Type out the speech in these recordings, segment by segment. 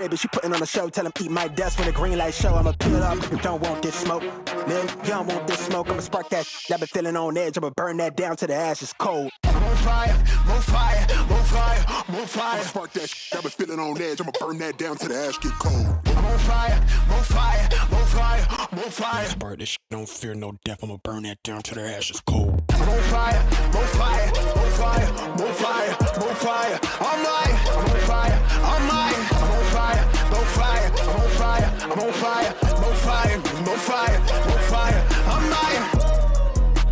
But she putting on a show, tell him eat my dust when the green light show. I'ma peel up, don't want this smoke. Lil, you don't want this smoke, I'ma spark that I've been feeling on edge, I'ma burn that down to the ashes cold. I'm on fire, more fire, more fire, more fire. I'ma spark that I've been feeling on edge, I'ma burn that down to the ash get cold. I'm on fire, more fire, more fire, more fire. Spark this don't fear no death, I'ma burn that down to the ashes cold. I'm on fire, more fire, more fire, more fire, more fire. I'm on fire, I'm on fire, more fire, I'm on fire, I'm on fire, more fire, more fire, more fire. I'm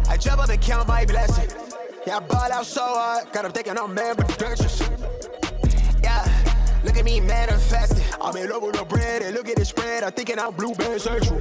I jump up and count my blessings. Yeah, I ball out so hard, got them thinking I'm ambidextrous. Yeah, look at me manifesting. I'm in love with the bread and look at the spread. I'm thinking I'm blueberry sexual.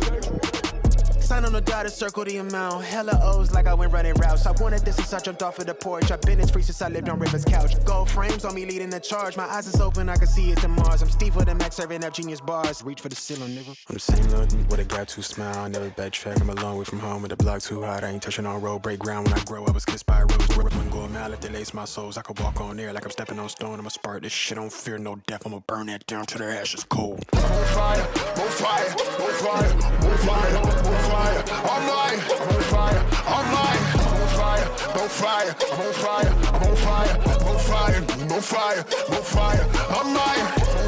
Sign on the dotted circle the amount. Hella O's like I went running routes. I wanted this since I jumped off of the porch. I've been free since I lived on River's couch. Gold frames on me leading the charge. My eyes is open, I can see it to Mars. I'm Steve with the Max serving up genius bars. Reach for the ceiling, nigga. I'm the same little with a got to smile. I never backtrack. I'm a long way from home with the block too hot. I ain't touching on road, break ground. When I grow, I was kissed by a rose. Wouldn't go a mile if they lace my souls. I could walk on air like I'm stepping on stone. I'ma spark this shit, don't fear no death. I'ma burn that down to the ashes cold. More fire, more fire, more fire, more fire, more fire. I'm on fire, I'm on fire, more fire, I'm on fire, I'm on fire, more fire, more fire, more fire. I'm on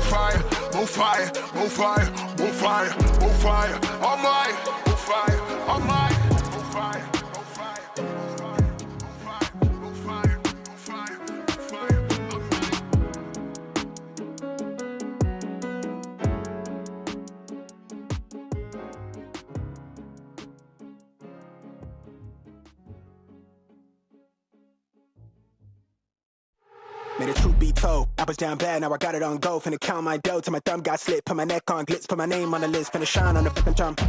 fire, more fire, more fire, more fire, more fire. I'm on fire, I'm on fire. May the truth be told, I was down bad, now I got it on go. Finna count my dough till my thumb got slit. Put my neck on glitz, put my name on the list. Finna shine on the fucking jump.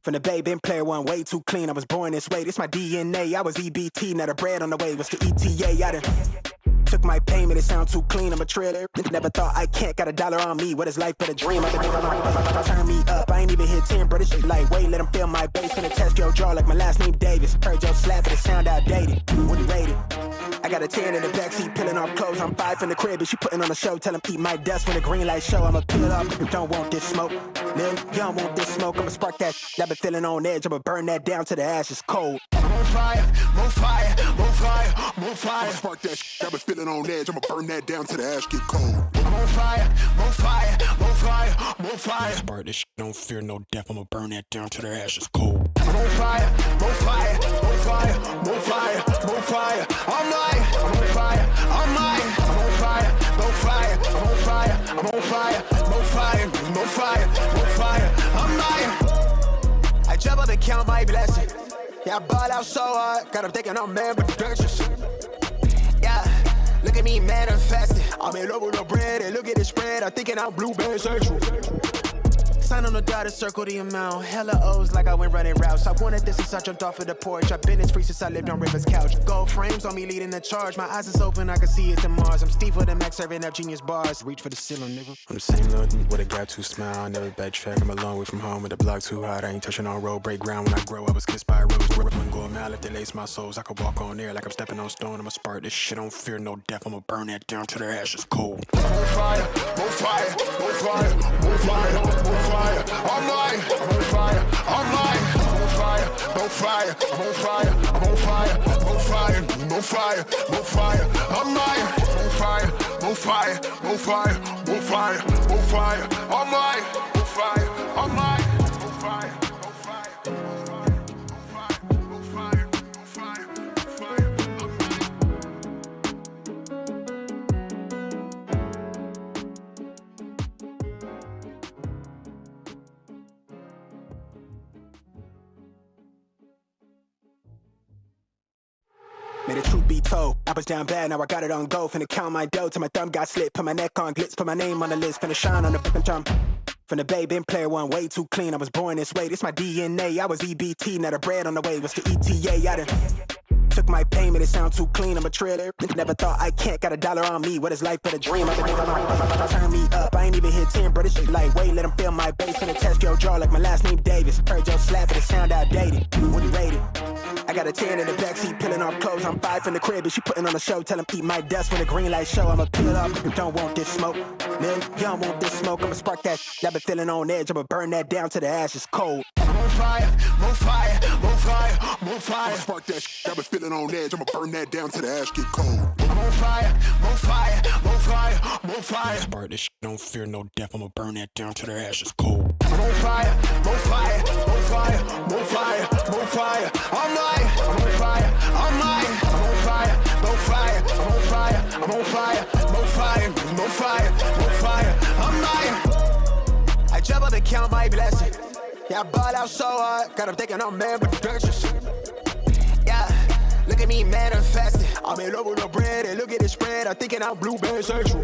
From the bay, been player one, way too clean. I was born this way, this my DNA. I was EBT, now the bread on the way was the ETA. I done took my payment, it sound too clean. I'm a trailer. Never thought I can't, got $1 on me. What is life but a dream? Turn me up, I ain't even hit 10, bro. This shit lightweight, let them feel my bass. Finna test your jaw like my last name Davis. Heard your slap, but it sound outdated. What you rated? I got a 10 in the backseat, peeling off clothes. I'm 5 in the crib, but she putting on a show. Tell him eat my dust when the green light show. I'ma peel up, don't want this smoke. Lil, you don't want this smoke, I'ma spark that I've been feeling on edge, I'ma burn that down to the ashes cold. I'm on fire, more fire, more fire, more fire. I'ma spark that I've been feeling on edge, I'ma burn that down to the ash get cold. I'm on fire, more fire, more fire, more fire. Spark this don't fear no death, I'ma burn that down to the ashes cold. I'm on fire, more fire, more fire, more fire, more fire. I'm on fire, I'm on fire, more fire, I'm on fire, I'm on fire, more fire, more fire, more fire. I jump up and count my blessings. Yeah, I ball out so hard, got them thinking I'm ambidextrous. Yeah, look at me manifesting. I'm in love with the bread and look at the spread. I'm thinking I'm blueberry sexual. Sign on the dotted circle the amount. Hella O's like I went running routes. I wanted this since I jumped off of the porch. I've been free since I lived on River's couch. Gold frames on me leading the charge. My eyes is open, I can see it to Mars. I'm Steve with the Max serving up genius bars. Reach for the ceiling, nigga. I'm the same little with a got to smile. I never backtrack. I'm a long way from home with the block too hot. I ain't touching on road, break ground. When I grow, I was kissed by a rose. Wouldn't go a mile if they lace my souls. I could walk on air like I'm stepping on stone. I'ma spark this shit, don't fear no death. I'ma burn that down to the ashes cold. More fire, more fire, more fire, more fire, more fire. I'm on fire, I'm on fire, more fire, I'm on fire, I'm on fire, more fire, more fire, more fire. I'm on fire, more fire, more fire, more fire, more fire. I'm on fire, I'm on fire. May the truth be told, I was down bad, now I got it on go. Finna count my dough till my thumb got slit. Put my neck on glitz, put my name on the list. Finna shine on the fucking jump. From the bay, been player one, way too clean. I was born this way, this my DNA. I was EBT, now the bread on the way was the ETA. I done Took my payment, it sound too clean, I'm a trailer. Never thought I can't, got $1 on me, what is life but a dream? I've been thinking about turn me up, I ain't even hit 10, bro, this shit lightweight. Let them feel my bass, finna test your jaw like my last name Davis. Heard your slap, but it sound outdated, wouldn't rate it. I got a 10 in the backseat, peeling off clothes, I'm 5 in the crib, and she putting on a show, tell him eat my dust when the green light show. I'ma peel up, don't want this smoke, man, you don't want this smoke, I'ma spark that shit, I've been feeling on edge, I'ma burn that down to the ashes cold. More fire, more fire, more fire, more fire. Spark that shit, I've been feeling on edge, I'ma burn that down to the ash get cold. More fire, more fire, more fire, more fire. Spark this shit, don't fear no death, I'ma burn that down to the ashes cold. More fire, more fire, more fire, more fire, more fire. I'm lying, I'm on fire, I'm lying, I'm on fire, more fire, I'm on fire, I'm on fire, more fire, more fire, more fire. I'm lying. I jump up and count my blessings. Yeah, I ball out so hard, got them thinking I'm ambidextrous. Yeah, look at me manifesting. I'm in love with the bread, and look at the spread. I'm thinking I'm blueberry sexual.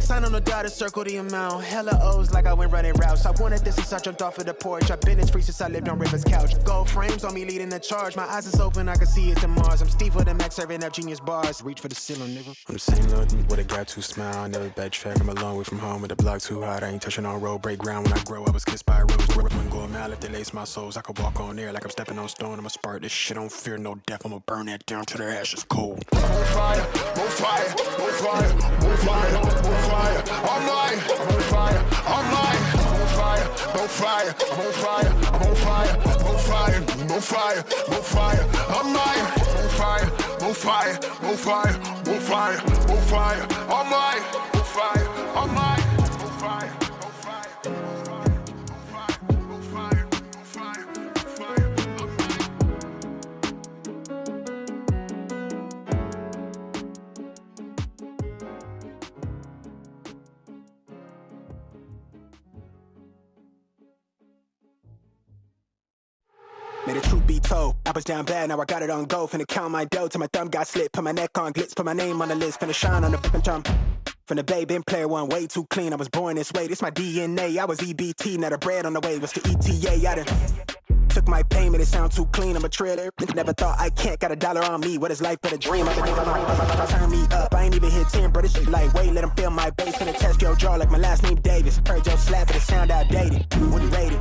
Sign on the dotted, circle the amount. Hella O's like I went running routes. I wanted this since I jumped off of the porch. I've been in free since I lived on River's couch. Gold frames on me leading the charge. My eyes is open, I can see it's to Mars. I'm Steve with the Max serving up genius bars. Reach for the ceiling, nigga. I'm the same little dude with a _2 smile. I never backtrack, I'm a long way from home with the block too hot. I ain't touching on road, break ground when I grow. I was kissed by a rose. 𝑔𝘠𝘠𝘪𝘦 if they lace my souls. I could walk on air like I'm stepping on stone. I'ma spark this shit, don't fear no death. I'ma burn that down to the ashes cold. More fire, more fire, more fire, more fire, more fire. I'm lying, I'm on fire, I'm lying, I'm on fire, more fire, I'm on fire, I'm on fire, more fire, more fire, more fire. I'm lying, more fire, more fire, more fire, more fire, more fire. I'm lying, more fire, I'm lying, more fire, more fire, more fire, more fire, more fire, more May the truth be told, I was down bad, now I got it on go. Finna count my dough till my thumb got slit. Put my neck on glitz, put my name on the list. Finna shine on the drum. From the bay, been player one, way too clean. I was born this way, this my DNA. I was EBT, now the bread on the way was 𝑘𝐻𝑒𝑡𝑎. I done took my payment, it sound too clean, I'm a trailer. Never thought I can't, got $1 on me, what is life but a dream? I've been thinking about turn me up, I ain't even hit 10, bro, this shit lightweight. Let them feel my bass, finna test your jaw like my last name Davis. Heard your slap, but it sound outdated, wouldn't rate it.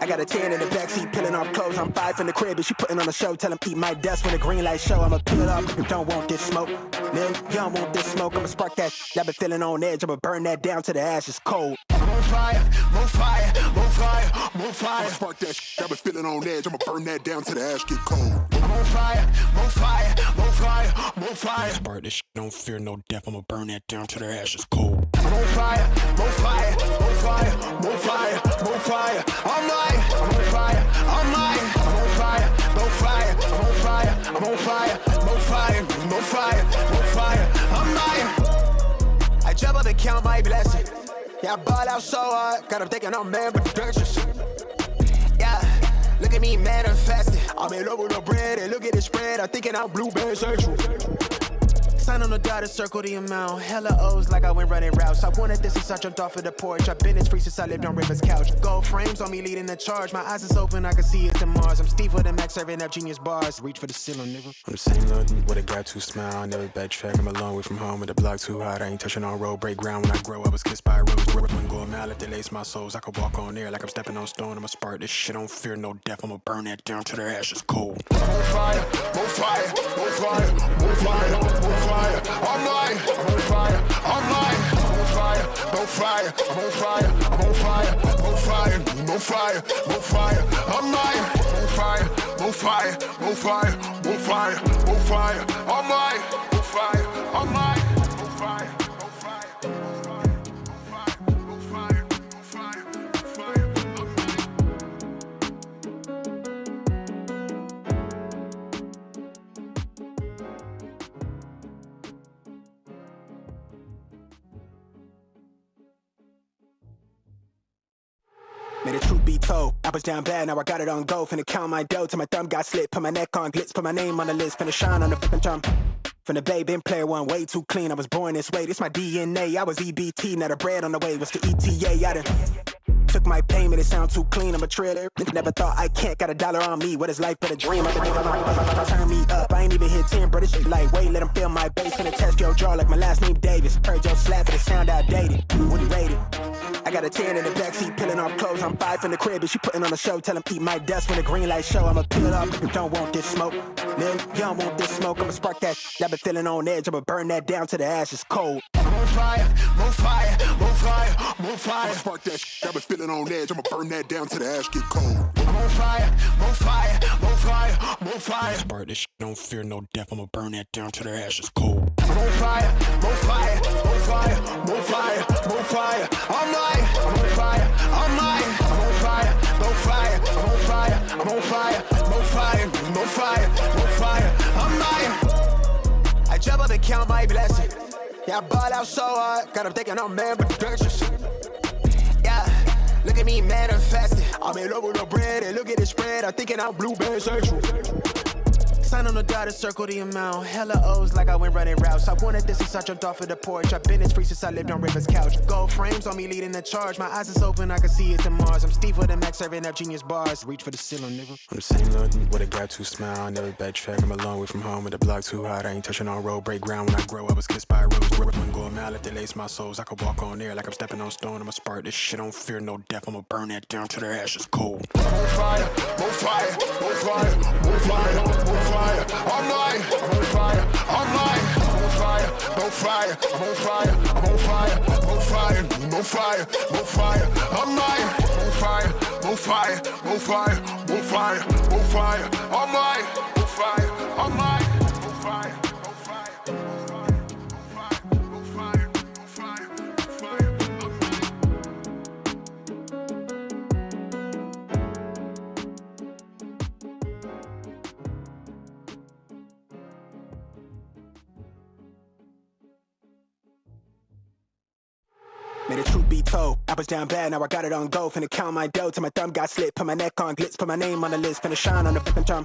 I got a 10 in the backseat, peeling off clothes, I'm 5 in the crib, and she putting on a show, tell him eat my dust when the green light show. I'ma peel up, don't want this smoke, man, you don't want this smoke, I'ma spark that shit, I've been feeling on edge, I'ma burn that down to the ashes cold. More fire, more fire, more fire, more fire. Spark that shit, I've been feeling on edge, I'ma burn that down to the ash get cold. More fire, more fire, more fire, more fire. Spark this shit, don't fear no death, I'ma burn that down to the ashes cold. More fire, more fire, more fire, more fire, more fire. I'm lying, I'm on fire, I'm lying, I'm on fire, more fire, I'm on fire, I'm on fire, more fire, more fire, more fire. I'm lying. I jump up and count my blessings. Yeah, I ball out so hard, got them thinking I'm ambidextrous. Yeah, look at me manifesting. I'm in love with the bread, and look at the spread. I'm thinking I'm blueberry sexual. Sign on the dotted, circle the amount. Hella O's like I went running routes. I wanted this since I jumped off of the porch. I've been in free since I lived on River's couch. Gold frames on me leading the charge. My eyes is open, I can see it's to Mars. I'm Steve with the Max serving up genius bars. Reach for the ceiling, nigga. I'm the same little dude with a _2 smile. I never backtrack, I'm a long way from home with the block too hot. I ain't touching on road, break ground when I grow. I was kissed by a rose. 𝘠𝘠𝘠𝘪𝘦 if they lace my souls. I could walk on air like I'm stepping on stone. I'ma spark this shit, don't fear no death. I'ma burn that down to the ashes cold. More fire, more fire, more fire, more fire, more fire. I'm lying, I'm on fire, I'm lying, I'm on fire, more fire, I'm on fire, I'm on fire, more fire, more fire, more fire. I'm lying, more fire, more fire, more fire, more fire, more fire. I'm lying, more fire, I'm lying, more fire, more fire, more fire, more fire, more fire, more fire. May the truth be told, I was down bad, now I got it on go. Finna count my dough till my thumb got slit. Put my neck on glitz, put my name on the list. Finna shine on the drum. From the bay, been player one, way too clean. I was born this way, this my DNA. I was EBT, now the bread on the way was 𝑘𝐻𝑒𝘆. I done Took my payment, it sound too clean, I'm a trailer. Never thought I can't, got $1 on me. What is life but a dream? I've been thinking about turn me up. I ain't even hit 10, bro, this shit lightweight. Let them feel my bass, finna test your jaw like my last name Davis. Heard your slap, but it sound outdated. What do you rate it? I got a 10 in the backseat, peeling off clothes. I'm 5 from the crib, and she putting on a show. Tell him eat my dust when the green light show. I'ma peel up, don't want this smoke. Lil, you don't want this smoke, I'ma spark that. I've been feeling on edge, I'ma burn that down to the ashes cold. More fire, more fire, more fire, more fire. I'ma spark that shit. I've been feeling on edge. I'ma burn that down till the ash get cold. More fire, more fire, more fire, more fire. Spark this shit. Don't fear no death. I'ma burn that down till the ash is cold. More fire, more fire, more fire, more fire, more fire. I'm lying. I'm on fire. I'm lying. I'm on fire. More fire. I'm on fire. I'm on fire. More fire. More fire. More fire. I'm lying. I jump up and count my blessings. Yeah, I ball out so hard. Got 'em thinking I'm man, but dangerous. Yeah. Look at me manifesting. I'm in love with the bread and look at the spread. I'm thinking I'm blueberry central. Sign on the dotted, circle the amount. Hella O's like I went running routes. I wanted this since I jumped off of the porch. I've been as free since I lived on River's couch. Gold frames on me leading the charge. My eyes is open, I can see it to Mars. I'm Steve with the Mac serving up genius bars. Reach for the ceiling, nigga. I'm the same look with a _2 smile. I never backtrack. I'm a long way from home with the block too hot. I ain't touching on road, break ground when I grow. I was kissed by a rose. 𝑔𝘠𝘠𝘓 if they lace my souls. I could walk on air like I'm stepping on stone. I'ma spark this shit. Don't fear no death. I'ma burn that down till the ash is cold. More fire, more fire, more fire, more fire, more fire. I'm lying. I'm on fire. I'm lying. I'm on fire. No fire. I'm on fire. I'm on fire. No fire. No fire. No fire. I'm lying. More fire. More fire. More fire. More fire. More fire. I'm lying. More fire. I'm lying. More fire. More fire. More fire. More fire. More fire. May the truth be told, I was down bad, now I got it on go. Finna count my dough till my thumb got slit. Put my neck on glitz, put my name on the list. Finna shine on the flippin' drum.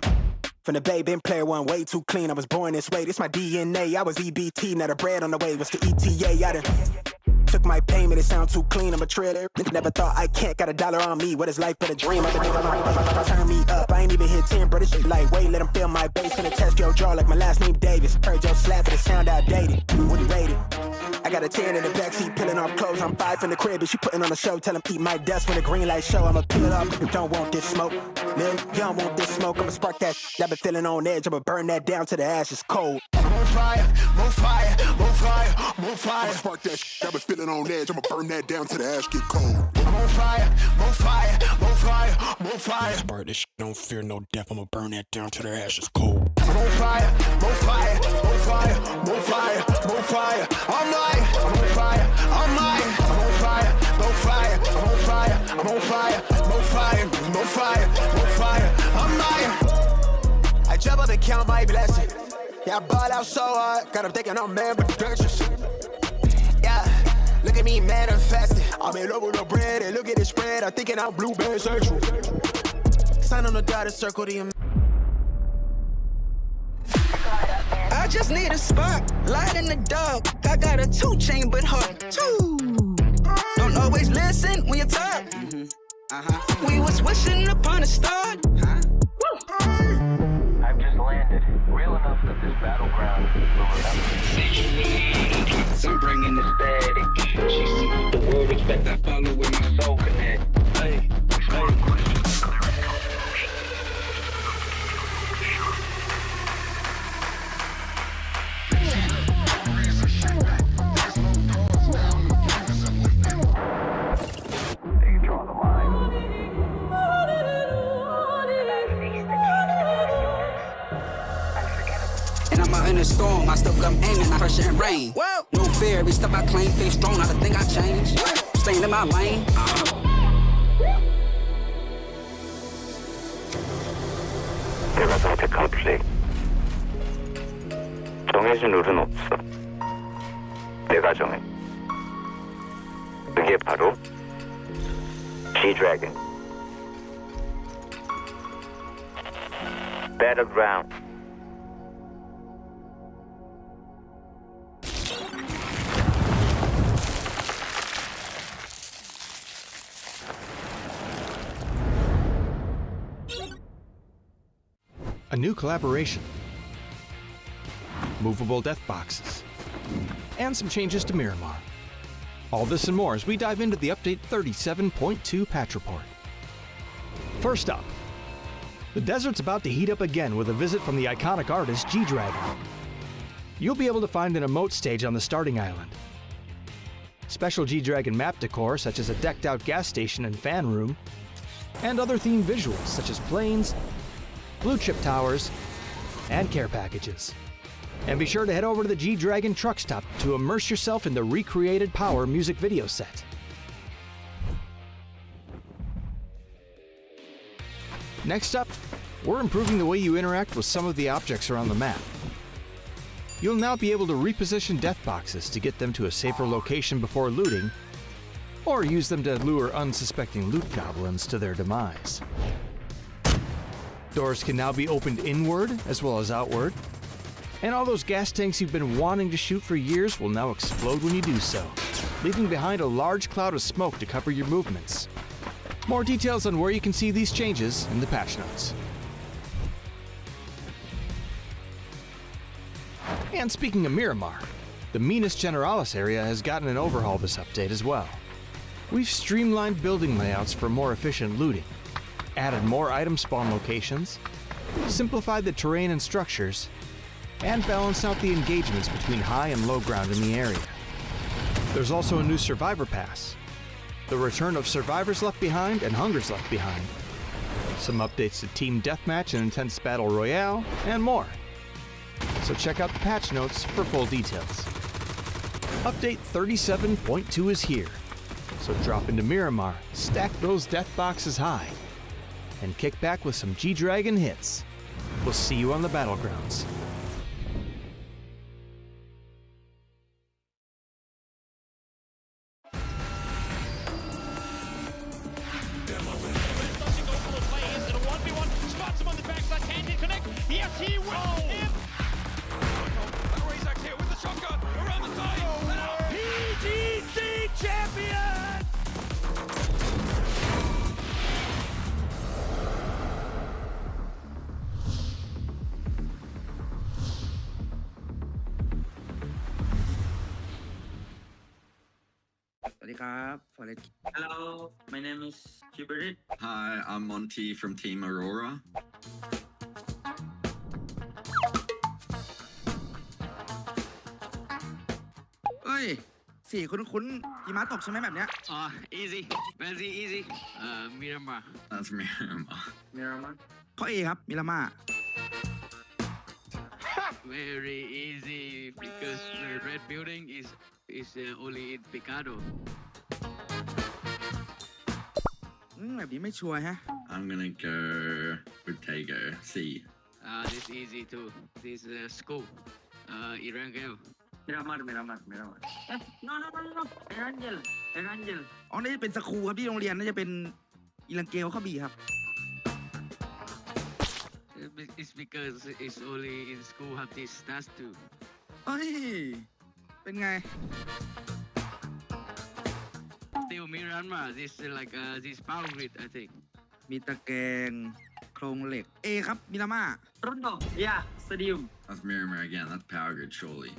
From the bay, been player one, way too clean. I was born this way, this my DNA. I was EBT, now the bread on the way was the ETA. I done took my payment, it sound too clean, I'm a trailer. Never thought I can't, got $1 on me. What is life but a dream? I've been thinking about turn me up. I ain't even hit 10, bro, this shit lightweight. Let them feel my bass, finna test your jaw like my last name Davis. Heard your slap, but it sound outdated. What do you rate it? I got a 10 in the backseat, peeling off clothes. I'm 5 from the crib, and she putting on a show. Tell him eat my dust when the green light show. I'ma peel up, don't want this smoke. Lil, you don't want this smoke, I'ma spark that. I've been feeling on edge, I'ma burn that down till the ashes cold. More fire, more fire, more fire, more fire. I'ma spark that shit. I've been feeling on edge. I'ma burn that down till the ash get cold. More fire, more fire, more fire, more fire. Spark this shit. Don't fear no death. I'ma burn that down till the ash is cold. More fire, more fire, more fire, more fire, more fire. I'm lying. I'm on fire. I'm lying. I'm on fire. No fire. I'm on fire. I'm on fire. No fire. No fire. No fire. I'm lying. I jump up and count my blessings. Yeah, I ball out so hard. Got 'em thinking I'm man, but dangerous. Yeah. Look at me manifesting. I'm in love with the bread and look at the spread. I'm thinking I'm blueberry central. Sign on the dotted, circle the amount. I just need a spot, light in the dark. I got a 2 chain, but hard too. Don't always listen when you talk. We was wishing upon a star. I've just landed. Real enough that this battleground will remember. I'm bringing the static. She see the world expect I follow with my soul connect. Hey, and I'm out in the storm. I still come aiming, I pressure and rain. Whoa. No fear, every step I claim, face strong. Not a thing I change. Staying in my lane. 내가 선택한 플레이. 정해진 룰은 없어. 내가 정해. 그게 바로 G-Dragon. Battleground. a new collaboration, movable death boxes, and some changes to Miramar. All this and more as we dive into the update 37.2 patch report. First up, the desert's about to heat up again with a visit from the iconic artist 𝐏𝐷𝐷ragon. You'll be able to find an emote stage on the starting island. Special 𝐏𝐷𝐷ragon map decor such as a decked out gas station and fan room, and other themed visuals such as planes, blue chip towers, and care packages. And be sure to head over to the 𝐏𝐷𝐷ragon truck stop to immerse yourself in the recreated Power music video set. Next up, we're improving the way you interact with some of the objects around the map. You'll now be able to reposition death boxes to get them to a safer location before looting, or use them to lure unsuspecting loot goblins to their demise. Doors can now be opened inward as well as outward, and all those gas tanks you've been wanting to shoot for years will now explode when you do so, leaving behind a large cloud of smoke to cover your movements. More details on where you can see these changes in the patch notes. And speaking of Miramar, the Minas Generalis area has gotten an overhaul this update as well. We've streamlined building layouts for more efficient looting, added more item spawn locations, simplified the terrain and structures, and balanced out the engagements between high and low ground in the area. There's also a new Survivor Pass, the return of Survivors Left Behind and Hungers Left Behind, some updates to Team Deathmatch and Intense Battle Royale, and more. So check out the patch notes for full details. Update 37.2 is here, so drop into Miramar, stack those death boxes high, and kick back with some 𝐏𝐷𝐷ragon hits. We'll see you on the battlegrounds. Yes, he will! 𝐼𝑍𝑐 here with the shotgun around the side! And out! PGC champion! สวัสดีครับฟอเรส Hello, my name is 𝘐𝑁𝑔𝐷𝑒𝑚. Hi, I'm Monty from Team Aurora. เอ้ยสีคุ้นๆหิมะตกใช่ไหมแบบเนี้ย Easy, very easy. Miramar. That's Miramar. Miramar. ข้อ A ครับมิรามา Very easy because the red building is only in Picado. แบบนี้ไม่ชัวร์ฮะ I'm gonna go with Tego. C. This easy too. This school. Erangel. Miramar. No. Erangel. อ๋อน่าจะเป็นสคูลครับที่โรงเรียนน่าจะเป็นอิรังเกลเข้าบีครับ It's because it's only in school have this stats too. เอ้ยเป็นไง Still Miramar. This like this power grid, I think. มีตะแกรงโครงเหล็ก A ครับมิรามา Rondo. Yeah, stadium. That's Miramar again. That's power grid, surely.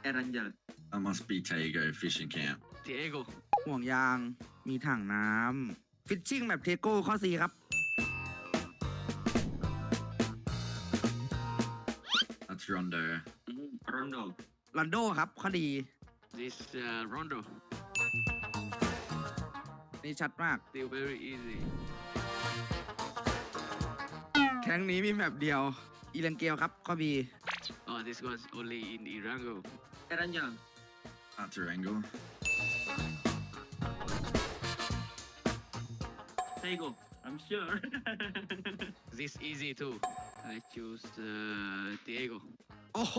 Erangel. That must be Tego fishing camp. Diego. ห่วงยางมีถังน้ำฟิชชิ่งแบบเทโก้ข้อ C ครับ That's Rondo. Rondo. ลันโดครับข้อดี This Rondo. นี่ชัดมาก Still very easy. แข่งนี้มีแบบเดียวอิรังเกลครับข้อ B This was only in Erangel. Erangel. That's Erangel. Tego. I'm sure. This easy too. I choose Diego. โอ้โห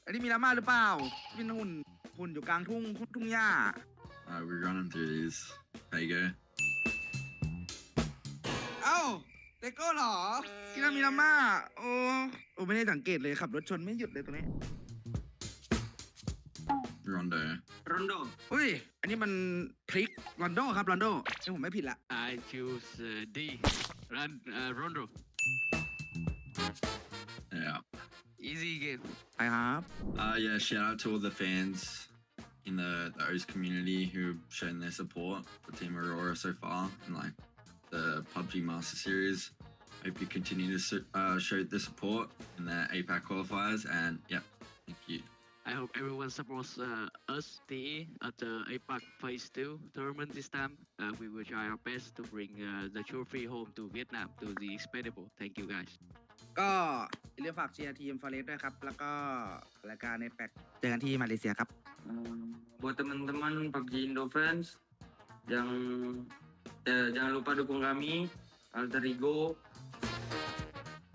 อันนี้มิรามาหรือเปล่าเป็นหุ่นอยู่กลางทุ่งหญ้า We're running through these. Tego. เอ้าเตโก้เหรอกินมิรามาโอ้ไม่ได้สังเกตเลยขับรถชนไม่หยุดเลยตัวนี้ Rondo. Rondo. อุ้ย อันนี้มันพริกรอนโดครับรอนโดนี่ผมไม่ผิดละ I choose D. Rondo. Yeah. Easy game. ไปครับ Yeah, shout out to all the fans in the O's community who've shown their support for Team Aurora so far in like the PUBG Master Series. Hope you continue to show the support in the APAC qualifiers, and yeah, thank you. I hope everyone supports us TE at the APAC Phase 2 tournament this time. We will try our best to bring the trophy home to Vietnam to the expendable. Thank you guys. ก็อย่าลืมฝากเชียร์ทีมฟอเรสด้วยครับ แล้วก็รายการในแปกเจอกันที่มาเลเซียครับ Buat teman-teman PUBG Indo fans yang jangan lupa dukung kami 𝘚𝘪𝘧𝘦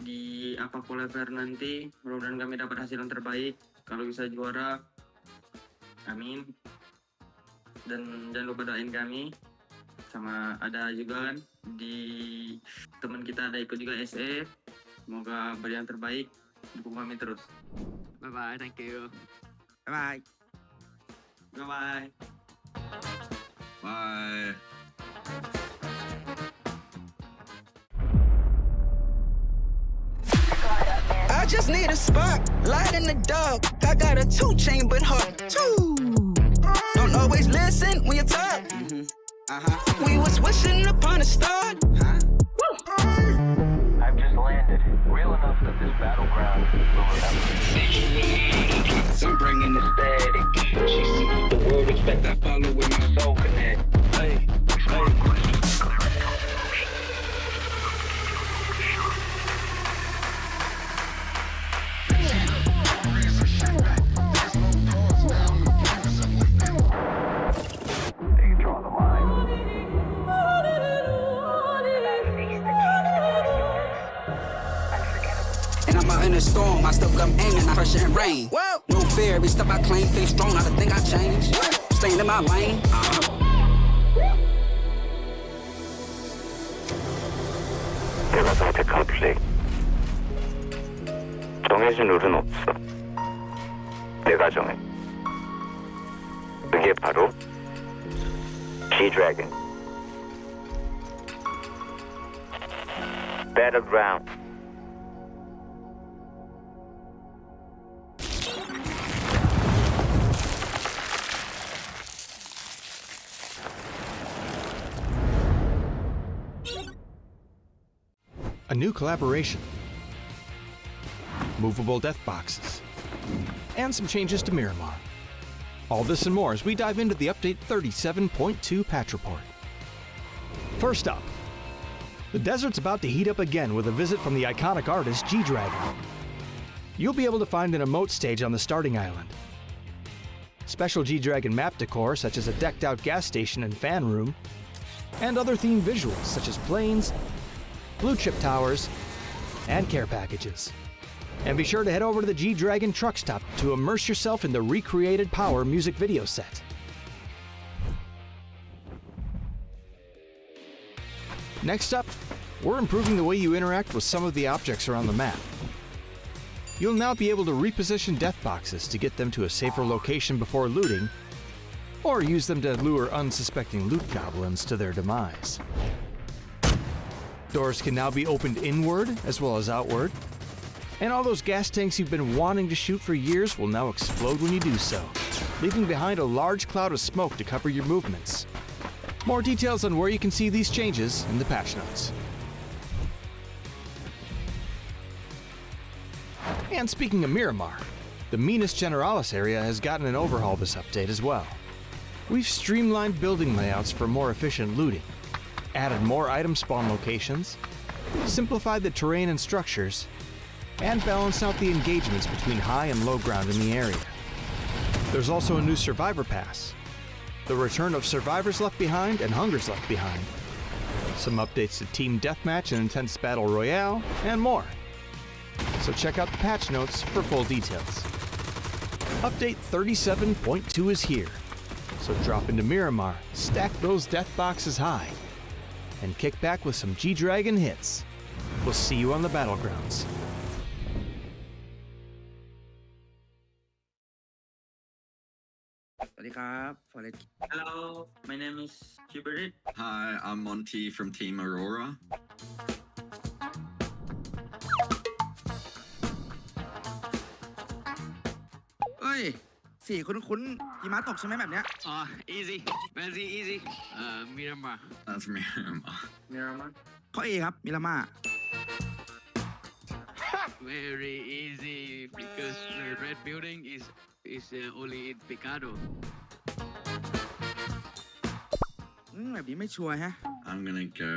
di APAC qualifier nanti. Mudah-mudahan kami dapat hasil yang terbaik. Kalau bisa juara, amin. Dan jangan lupa doain kami. Sama ada juga kan di teman kita ada ikut juga SE. Semoga beri yang terbaik. Dukung kami terus. Bye bye. Thank you. บ๊ายบาย Bye bye. Bye. I just need a spot, light in the dark. I got a 2-chain but hard too. Don't always listen when you talk. We was wishing upon a star. I've just landed. Real enough that this battleground will remember. I'm bringing the static. She see the world expect I follow with my soul connect. Hey, They can draw the line. And I'm out in a storm, I still come aiming, I pressure and rain. Whoa. No fear, every step I claim, face strong, I think I change. Staying in my lane. 내가 선택한 플레이. 정해진 룰은 없어. 내가 정해. 그게 바로 G-Dragon. Battleground. A new collaboration, movable death boxes, and some changes to Miramar. All this and more as we dive into the update 37.2 patch report. First up, the desert's about to heat up again with a visit from the iconic artist 𝐿. You'll be able to find an emote stage on the starting island. Special 𝐿 map decor such as a decked out gas station and fan room, and other themed visuals such as planes, blue chip towers, and care packages. And be sure to head over to the 𝐿 truck stop to immerse yourself in the recreated Power music video set. Next up, we're improving the way you interact with some of the objects around the map. You'll now be able to reposition death boxes to get them to a safer location before looting, or use them to lure unsuspecting loot goblins to their demise. Doors can now be opened inward as well as outward, and all those gas tanks you've been wanting to shoot for years will now explode when you do so, leaving behind a large cloud of smoke to cover your movements. More details on where you can see these changes in the patch notes. And speaking of Miramar, the Minas Generalis area has gotten an overhaul this update as well. We've streamlined building layouts for more efficient looting, added more item spawn locations, simplified the terrain and structures, and balanced out the engagements between high and low ground in the area. There's also a new Survivor Pass, the return of Survivors Left Behind and Hungers Left Behind, some updates to Team Deathmatch and Intense Battle Royale, and more. So check out the patch notes for full details. Update 37.2 is here, so drop into Miramar, stack those death boxes high, and kick back with some 𝐿 hits. We'll see you on the battlegrounds. วัสดีครับฟอเรส Hello, my name is 𝘐𝘁𝑠. Hi, I'm Monty from Team Aurora. เอ้ยสีคุ้นๆหิมะตกใช่ไหมแบบเนี้ย Easy, very easy. Miramar. That's Miramar. Miramar. ข้อ A ครับมิรามา Very easy because the red building is only in Picado. แบบนี้ไม่ชัวร์ฮะ I'm gonna go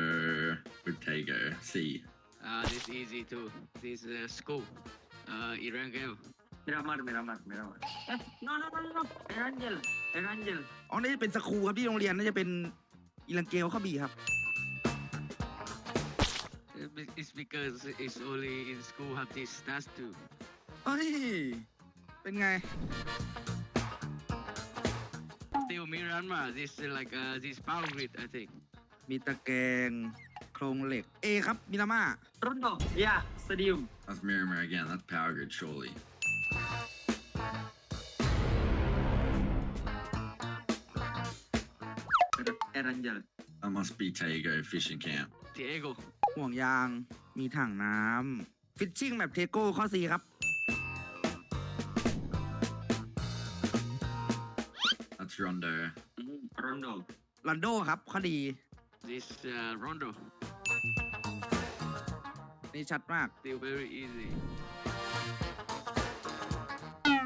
with Tego. C. This easy too. This school. Irangel. Miramar. Eh, no. Erangel. อ๋อน่าจะเป็นสคูลครับที่โรงเรียนน่าจะเป็นอิรังเกลข้อ B ครับ It's because it's only in school have this stats too. เอ้ยเป็นไง Still Miramar. This like this power grid I think. มีตะแกรงโครงเหล็ก A ครับมิรามา Rondo. Yeah, stadium. That's Miramar again. That's power grid, surely. Erangel. That must be Tego fishing camp. Diego. ห่วงยางมีถังน้ำฟิชชิ่งแบบเทโก้ข้อ C ครับ That's Rondo. Rondo. ลอนโดครับข้อ D This Rondo. นี่ชัดมาก Still very easy.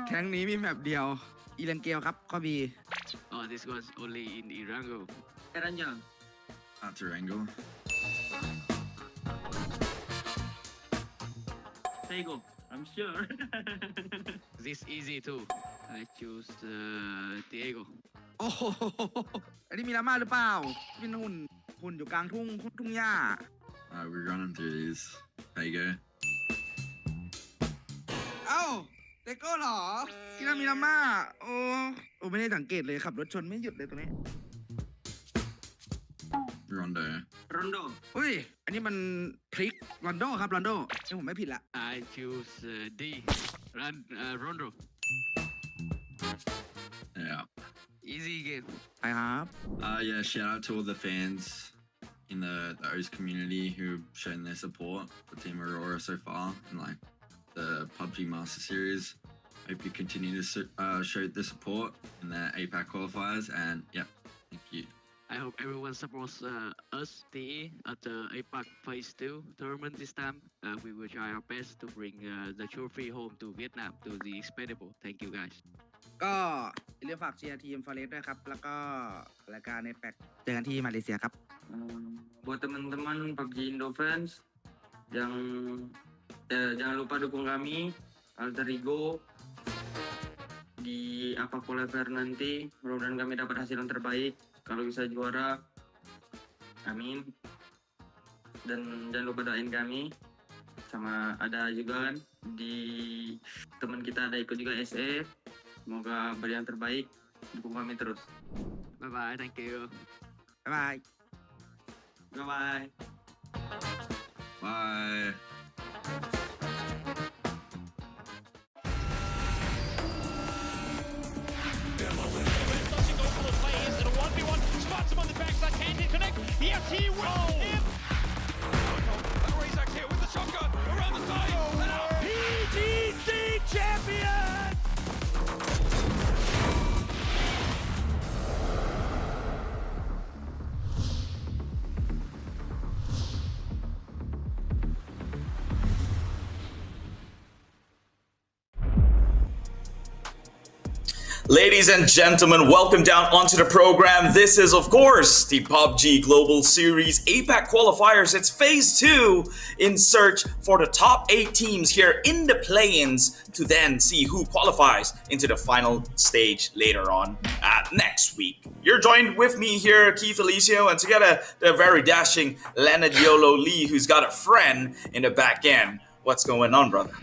แข่งนี้มีแบบเดียวอิรังเกลครับข้อ B This was only in Irango. Erangel. That's Erangel. Tego. I'm sure. This easy too. I choose Diego. โอ้โหอันนี้มิรามาหรือเปล่าเป็นหุ่นอยู่กลางทุ่งหญ้า We're running through these. Tego. เอ้าเทโก้เหรอกินมิรามาโอ้ไม่ได้สังเกตเลยขับรถชนไม่หยุดเลยตรงนี้ Rondo. Rondo. อุ้ยอันนี้มันทริกลอนโดครับลอนโดนี่ผมไม่ผิดละ I choose D. Rondo. Yeah. Easy game. ไปครับ Yeah, shout out to all the fans in the 𝘗𝘂 community who've shown their support for Team Aurora so far in like the PUBG Master Series. Hope you continue to show the support in the APAC qualifiers, and yeah, thank you. I hope everyone supports us, TE, at the APAC Phase 2 tournament this time. We will try our best to bring the trophy home to Vietnam, to the expendable. Thank you guys. ก็อย่าลืมฝากเชียร์ทีมฟอเรสด้วยครับแล้วก็รายการในแปกเจอกันที่มาเลเซียครับ Buat teman-teman PUBG Indo fans yang jangan lupa dukung kami 𝘐𝘁𝐿 di APAC qualifier nanti. Mudah-mudahan kami dapat hasil yang terbaik. Kalau bisa juara, amin. Dan jangan lupa doain kami. Sama ada juga kan di teman kita ada ikut juga SE. Semoga beri yang terbaik. Dukung kami terus. Bye bye. Thank you.บ๊ายบาย Bye-bye. Bye. Spots him on the backside, 𝐾𝐏𝐀𝐃, yes, he will him! 𝘱𝑒𝑒𝑘 here with the shotgun, around the side, and a PGC champion! Ladies and gentlemen, welcome down onto the program. This is, of course, the PUBG Global Series APAC qualifiers. It's phase 2 in search for the top 8 teams here in the play-ins to then see who qualifies into the final stage later on next week. You're joined with me here, Keith Alicio, and together the very dashing Leonard YOLO Lee, who's got a friend in the back end. What's going on, brother?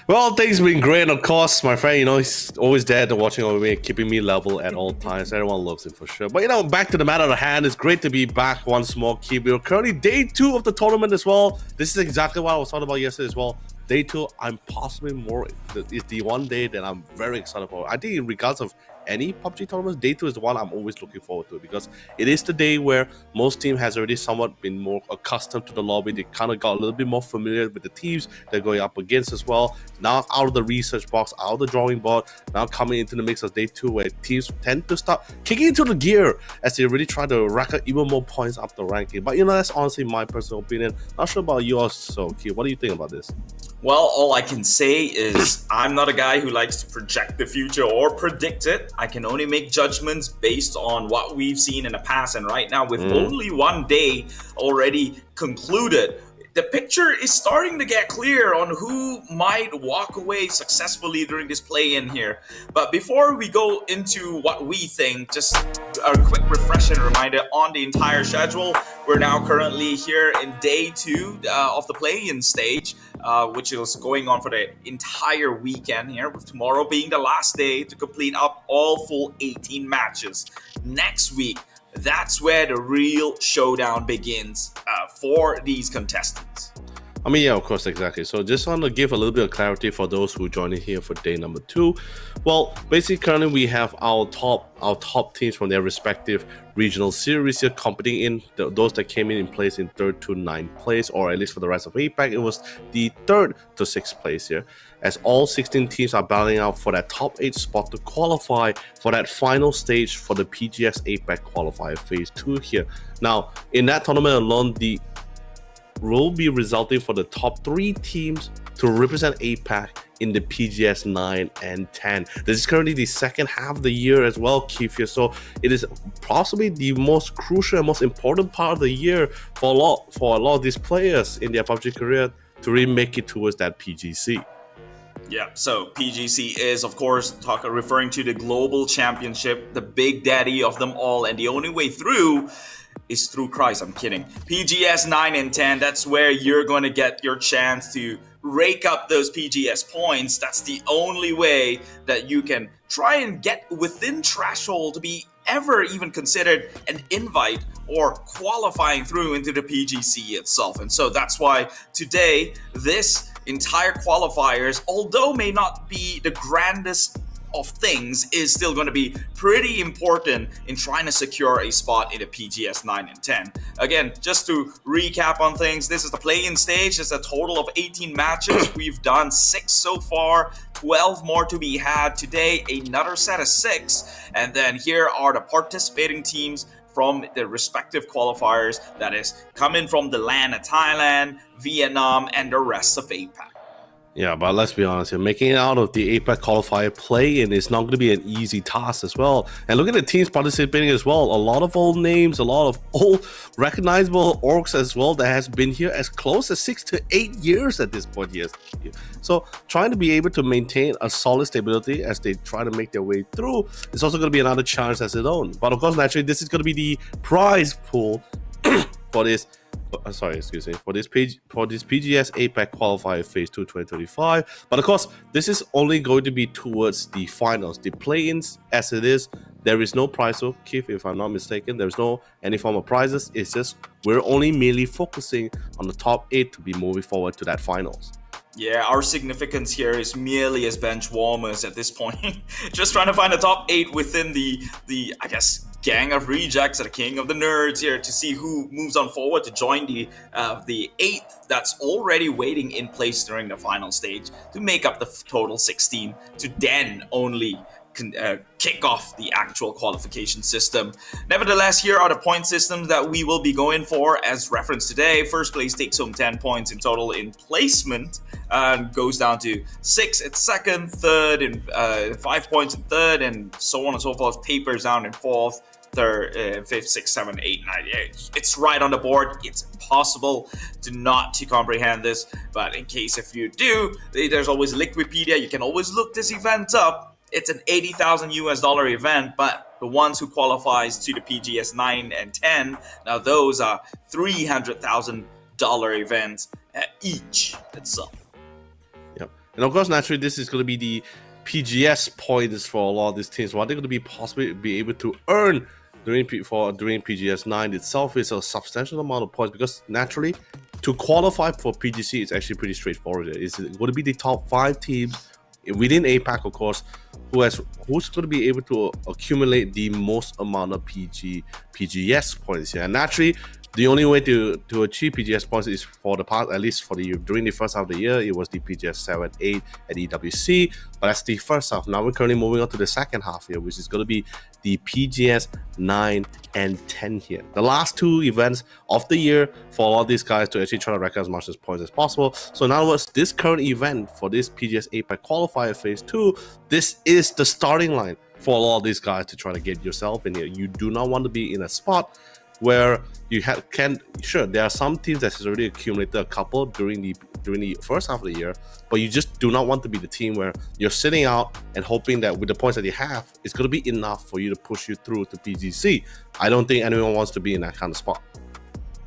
Well, things have been great, of course. My friend, he's always there to watching over me, keeping me level at all times. Everyone loves him for sure. But, back to the matter at hand. It's great to be back once more, Keith. We're currently day 2 of the tournament as well. This is exactly what I was talking about yesterday as well. Day 2, I'm possibly more, is the one day that I'm very excited for. I think in regards of any PUBG tournaments, day 2 is the one I'm always looking forward to, because it is the day where most team has already somewhat been more accustomed to the lobby. They kind of got a little bit more familiar with the teams they're going up against as well. Now out of the research box, out of the drawing board, now coming into the mix of day 2, where teams tend to start kicking into the gear as they really try to rack up even more points up the ranking. But that's honestly my personal opinion. Not sure about yours, so Q, what do you think about this? Well, all I can say is I'm not a guy who likes to project the future or predict it. I can only make judgments based on what we've seen in the past. And right now, with only one day already concluded, the picture is starting to get clear on who might walk away successfully during this play-in here. But before we go into what we think, just a quick refresh and reminder on the entire schedule. We're now currently here in day 2 of the play-in stage, which is going on for the entire weekend here, with tomorrow being the last day to complete up all full 18 matches. Next week, that's where the real showdown begins for these contestants. I mean, yeah, of course, exactly. So just want to give a little bit of clarity for those who joined in here for day number 2. Well, basically, currently we have our top teams from their respective regional series here competing in those that came in place in 3rd to 9th place, or at least for the rest of APAC, it was the 3rd to 6th place here, as all 16 teams are battling out for that top 8 spot to qualify for that final stage for the PGS APAC qualifier phase 2 here. Now, in that tournament alone, the will be resulting for the top 3 teams to represent APAC in the PGS 9 and 10. This is currently the second half of the year as well, 𝐏𝐿𝐴, so it is possibly the most crucial and most important part of the year for a lot of these players in their PUBG career to really make it towards that PGC. Yeah, so PGC is, of course, referring to the global championship, the big daddy of them all, and the only way through is through Christ. I'm kidding. PGS 9 and 10, that's where you're going to get your chance to rake up those PGS points. That's the only way that you can try and get within threshold to be ever even considered an invite or qualifying through into the PGC itself. And so that's why today, this entire qualifiers, although may not be the grandest of things, is still going to be pretty important in trying to secure a spot in the PGS 9 and 10. Again, just to recap on things, this is the play-in stage. It's a total of 18 matches. We've done 6 so far, 12 more to be had today, another set of 6. And then here are the participating teams from the respective qualifiers, that is coming from the land of Thailand, Vietnam, and the rest of APAC. Yeah, but let's be honest here, making it out of the APAC qualifier play-in is not going to be an easy task as well. And look at the teams participating as well. A lot of old names, a lot of old recognizable orgs as well that has been here as close as 6 to 8 years at this point here. So trying to be able to maintain a solid stability as they try to make their way through is also going to be another challenge as its own. But of course, naturally, this is going to be the prize pool for this. For this PGS APAC qualifier phase 2 2025. But of course, this is only going to be towards the finals. The play-ins, as it is, there is no prize pool, 𝐏𝐿𝐴, if I'm not mistaken. There's no any form of prizes. It's just we're only merely focusing on the top 8 to be moving forward to that finals. Yeah, our significance here is merely as bench warmers at this point. Just trying to find the top 8 within the I guess, gang of rejects, or the king of the nerds here, to see who moves on forward to join the 8th that's already waiting in place during the final stage to make up the total 16 to then only kick off the actual qualification system. Nevertheless, here are the point systems that we will be going for as reference today. First place takes home 10 points in total in placement, goes down to 6 at second, third, and 5 points in third, and so on and so forth. Tapers down in fourth, third, 5th, 6th, 7th, 8th, 9th. It's right on the board. It's impossible to comprehend this, but in case if you do, there's always Liquipedia. You can always look this event up. It's an $80,000 event, but the ones who qualifies to the PGS 9 and 10, now those are $300,000 events each itself. Yep. And of course, naturally, this is going to be the PGS points for a lot of these teams. What they're going to be possibly be able to earn during PGS 9 itself is a substantial amount of points, because naturally, to qualify for PGC, it's actually pretty straightforward. It's going to be the top 5 teams within APAC, of course, who's going to be able to accumulate the most amount of PGS points here. And naturally, the only way to achieve PGS points is for the past, at least for the during the first half of the year, it was the PGS 7, 8 at EWC. But that's the first half. Now we're currently moving on to the second half here, which is going to be the PGS 9 and 10 here. The last two events of the year for a lot of these guys to actually try to rack as much as points as possible. So in other words, this current event for this PGS APAC qualifier phase 2, this is the starting line for a lot of these guys to try to get yourself in here. You do not want to be in a spot where you sure, there are some teams that has already accumulated a couple during the first half of the year, but you just do not want to be the team where you're sitting out and hoping that with the points that you have, it's going to be enough for you to push you through to PGC. I don't think anyone wants to be in that kind of spot.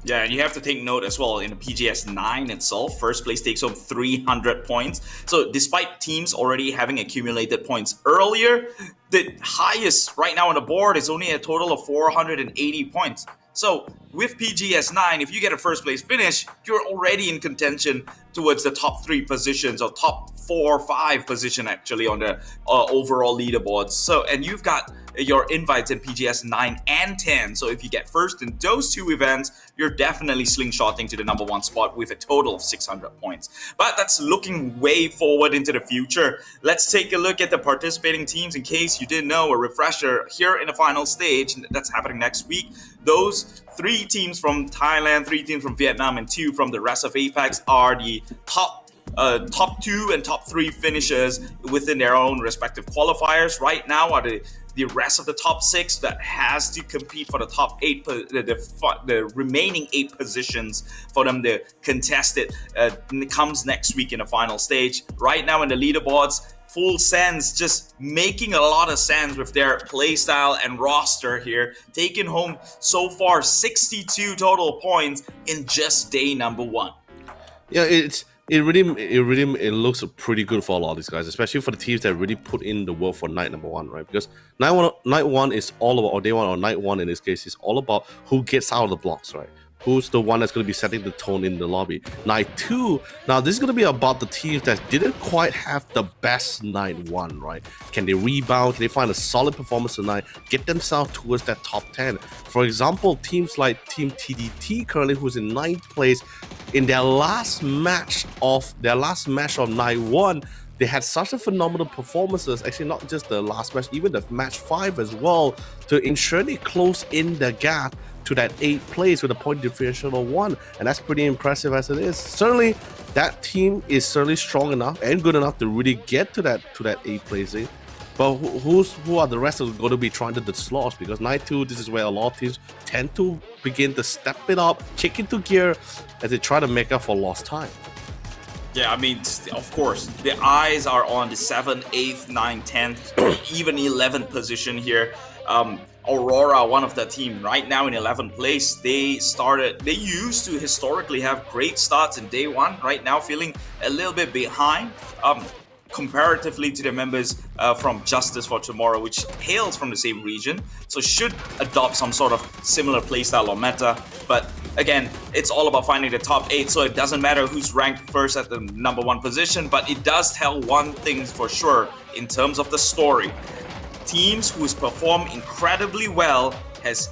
Yeah, and you have to take note as well, in the PGS 9 itself, first place takes home 300 points. So despite teams already having accumulated points earlier, the highest right now on the board is only a total of 480 points. So with PGS 9, if you get a first place finish, you're already in contention towards the top 3 positions, or top 4 or 5 position actually on the overall leaderboards. So, and you've got your invites in PGS 9 and 10. So if you get first in those 2 events, you're definitely slingshotting to the number 1 spot with a total of 600 points. But that's looking way forward into the future. Let's take a look at the participating teams. In case you didn't know, a refresher here in the final stage that's happening next week. Those 3 teams from Thailand, 3 teams from Vietnam, and 2 from the rest of APAC are the top 2 and top 3 finishers within their own respective qualifiers. Right now are the rest of the top 6 that has to compete for the top 8, the remaining 8 positions for them to contest it. It comes next week in the final stage. Right now in the leaderboards, Full Sends just making a lot of sense with their playstyle and roster here, taking home so far 62 total points in just day number 1. Yeah, it really looks pretty good for a lot of these guys, especially for the teams that really put in the work for night number 1, right? Because night one is all about, or day 1 or night 1 in this case, is all about who gets out of the blocks, right? Who's the one that's going to be setting the tone in the lobby. Night 2, now this is going to be about the teams that didn't quite have the best night 1, right? Can they rebound? Can they find a solid performance tonight? Get themselves towards that top 10. For example, teams like Team TDT currently, who's in 9th place, in their last match of night 1, they had such a phenomenal performances, actually not just the last match, even the match 5 as well, to ensure they close in the gap to that 8th place with a point differential of 1, and that's pretty impressive as it is. Certainly, that team is certainly strong enough and good enough to really get to that 8th placing. But who are the rest of going to be trying to dislodge? Because night 2, this is where a lot of teams tend to begin to step it up, kick into gear as they try to make up for lost time. Yeah, I mean, of course, the eyes are on the 7th, 8th, 9th, 10th, even 11th position here. Aurora, one of the team right now in 11th place, they used to historically have great starts in day 1, right now feeling a little bit behind comparatively to the members from Justice for Tomorrow, which hails from the same region, so should adopt some sort of similar playstyle or meta. But again, it's all about finding the top 8, so it doesn't matter who's ranked first at the number 1 position, but it does tell one thing for sure in terms of the story. Teams who's performed incredibly well has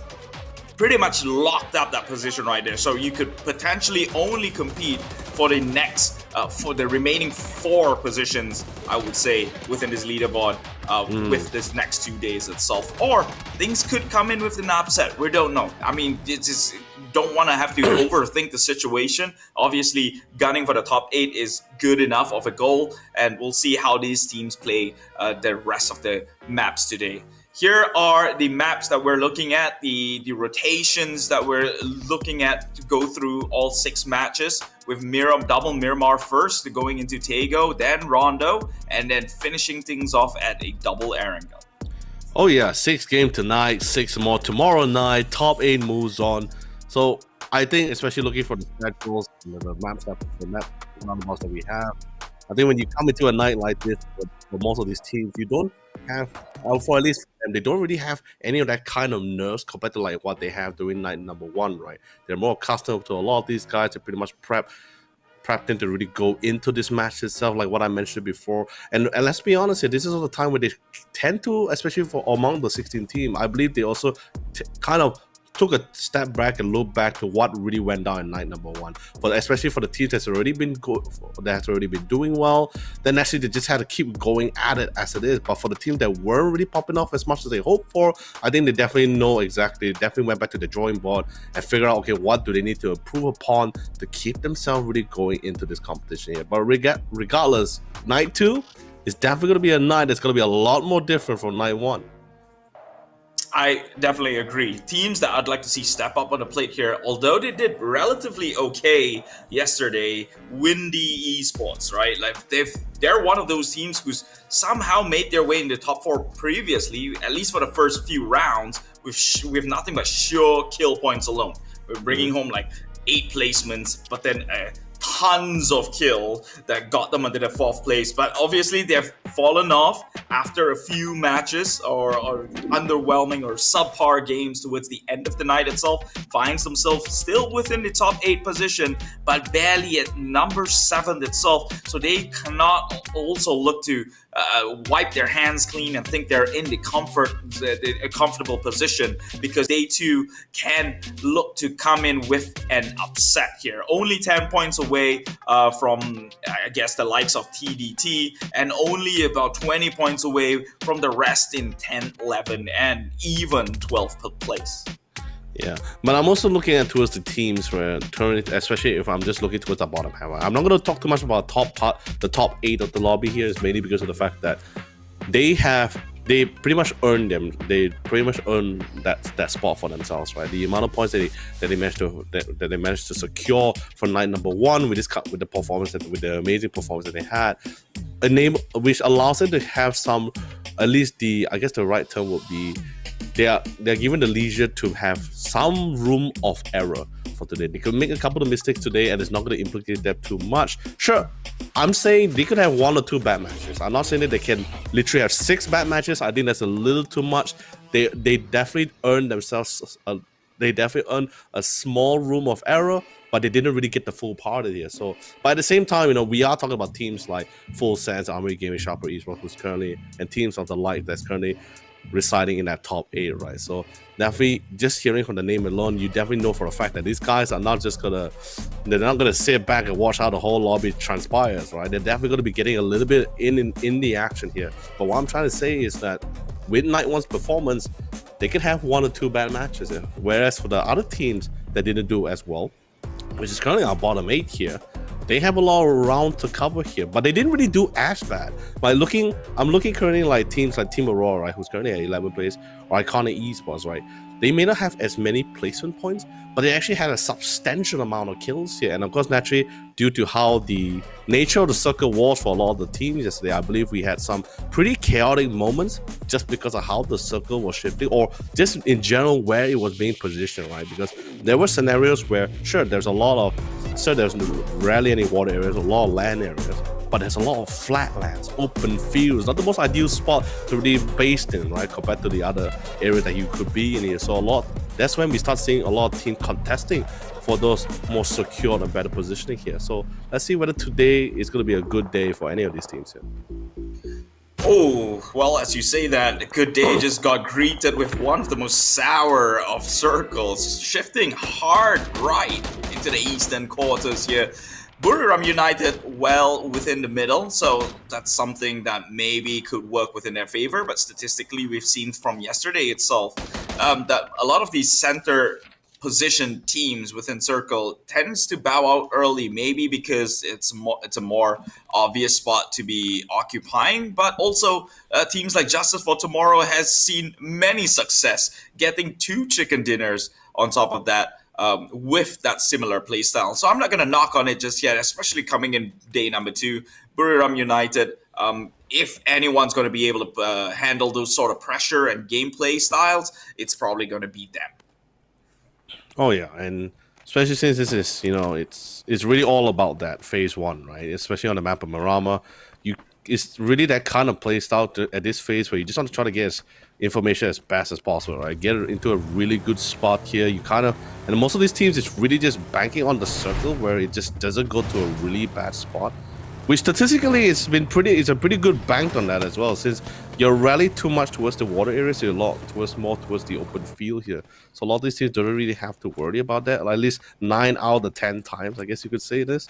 pretty much locked up that position right there. So you could potentially only compete for the next, for the remaining 4 positions, I would say, within this leaderboard with this next 2 days itself. Or things could come in with an upset. We don't know. I mean, it's just don't want to have to overthink the situation. Obviously, gunning for the top 8 is good enough of a goal, and we'll see how these teams play the rest of the maps today. Here are the maps that we're looking at, the rotations that we're looking at to go through all 6 matches, with double Miramar first, going into Tego, then Rondo, and then finishing things off at a double Erangel. Oh yeah, 6 game tonight, 6 more tomorrow night, top 8 moves on. So I think, especially looking for the schedules, the maps that we have, I think when you come into a night like this, for most of these teams, you don't have, for at least them, they don't really have any of that kind of nerves compared to like what they have during night number 1, right? They're more accustomed to a lot of these guys to pretty much prep prepped in to really go into this match itself, like what I mentioned before. And let's be honest here, this is the time where they tend to, especially for among the 16 team, I believe they also kind of took a step back and look back to what really went down in night number one. But especially for the teams that's already been doing well, then actually they just had to keep going at it as it is. But for the team that weren't really popping off as much as they hoped for, I think they definitely know exactly. They definitely went back to the drawing board and figured out, okay, what do they need to improve upon to keep themselves really going into this competition here. But regardless, night two is definitely going to be a night that's going to be a lot more different from night one. I definitely agree. Teams that I'd like to see step up on the plate here, although they did relatively okay yesterday, Windy Esports, right? Like they're one of those teams who's somehow made their way in the top 4 previously, at least for the first few rounds, with nothing but sure kill points alone. We're bringing home like 8 placements, but then tons of kill that got them into the 4th place. But obviously they've fallen off after a few matches or underwhelming or subpar games towards the end of the night itself. Finds themselves still within the top 8 position, but barely at number 7 itself. So they cannot also look to wipe their hands clean and think they're in a comfortable position, because they too can look to come in with an upset here. Only 10 points away from, I guess, the likes of TDT, and only about 20 points away from the rest in 10, 11, and even 12th place. Yeah, but I'm also looking at towards the teams where especially if I'm just looking towards the bottom half. I'm not going to talk too much about the top 8 of the lobby here. Is mainly because of the fact that they pretty much earned them. They pretty much earned that spot for themselves, right? The amount of points that they managed to secure for night number 1 with the performance with the amazing performance that they had, a name which allows them to have some, at least the right term would be, they're given the leisure to have some room of error for today. They could make a couple of mistakes today and it's not going to implicate them too much. Sure, I'm saying they could have 1 or 2 bad matches. I'm not saying that they can literally have 6 bad matches. I think that's a little too much. They definitely earned themselves, they definitely earned a small room of error, but they didn't really get the full party here. So, but at the same time, we are talking about teams like Full Sense, Armory Gaming, Sharper Esports, who's currently, and teams of the like that's currently residing in that top 8, right? So definitely, just hearing from the name alone, you definitely know for a fact that these guys are not just they're not gonna sit back and watch how the whole lobby transpires, right? They're definitely gonna be getting a little bit in the action here. But what I'm trying to say is that with night 1's performance, they could have 1 or 2 bad matches here. Whereas for the other teams that didn't do as well, which is currently our bottom 8 here, they have a lot of round to cover here, but they didn't really do as bad. I'm looking currently like teams like Team Aurora, right, who's currently at 11th place, or Iconic Esports, right? They may not have as many placement points, but they actually had a substantial amount of kills here. And of course, naturally, due to how the nature of the circle was for a lot of the teams yesterday, I believe we had some pretty chaotic moments just because of how the circle was shifting, or just in general where it was being positioned, right? Because there were scenarios where, sure, there's rarely any water areas, a lot of land areas, but there's a lot of flatlands, open fields, not the most ideal spot to really base in, right, compared to the other areas that you could be in here. So that's when we start seeing a lot of teams contesting for those more secure and better positioning here. So let's see whether today is going to be a good day for any of these teams here. Oh, well, as you say that, Good Day just got greeted with one of the most sour of circles, shifting hard right into the eastern quarters here. Buriram United well within the middle, so that's something that maybe could work within their favor. But statistically, we've seen from yesterday itself that a lot of these center position teams within Circle tends to bow out early, maybe because it's a more obvious spot to be occupying, but also teams like Justice for Tomorrow has seen many success getting 2 chicken dinners on top of that. With that similar playstyle. So I'm not going to knock on it just yet, especially coming in day number 2. Buriram United, if anyone's going to be able to handle those sort of pressure and gameplay styles, it's probably going to be them. Oh yeah, and especially since this is, it's really all about that phase 1, right? Especially on the map of Marama. it's really that kind of play style at this phase where you just want to try to get information as fast as possible, right? Get it into a really good spot here. You kind of, and most of these teams, it's really just banking on the circle where it just doesn't go to a really bad spot, which statistically it's a pretty good bank on that as well, since you're rally too much towards the water areas, so you're a lot more towards the open field here. So a lot of these teams don't really have to worry about that, at least 9 out of the 10 times, I guess you could say this.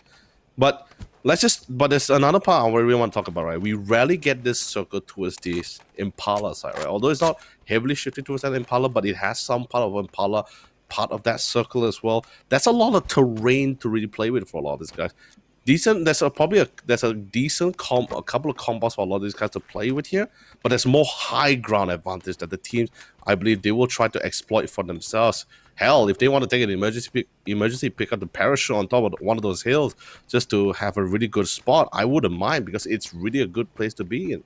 But there's another part where we want to talk about, right? We rarely get this circle towards this Impala side, right? Although it's not heavily shifted towards that Impala, but it has some part of Impala, part of that circle as well. That's a lot of terrain to really play with for a lot of these guys. There's a couple of combos for a lot of these guys to play with here, but there's more high ground advantage that the teams, I believe, they will try to exploit for themselves. Hell, if they want to take an emergency pick up the parachute on top of one of those hills just to have a really good spot, I wouldn't mind, because it's really a good place to be in.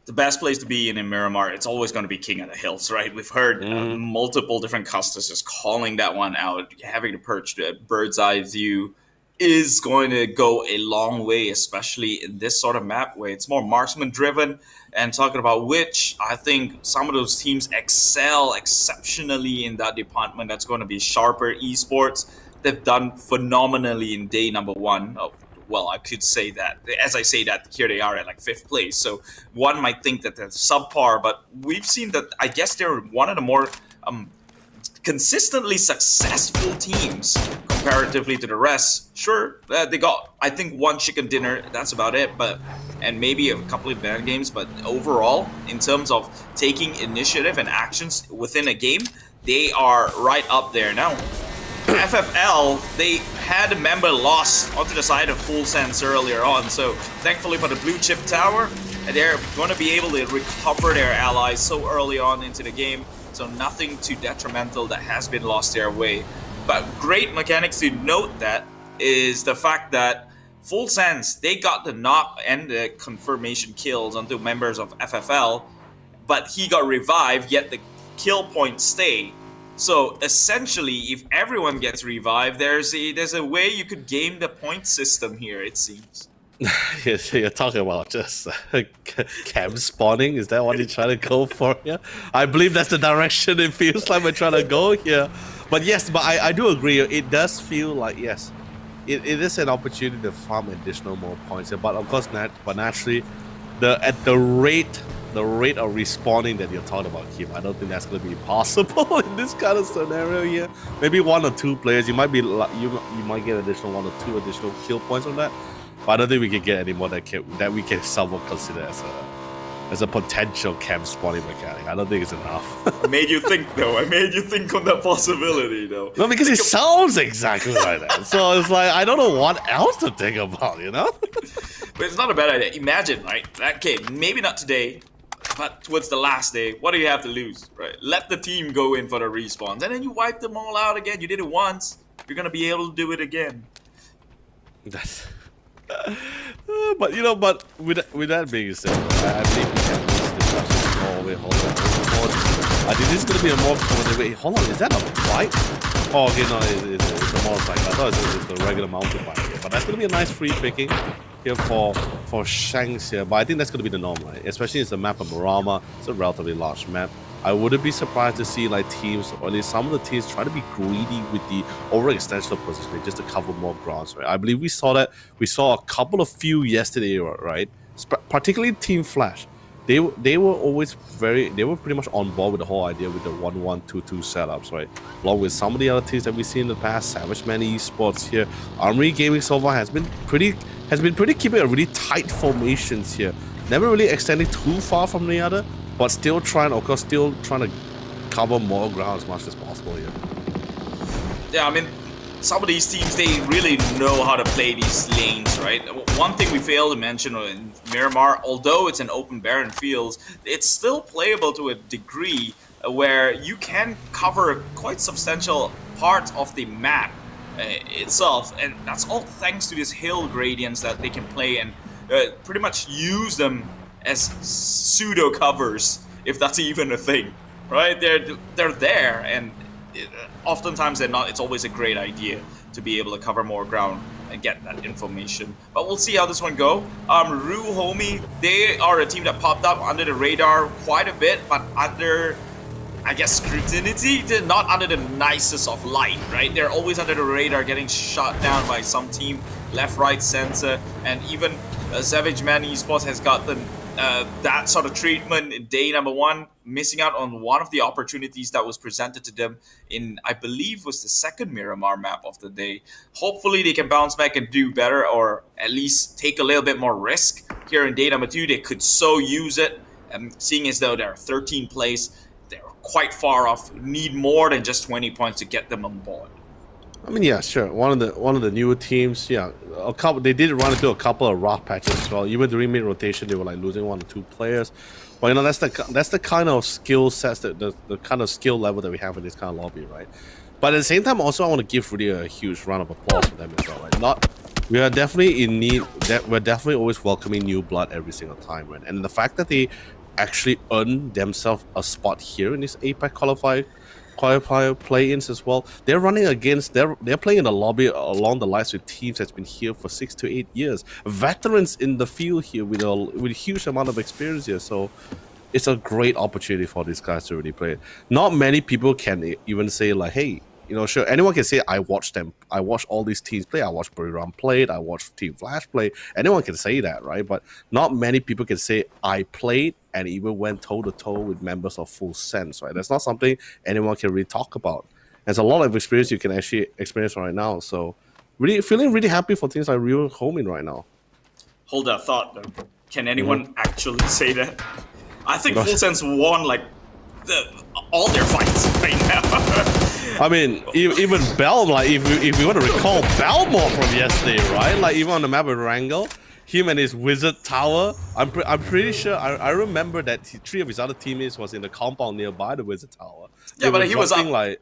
The best place to be in Miramar, it's always going to be King of the Hills, right? We've heard multiple different customers just calling that one out. Having to perch the bird's eye view is going to go a long way, especially in this sort of map where it's more marksman driven. And talking about which, I think some of those teams excel exceptionally in that department. That's going to be Sharper Esports. They've done phenomenally in day number 1. Well, I could say that. As I say that, here they are at like 5th place. So one might think that they're subpar, but we've seen that I guess they're one of the more consistently successful teams comparatively to the rest. Sure, they got, I think, 1 chicken dinner. That's about it. And maybe a couple of bad games. But overall, in terms of taking initiative and actions within a game, they are right up there now. FFL, they had a member lost onto the side of Full Sense earlier on, so thankfully for the blue chip tower, they're going to be able to recover their allies so early on into the game, so nothing too detrimental that has been lost their way. But great mechanics to note that is the fact that Full Sense, they got the knock and the confirmation kills onto members of FFL, but he got revived, yet the kill points stay. So essentially, if everyone gets revived, there's a way you could game the point system here, it seems. Yes, you're talking about just camp spawning? Is that what you're trying to go for here? I believe that's the direction it feels like we're trying to go here. But yes, I do agree. It does feel like, yes, it is an opportunity to farm additional more points here. But of course, naturally, at the rate of respawning that you're talking about, Kim, I don't think that's going to be possible in this kind of scenario here. Maybe 1 or 2 players, you might get additional 1 or 2 additional kill points on that. But I don't think we can get any more that we can somewhat consider as a potential camp spawning mechanic. I don't think it's enough. I made you think, though. I made you think on that possibility, though. No, because it sounds exactly like that. So it's like, I don't know what else to think about, you know? But it's not a bad idea. Imagine, right? Okay, maybe not today, but towards the last day, what do you have to lose, right? Let the team go in for the respawns, and then you wipe them all out again. You did it once. You're going to be able to do it again. That's... but with that being said, I think we can lose this discussion all the way. Hold on. I think this is going to be a more common. Wait, hold on, is that a bike? Oh, okay, no, it's a motorcycle. I thought it was the regular mountain bike here. But that's going to be a nice free picking here for Shanks here. But I think that's going to be the norm, right? Especially it's a map of Marama. It's a relatively large map. I wouldn't be surprised to see like teams, or at least some of the teams, try to be greedy with the overextension of positioning just to cover more grounds, right? I believe we saw that. We saw a few yesterday, right? Particularly Team Flash. They were pretty much on board with the whole idea with the 1-1-2-2 setups, right? Along with some of the other teams that we've seen in the past, Savage Man Esports here. Armory Gaming so far has been pretty keeping a really tight formations here. Never really extending too far from the other, but still trying to cover more ground as much as possible here. Yeah, I mean, some of these teams, they really know how to play these lanes, right? One thing we failed to mention in Miramar, although it's an open barren field, it's still playable to a degree where you can cover quite substantial part of the map itself, and that's all thanks to these hill gradients that they can play and pretty much use them as pseudo covers, if that's even a thing, right? They're there, and oftentimes they're not. It's always a great idea to be able to cover more ground. get that information. But we'll see how this one go. 𝘠𝘓𝘍𝘠𝘕, they are a team that popped up under the radar quite a bit, but under, I guess, scrutiny, not under the nicest of light, right? They're always under the radar, getting shot down by some team, left, right, center, and even 𝐿𝑆avageMan Esports has gotten that sort of treatment in day number one, missing out on one of the opportunities that was presented to them in, I believe, was the second Miramar map of the day. Hopefully they can bounce back and do better, or at least take a little bit more risk here in day number two. They could so use it, and seeing as though they're 13th place, they're quite far off, need more than just 20 points to get them on board. I mean, yeah, sure. One of the newer teams, yeah, they did run into a couple of rough patches as well. Even during mid rotation, they were like losing 1 or 2 players. But you know, that's the kind of skill sets, the kind of skill level that we have in this kind of lobby, right? But at the same time, also I want to give really a huge round of applause for them as well, right? We are definitely in need. We're definitely always welcoming new blood every single time, right? And the fact that they actually earn themselves a spot here in this APAC qualifier play-ins as well. They're running against, they're playing in the lobby along the lines with teams that's been here for 6 to 8 years. Veterans in the field here with a huge amount of experience here. So it's a great opportunity for these guys to really play. Not many people can even say like, hey, you know, sure, anyone can say, I watched them. I watched all these teams play. I watched Buriram play. I watched Team Flash play. Anyone can say that, right? But not many people can say, I played and even went toe-to-toe with members of Full Sense, right? That's not something anyone can really talk about. There's a lot of experience you can actually experience right now. So really feeling really happy for teams like 𝑟𝑢 right now. Hold that thought, though. Can anyone actually say that? I think Full Sense won, like, all their fights right now. I mean, even Bell, like, if you want to recall Belmore from yesterday, right? Like, even on the map with Wrangle, him and his Wizard Tower, I'm pretty sure, I remember that 3 of his other teammates was in the compound nearby the Wizard Tower. Yeah, but he was up. Like,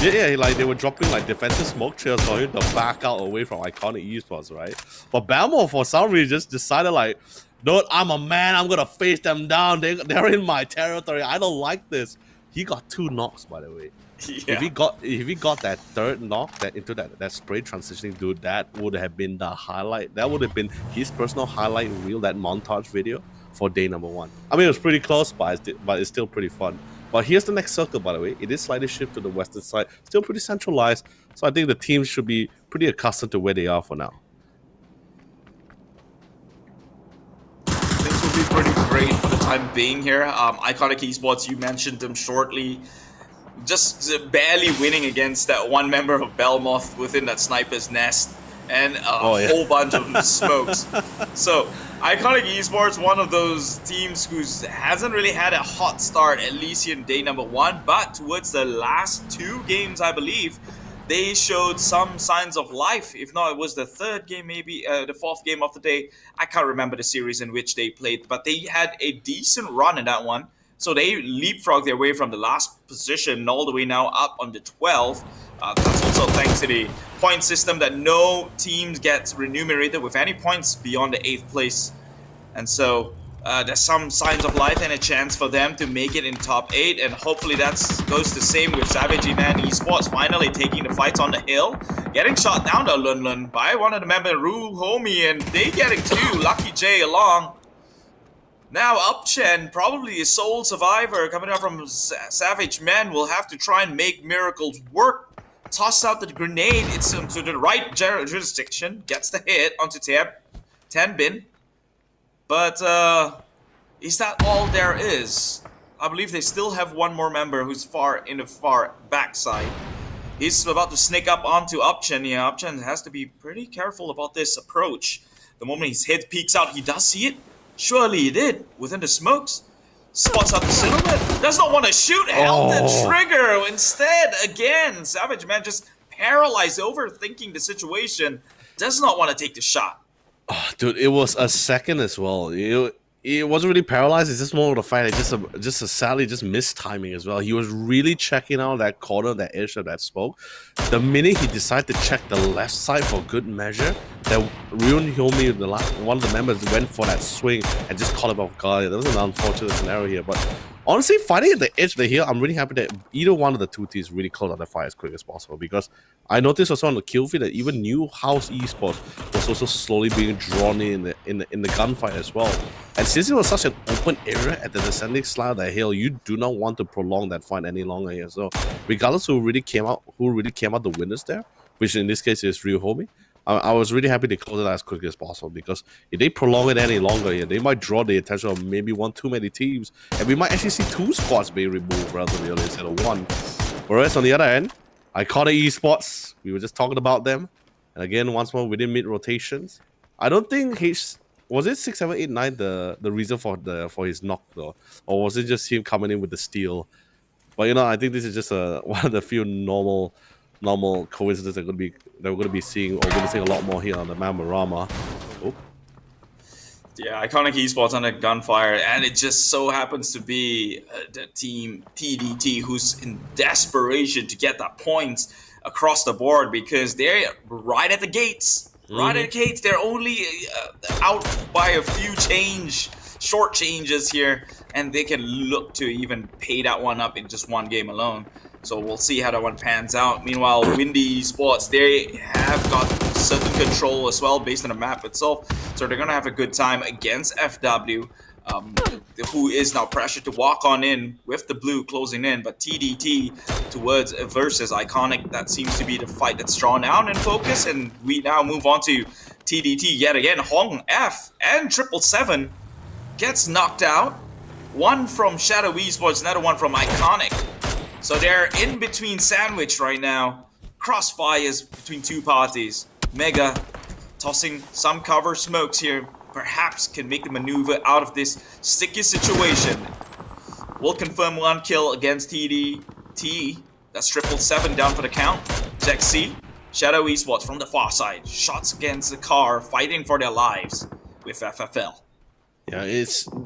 yeah, like, they were dropping, like, defensive smoke trails for him to back out away from iconic Esports, right? But Belmore, for some reason, just decided, like, dude, I'm a man, I'm gonna face them down, they're in my territory, I don't like this. He got 2 knocks, by the way. Yeah. If he got that 3rd knock into that spray transitioning, dude, that would have been the highlight. That would have been his personal highlight reel, that montage video for day number 1. I mean, it was pretty close, but it's still pretty fun. But here's the next circle, by the way. It is slightly shifted to the western side, still pretty centralized. So I think the teams should be pretty accustomed to where they are for now. Things will be pretty great for the time being here. Iconic Esports, you mentioned them shortly. Just barely winning against that one member of Belmoth within that sniper's nest and a whole bunch of smokes. So Iconic Esports, one of those teams who hasn't really had a hot start, at least in day number 1, but towards the last 2 games, I believe, they showed some signs of life. If not, it was the 3rd game, maybe the 4th game of the day. I can't remember the series in which they played, but they had a decent run in that one. So they leapfrogged their way from the last position all the way now up on the 12th. That's also thanks to the point system that no teams gets remunerated with any points beyond the 8th place. And so there's some signs of life and a chance for them to make it in top 8. And hopefully that goes the same with 𝐿𝑆avageMan Esports finally taking the fights on the hill. Getting shot down to 𝘠𝘠𝘠 by one of the members, 𝘠𝘠𝘠𝘠, and they getting 2, Lucky J along. Now 𝐿𝑆avageMan, probably a sole survivor coming out from 𝐿𝑆avageMan, will have to try and make miracles work. Toss out the grenade, it's into the right jurisdiction, gets the hit onto Tanbin. But is that all there is? I believe they still have one more member who's in the far backside. He's about to sneak up onto 𝐿𝑆avageMan. Yeah, 𝐿𝑆avageMan has to be pretty careful about this approach. The moment his head peeks out, he does see it. Surely he did, within the smokes. Spots out the silhouette. Does not want to shoot, held the trigger. Instead, again, 𝐿𝑆avageMan just paralyzed, overthinking the situation. Does not want to take the shot. Oh, dude, it was a second as well. It wasn't really paralyzed. It's just more of the fight. Just sadly missed timing as well. He was really checking out that corner, that edge of that smoke. The minute he decided to check the left side for good measure, that 𝑟𝑢, one of the members, went for that swing and just caught him off guard. That was an unfortunate scenario here, but honestly, fighting at the edge of the hill, I'm really happy that either one of the two teams really close out the fight as quick as possible, because I noticed also on the kill feed that even new house esports was also slowly being drawn in the gunfight as well. And since it was such an open area at the descending slide of the hill, you do not want to prolong that fight any longer here. So regardless who really came out the winners there, which in this case is 𝘉𝘁𝘁𝘍, I was really happy to close it out as quickly as possible, because if they prolong it any longer here, they might draw the attention of maybe one too many teams, and we might actually see 2 squads being removed relatively early instead of 1. Whereas on the other end, iconic esports, we were just talking about them, and again, once more within mid rotations. I don't think was it 6, 7, 8, 9 the reason for his knock though, or was it just him coming in with the steal? But I think this is just one of the few normal coincidences that we're gonna be seeing, or we're gonna see a lot more here on the Mamorama. Oh. Yeah, iconic esports under gunfire, and it just so happens to be the team TDT who's in desperation to get that points across the board, because they're right at the gates. Right at the gates, they're only out by a few short changes here, and they can look to even pay that one up in just one game alone. So we'll see how that one pans out. Meanwhile, Windy Sports, they have got certain control as well based on the map itself. So they're going to have a good time against FW, who is now pressured to walk on in with the blue closing in. But TDT versus Iconic, that seems to be the fight that's drawn out in focus. And we now move on to TDT yet again. Hong F and 777 gets knocked out. One from Shadow Esports, another one from Iconic. So they're in between sandwich right now. Crossfires between two parties. Mega tossing some cover smokes here. Perhaps can make the maneuver out of this sticky situation. We'll confirm 1 kill against TDT. That's 777 down for the count. Jexy, Shadow Esports from the far side. Shots against the car, fighting for their lives with FFL. Yeah,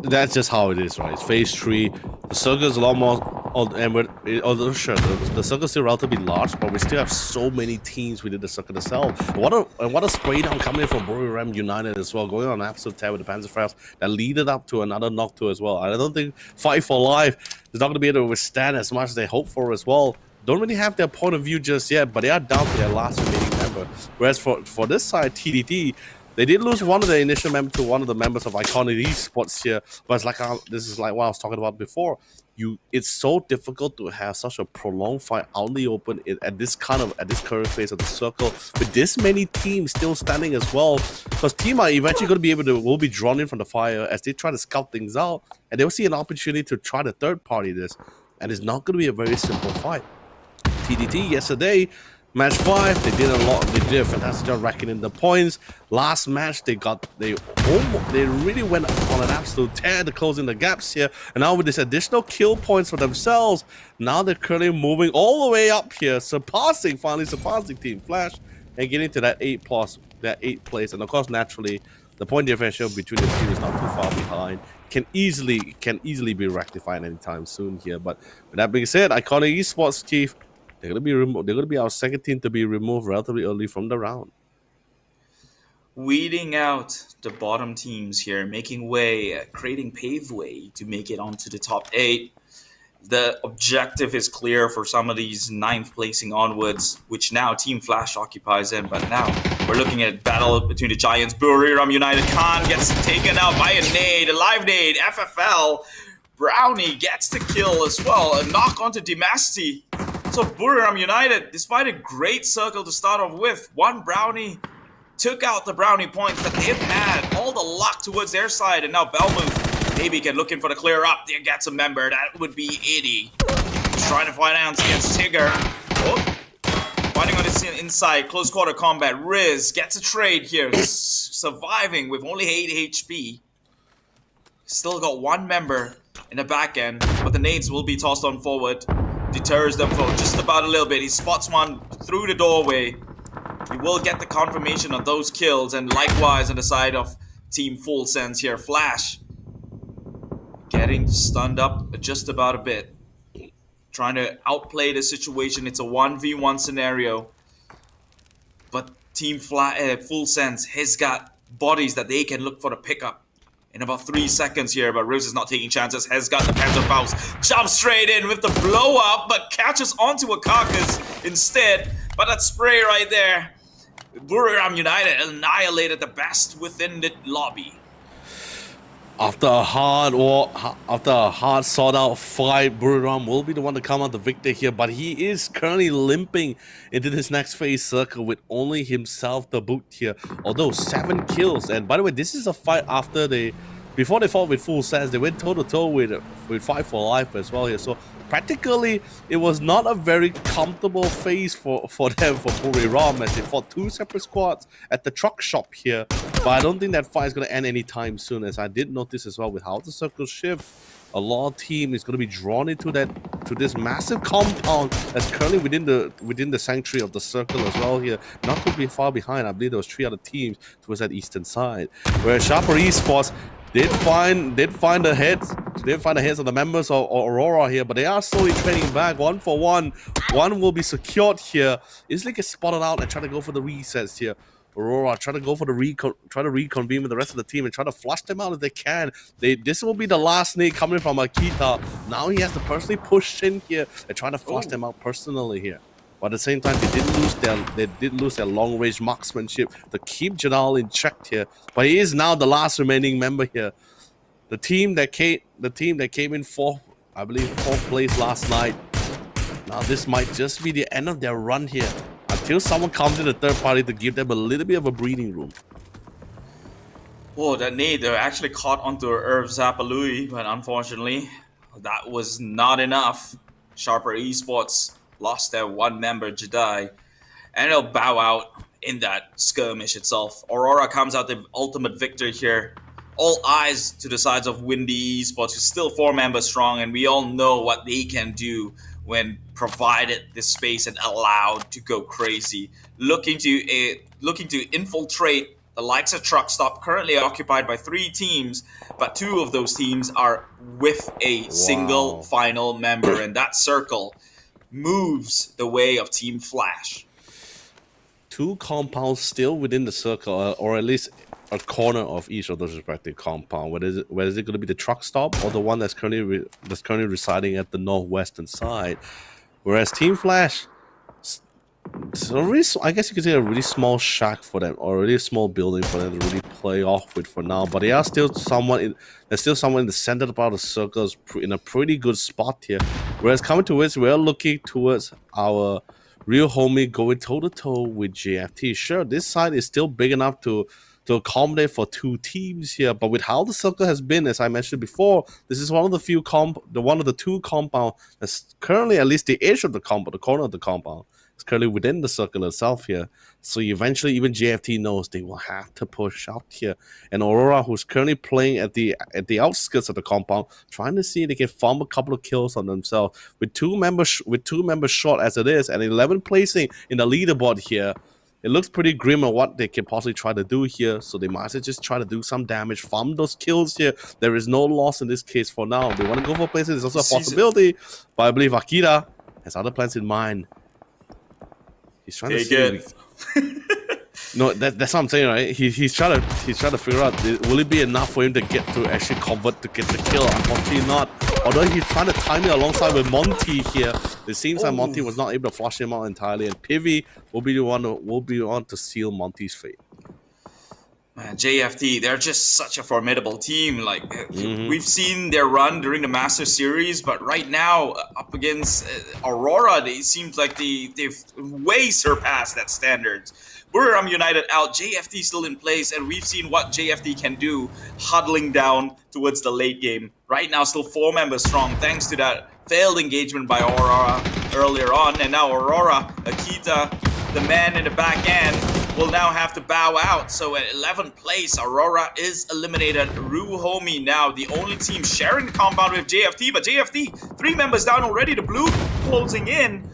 that's just how it is, right? It's phase 3. The circle is a lot more, although sure, the circle is still relatively large, but we still have so many teams within the circle itself. What a spray down coming in from Buriram United as well, going on an absolute tear with the Panzer Frails that leaded up to another knock two as well. I don't think Fight for Life is not going to be able to withstand as much as they hope for as well. Don't really have their point of view just yet, but they are down to their last remaining member. Whereas for this side, TDT, they did lose one of the initial members to one of the members of Iconic Esports here, but it's like this is like what I was talking about before. It's so difficult to have such a prolonged fight out in the open at this current phase of the circle with this many teams still standing as well. Because team are eventually going to will be drawn in from the fire as they try to scout things out, and they'll see an opportunity to try to third party this, and it's not going to be a very simple fight. TDT yesterday. Match 5, they did a fantastic job racking in the points. Last match, they really went on an absolute tear to closing the gaps here. And now with this additional kill points for themselves, now they're currently moving all the way up here, finally surpassing Team Flash and getting to that 8th place. And of course, naturally, the point differential between the two is not too far behind. Can easily be rectified anytime soon here. But with that being said, Iconic Esports Chief, they're gonna be our second team to be removed relatively early from the round. Weeding out the bottom teams here, making way, creating paved way to make it onto the top 8. The objective is clear for some of these 9th placing onwards, which now Team Flash occupies in. But now we're looking at battle between the Giants. Buriram United. Khan gets taken out by a nade, a live nade. FFL. Brownie gets the kill as well. A knock onto Dynasty. So Buriram United, despite a great circle to start off with, one Brownie took out the Brownie points that they've had. All the luck towards their side, and now Belmouth maybe can look in for the clear up. There gets a member. That would be Iddy. He's trying to finance against Tigger. Oh. Fighting on the inside, close quarter combat. Riz gets a trade here, surviving with only 8 HP. Still got one member in the back end, but the nades will be tossed on forward. Deters them for just about a little bit. He spots one through the doorway. He will get the confirmation of those kills, and likewise on the side of Team Full Sense here, Flash getting stunned up just about a bit. Trying to outplay the situation. It's a 1v1 scenario, but Team Full Sense has got bodies that they can look for the pickup. in about 3 seconds here, but Rivs is not taking chances. Has got the Panther Faust, jumps straight in with the blow up, but catches onto a carcass instead. But that spray right there, Buriram United annihilated the best within the lobby. After a hard sought out fight, Buriram will be the one to come out the victor here, but he is currently limping into this next phase circle with only himself the boot here. Although 7 kills, and by the way, this is a fight after before they fought with full sets, they went toe to toe with Fight for Life as well here. So practically, it was not a very comfortable phase for them, for Buriram, as they fought 2 separate squads at the truck shop here. But I don't think that fight is going to end anytime soon, as I did notice as well with how the circles shift. A lot of team is going to be drawn into this massive compound that's currently within the sanctuary of the circle as well here. Not too far behind, I believe there was 3 other teams towards that eastern side. Whereas Sharper Esports did find the heads of the members of Aurora here, but they are slowly trading back 1 for 1. One will be secured here. Isley gets spotted out and try to go for the resets here. Aurora try to go for the try to reconvene with the rest of the team and try to flush them out if they can. This will be the last nade coming from Akita. Now he has to personally push in here and try to flush them out personally here. But at the same time, they did lose their long-range marksmanship to keep Jadal in check here. But he is now the last remaining member here. The team that came in fourth, I believe, 4th place last night. Now this might just be the end of their run here, until someone comes in the third party to give them a little bit of a breathing room. Oh, that nade, they actually caught onto 𝘐𝑆, but unfortunately, that was not enough. Sharper Esports lost their 1 member, Jedi, and they'll bow out in that skirmish itself. Aurora comes out the ultimate victor here. All eyes to the sides of Windy Esports, who's still 4 members strong, and we all know what they can do when provided the space and allowed to go crazy. Looking to infiltrate the likes of Truck Stop, currently occupied by 3 teams, but 2 of those teams are with a single final member, and that circle moves the way of Team Flash. 2 compounds still within the circle, or at least a corner of each of those respective compound. Whether is it going to be the truck stop or the one that's currently residing at the northwestern side? Whereas Team Flash, I guess you could say a really small shack for them, or a really small building for them to really play off with for now. But they are still there's still someone in the center part of the circles in a pretty good spot here. Whereas coming towards, we're looking towards our real homie going toe to toe with JFT. Sure, this side is still big enough to accommodate for 2 teams here, but with how the circle has been, as I mentioned before, this is one of the 2 compound that's currently at least the edge of the compound, the corner of the compound. It's currently within the circle itself here. So eventually, even JFT knows they will have to push out here. And Aurora, who's currently playing at the outskirts of the compound, trying to see if they can farm a couple of kills on themselves. With two members short as it is, and 11th placing in the leaderboard here, it looks pretty grim on what they can possibly try to do here. So they might as well just try to do some damage, farm those kills here. There is no loss in this case for now. They want to go for places. There's also a possibility, but I believe Akira has other plans in mind. He's trying to see. No, that's what I'm saying, right? He's trying to figure out, will it be enough for him to actually convert to get the kill? Unfortunately not. Although he's trying to time it alongside with Monty here. It seems like Monty was not able to flush him out entirely, and Pivy will be the one to seal Monty's fate. Man, JFT, they're just such a formidable team. Like we've seen their run during the Master Series, but right now up against Aurora, they seem like they've way surpassed that standards. Buriram United out, JFT still in place, and we've seen what JFT can do huddling down towards the late game. Right now, still 4 members strong, thanks to that failed engagement by Aurora earlier on, and now Aurora, Akita, the man in the back end, will now have to bow out. So at 11th place, Aurora is eliminated. 𝘐𝑆 now the only team sharing the compound with JFT, but JFT, 3 members down already. The blue closing in,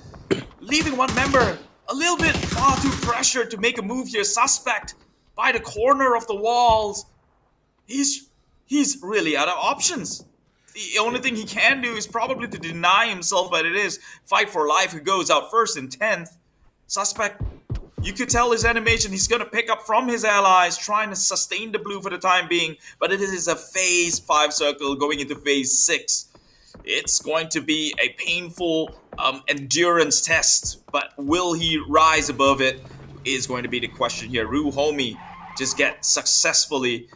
leaving 1 member a little bit far too pressured to make a move here. Suspect by the corner of the walls. He's really out of options. The only thing he can do is probably to deny himself, but it is Fight for Life who goes out first in 10th. Suspect, You could tell his animation, he's going to pick up from his allies, trying to sustain the blue for the time being, but it is a phase 5 circle going into phase 6. It's going to be a painful endurance test, but will he rise above it is going to be the question here. 𝘠𝘭𝘠 just get successfully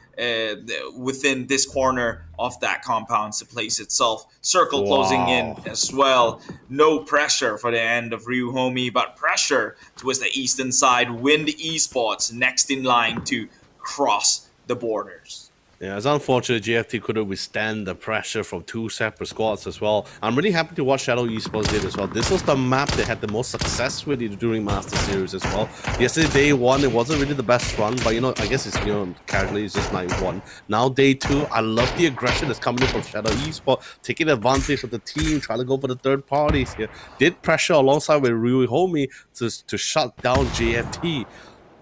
within this corner of that compound to place itself. Circle closing in as well. No pressure for the end of 𝘠𝘭𝘠, but pressure towards the eastern side. Wind Esports next in line to cross the borders. Yeah, it's unfortunate GFT couldn't withstand the pressure from 2 separate squads as well. I'm really happy to watch Shadow Esports did as well. This was the map they had the most success with during Master Series as well. Yesterday, day 1, it wasn't really the best run, but you know, I guess it's, you know, casually it's just night 1. Now day 2, I love the aggression that's coming in from Shadow Esports, taking advantage of the team, trying to go for the third parties here. Did pressure alongside with 𝘠𝘭𝘠 to shut down GFT.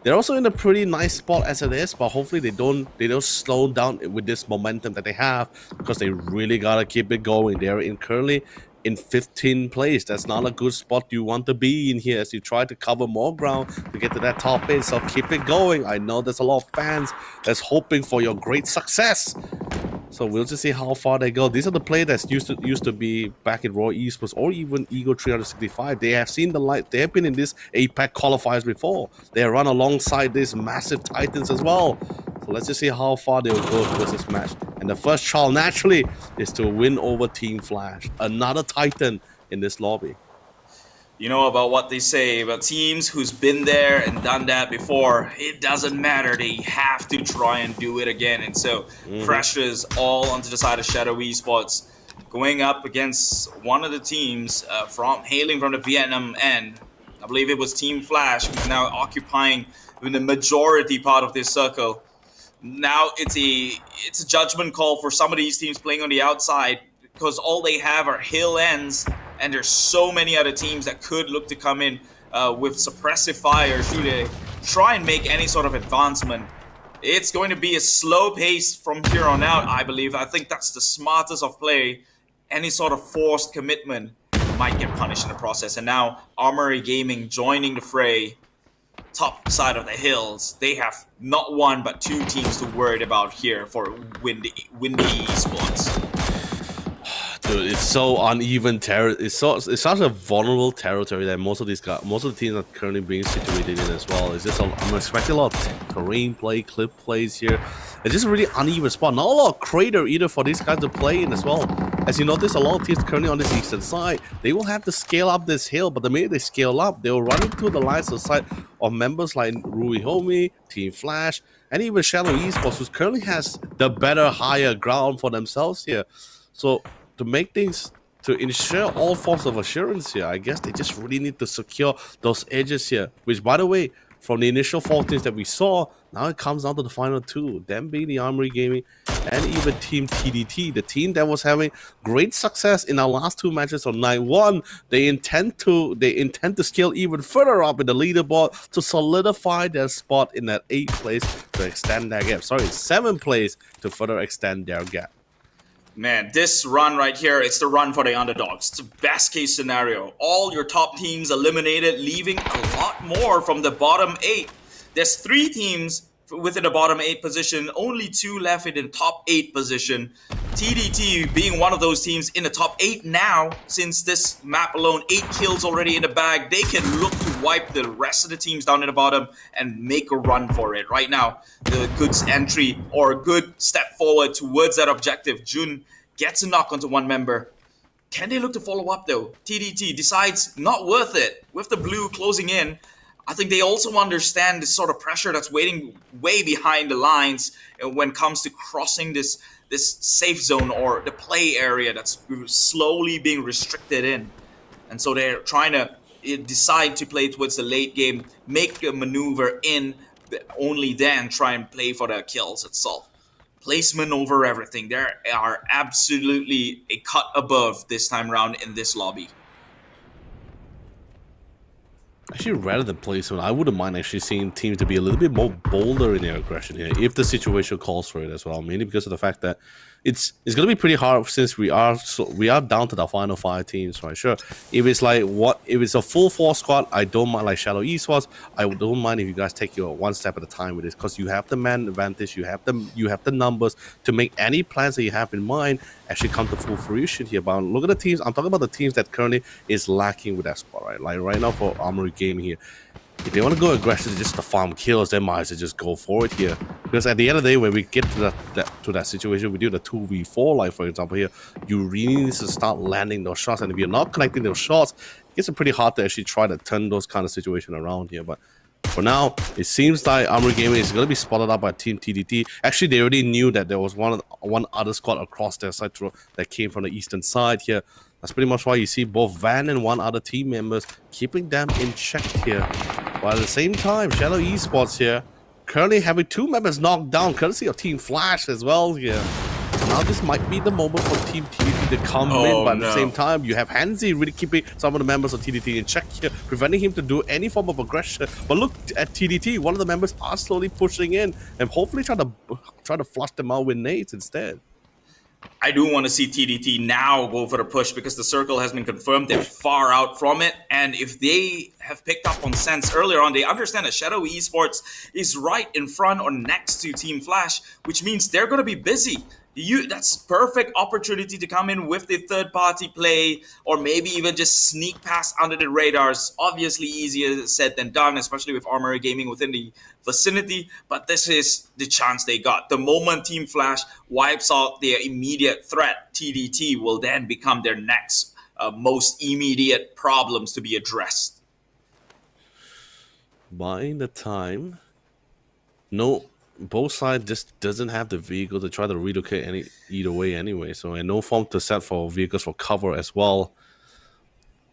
They're also in a pretty nice spot as it is, but hopefully they don't slow down with this momentum that they have, because they really gotta keep it going. They're currently in 15th place. That's not a good spot you want to be in here as you try to cover more ground to get to that top 8. So keep it going. I know there's a lot of fans that's hoping for your great success. So we'll just see how far they go. These are the players that used to be back in Raw Esports or even Ego 365. They have seen the light. They have been in this APAC qualifiers before. They run alongside these massive titans as well. So let's just see how far they will go towards this match. And the first trial naturally is to win over Team Flash, another titan in this lobby. You know about what they say about teams who's been there and done that before. It doesn't matter. They have to try and do it again. And so pressures all onto the side of Shadow Esports, going up against one of the teams hailing from the Vietnam end. I believe it was Team Flash, who's now occupying the majority part of this circle. Now it's a judgment call for some of these teams playing on the outside, because all they have are hill ends, and there's so many other teams that could look to come in with suppressive fire should they try and make any sort of advancement. It's going to be a slow pace from here on out, I believe. I think that's the smartest of play. Any sort of forced commitment might get punished in the process. And now Armory Gaming joining the fray, top side of the hills. They have not one but 2 teams to worry about here for Windy Esports. Dude, it's so uneven it's such a vulnerable territory that most of the teams are currently being situated in as well. It's just I'm expecting a lot of terrain play, clip plays here. It's just a really uneven spot. Not a lot of crater either for these guys to play in as well. As you notice, a lot of teams currently on this eastern side, they will have to scale up this hill, but the minute they scale up, they will run into the lines of sight of members like 𝘠𝘭𝘠, Team Flash, and even Shadow Esports, who currently has the better, higher ground for themselves here. So to make things, to ensure all forms of assurance here, I guess they just really need to secure those edges here, which, by the way, from the initial 4 teams that we saw, now it comes down to the final 2, them being the Armory Gaming and even Team TDT, the team that was having great success in our last 2 matches on night 1. They intend to scale even further up in the leaderboard to solidify their spot in that 8th place to extend their gap. Sorry, 7th place to further extend their gap. Man, this run right here, it's the run for the underdogs. It's the best case scenario. All your top teams eliminated, leaving a lot more from the bottom 8. There's 3 teams within the bottom 8 position, only 2 left in the top 8 position. TDT being one of those teams in the top 8 now, since this map alone, 8 kills already in the bag. They can look to wipe the rest of the teams down in the bottom and make a run for it. Right now, the good entry or a good step forward towards that objective. Jun gets a knock onto one member. Can they look to follow up though? TDT decides not worth it with the blue closing in. I think they also understand the sort of pressure that's waiting way behind the lines when it comes to crossing this safe zone or the play area that's slowly being restricted in. And so they're trying to decide to play towards the late game, make a maneuver in, only then try and play for the kills itself. Placement over everything. They are absolutely a cut above this time around in this lobby. Actually, rather than placement, I wouldn't mind actually seeing teams to be a little bit more bolder in their aggression here, if the situation calls for it as well. Mainly because of the fact that it's gonna be pretty hard since we are down to the final 5 teams, right? Sure, if it's a full 4 squad, I don't mind, like Shadow Esports. I don't mind if you guys take your one step at a time with this, because you have the man advantage, you have the numbers to make any plans that you have in mind actually come to full fruition here. But look at the teams. I'm talking about the teams that currently is lacking with that squad, right? Like right now for 𝐷𝐼𝐍𝑒 Gaming here, if they want to go aggressive just to farm kills, they might as well just go for it here. Because at the end of the day, when we get to that situation, we do the 2v4, like for example here, you really need to start landing those shots. And if you're not connecting those shots, it gets pretty hard to actually try to turn those kind of situation around here. But for now, it seems like 𝐷𝐼𝐍𝑒 Gaming is going to be spotted up by Team TDT. Actually, they already knew that there was one other squad across their side that came from the eastern side here. That's pretty much why you see both Van and one other team members keeping them in check here. But at the same time, Shadow Esports here currently having 2 members knocked down, courtesy of Team Flash as well here. Now this might be the moment for Team TDT to come in, but at the same time, you have 𝐻𝐿𝐶 really keeping some of the members of TDT in check here, preventing him to do any form of aggression. But look at TDT, one of the members are slowly pushing in and hopefully try to flush them out with nades instead. I do want to see TDT now go for the push, because the circle has been confirmed. They're far out from it. And if they have picked up on sense earlier on, they understand that Shadow Esports is right in front or next to Team Flash, which means they're going to be busy. That's perfect opportunity to come in with the third-party play, or maybe even just sneak past under the radars. Obviously easier said than done, especially with 𝐷𝐼𝐍𝑒 Gaming within the vicinity. But this is the chance they got. The moment Team Flash wipes out their immediate threat, TDT will then become their next most immediate problems to be addressed. Buying the time. Both sides just doesn't have the vehicle to try to relocate either way anyway. So, and no form to set for vehicles for cover as well.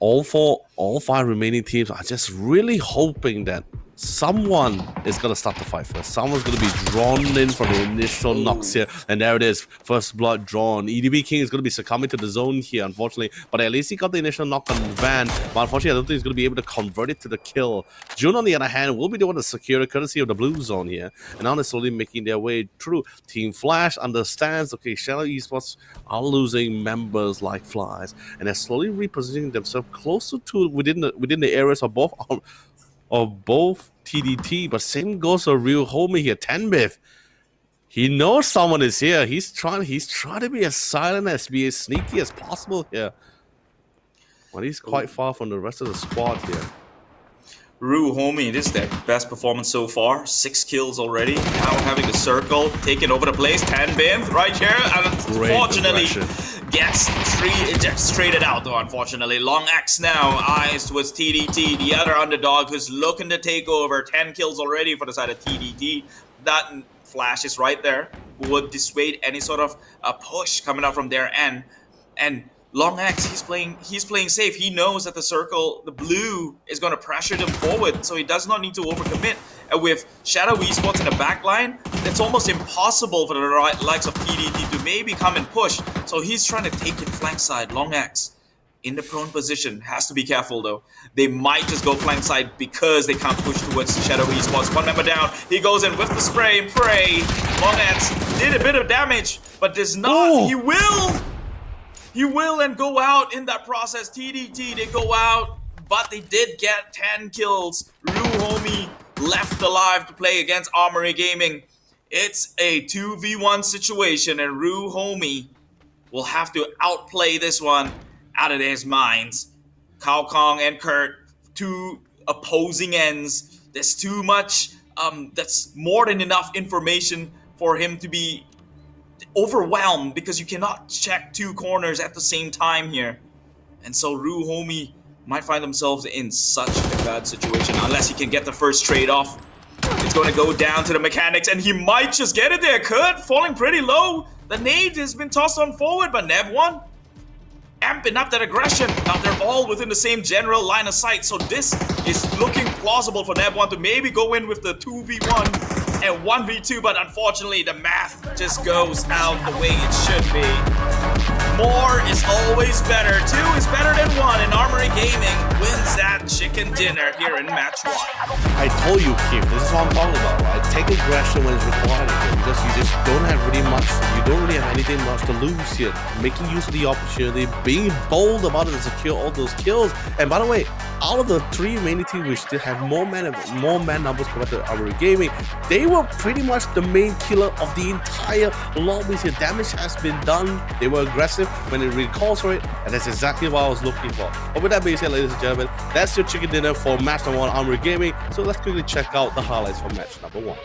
All 5 remaining teams are just really hoping that someone is going to start the fight first. Someone's going to be drawn in from the initial knocks here. And there it is. First blood drawn. EDB King is going to be succumbing to the zone here, unfortunately. But at least he got the initial knock on Van. But unfortunately, I don't think he's going to be able to convert it to the kill. June, on the other hand, will be the one to secure the courtesy of the blue zone here. And now they're slowly making their way through. Team Flash understands, okay, Shadow Esports are losing members like flies. And they're slowly repositioning themselves closer to within the areas of both TDT, but same goes for real homie here, 𝘍𝑚𝑖𝑡ℎ. He knows someone is here. He's trying to be as silent be as sneaky as possible here. But he's quite far from the rest of the squad here. 𝑟𝑢, this is their best performance so far. 6 kills already. Now having the circle taking over the place. 𝘍𝑚𝑖𝑡ℎ right here, and unfortunately gets traded out though, unfortunately. 𝘠𝑒𝑠 now, eyes towards TDT, the other underdog who's looking to take over. 10 kills already for the side of TDT. That Flash is right there, would dissuade any sort of push coming out from their end. And 𝘠𝑒𝑠, he's playing safe. He knows that the circle, the blue, is going to pressure them forward, so he does not need to overcommit. And with Shadow Esports in the back line, it's almost impossible for the likes of TDT to maybe come and push. So he's trying to take it flank side. 𝘠𝑒𝑠 in the prone position. Has to be careful though. They might just go flank side because they can't push towards Shadow Esports. One member down. He goes in with the spray and pray. 𝘠𝑒𝑠 did a bit of damage, but does not. Oh. He will and go out in that process. TDT, they go out, but they did get 10 kills. 𝑟𝑢 left alive to play against 𝐷𝐼𝐍𝑒 Gaming. It's a 2v1 situation, and 𝑟𝑢 will have to outplay this one out of his minds. 𝐿 and Kurt, 2 opposing ends. There's too much, that's more than enough information for him to be overwhelmed, because you cannot check 2 corners at the same time here. And so 𝑟𝑢 might find themselves in such a bad situation unless he can get the first trade off. It's going to go down to the mechanics, and he might just get it there. Kurt falling pretty low. The nade has been tossed on forward, but 𝑁𝑒𝑏1 amping up that aggression. Now they're all within the same general line of sight, so this is looking plausible for 𝑁𝑒𝑏1 to maybe go in with the 2v1 and 1v2, but unfortunately the math just goes out the way it should be. More is always better. 2 is better than 1, and Armory Gaming wins that chicken dinner here in match 1. I told you, Keith, this is what I'm talking about, right? Take aggression when it's required here, because you just don't have really much, you don't really have anything much to lose here. Making use of the opportunity, being bold about it to secure all those kills. And by the way, out of the 3 remaining teams which still have more man numbers compared to Armory Gaming, they were pretty much the main killer of the entire lobby here. Damage has been done. They were aggressive when it really calls for it, and that's exactly what I was looking for. But with that being said, ladies and gentlemen, that's your chicken dinner for match number 1, Armory Gaming. So let's quickly check out the highlights for match number 1.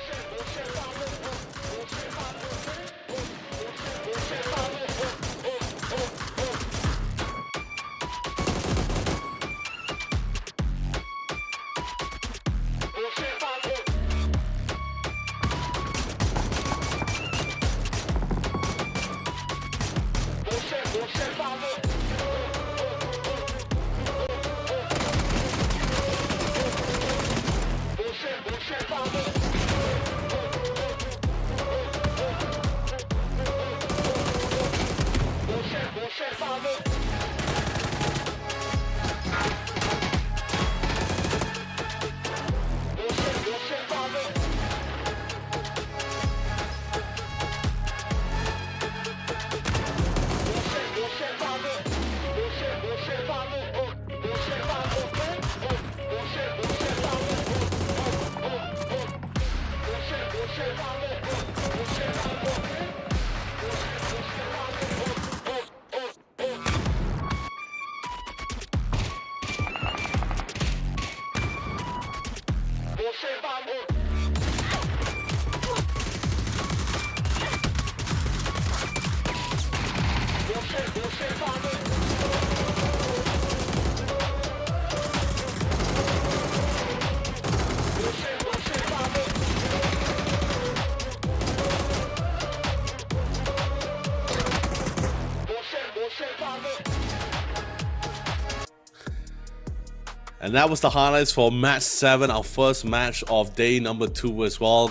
And that was the highlights for match 7, our first match of day number 2 as well.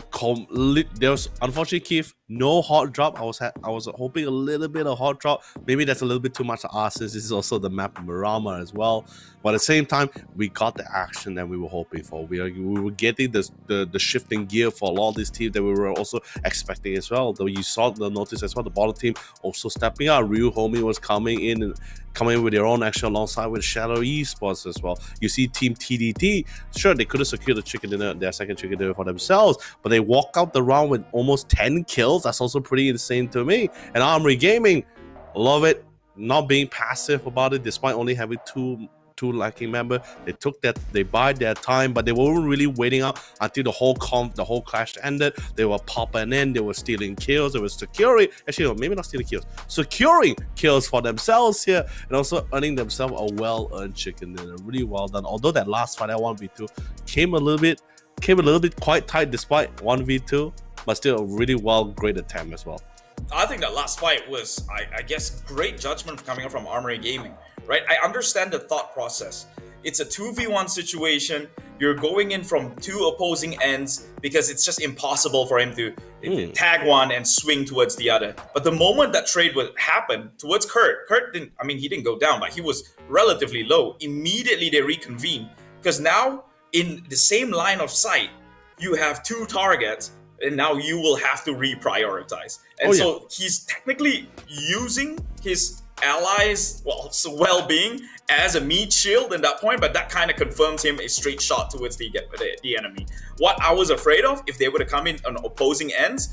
There was, unfortunately, Keith, no hot drop. I was hoping a little bit of hot drop. Maybe that's a little bit too much to ask. This is also the map of Miramar as well. But at the same time, we got the action that we were hoping for. We were getting the shifting gear for a lot of these teams that we were also expecting as well. Though you saw the notice as well, the bottom team also stepping up. 𝘉𝘉𝘉𝘉 was coming in with their own action alongside with Shadow Esports as well. You see Team TDT, sure, they could have secured the chicken dinner, their second chicken dinner for themselves, but they walk out the round with almost 10 kills. That's also pretty insane to me. And Armory Gaming, love it, not being passive about it, despite only having two lacking member. They bide their time, but they weren't really waiting up until the whole clash ended. They were popping in, they were stealing kills, they were securing, actually maybe not stealing kills, securing kills for themselves here, and also earning themselves a well-earned chicken dinner. Really well done. Although that last fight, that 1v2, came a little bit quite tight despite 1v2, but still a really great attempt as well. I think that last fight was, I guess, great judgment coming up from Armory Gaming, right? I understand the thought process. It's a 2v1 situation. You're going in from 2 opposing ends because it's just impossible for him to tag one and swing towards the other. But the moment that trade would happen towards Kurt didn't, he didn't go down, but he was relatively low. Immediately they reconvene because now in the same line of sight, you have 2 targets, and now you will have to reprioritize. And so he's technically using his allies' well-being as a meat shield in that point, but that kind of confirms him a straight shot towards the enemy. What I was afraid of, if they were to come in on opposing ends,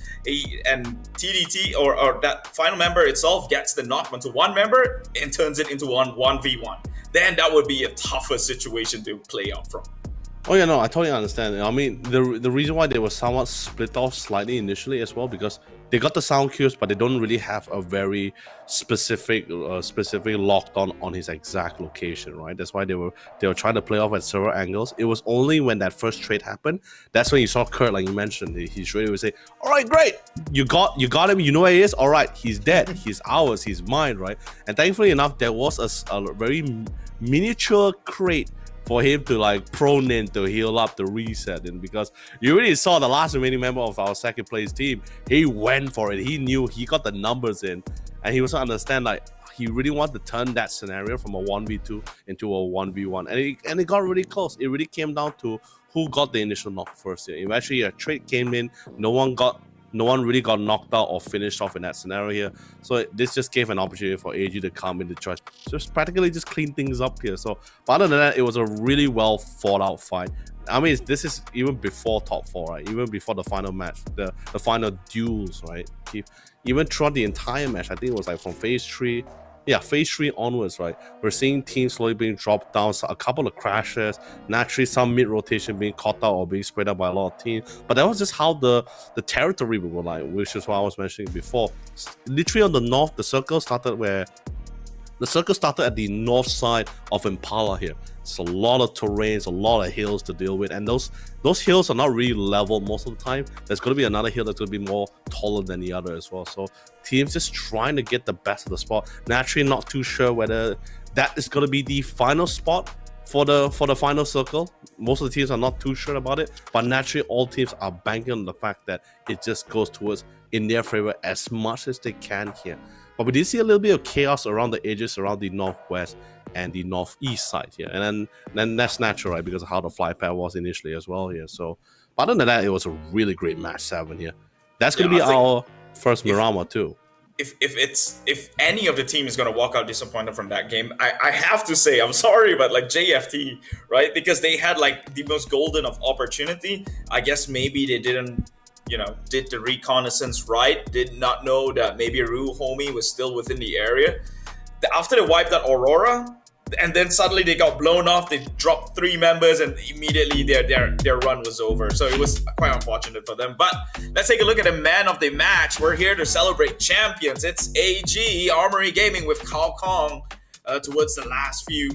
and TDT or that final member itself gets the knock onto one member and turns it into 1v1, then that would be a tougher situation to play out from. Oh yeah, no, I totally understand. The reason why they were somewhat split off slightly initially as well, because they got the sound cues, but they don't really have a very specific locked on his exact location, right? That's why they were trying to play off at several angles. It was only when that first trade happened, that's when you saw Kurt, like you mentioned, he straight would say, "All right, great, you got him. You know where he is. All right, he's dead. He's ours. He's mine, right?" And thankfully enough, there was a very miniature crate for him to prone in to heal up, the reset, and because you really saw the last remaining member of our second place team, he went for it. He knew he got the numbers in, and he also understand he really wanted to turn that scenario from a 1v2 into a 1v1, and it got really close. It really came down to who got the initial knock first here. Eventually, a trade came in. No one really got knocked out or finished off in that scenario here. So this just gave an opportunity for AG to come in to just practically just clean things up here. So, but other than that, it was a really well thought out fight. I mean, this is even before top 4, right? Even before the final match, the final duels, right? Even throughout the entire match, I think it was like from phase 3. Yeah, phase 3 onwards, right? We're seeing teams slowly being dropped down, so a couple of crashes, naturally some mid-rotation being caught out or being spread out by a lot of teams. But that was just how the territory we were like, which is what I was mentioning before. Literally on the north, the circle started at the north side of Impala here. It's a lot of terrains, a lot of hills to deal with, and those hills are not really level most of the time. There's going to be another hill that's going to be more taller than the other as well. So teams just trying to get the best of the spot. Naturally, not too sure whether that is going to be the final spot for the final circle. Most of the teams are not too sure about it, but naturally, all teams are banking on the fact that it just goes towards in their favor as much as they can here. But we did see a little bit of chaos around the edges, around the northwest and the northeast side here. And then that's natural, right? Because of how the flight path was initially as well here. So, but other than that, it was a really great match 7 here. That's going to be our first Miramar too. If any of the team is going to walk out disappointed from that game, I have to say, I'm sorry, but like JFT, right? Because they had like the most golden of opportunity. I guess maybe they didn't, did the reconnaissance right, did not know that maybe 𝘉𝘁𝘁𝘓 was still within the area. After they wiped out Aurora, and then suddenly they got blown off, they dropped 3 members, and immediately their run was over. So it was quite unfortunate for them. But let's take a look at the man of the match. We're here to celebrate champions. It's AG, Armory Gaming with Khao Kong towards the last few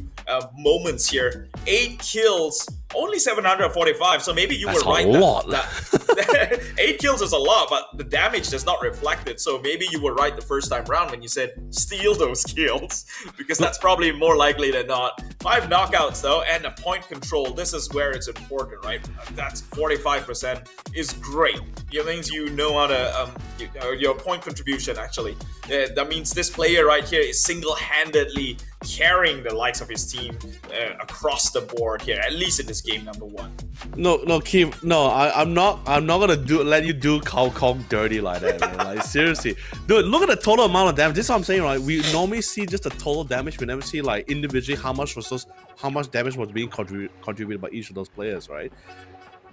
moments here. 8 kills, only 745, so maybe you were right. That's a lot. That 8 kills is a lot, but the damage does not reflect it. So maybe you were right the first time round when you said steal those kills, because that's probably more likely than not. 5 knockouts though, and a point control. This is where it's important, right? That's 45% is great. It means you know how to your point contribution actually. That means this player right here is single-handedly carrying the likes of his team across the board here, at least in this game number 1. No, Kim. No, I'm not gonna let you do Khao Kong dirty like that, man. Like seriously, dude. Look at the total amount of damage. This is what I'm saying, right? We normally see just the total damage. We never see like individually how much damage was being contributed by each of those players, right?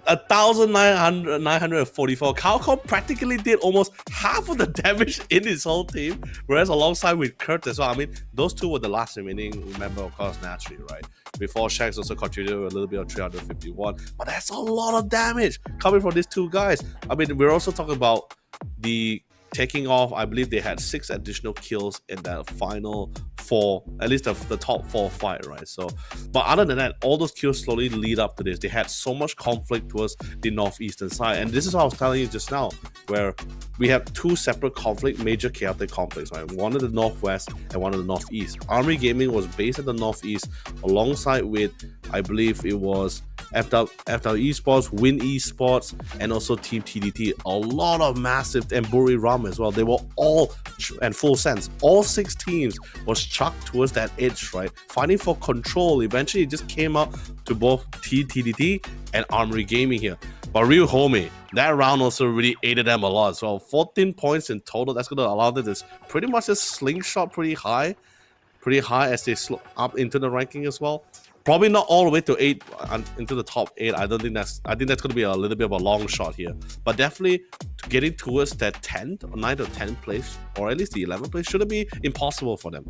1,944. Khao Kong practically did almost half of the damage in his whole team, whereas alongside with Kurt as well. I mean, those two were the last remaining member, of course, naturally, right? Before Shax also contributed a little bit of 351, but that's a lot of damage coming from these 2 guys. I mean, we're also talking about the taking off. I believe they had 6 additional kills in that final 4, at least the top 4 fight, right? So, but other than that, all those kills slowly lead up to this. They had so much conflict towards the northeastern side, and this is what I was telling you just now, where we have 2 separate major chaotic conflicts, right? One in the northwest and one in the northeast. Armory Gaming was based at the northeast, alongside with, I believe it was FW Esports, Win Esports, and also Team TDT. A lot of massive, and Buri Ram as well. They were all, and full sense, all 6 teams was chucked towards that edge, right? Fighting for control. Eventually, it just came up to both TDT and Armory Gaming here. But 𝘉𝘁𝘁𝘓, that round also really aided them a lot. So 14 points in total. That's going to allow them to pretty much just slingshot pretty high as they slow up into the ranking as well. Probably not all the way to 8 into the top 8. I think that's going to be a little bit of a long shot here, but definitely getting towards that 10th or 9th or 10th place, or at least the 11th place, shouldn't be impossible for them.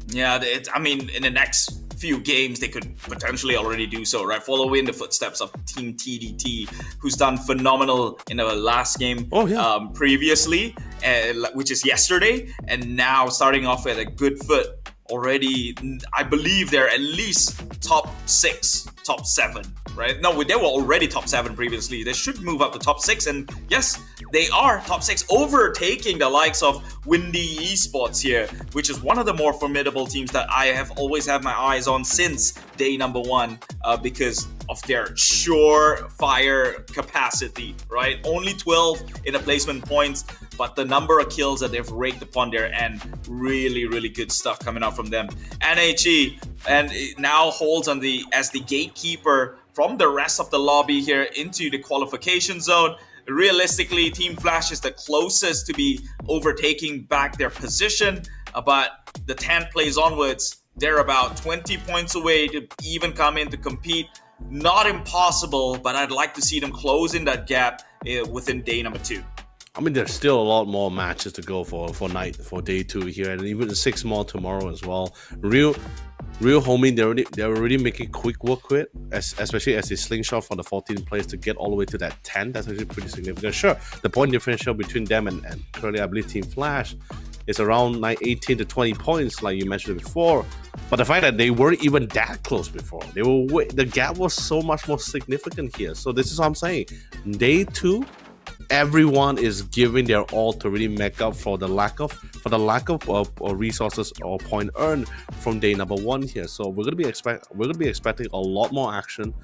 Yeah, I mean, in the next few games, they could potentially already do so, right? Following the footsteps of Team TDT, who's done phenomenal in the last game previously, which is yesterday, and now starting off at a good foot. Already, I believe they're at least top 6, top 7, right? No, they were already top 7 previously. They should move up to top 6, and yes, they are top 6, overtaking the likes of Windy Esports here, which is one of the more formidable teams that I have always had my eyes on since day number 1, because of their surefire capacity, right? Only 12 in the placement points, but the number of kills that they've raked upon their end, really, really good stuff coming out from them. 𝐻𝐒 and it now holds on as the gatekeeper from the rest of the lobby here into the qualification zone. Realistically, Team Flash is the closest to be overtaking back their position, but the 10 plays onwards, they're about 20 points away to even come in to compete. Not impossible, but I'd like to see them closing that gap within day number 2. I mean, there's still a lot more matches to go for day 2 here, and even 6 more tomorrow as well. Real homie, they're already making quick work with it, especially as they slingshot for the 14 players to get all the way to that 10. That's actually pretty significant. Sure, the point differential between them and currently I believe Team Flash is around 18 to 20 points, like you mentioned before. But the fact that they weren't even that close before, the gap was so much more significant here. So this is what I'm saying. Day 2, everyone is giving their all to really make up for the lack of resources or point earned from day number 1 here. So we're gonna be expecting a lot more action,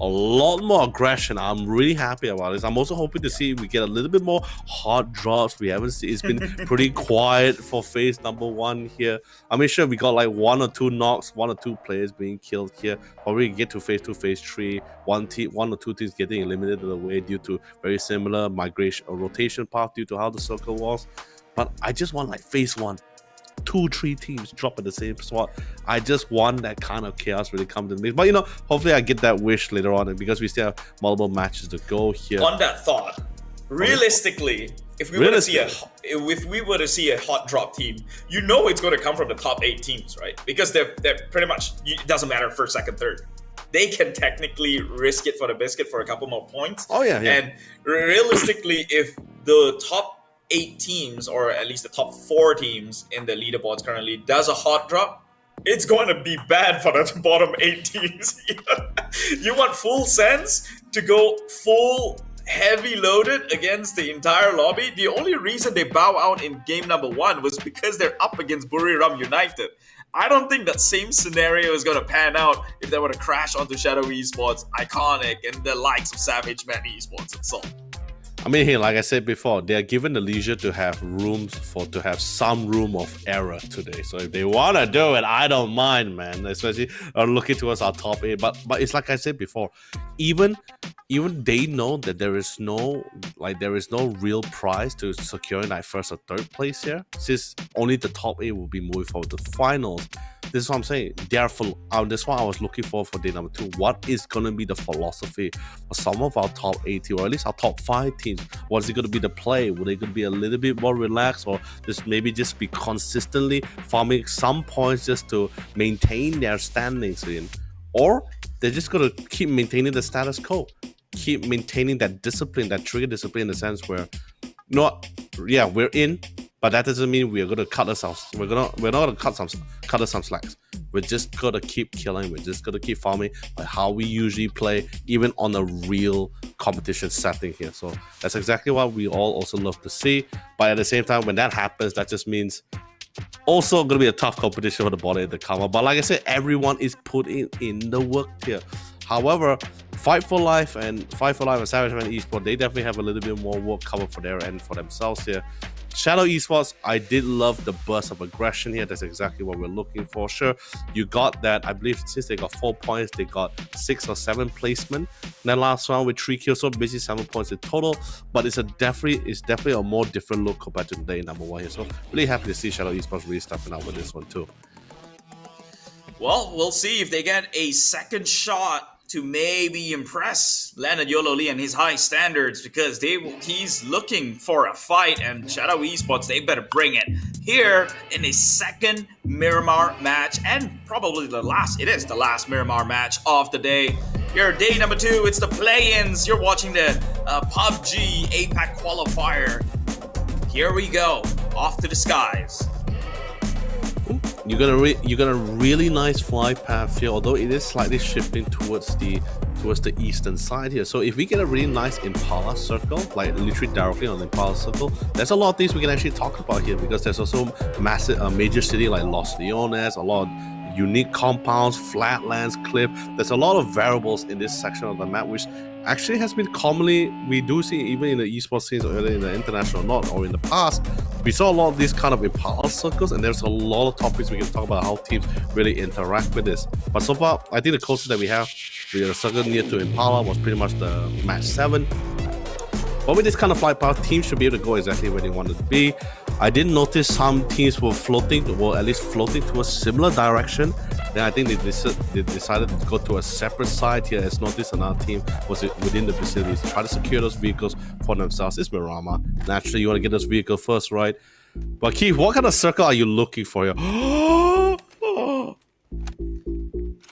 a lot more aggression. I'm really happy about this. I'm also hoping to see we get a little bit more hot drops. We haven't seen, it's been pretty quiet for phase number 1 here. I mean, sure, we got like 1 or 2 knocks, 1 or 2 players being killed here. Probably get to phase 2, phase 3, 1 or 2 teams getting eliminated away due to very similar migration or rotation path due to how the circle was. But I just want like phase 1, 2-3 teams drop in the same spot. I just want that kind of chaos really come to the mix. But hopefully I get that wish later on, and because we still have multiple matches to go here. On that thought, realistically, if we were to see a hot drop team, it's going to come from the top 8 teams, right? Because they're pretty much, it doesn't matter first, second, third. They can technically risk it for the biscuit for a couple more points. Oh yeah. And realistically, if the top 8 teams, or at least the top 4 teams in the leaderboards currently, does a hot drop, it's going to be bad for the bottom 8 teams. You want full sense to go full heavy loaded against the entire lobby? The only reason they bow out in game number 1 was because they're up against Buriram United. I don't think that same scenario is going to pan out if they were to crash onto Shadow Esports, Iconic, and the likes of Savage Man Esports and so on. I mean, here, like I said before, they are given the leisure to have to have some room of error today. So if they want to do it, I don't mind, man. Especially looking towards our top 8. But it's like I said before, even they know that there is no real prize to securing like 1st or 3rd place here, since only the top 8 will be moving forward to finals. This is what I'm saying. That's what I was looking for day number 2. What is going to be the philosophy for some of our top 8 teams, or at least our top 5 teams? What is it going to be the play? Will they going to be a little bit more relaxed, or just be consistently farming some points just to maintain their standings in? Or they're just going to keep maintaining the status quo, keep maintaining that discipline, that trigger discipline, in the sense where, we're in, but that doesn't mean we're going to cut ourselves. We're not going to cut us some slacks. We're just going to keep killing. We're just going to keep farming like how we usually play, even on a real competition setting here. So that's exactly what we all also love to see. But at the same time, when that happens, that just means also going to be a tough competition for the body at the cover. But like I said, everyone is putting in the work here. However, Fight for Life and Savage Man Esports, they definitely have a little bit more work covered for their end for themselves here. Shadow Esports, I did love the burst of aggression here. That's exactly what we're looking for. Sure, you got that. I believe since they got 4 points, they got 6 or 7 placement. And then last round with 3 kills, so basically 7 points in total. But it's definitely a more different look compared to day number 1 here. So really happy to see Shadow Esports really stepping up with this one too. Well, we'll see if they get a second shot to maybe impress Leonard Yololi and his high standards, because he's looking for a fight, and Shadow Esports, they better bring it here in a second Miramar match, and probably the last Miramar match of the day. Here, day number 2, it's the play-ins. You're watching the PUBG APAC qualifier. Here we go, off to the skies. You got a really nice fly path here, although it is slightly shifting towards the eastern side here. So if we get a really nice Impala circle, like literally directly on the Impala circle, there's a lot of things we can actually talk about here, because there's also major city like Los Leones, a lot of unique compounds, flatlands, cliff. There's a lot of variables in this section of the map, which actually has been commonly, we do see even in the esports scenes or in the international not, or in the past, we saw a lot of these kind of Impala circles, and there's a lot of topics we can talk about how teams really interact with this. But so far, I think the closest that we have with the circle near to Impala was pretty much the match 7. But with this kind of flight path, teams should be able to go exactly where they wanted to be. I did notice some teams were floating, or at least floating to a similar direction. Then I think they decided to go to a separate side here. As noticed, another team was within the vicinity to try to secure those vehicles for themselves. It's Miramar. Naturally, you want to get those vehicles first, right? But Keith, what kind of circle are you looking for here?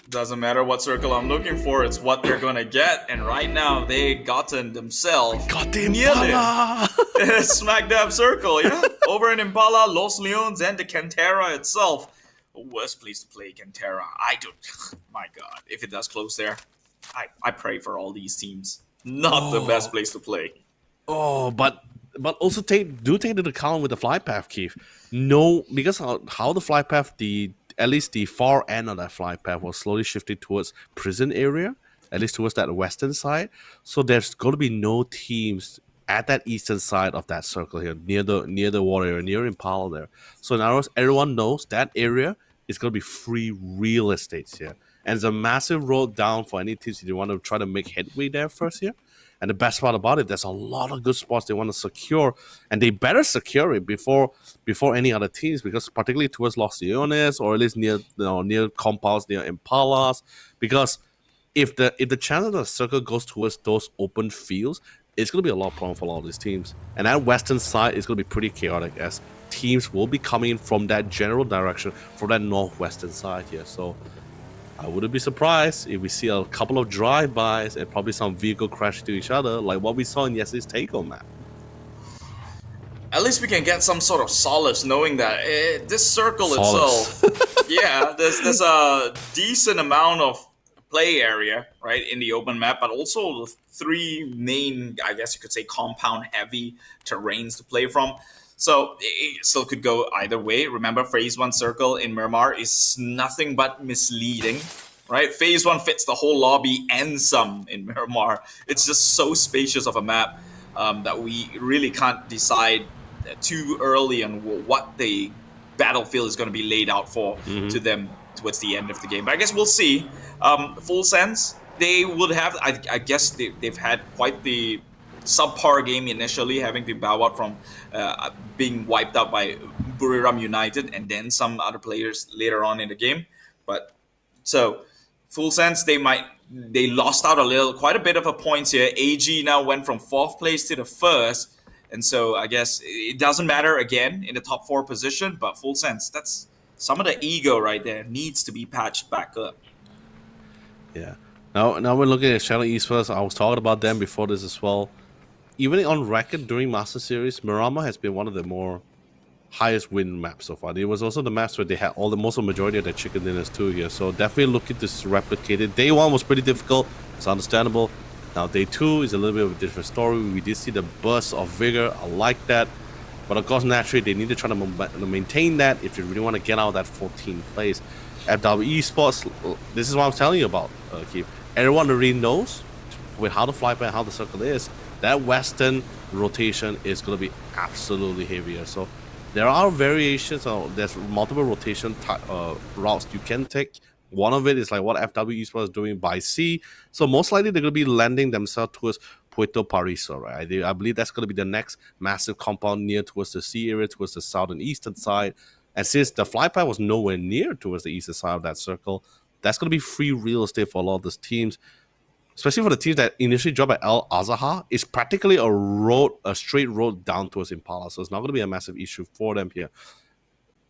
Doesn't matter what circle I'm looking for, it's what they're gonna get. And right now, they gotten themselves nearly smack dab circle, yeah? Over in Impala, Los Leones, and the 𝘗𝘓𝑒𝑟𝑎 itself. Worst place to play 𝘗𝘗𝑓𝑟𝑎. I don't, my God, if it does close there, I pray for all these teams. Not the best place to play. Oh, but also take into account with the flight path, Keith. No, because how the flight path, at least the far end of that flight path was slowly shifting towards prison area, at least towards that western side. So there's going to be no teams at that eastern side of that circle here, near the water area, near Impala there. So in other words, everyone knows that area is going to be free real estate here. And it's a massive road down for any teams if you want to try to make headway there first here. And the best part about it, there's a lot of good spots they want to secure, and they better secure it before any other teams, because particularly towards Los Leones, or at least near compounds near Impalas, because if the chance of the circle goes towards those open fields, it's going to be a lot of problem for a lot of these teams. And that western side is going to be pretty chaotic, as teams will be coming in from that general direction, from that northwestern side here. So I wouldn't be surprised if we see a couple of drive-bys and probably some vehicle crash to each other, like what we saw in yesterday's takeover map. At least we can get some sort of solace knowing that this circle itself, yeah, there's a decent amount of play area, right, in the open map, but also the 3 main, I guess you could say, compound-heavy terrains to play from. So it still could go either way. Remember, Phase 1 circle in Miramar is nothing but misleading, right? Phase 1 fits the whole lobby and some in Miramar. It's just so spacious of a map that we really can't decide too early on what the battlefield is going to be laid out for to them towards the end of the game. But I guess we'll see. Full sense, they would have, I guess they've had quite the subpar game initially, having to bow out from being wiped out by Buriram United and then some other players later on in the game. But so full sense, they lost out quite a bit of a points here. AG now went from 4th place to the 1st, and so I guess it doesn't matter again in the top 4 position. But full sense, that's some of the ego right there needs to be patched back up. Yeah. Now we're looking at Shadow Esports. I was talking about them before this as well. Even on record during Master Series, Miramar has been one of the more highest win maps so far. It was also the maps where they had majority of their chicken dinners too here. So definitely looking to replicate it. Day 1 was pretty difficult. It's understandable. Now day 2 is a little bit of a different story. We did see the burst of vigor. I like that. But of course, naturally, they need to try to maintain that if they really want to get out of that 14th place. FW Esports, this is what I'm telling you about, Keith. Everyone already knows with how the fly by how the circle is, that western rotation is going to be absolutely heavier. So there are variations, there's multiple rotation routes you can take. One of it is like what FW Esports is doing by sea. So most likely they're going to be landing themselves towards Puerto Paraiso, right? I believe that's going to be the next massive compound near towards the sea area, towards the southern eastern side. And since the flypad was nowhere near towards the eastern side of that circle, that's going to be free real estate for a lot of those teams. Especially for the teams that initially dropped at El Azahar, it's practically a straight road down towards Impala. So it's not going to be a massive issue for them here.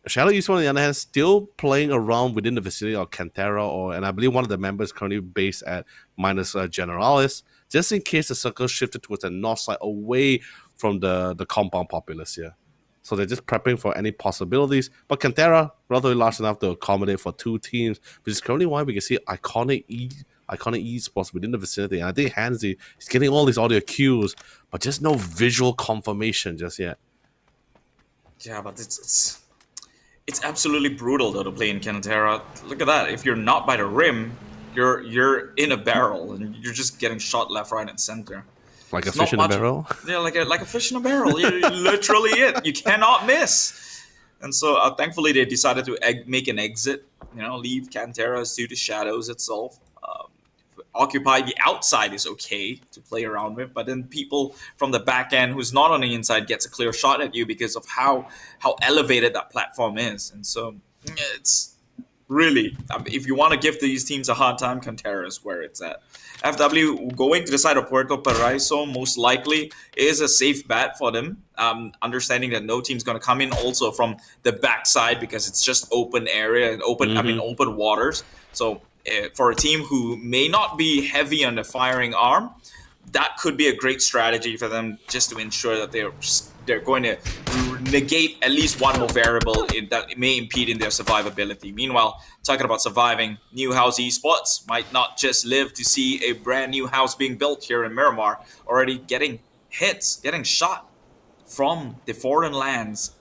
Shadow Esports, on the other hand, still playing around within the vicinity of 𝘗𝘓𝑒𝑟𝑎, and I believe one of the members currently based at minus Generalis, just in case the circle shifted towards the north side away from the compound populace here. So they're just prepping for any possibilities. But 𝘗𝘓𝑒𝑟𝑎, relatively large enough to accommodate for 2 teams, which is currently why we can see iconic esports within the vicinity. And I think Hansi is getting all these audio cues, but just no visual confirmation just yet. Yeah, but it's absolutely brutal though to play in 𝘗𝘓𝘳. Look at that. If you're not by the rim, you're in a barrel and you're just getting shot left, right, and center. Like a fish in a barrel? Yeah, like a fish in a barrel. You're literally it. You cannot miss. And so thankfully they decided to make an exit, leave 𝘗𝘓𝘳 to the shadows itself. Occupy the outside is okay to play around with, but then people from the back end who's not on the inside gets a clear shot at you because of how elevated that platform is. And so it's really, if you want to give these teams a hard time, 𝘗𝘓𝘳 is where it's at. FW going to the side of Puerto Paraiso most likely is a safe bet for them, understanding that no team's going to come in also from the backside because it's just open area and open waters. So for a team who may not be heavy on the firing arm, that could be a great strategy for them just to ensure that they're going to negate at least one more variable that may impede in their survivability. Meanwhile, talking about surviving, 𝐿 Esports might not just live to see a brand new house being built here in Miramar, already getting hits, getting shot from the foreign lands.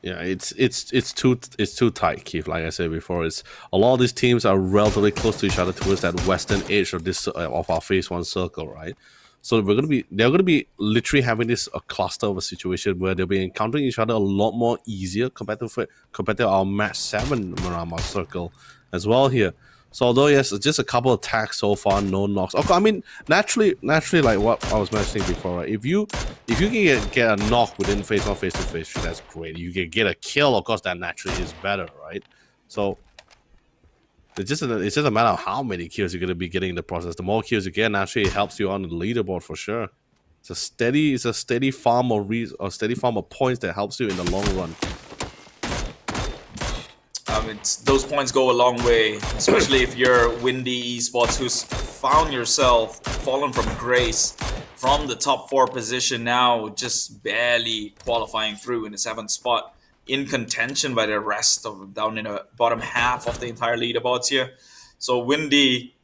Yeah, it's too tight, Keith. Like I said before, it's a lot of these teams are relatively close to each other towards that western edge of this of our phase 1 circle, right? So they're gonna be literally having this a cluster of a situation where they'll be encountering each other a lot more easier compared to our match 7 Miramar circle as well here. So although yes, it's just a couple of attacks so far, no knocks. Okay, I mean naturally, like what I was mentioning before, right? If you can get a knock within phase 1, phase 2, phase 3, that's great. You can get a kill, of course, that naturally is better, right? So it's just a matter of how many kills you're gonna be getting in the process. The more kills you get, naturally, it helps you on the leaderboard for sure. It's a steady farm of points that helps you in the long run. Those points go a long way, especially if you're Windy Esports, who's found yourself fallen from grace from the top 4 position, now just barely qualifying through in the 7th spot, in contention by the rest of down in the bottom half of the entire leaderboards here. So Windy,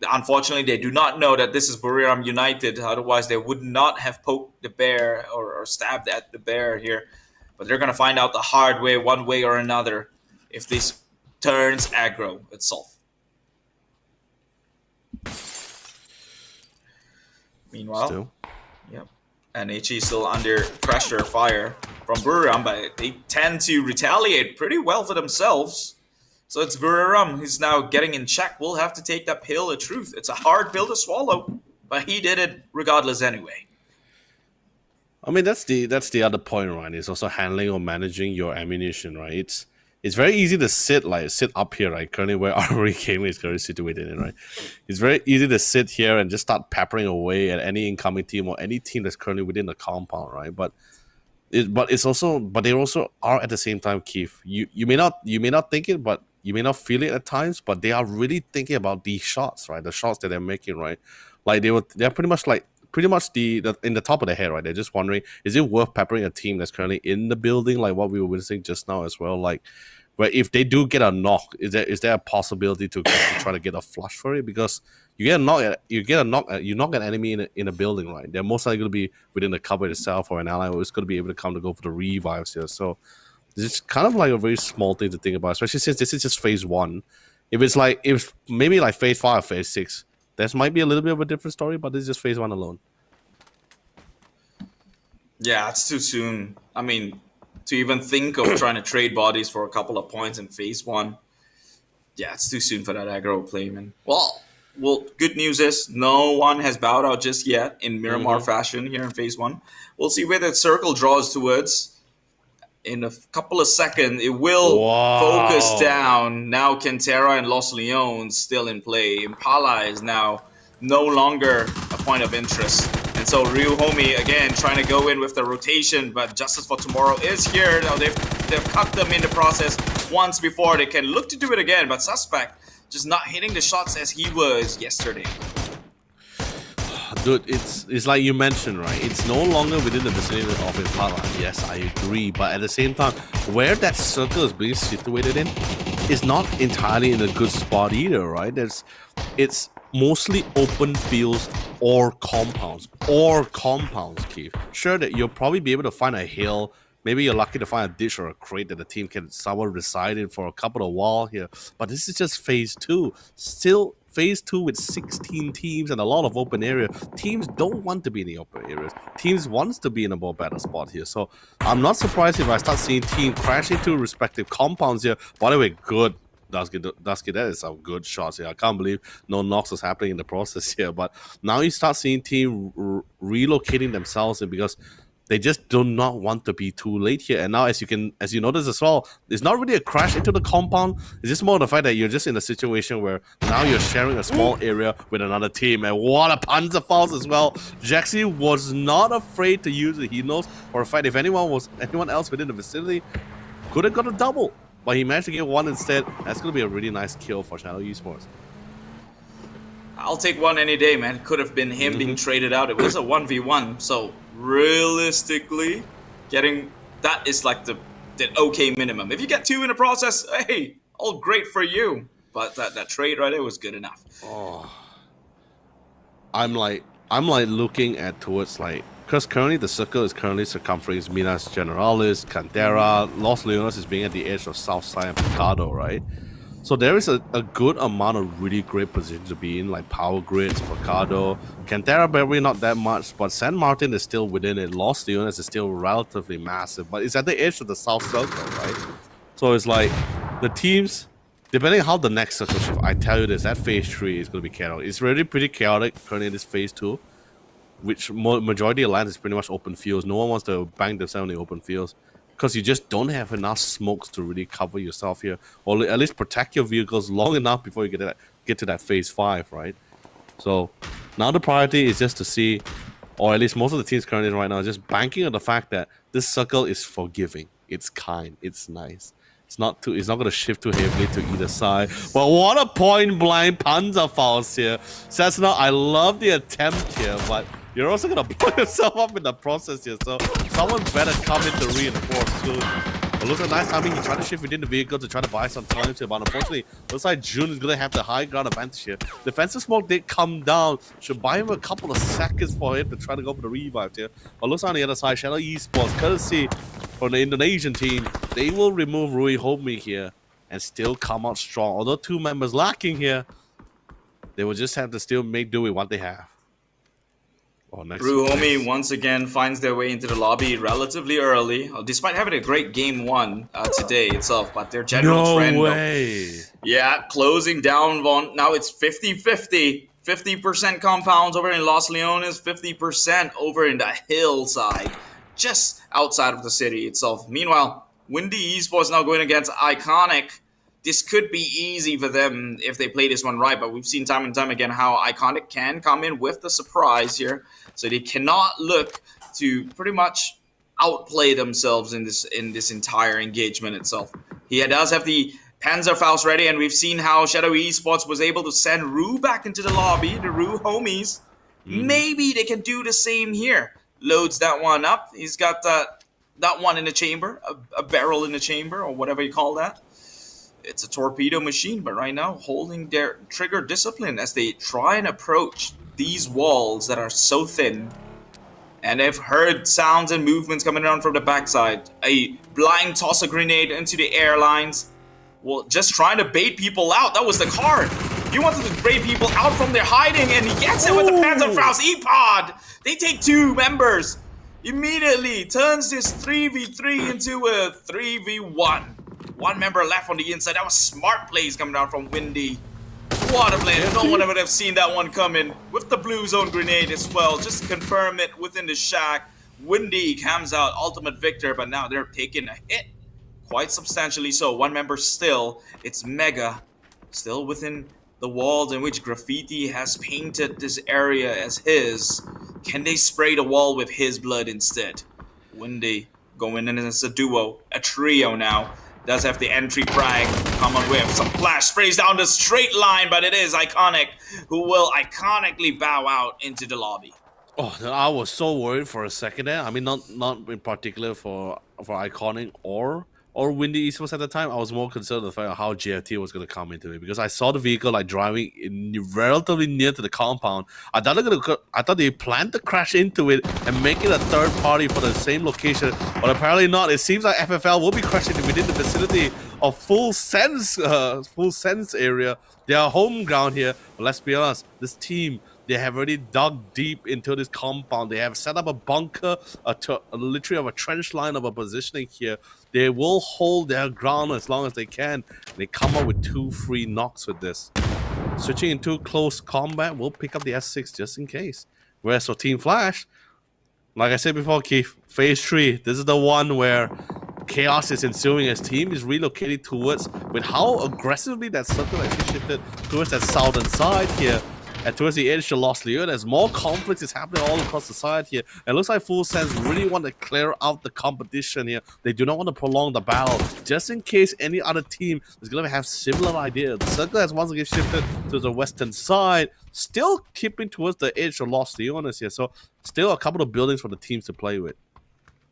unfortunately, they do not know that this is Buriram United. Otherwise, they would not have poked the bear or stabbed at the bear here. But they're going to find out the hard way, one way or another, if this turns aggro itself. Meanwhile, and HE still under pressure fire from Buriram, but they tend to retaliate pretty well for themselves. So it's Buriram who's now getting in check. We'll have to take that pill of truth. It's a hard pill to swallow, but he did it regardless anyway. I mean, that's the other point, right? It's also handling or managing your ammunition, right? It's very easy to sit up here, right? Currently where 𝑅𝐸 is currently situated in, right? It's very easy to sit here and just start peppering away at any incoming team or any team that's currently within the compound, right? But they also are at the same time, Keith. You may not think it, but you may not feel it at times, but they are really thinking about these shots, right? The shots that they're making, right? Like they're pretty much in the top of their head, right? They're just wondering, is it worth peppering a team that's currently in the building, like what we were witnessing just now as well? Like, where if they do get a knock, is there a possibility to try to get a flush for it? Because you knock an enemy in a building, right? They're most likely going to be within the cover itself, or an ally who's going to be able to come to go for the revives here. So it's kind of like a very small thing to think about, especially since this is just phase 1. If maybe like phase 5 or phase 6, this might be a little bit of a different story, but this is just phase 1 alone. Yeah, it's too soon. I mean, to even think of trying to trade bodies for a couple of points in phase 1, yeah, it's too soon for that aggro play, man. Well, good news is no one has bowed out just yet in Miramar fashion here in phase 1. We'll see where that circle draws towards. In a couple of seconds, it will focus down. Now 𝘗𝘓𝘳 and Los Leones still in play. Impala is now no longer a point of interest. And so 𝘠𝑢 again trying to go in with the rotation, but Justice for Tomorrow is here. Now they've cut them in the process once before. They can look to do it again, but Suspect just not hitting the shots as he was yesterday. Dude, it's like you mentioned, right? It's no longer within the vicinity of Impala. Yes, I agree. But at the same time, where that circle is being situated in is not entirely in a good spot either, right? It's mostly open fields or compounds, Keith. Sure that you'll probably be able to find a hill, maybe you're lucky to find a ditch or a crate that the team can somewhere reside in for a couple of while here. But this is just phase 2. Still phase 2 with 16 teams and a lot of open area. Teams don't want to be in the open areas. Teams wants to be in a more better spot here. So I'm not surprised if I start seeing teams crash into respective compounds here. By the way, good. Dusky, that is some good shots here. I can't believe no knocks was happening in the process here. But now you start seeing teams relocating themselves in because they just do not want to be too late here. And now, as you notice as well, it's not really a crash into the compound. It's just more the fact that you're just in a situation where now you're sharing a small area with another team. And what a Panzerfaust as well. 𝐿𝑒𝐿𝑒 was not afraid to use it. He knows for a fact if anyone else within the vicinity could have got a double. But he managed to get one instead. That's going to be a really nice kill for Shadow Esports. I'll take one any day, man. It could have been him being traded out. It was a 1v1. So realistically, getting that is like the okay minimum. If you get 2 in the process, hey, all great for you. But that trade right there was good enough. Oh, I'm like looking at towards like, because currently the circle is currently circumferring Minas Generalis, Cantera, Los Leones is being at the edge of Southside and Picado, right? So there is a good amount of really great positions to be in, like Power Grids, Picado, Cantera barely not that much, but San Martin is still within it. Los Leones is still relatively massive, but it's at the edge of the South Circle, right? So it's like the teams, depending on how the next circle shift, I tell you this, that phase 3 is going to be chaotic. It's already pretty chaotic currently in this phase 2. Which majority of land is pretty much open fields. No one wants to bang themselves in the open fields because you just don't have enough smokes to really cover yourself here, or at least protect your vehicles long enough before you get to that phase 5, right? So now the priority is just to see, or at least most of the teams currently right now, just banking on the fact that this circle is forgiving, it's kind, it's nice. It's not going to shift too heavily to either side. But what a point-blank Panzerfaust here. Cessna, I love the attempt here, but you're also going to blow yourself up in the process here. So someone better come in to reinforce soon. It looks like nice timing. He tried to shift within the vehicle to try to buy some time here, but unfortunately, looks like Jun is going to have the high ground advantage here. Defensive smoke did come down. Should buy him a couple of seconds for him to try to go for the revive here. But looks on the other side, Shadow Esports, courtesy from the Indonesian team, they will remove 𝘉𝘁𝘁 here and still come out strong. Although 2 members lacking here, they will just have to still make do with what they have. Oh, 𝘉𝘁𝘁 once again finds their way into the lobby relatively early, despite having a great game 1 today itself. But their general trend, no way. Closing down. Now it's 50-50. 50% compounds over in Los Leones, 50% over in the hillside, just outside of the city itself. Meanwhile, Windy Esports now going against Iconic. This could be easy for them if they play this one right, but we've seen time and time again how Iconic can come in with the surprise here. So they cannot look to pretty much outplay themselves in this entire engagement itself. He does have the Panzerfaust ready, and we've seen how Shadow Esports was able to send Rue back into the lobby, the Rue homies. Maybe they can do the same here. Loads that one up. He's got that one in the chamber, a barrel in the chamber, or whatever you call that. It's a torpedo machine, but right now holding their trigger discipline as they try and approach these walls that are so thin. And they've heard sounds and movements coming around from the backside. A blind toss a grenade into the airlines. Well, just trying to bait people out. That was the card. He wanted to bait people out from their hiding, and he gets it with the Panzerfaust E-Pod. They take 2 members. Immediately turns this 3v3 into a 3v1. 1 member left on the inside. That was smart plays coming down from Windy. What a play. No one would have seen that one coming. With the blue zone grenade as well. Just to confirm it within the shack. Windy comes out ultimate victor, but now they're taking a hit. Quite substantially so. 1 member still. It's Mega. Still within the walls in which Graffiti has painted this area as his. Can they spray the wall with his blood instead? Windy going in as a duo. A trio now. Does have the entry frag, common whip, some flash sprays down the straight line, but it is Iconic who will iconically bow out into the lobby. Oh, I was so worried for a second there. I mean, not in particular for Iconic or or Windy Esports at the time, I was more concerned with the fact of how JFT was going to come into it, because I saw the vehicle like driving relatively near to the compound. I thought they planned to crash into it and make it a third party for the same location, but apparently not. It seems like FFL will be crashing within the vicinity of Full Sense area. Their home ground here. But let's be honest, this team, they have already dug deep into this compound. They have set up a bunker, literally of a trench line of a positioning here. They will hold their ground as long as they can. They come up with 2 free knocks with this. Switching into close combat, we'll pick up the S6 just in case. Whereas for Team Flash, like I said before, Keith, Phase 3, this is the one where chaos is ensuing as team is relocating towards, with how aggressively that circle actually shifted towards that southern side here. And towards the edge of 𝘉𝘅𝑢𝑟𝑒, there's more conflict is happening all across the side here. And it looks like Full Sense really want to clear out the competition here. They do not want to prolong the battle, just in case any other team is going to have similar ideas. The circle has once again shifted to the western side, still keeping towards the edge of 𝘉𝘅𝑢𝑟𝑒 here. So still a couple of buildings for the teams to play with.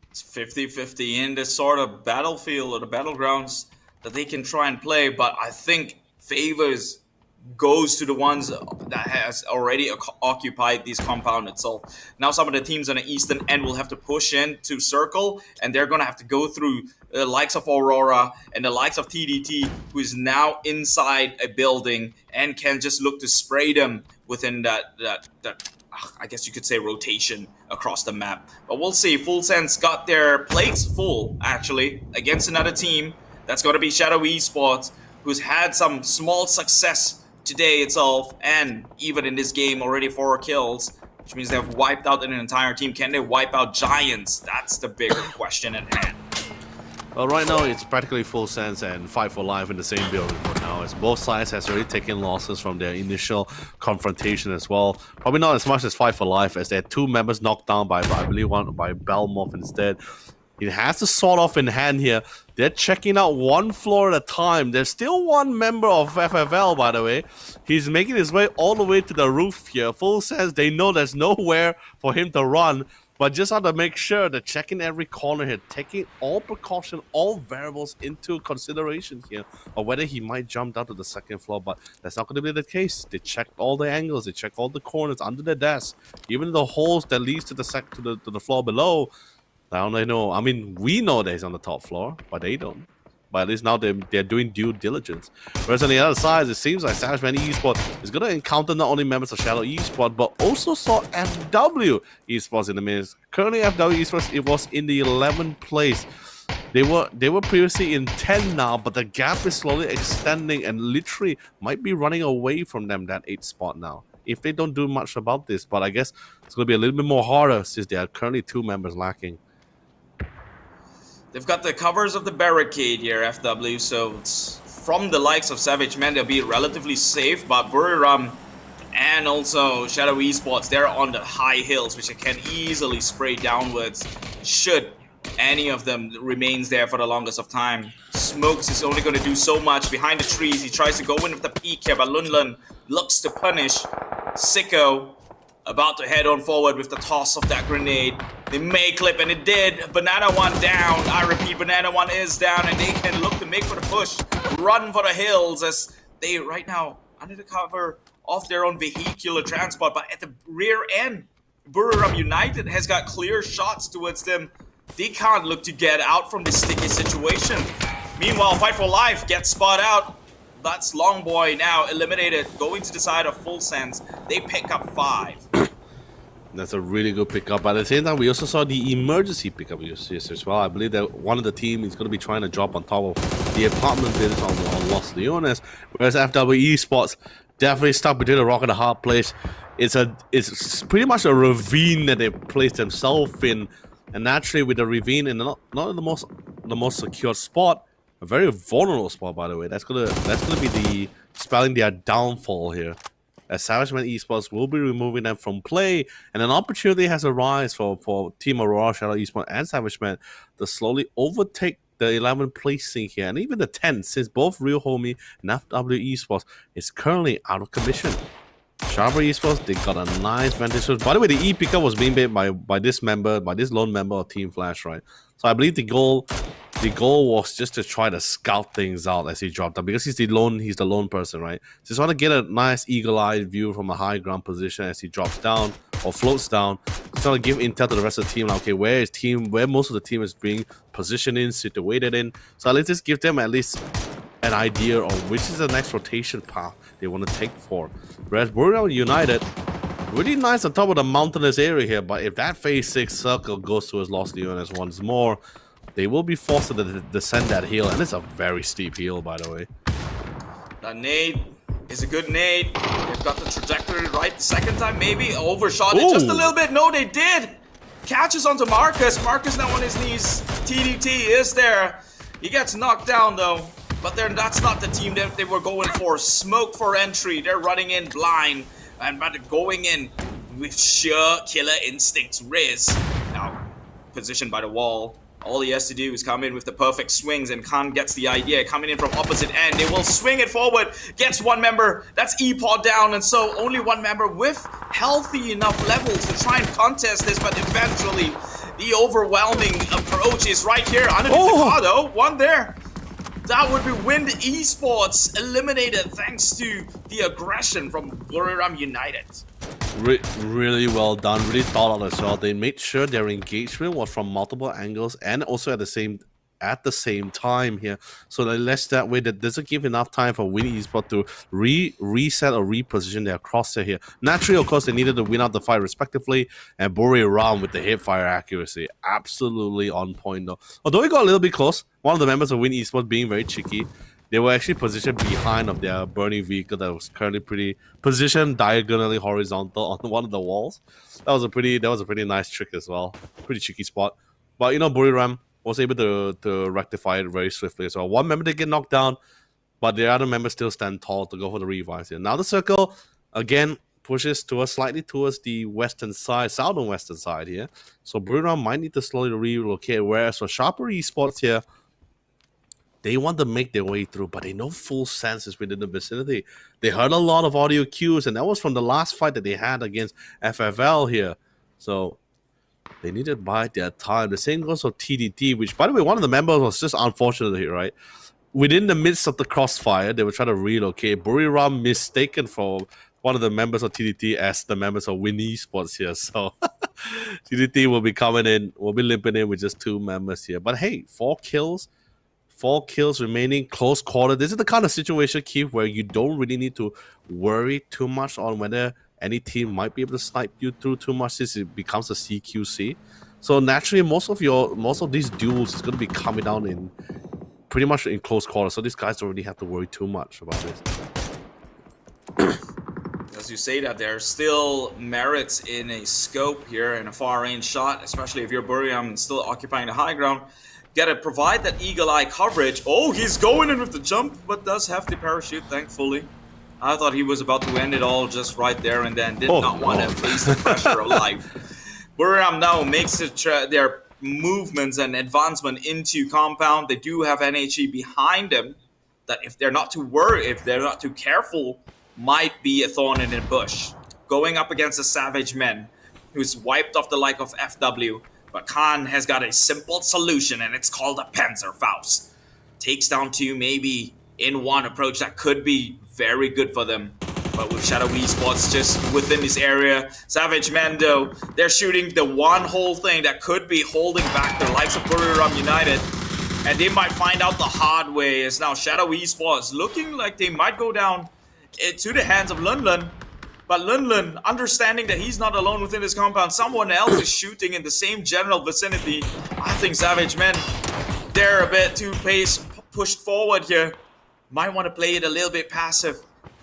It's 50-50 in this sort of battlefield or the battlegrounds that they can try and play, but I think favors goes to the ones that has already occupied this compound itself. Now some of the teams on the eastern end will have to push in to circle, and they're going to have to go through the likes of Aurora and the likes of TDT, who is now inside a building and can just look to spray them within that I guess you could say rotation across the map. But we'll see. Full Sense got their plates full, actually, against another team. That's going to be Shadow Esports, who's had some small success today itself, and even in this game already 4 kills, which means they've wiped out an entire team. Can they wipe out Giants? That's the bigger question at hand. Well, right now it's practically Full Sense and Fight for Life in the same building for now, as both sides has already taken losses from their initial confrontation as well. Probably not as much as Fight for Life, as they had 2 members knocked down by, I believe, one by 𝐵𝑒𝑙𝑚 instead. It has the sword off in hand here. They're checking out 1 floor at a time. There's still 1 member of FFL, by the way. He's making his way all the way to the roof here. Full Sense, they know there's nowhere for him to run, but just have to make sure they're checking every corner here, taking all precaution, all variables into consideration here of whether he might jump down to the 2nd floor, but that's not going to be the case. They checked all the angles, they checked all the corners under the desk, even the holes that leads to the floor below. Now they know. I mean, we know that he's on the top floor, but they don't. But at least now they're doing due diligence. Whereas on the other side, it seems like SavageMan Esports is going to encounter not only members of Shadow Esports, but also saw FW Esports in the midst. Currently, FW Esports, it was in the 11th place. They were previously in 10 now, but the gap is slowly extending and literally might be running away from them, that 8th spot now, if they don't do much about this. But I guess it's going to be a little bit more harder since there are currently 2 members lacking. They've got the covers of the barricade here, FW, so it's from the likes of SavageMan, they'll be relatively safe, but Buriram and also Shadow Esports, they're on the high hills, which they can easily spray downwards should any of them remains there for the longest of time. Smokes is only going to do so much behind the trees. He tries to go in with the peek here, but Lunlun looks to punish. Sicko about to head on forward with the toss of that grenade. They may clip, and it did. Banana One down. I repeat, Banana One is down, and they can look to make for the push. Run for the hills as they right now under the cover of their own vehicular transport. But at the rear end, Buriram United has got clear shots towards them. They can't look to get out from this sticky situation. Meanwhile, Fight for Life gets spot out. That's Longboy now eliminated, going to the side of Full Sense. They pick up 5. That's a really good pickup. At the same time, we also saw the emergency pickup as well. I believe that one of the team is going to be trying to drop on top of the apartment buildings on 𝘉𝘅𝑢𝑟𝑒, whereas FW Esports definitely stuck between a rock and a hard place. It's pretty much a ravine that they placed themselves in, and naturally with the ravine in not the most secure spot, a very vulnerable spot, by the way. That's gonna be the spelling their downfall here, as SavageMan Esports will be removing them from play, and an opportunity has arisen for Team Aurora, Shadow Esports, and SavageMan to slowly overtake the 11th placing here, and even the 10th, since both Real Homie and FW Esports is currently out of commission. Sharper Esports, they got a nice vantage. By the way, the E pickup was being made by this lone member of Team Flash, right? So I believe the goal the goal was just to try to scout things out as he dropped down, because he's the lone person, right? So just want to get a nice eagle-eyed view from a high ground position as he drops down or floats down. Just want to give intel to the rest of the team, like, okay, where most of the team is being positioned in, situated in. So let's just give them at least an idea of which is the next rotation path they want to take for. Whereas 𝘓𝘂 United, really nice on top of the mountainous area here, but if that phase 6 circle goes to his Los Leones once more, they will be forced to descend that hill, and it's a very steep hill, by the way. That nade is a good nade. They've got the trajectory right the second time, maybe overshot it just a little bit. No, they did. Catches onto Marcus. Marcus now on his knees. TDT is there. He gets knocked down though, but that's not the team that they were going for. Smoke for entry. They're running in blind, and but going in with sheer killer instincts. Riz now positioned by the wall. All he has to do is come in with the perfect swings, and Khan gets the idea. Coming in from opposite end, they will swing it forward. Gets one member. That's 𝐴𝑝OD down, and so only one member with healthy enough levels to try and contest this. But eventually, the overwhelming approach is right here underneath the car, though. One there. That would be Wind Esports eliminated thanks to the aggression from 𝘓𝘂 United. Really well done, really thought out as well. They made sure their engagement was from multiple angles and also at the same time here. So that way that doesn't give enough time for Wind Esports to reset or reposition their crosshair here. Naturally, of course, they needed to win out the fight respectively, and 𝘓𝘂 with the hip fire accuracy. Absolutely on point though. Although it got a little bit close, one of the members of Wind Esports being very cheeky, they were actually positioned behind of their burning vehicle that was currently pretty positioned diagonally horizontal on one of the walls. That was a pretty nice trick as well. Pretty cheeky spot. But you know, 𝘓𝘂 was able to rectify it very swiftly as well. One member did get knocked down, but the other members still stand tall to go for the revives here. Now the circle again pushes slightly towards the western side, southern western side here. So 𝘓𝘂 might need to slowly relocate, whereas for Sharper Esports here, they want to make their way through, but they know full sense is within the vicinity. They heard a lot of audio cues, and that was from the last fight that they had against FFL here. So they needed to bide their time. The same goes for TDT, which, by the way, one of the members was just unfortunate here, right? Within the midst of the crossfire, they were trying to relocate. 𝘓𝘂 mistaken for one of the members of TDT as the members of Wind Esports here. So TDT will be coming in, will be limping in with just 2 members here. But hey, 4 kills remaining, close quarter. This is the kind of situation, 𝐾𝐿, where you don't really need to worry too much on whether any team might be able to snipe you through too much since it becomes a CQC. So naturally, most of these duels is going to be coming down in pretty much in close quarter. So these guys don't really have to worry too much about this. As you say that, there are still merits in a scope here and a far range shot, especially if you're 𝘓𝘂 and still occupying the high ground. Gotta provide that eagle-eye coverage. Oh, he's going in with the jump, but does have the parachute, thankfully. I thought he was about to end it all just right there and then. Did not want to face the pressure of life. 𝘓𝘂 now makes their movements and advancement into compound. They do have NHE behind them that if they're not too worried, if they're not too careful, might be a thorn in the bush. Going up against the Savage Men, who's wiped off the like of FW. But Khan has got a simple solution, and it's called a Panzerfaust. Takes down 2 maybe in one approach that could be very good for them. But with Shadow Esports just within this area, Savage Men though, they're shooting the one whole thing that could be holding back the likes of 𝘓𝘂 United. And they might find out the hard way, as now Shadow Esports looking like they might go down into the hands of 𝘠𝘠. But 𝘠𝘠, understanding that he's not alone within his compound, someone else is shooting in the same general vicinity. I think Savage Men, they're a bit too pushed forward here. Might want to play it a little bit passive,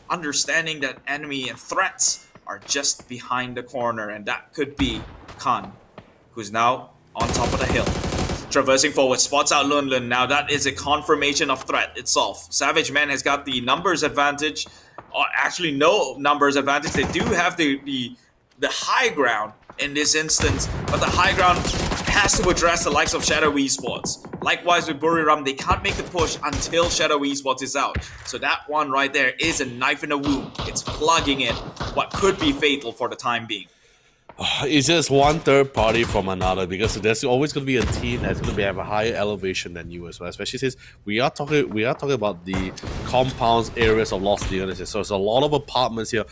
understanding that enemy and threats are just behind the corner, and that could be Khan, who's now on top of the hill. Traversing forward, spots out 𝘠𝘠. Now that is a confirmation of threat itself. Savage Men has got the numbers advantage. Actually, no numbers advantage. They do have the high ground in this instance, but the high ground has to address the likes of Shadow Esports. Likewise with 𝘓𝘂, they can't make the push until Shadow Esports is out. So that one right there is a knife in the wound. It's plugging in what could be fatal for the time being. It's just one third party from another, because there's always going to be a team that's going to have a higher elevation than you as well. Especially since we are talking about the compounds areas of Los Leones. So there's a lot of apartments here,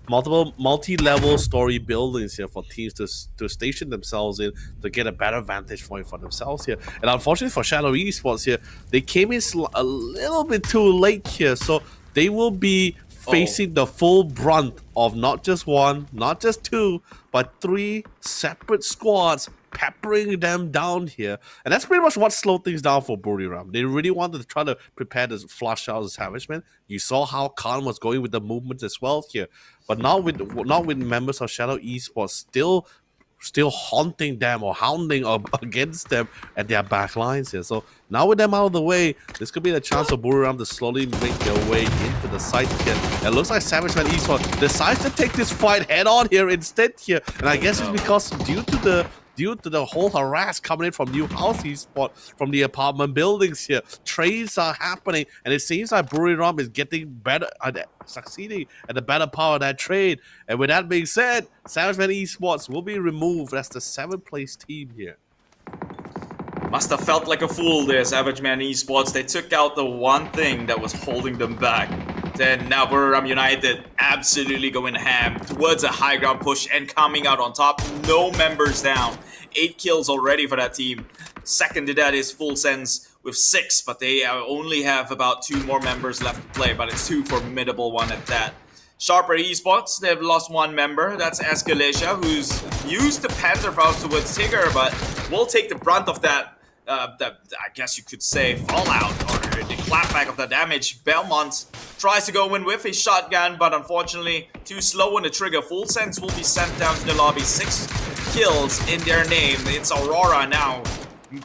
multi-level story buildings here for teams to station themselves in to get a better vantage point for themselves here. And unfortunately for Shadow Esports here, they came in a little bit too late here, so they will be facing the full brunt of not just one, not just two, but three separate squads peppering them down here. And that's pretty much what slowed things down for Buriram. They really wanted to try to prepare this flush out of Savage. You saw how Khan was going with the movements as well here. But not with members of Shadow Esports still haunting them or hounding against them at their back lines here. So now with them out of the way, this could be the chance for Buriram to slowly make their way into the site here. And it looks like Savage Man Esports decides to take this fight head on here instead here. And I guess it's because due to the whole harass coming in from New House Esports, from the apartment buildings here, trades are happening, and it seems like Buriram is getting better at succeeding at the better part of that trade. And with that being said, Savage Man Esports will be removed as the 7th place team here. Must have felt like a fool there, Savage Man Esports. They took out the one thing that was holding them back. Then now Buriram United absolutely going ham towards a high ground push and coming out on top. No members down. 8 kills already for that team. Second to that is Full Sense with 6, but they only have about 2 more members left to play, but it's 2 formidable one at that. Sharper Esports, they've lost 1 member. That's 𝐿𝑆𝐿𝑒𝑠𝐻, who's used the Panther Faust towards Tigger, but will take the brunt of that. I guess you could say fallout or the clapback of the damage. Belmont tries to go in with a shotgun, but unfortunately too slow on the trigger. Full Sense will be sent down to the lobby. 6 kills in their name. It's Aurora now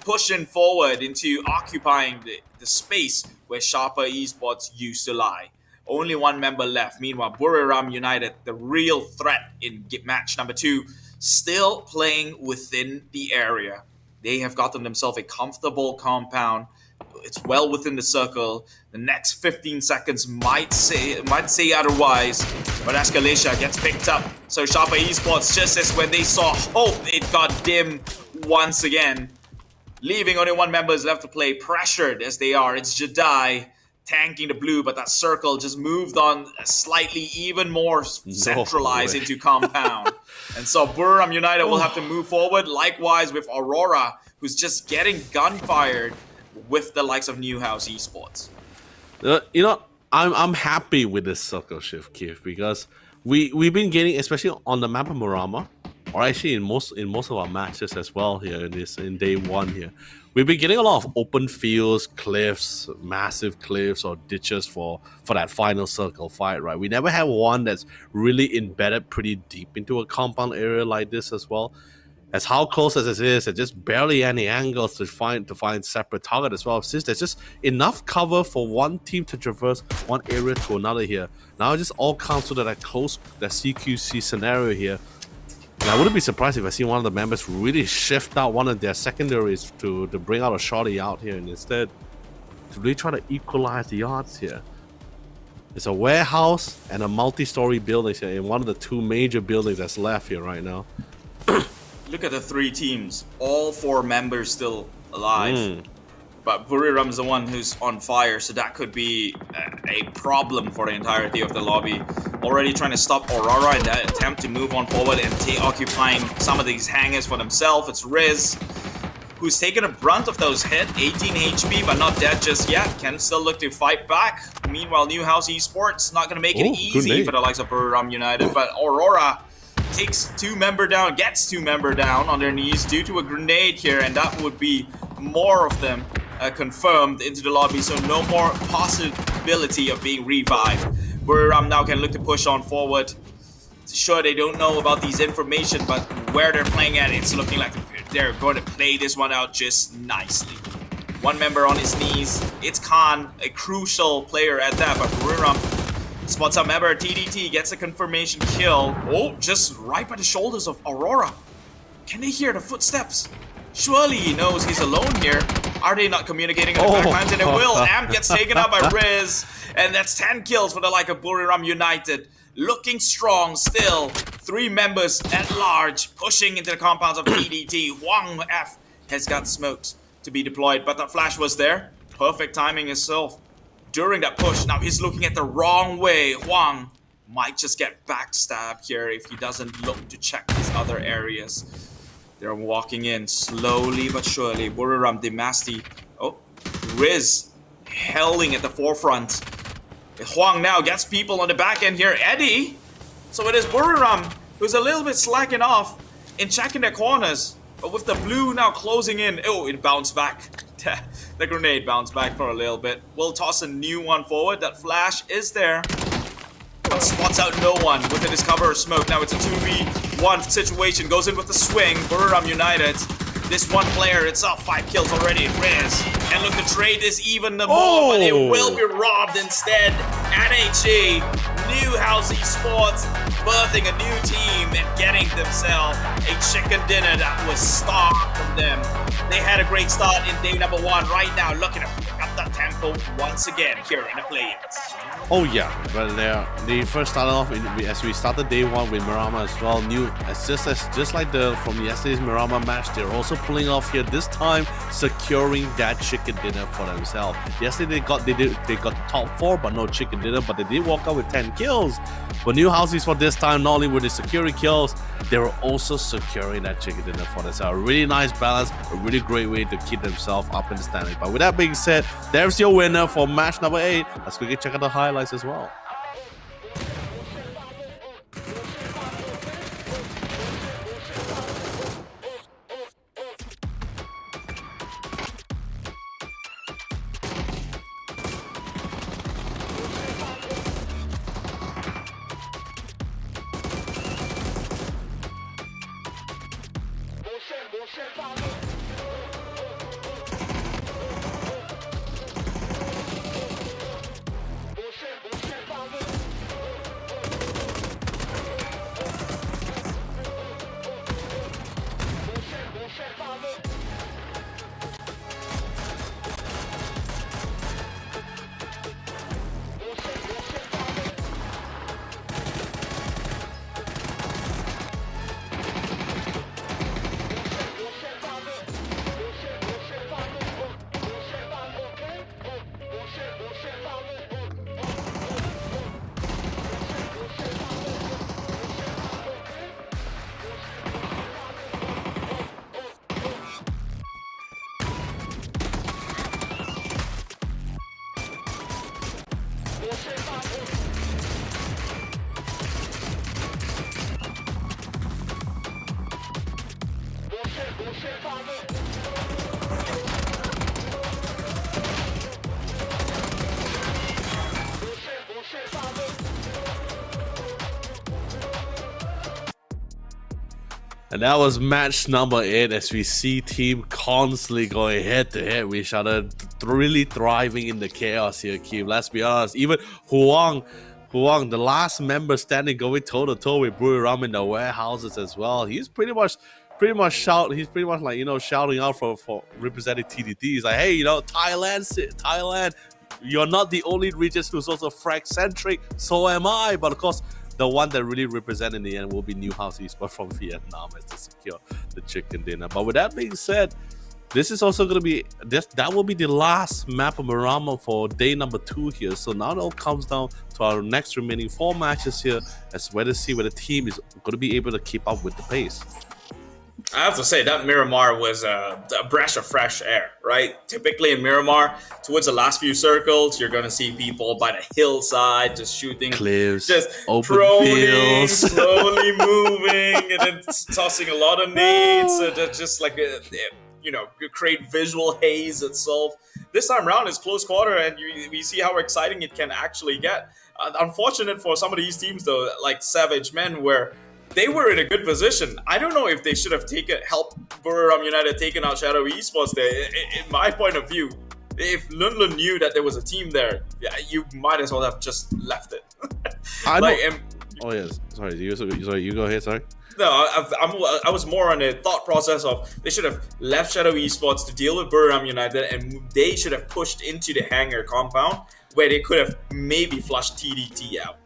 pushing forward into occupying the space where Sharper Esports used to lie. Only 1 member left. Meanwhile, Buriram United, the real threat in match number 2, still playing within the area. They have gotten themselves a comfortable compound. It's well within the circle. The next 15 seconds might say otherwise, but 𝐿𝑆𝐿𝑒𝑠𝐻 gets picked up. So Sharper Esports, just as when they saw hope, it got dim once again. Leaving only 1 member is left to play, pressured as they are. It's Jedi tanking the blue, but that circle just moved on slightly even more centralized into compound. And so Buriram United will have to move forward. Likewise with Aurora, who's just getting gunfired with the likes of New House Esports. You know, I'm happy with this circle shift, Keith, because we've been getting, especially on the map of Murama, or actually in most of our matches as well here in day 1 here, we've been getting a lot of open fields, cliffs, massive cliffs or ditches for that final circle fight, right? We never had one that's really embedded pretty deep into a compound area like this as well. As how close as it is, and just barely any angles to find separate target as well. Since there's just enough cover for one team to traverse one area to another here. Now it just all comes to that CQC scenario here. And I wouldn't be surprised if I see one of the members really shift out one of their secondaries to bring out a shorty out here, and instead to really try to equalize the odds here. It's a warehouse and a multi-story building here in one of the 2 major buildings that's left here right now. Look at the 3 teams. All 4 members still alive. But Buriram's the one who's on fire, so that could be a problem for the entirety of the lobby. Already trying to stop Aurora in that attempt to move on forward and occupying some of these hangars for themselves. It's Riz, who's taken a brunt of those hits. 18 HP, but not dead just yet. Can still look to fight back. Meanwhile, New House Esports not going to make it easy for the likes of Buriram United, but Aurora takes 2 member down, gets 2 member down on their knees due to a grenade here, and that would be more of them confirmed into the lobby, so no more possibility of being revived. Buriram now can look to push on forward. Sure, they don't know about these information, but where they're playing at, it's looking like they're going to play this one out just nicely. 1 member on his knees. It's Khan, a crucial player at that, but Buriram spots a member. TDT gets a confirmation kill. Oh, just right by the shoulders of Aurora. Can they hear the footsteps? Surely he knows he's alone here. Are they not communicating in the backlines? And it will. Amp gets taken out by Riz. And that's 10 kills for the like of Buriram United. Looking strong still. 3 members at large pushing into the compounds of TDT. Hwang F has got smokes to be deployed, but the flash was there. Perfect timing itself. During that push, now he's looking at the wrong way. Hwang might just get backstabbed here if he doesn't look to check his other areas. They're walking in slowly but surely. Buriram Dynasty. Oh, Riz helling at the forefront. Hwang now gets people on the back end here. Eddie. So it is Buriram who's a little bit slacking off in checking their corners. But with the blue now closing in. Oh, it bounced back. The grenade bounced back for a little bit. We'll toss a new one forward. That flash is there. But spots out no one with the discover smoke. Now it's a 2v1 situation. Goes in with the swing. Buriram United. This one player itself, 5 kills already. Riz. And look, the trade is even the more, but it will be robbed instead. NHE, New House Esports, birthing a new team and getting themselves a chicken dinner that was starved from them. They had a great start in day number 1. Right now, looking to pick up that tempo once again here in the play-ins. Oh yeah, but they first started off as we started day 1 with Miramar as well. Just like from yesterday's Miramar match, they're also pulling off here. This time, securing that chicken dinner for themselves. Yesterday they got the top 4, but no chicken dinner. But they did walk out with 10 kills. But New Houses for this time, not only were they securing kills, they were also securing that chicken dinner for themselves. A really nice balance, a really great way to keep themselves up in the standing. But with that being said, there's your winner for match number 8. Let's quickly check out the highlights as well. And that was match number 8 as we see Team constantly going head to head with each other, really thriving in the chaos here, Keem. Let's be honest, even Hwang, the last member standing, going toe to toe with Buriram in the warehouses as well. He's pretty much shouting out for representing TDT. He's like, hey, Thailand, you're not the only region who's also frag-centric, so am I. But of course, the one that really represents in the end will be New House Esports from Vietnam as to secure the chicken dinner. But with that being said, this is also going to be that will be the last map of Miramar for day number 2 here. So now it all comes down to our next remaining 4 matches here, as well as see whether the team is going to be able to keep up with the pace. I have to say that Miramar was a breath of fresh air, right? Typically in Miramar, towards the last few circles, you're going to see people by the hillside just shooting cliffs, just open proning, fields, slowly moving, and then tossing a lot of nades, just like create visual haze itself. This time around, it's close quarter, and we see how exciting it can actually get. Unfortunate for some of these teams, though, like Savage Men, where they were in a good position. I don't know if they should have helped Buriram United taking out Shadow Esports there. In my point of view, if Lunlun knew that there was a team there, you might as well have just left it. Oh yes, sorry, you go ahead. Sorry. No, I was more on the thought process of they should have left Shadow Esports to deal with Buriram United, and they should have pushed into the hangar compound where they could have maybe flushed TDT out.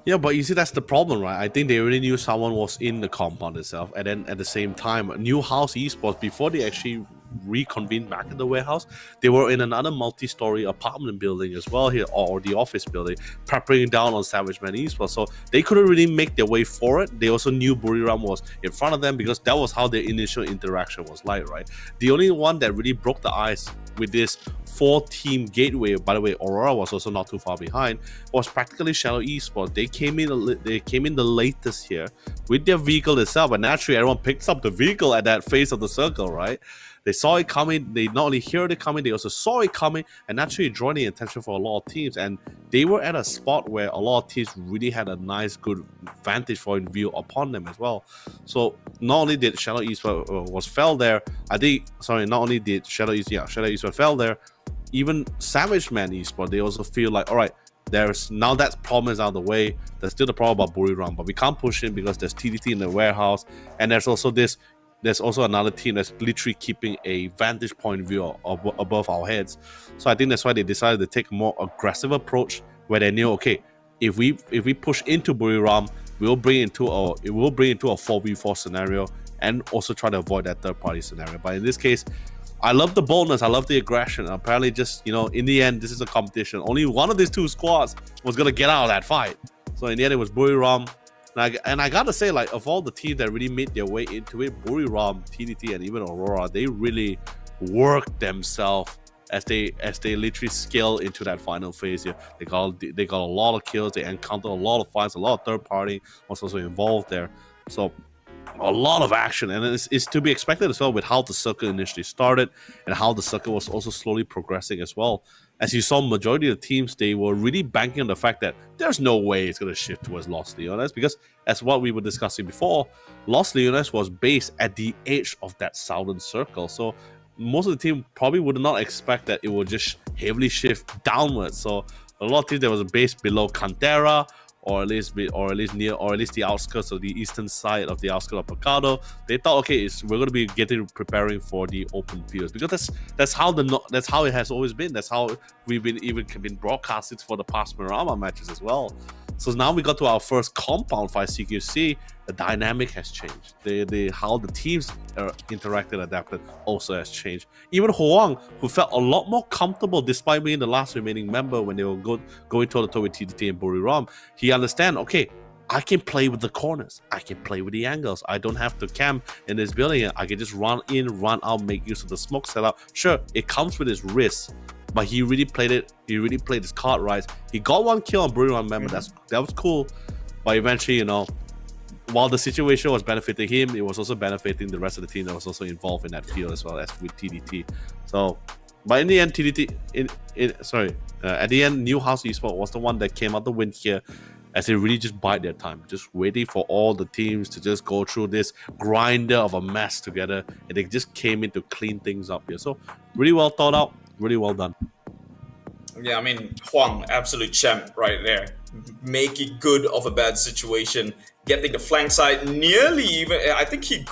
Yeah, but you see, that's the problem, right? I think they already knew someone was in the compound itself, and then at the same time, 𝐿 Esports, before they actually reconvened back in the warehouse, they were in another multi-story apartment building as well here, or the office building, preparing down on Savage Man Esports. So they couldn't really make their way forward. They also knew Buriram was in front of them because that was how their initial interaction was like, right? The only one that really broke the ice with this 4-team gateway, by the way, Aurora was also not too far behind, was practically 𝐷𝐿𝐿 Esports. They came in the latest here with their vehicle itself, and naturally everyone picks up the vehicle at that face of the circle, right? They saw it coming, they not only heard it coming, they also saw it coming, and naturally drawing the attention for a lot of teams. And they were at a spot where a lot of teams really had a nice, good vantage point view upon them as well. So not only did 𝐷𝐿𝐿 Esports was fell there, not only did 𝐷𝐿𝐿 Esports fell there, even Savage Man Esports, they also feel like, all right, there's now that problem is out of the way. There's still the problem about Buriram, but we can't push in because there's TDT in the warehouse, and there's also another team that's literally keeping a vantage point view above our heads. So I think that's why they decided to take a more aggressive approach, where they knew, okay, if we push into Buriram, we'll bring it into a 4v4 scenario, and also try to avoid that third party scenario. But in this case, I love the boldness, I love the aggression. Apparently, just, in the end, this is a competition. Only one of these two squads was gonna get out of that fight. So in the end, it was Buriram. And I gotta say, like, of all the teams that really made their way into it, Buriram, TDT, and even Aurora, they really worked themselves as they literally scale into that final phase here. They got a lot of kills, they encountered a lot of fights, a lot of third party was also involved there. So a lot of action, and it's to be expected as well with how the circuit initially started and how the circuit was also slowly progressing as well. As you saw, majority of the teams, they were really banking on the fact that there's no way it's going to shift towards Los Leones, because as what we were discussing before, Los Leones was based at the edge of that southern circle. So most of the team probably would not expect that it would just heavily shift downwards. So a lot of teams that was based below Cantera, or at least the outskirts of the eastern side of the outskirts of Pecado, they thought, okay, we're going to be preparing for the open fields, because that's how it has always been. That's how we've been broadcasted for the past Miramar matches as well. So now we got to our first compound fight, CQC. The dynamic has changed. How the teams interacted, adapted also has changed. Even Hoang, who felt a lot more comfortable despite being the last remaining member when they were going toe-to-toe with TDT and Buriram, he understand, okay, I can play with the corners. I can play with the angles. I don't have to camp in this building. I can just run in, run out, make use of the smoke setup. Sure, it comes with its risk, but he really played it. He really played his card right. He got one kill on Buriram member. That was cool. But eventually, while the situation was benefiting him, it was also benefiting the rest of the team that was also involved in that field as well as with TDT. So, but in the end, at the end, 𝐿𝐿𝐿 Esports was the one that came out the win here, as they really just bide their time, just waiting for all the teams to just go through this grinder of a mess together, and they just came in to clean things up here. So, really well thought out, really well done. Yeah, I mean, Huang, absolute champ right there. Making good of a bad situation, getting the flank side nearly even. I think he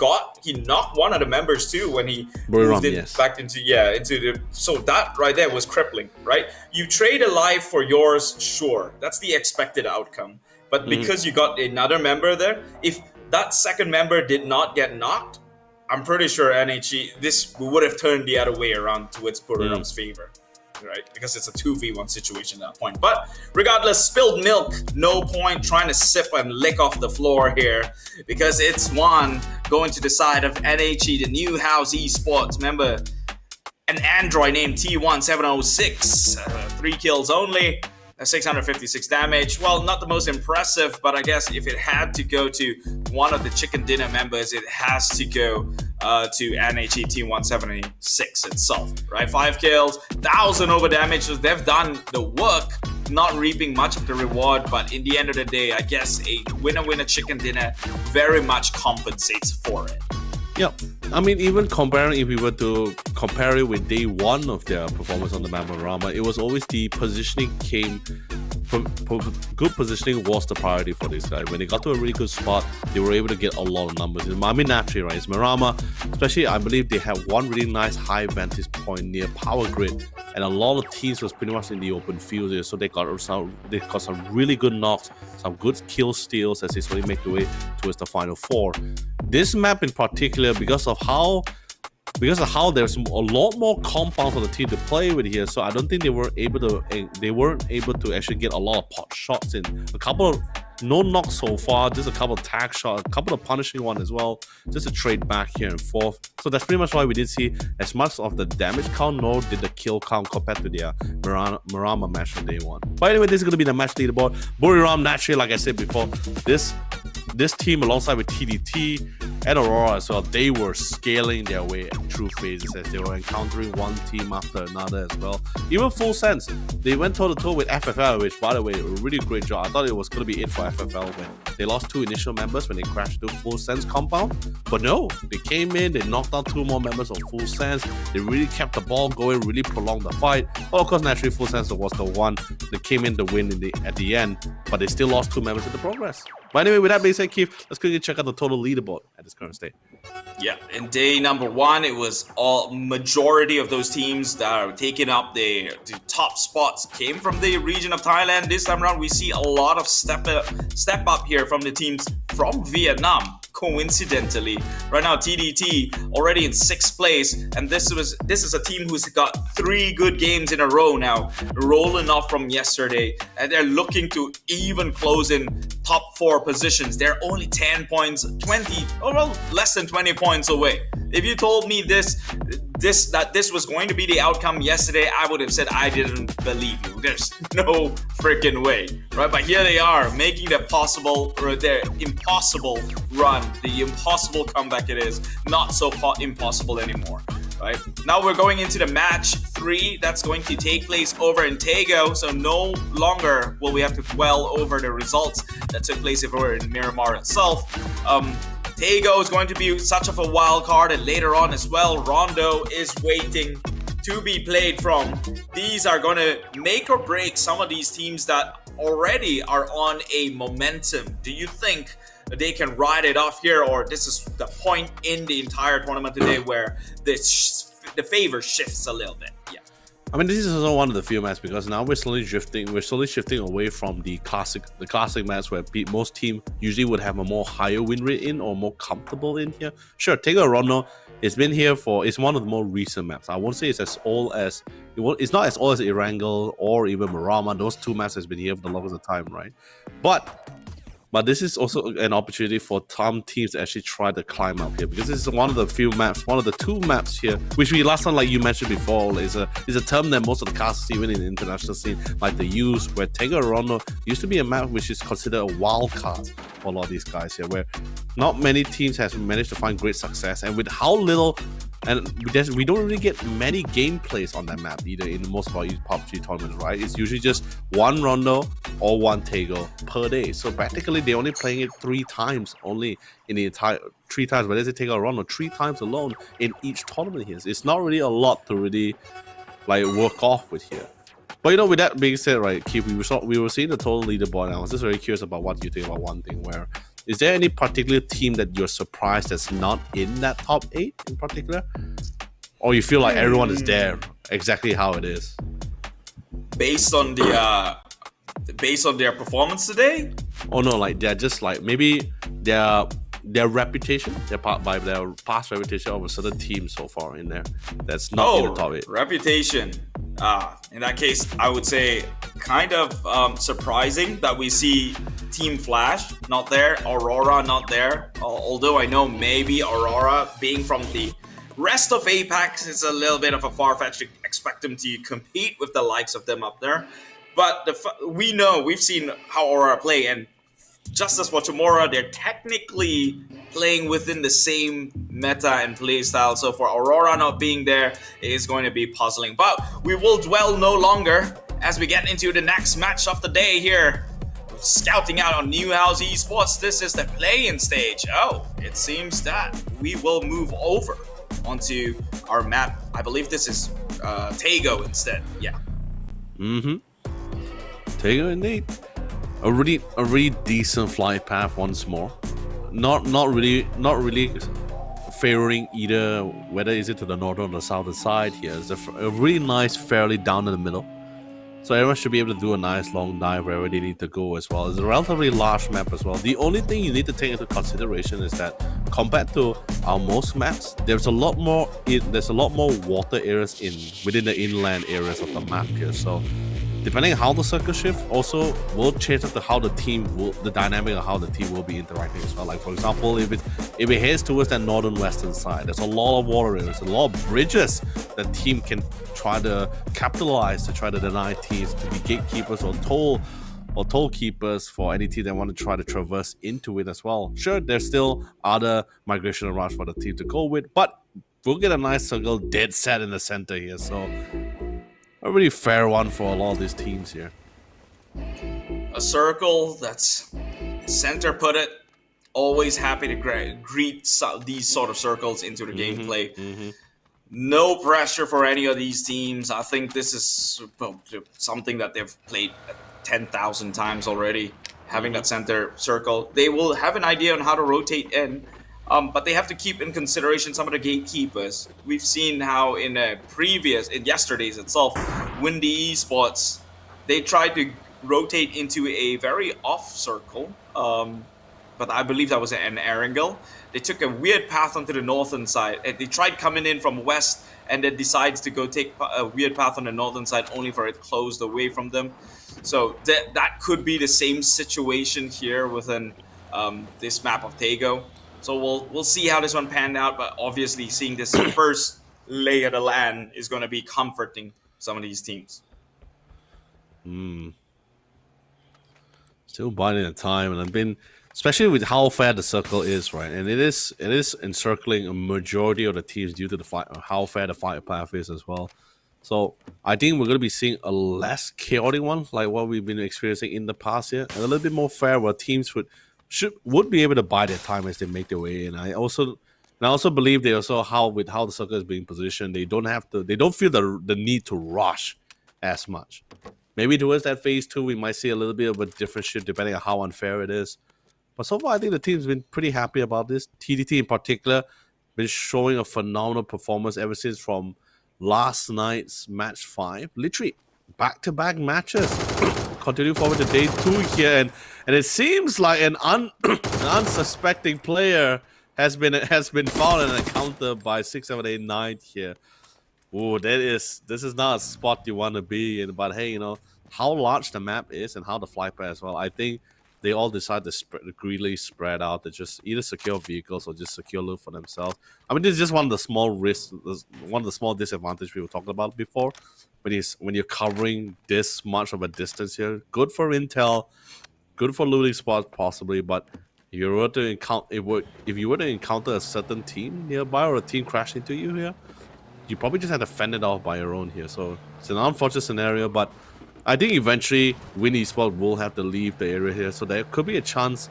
knocked one of the members too when he moved it back into the. So that right there was crippling, right? You trade a life for yours, sure, that's the expected outcome. But because you got another member there, if that second member did not get knocked, I'm pretty sure NHE this would have turned the other way around towards Buriram's favor. Right, because it's a 2v1 situation at that point. But regardless, spilled milk, no point trying to sip and lick off the floor here, because it's one going to the side of NHE, the new house esports member, an android named T1706, 3 kills only, 656 damage. Well, not the most impressive, but I guess if it had to go to one of the chicken dinner members, it has to go to NHE T176 itself, right? 5 kills, 1,000 over damage. So they've done the work, not reaping much of the reward, but in the end of the day, I guess a winner-winner chicken dinner very much compensates for it. Yeah, I mean, even if we were to compare it with day one of their performance on the map of Rama, it was always the positioning good positioning was the priority for this guy. When they got to a really good spot, they were able to get a lot of numbers. I mean, naturally, right? It's Marama, especially, I believe they have one really nice high vantage point near power grid and a lot of teams was pretty much in the open field here, so they got some really good knocks, some good kill steals as they slowly make their way towards the final four. This map in particular, because of how there's a lot more compounds on the team to play with here, so I don't think they weren't able to actually get a lot of pot shots in. A couple of no knocks so far, just a couple of tag shots, a couple of punishing one as well, just to trade back here and forth. So that's pretty much why we did see as much of the damage count nor did the kill count compared to their Miramar match on day one. But anyway, this is going to be the match leaderboard. Buriram, naturally, like I said before, this team alongside with TDT and Aurora as well, they were scaling their way through phases as they were encountering one team after another as well. Even Full Sense, they went toe-to-toe with FFL, which by the way, a really great job. I thought it was going to be it for FFL when they lost 2 initial members when they crashed the Full Sense compound. But no, they came in, they knocked out 2 more members of Full Sense. They really kept the ball going, really prolonged the fight. Well, of course, naturally, Full Sense was the one that came in to win at the end, but they still lost 2 members in the progress. But anyway, with that being said, Keith, let's quickly check out the total leaderboard at this current state. Yeah, in day number 1, it was majority of those teams that are taking up the top spots came from the region of Thailand. This time around, we see a lot of step up here from the teams from Vietnam. Coincidentally, right now TDT already in 6th place, and this is a team who's got 3 good games in a row now, rolling off from yesterday, and they're looking to even close in top 4 positions. They're only 10 points, less than 20 points away. If you told me that this was going to be the outcome yesterday, I would have said I didn't believe you. There's no freaking way, right? But here they are, making their impossible run, the impossible comeback it is, not so impossible anymore, right? Now we're going into the match 3 that's going to take place over in Taego, so no longer will we have to dwell over the results that took place over in Miramar itself. Taego is going to be such of a wild card, and later on as well, Rondo is waiting to be played from. These are going to make or break some of these teams that already are on a momentum. Do you think they can ride it off here, or this is the point in the entire tournament today where the favor shifts a little bit? Yeah. I mean, this is also one of the few matches because now we're slowly shifting away from the classic match where most teams usually would have a more higher win rate in or more comfortable in here. Sure, Taego Rondo, it's been here it's one of the more recent maps. I won't say it's not as old as Erangel or even Miramar. Those 2 maps has been here for the longest of time, right? But this is also an opportunity for some teams to actually try to climb up here, because this is one of the few maps, one of the 2 maps here, which we last time, like you mentioned before, is a term that most of the casters, even in the international scene, like they use, where Taego Rondo used to be a map which is considered a wild card for a lot of these guys here, where not many teams have managed to find great success, and with how little. And we don't really get many gameplays on that map either in most of our PUBG tournaments, right? It's usually just 1 Rondo or 1 Taego per day. So practically they're only playing it 3 times only in the entire 3 times. But let's say Taego Rondo 3 times alone in each tournament here. It's not really a lot to really like work off with here. But with that being said, right, Keith, we were seeing the total leaderboard, and I was just very curious about what you think about one thing where. Is there any particular team that you're surprised that's not in that top 8 in particular? Or you feel like everyone is there exactly how it is? Based on their performance today? Oh no, like they're just like maybe their reputation, their past reputation of a certain team so far in there that's not in the top 8. Reputation. In that case, I would say kind of surprising that we see Team Flash not there, Aurora not there. Although I know maybe Aurora being from the rest of APAC is a little bit of a far-fetched to expect them to compete with the likes of them up there. But we've seen how Aurora play, and just as for tomorrow, they're technically playing within the same meta and play style. So for Aurora not being there, it is going to be puzzling. But we will dwell no longer as we get into the next match of the day here. Scouting out on 𝐿𝐻𝐿 Esports. This is the play-in stage. Oh, it seems that we will move over onto our map. I believe this is Taego instead. Yeah. Taego indeed. A really decent flight path once more. Not really favoring either, whether is it to the northern or the southern side here. It's a really nice, fairly down in the middle. So everyone should be able to do a nice long dive wherever they need to go as well. It's a relatively large map as well. The only thing you need to take into consideration is that compared to our most maps, there's a lot more water areas within the inland areas of the map here. So depending on how the circle shift also will change up to how the dynamic of how the team will be interacting as well. Like for example, if it heads towards that northern western side, there's a lot of water areas, a lot of bridges that team can try to capitalize to try to deny teams to be gatekeepers or toll keepers for any team that want to try to traverse into it as well. Sure, there's still other migration routes for the team to go with, but we'll get a nice circle dead set in the center here. So a really fair one for a lot of these teams here. A circle that's center put it. Always happy to greet these sort of circles into the gameplay. No pressure for any of these teams. I think this is something that they've played 10,000 times already. Having that center circle, they will have an idea on how to rotate in. But they have to keep in consideration some of the gatekeepers. We've seen how in yesterday's itself, Windy Esports, they tried to rotate into a very off circle. But I believe that was an angle. They took a weird path onto the northern side. They tried coming in from west and then decides to go take a weird path on the northern side only for it closed away from them. So that could be the same situation here within this map of Tago. So we'll see how this one panned out, but obviously seeing this first lay of the land is going to be comforting some of these teams. Still biding the time, and I've been, especially with how fair the circle is, right? And it is encircling a majority of the teams due to how fair the fight path is as well. So I think we're going to be seeing a less chaotic one, like what we've been experiencing in the past here, and a little bit more fair where teams would be able to buy their time as they make their way in. I also believe with how the circle is being positioned, they don't feel the need to rush as much. Maybe towards that phase 2, we might see a little bit of a different shift depending on how unfair it is. But so far, I think the team's been pretty happy about this. TDT in particular been showing a phenomenal performance ever since from last night's match 5. Literally back-to-back matches. Continue forward to day 2 here, and it seems like an unsuspecting player has been found and encountered by 6, 7, 8, 9 here. Ooh, this is not a spot you want to be in, but hey, how large the map is and how the flight path as well. I think they all decide to greedily spread out to just either secure vehicles or just secure loot for themselves. I mean, this is just one of the small risks, one of the small disadvantages we were talking about before. When you're covering this much of a distance here, good for intel, good for looting spots possibly, but if you were to encounter a certain team nearby or a team crash into you here, you probably just have to fend it off by your own here. So it's an unfortunate scenario, but I think eventually Win Esports will have to leave the area here, so there could be a chance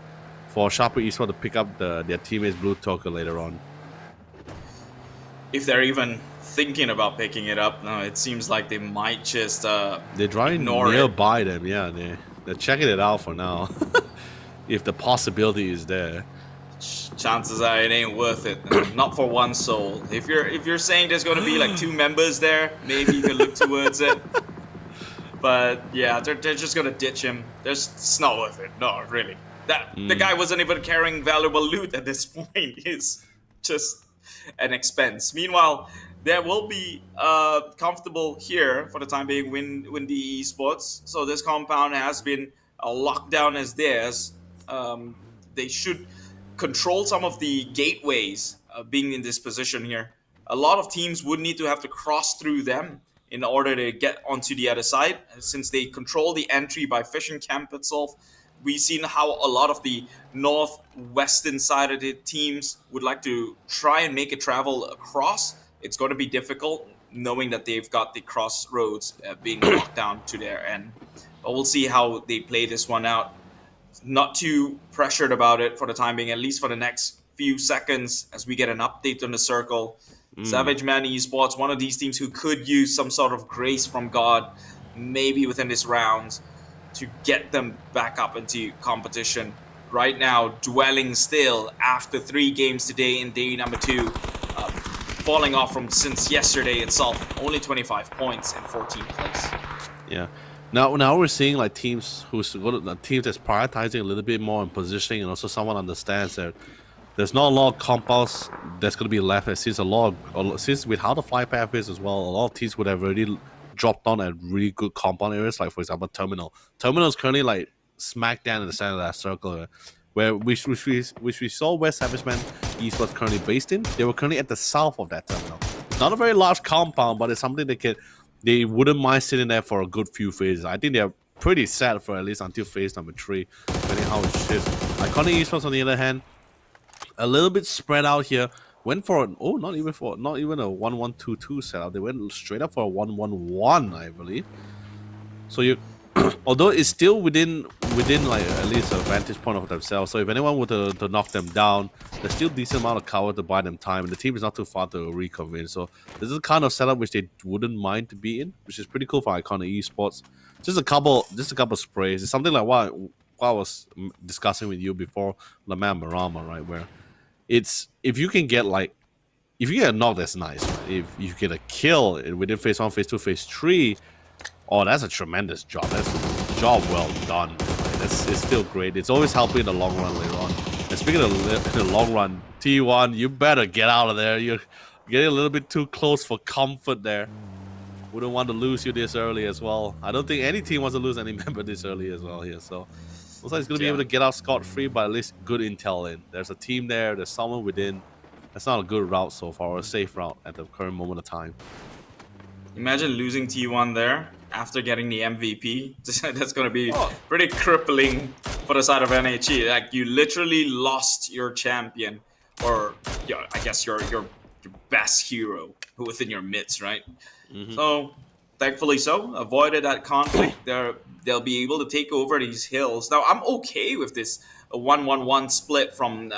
for Sharper Esports to pick up their teammates Blue Token later on. If they're even thinking about picking it up, no, it seems like they might just they're driving nearby them. Yeah, they're checking it out for now. If the possibility is there, chances are it ain't worth it. Not for one soul. If you're saying there's going to be like 2 members there, maybe you can look towards it. But yeah, they're just gonna ditch him. It's not worth it. No, really. The guy wasn't even carrying valuable loot at this point. It's just an expense. Meanwhile, there will be comfortable here for the time being Windy Esports. So this compound has been locked down as theirs. They should control some of the gateways being in this position here. A lot of teams would need to have to cross through them in order to get onto the other side. Since they control the entry by fishing camp itself, we've seen how a lot of the northwestern side of the teams would like to try and make a travel across. It's going to be difficult knowing that they've got the crossroads being locked down to their end. But we'll see how they play this one out. Not too pressured about it for the time being, at least for the next few seconds as we get an update on the circle. Savage Man Esports, one of these teams who could use some sort of grace from God, maybe within this round, to get them back up into competition. right now dwelling still after 3 games today in day number 2, falling off from since yesterday itself. Only 25 points in 14th place. Yeah. Now we're seeing like teams teams that's prioritizing a little bit more on positioning, and also someone understands that there's not a lot of compounds that's going to be left. Since since with how the fly path is as well, a lot of teams would have already dropped on at really good compound areas, like for example Terminal. Terminal is currently like smack down in the center of that circle, where which we saw where Savageman Esports currently based in. They were currently at the south of that terminal. Not a very large compound, but it's something they wouldn't mind sitting there for a good few phases. I think they're pretty set for at least until phase number 3, depending how it shifts. Iconic Esports on the other hand, a little bit spread out here. Went for not even a 1-1-2-2 setup. They went straight up for a 1-1-1, I believe. So you, although it's still within like at least a vantage point of themselves. So if anyone were to knock them down, there's still decent amount of cover to buy them time, and the team is not too far to reconvene. So this is the kind of setup which they wouldn't mind to be in, which is pretty cool for Iconic Esports. Just a couple sprays. It's something like what I was discussing with you before, La Man Marama, right? Where it's if you get a knock, that's nice. Right? If you get a kill within phase 1, phase 2, phase 3, oh, that's a tremendous job. That's a job well done. Right? It's still great. It's always helping in the long run later on. And speaking of the long run, T1, you better get out of there. You're getting a little bit too close for comfort there. Wouldn't want to lose you this early as well. I don't think any team wants to lose any member this early as well here. So looks like he's going to be able to get out scot-free, but at least good intel in. There's a team there. There's someone within. That's not a good route so far, or a safe route at the current moment of time. Imagine losing T1 there after getting the MVP. That's going to be pretty crippling for the side of NHE. Like, you literally lost your champion, or I guess your best hero within your midst, right? So thankfully avoided that conflict. They'll be able to take over these hills. Now I'm okay with this 1-1-1 split from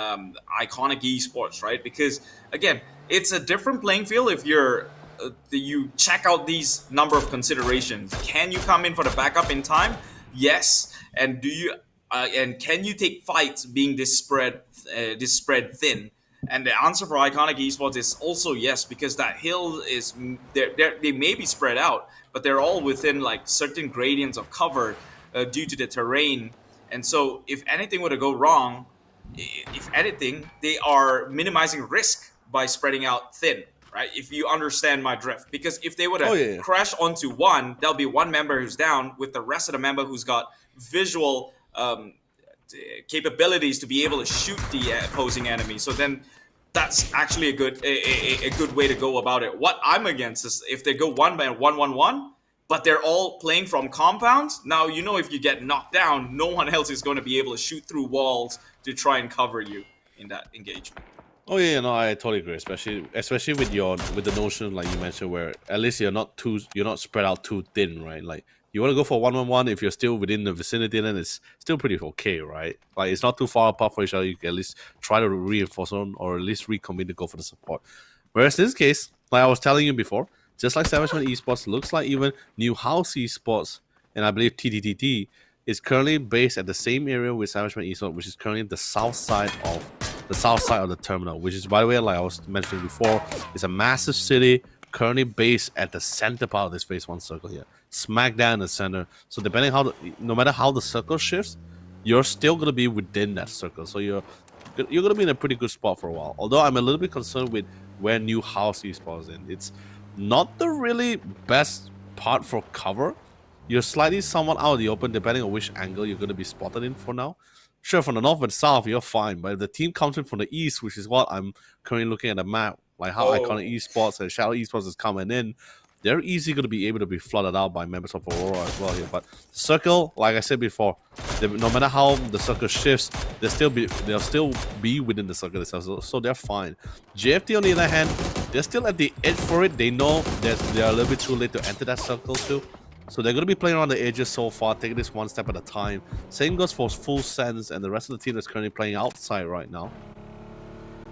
Iconic Esports, right? Because again, it's a different playing field if you check out these number of considerations. Can you come in for the backup in time? Yes. And do you and can you take fights being this spread thin? And the answer for Iconic Esports is also yes, because that hill is they may be spread out, but they're all within like certain gradients of cover due to the terrain. And so if anything were to go wrong, if anything, they are minimizing risk by spreading out thin, right? If you understand my drift. Because if they were to crash onto one, there'll be one member who's down with the rest of the member who's got visual capabilities to be able to shoot the opposing enemy. So then that's actually a good way to go about it. What I'm against is if they go 1-1-1, but they're all playing from compounds. Now, if you get knocked down, no one else is going to be able to shoot through walls to try and cover you in that engagement. Oh yeah, no, I totally agree. Especially with the notion like you mentioned, where at least you're not spread out too thin, right? Like you want to go for 1-1-1 if you're still within the vicinity, then it's still pretty okay, right? Like it's not too far apart for each other. You can at least try to reinforce on, or at least reconvene to go for the support. Whereas in this case, like I was telling you before, just like Savageman Esports, looks like even 𝐴𝐻𝐿 Esports and I believe TTTT is currently based at the same area with Savageman Esports, which is currently the south side of the terminal, which is, by the way, like I was mentioning before, it's a massive city currently based at the center part of this phase 1 circle here, smack down in the center. So depending no matter how the circle shifts, you're still gonna be within that circle. So you're gonna be in a pretty good spot for a while. Although I'm a little bit concerned with where 𝐴𝐻𝐿 Esports is in. It's not the really best part for cover. You're slightly somewhat out of the open depending on which angle you're gonna be spotted in for now. Sure, from the north and south, you're fine. But if the team comes in from the east, which is what I'm currently looking at the map, like how Iconic Esports and Shadow Esports is coming in, they're easily going to be able to be flooded out by members of Aurora as well here. But the circle, like I said before, no matter how the circle shifts, they'll still be within the circle itself, so they're fine. JFT, on the other hand, they're still at the edge for it. They know that they're a little bit too late to enter that circle too. So they're going to be playing around the edges so far, taking this one step at a time. Same goes for Full Sense and the rest of the team that's currently playing outside right now.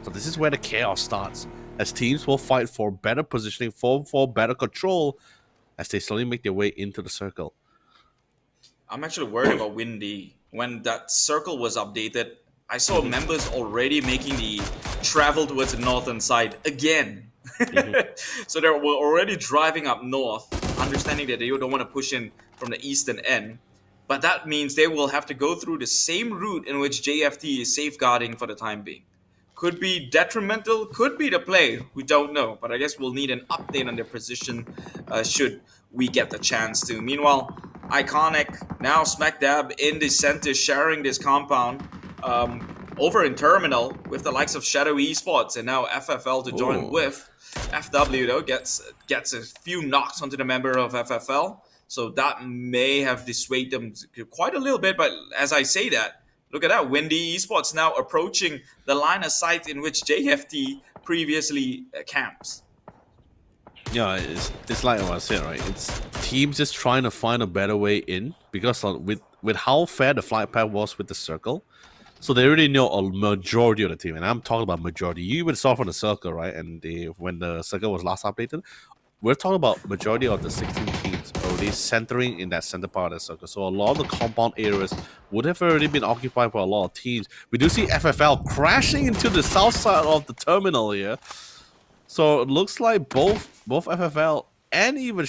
So this is where the chaos starts, as teams will fight for better positioning, for better control, as they slowly make their way into the circle. I'm actually worried about Windy. When that circle was updated, I saw members already making the travel towards the northern side again. So they were already driving up north, understanding that they don't want to push in from the eastern end. But that means they will have to go through the same route in which JFT is safeguarding for the time being. Could be detrimental, could be the play, we don't know. But I guess we'll need an update on their position should we get the chance to. Meanwhile, Iconic now smack dab in the center, sharing this compound over in Terminal with the likes of Shadow Esports and now FFL to join with. FW though gets a few knocks onto the member of FFL, so that may have dissuaded them quite a little bit. But as I say that, look at that, Windy Esports now approaching the line of sight in which JFT previously camps. Yeah, it's like what I said, right? It's teams just trying to find a better way in because with how fair the flight path was with the circle, so they already know a majority of the team, and I'm talking about majority. You even saw from the circle, right? And when the circle was last updated, we're talking about majority of the 16 teams already centering in that center part of the circle. So a lot of the compound areas would have already been occupied by a lot of teams. We do see FFL crashing into the south side of the terminal here. So it looks like both FFL and even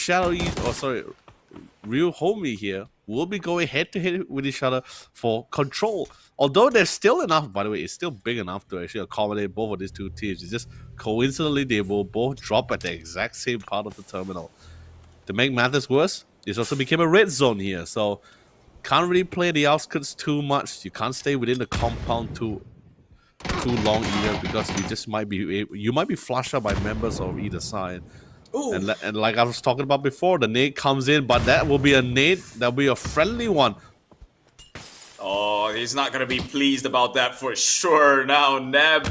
Real Homie here will be going head to head with each other for control. Although there's still enough, by the way, it's still big enough to actually accommodate both of these two teams. It's just coincidentally they will both drop at the exact same part of the terminal. To make matters worse, this also became a red zone here, so can't really play the outskirts too much. You can't stay within the compound too long either, because you might be flushed out by members of either side. And like I was talking about before, the nade comes in, but that will be a nade that'll be a friendly one. Oh, he's not gonna be pleased about that for sure. Now Neb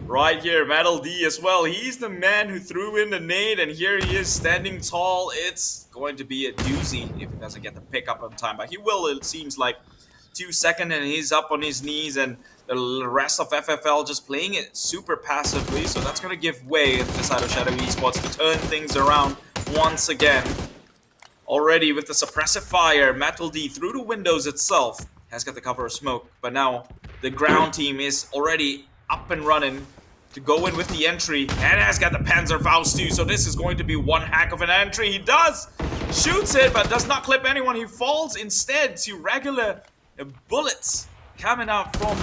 right here, Metal D as well, he's the man who threw in the nade, and here he is standing tall. It's going to be a doozy if he doesn't get the pickup on time, but he will, it seems like. 2 seconds and he's up on his knees, and the rest of FFL just playing it super passively, so that's going to give way at the side of Shadow Esports to turn things around once again. Already with the suppressive fire, Metal D through the windows itself has got the cover of smoke, but now the ground team is already up and running to go in with the entry, and has got the Panzerfaust too, so this is going to be one heck of an entry. He does! Shoots it, but does not clip anyone. He falls instead to regular bullets coming out from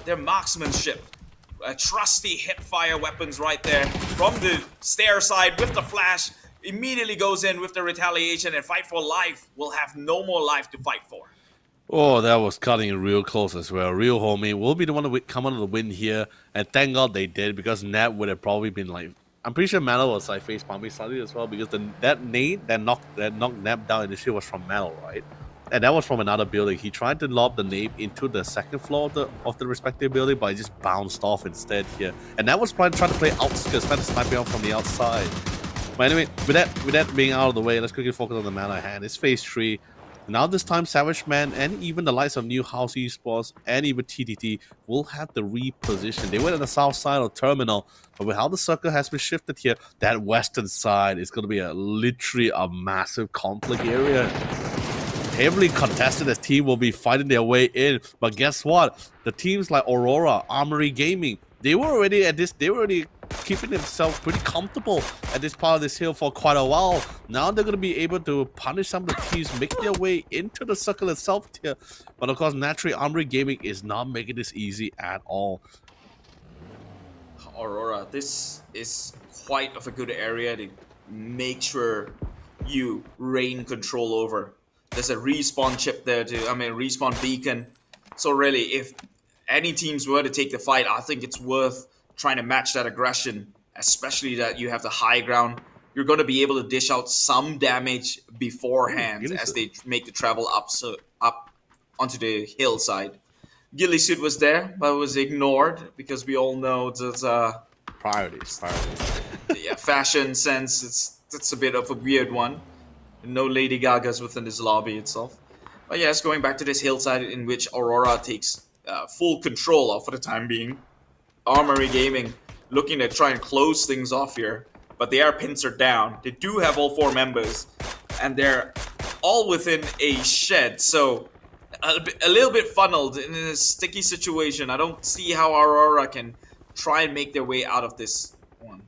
their marksmanship. Trusty hip-fire weapons right there from the stair side with the flash. Immediately goes in with the retaliation, and Fight for Life will have no more life to fight for. Oh, that was cutting it real close as well. Real Homie will be the one to come under the win here, and thank God they did, because Nab would have probably been like, I'm pretty sure Metal was like face pumping slightly as well, because that nade that knocked Nab down initially was from Metal, right? And that was from another building. He tried to lob the nade into the second floor of the respective building, but it just bounced off instead here. And that was probably trying to play outskirts, trying to snipe it out from the outside. But anyway, with that being out of the way, let's quickly focus on the man at hand. It's phase 3. Now this time, Savage Man and even the likes of New House Esports and even TTT will have to reposition. They went on the south side of Terminal, but with how the circle has been shifted here, that western side is going to be literally a massive conflict area. Heavily contested as team will be fighting their way in, but guess what? The teams like Aurora, Armory Gaming, they were already keeping themselves pretty comfortable at this part of this hill for quite a while. Now they're going to be able to punish some of the teams, make their way into the circle itself here. But of course, naturally, Armory Gaming is not making this easy at all. Aurora, this is quite of a good area to make sure you reign control over. There's a respawn chip there too, respawn beacon. So really, if any teams were to take the fight, I think it's worth trying to match that aggression, especially that you have the high ground. You're going to be able to dish out some damage beforehand as they make the travel up onto the hillside. Ghillie Suit was there, but was ignored because we all know that priorities. Yeah, fashion sense, it's a bit of a weird one. No Lady Gagas within this lobby itself. But yes, going back to this hillside in which Aurora takes full control of for the time being. Armory Gaming looking to try and close things off here, but they are pincered down. They do have all 4 members, and they're all within a shed. So a little bit funneled in a sticky situation. I don't see how Aurora can try and make their way out of this one.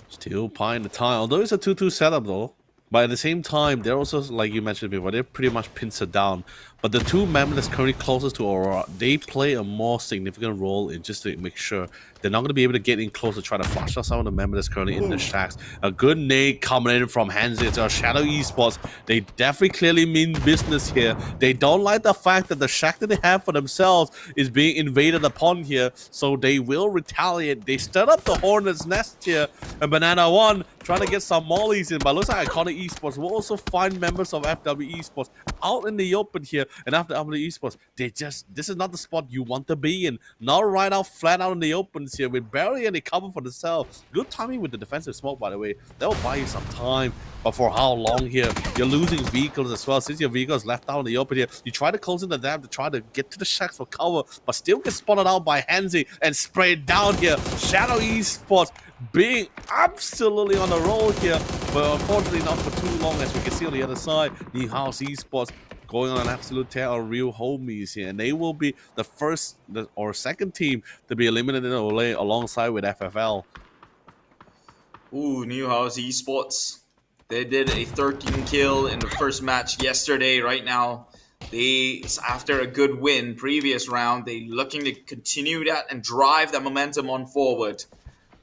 Still pie in the tile. Although it's a 2-2 setup though. But at the same time, they're also, like you mentioned before, they're pretty much pincer down. But the two members that's currently closest to Aurora, they play a more significant role in just to make sure they're not going to be able to get in close to try to flush out some of the members that's currently in the shacks. A good nade coming in from 𝐿𝐴𝐻𝐿 to Shadow Esports. They definitely clearly mean business here. They don't like the fact that the shack that they have for themselves is being invaded upon here. So they will retaliate. They stirred up the Hornet's Nest here. And Banana One trying to get some mollies in. But looks like Iconic Esports will also find members of FW Esports out in the open here. And after FW Esports, this is not the spot you want to be in. Not right out, flat out in the open here with barely any cover for themselves. Good timing with the defensive smoke, by the way. That will buy you some time. But for how long here? You're losing vehicles as well. Since your vehicles left out in the open here, you try to close in the dam to try to get to the shacks for cover, but still get spotted out by 𝐿𝐴𝐻𝐿 and sprayed down here. Shadow Esports being absolutely on the roll here, but unfortunately not for too long, as we can see on the other side. 𝐿𝐴𝐻𝐿 Esports going on an absolute tear of real homies here, and they will be the first or second team to be eliminated alongside with FFL. Ooh, 𝐿𝐴𝐻𝐿 Esports. They did a 13 kill in the first match yesterday. Right now, after a good win previous round, they looking to continue that and drive that momentum on forward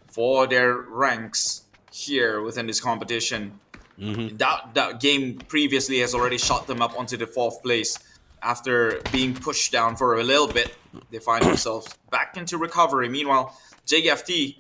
for their ranks here within this competition. That game previously has already shot them up onto the 4th place. After being pushed down for a little bit, they find themselves back into recovery. Meanwhile, JFT,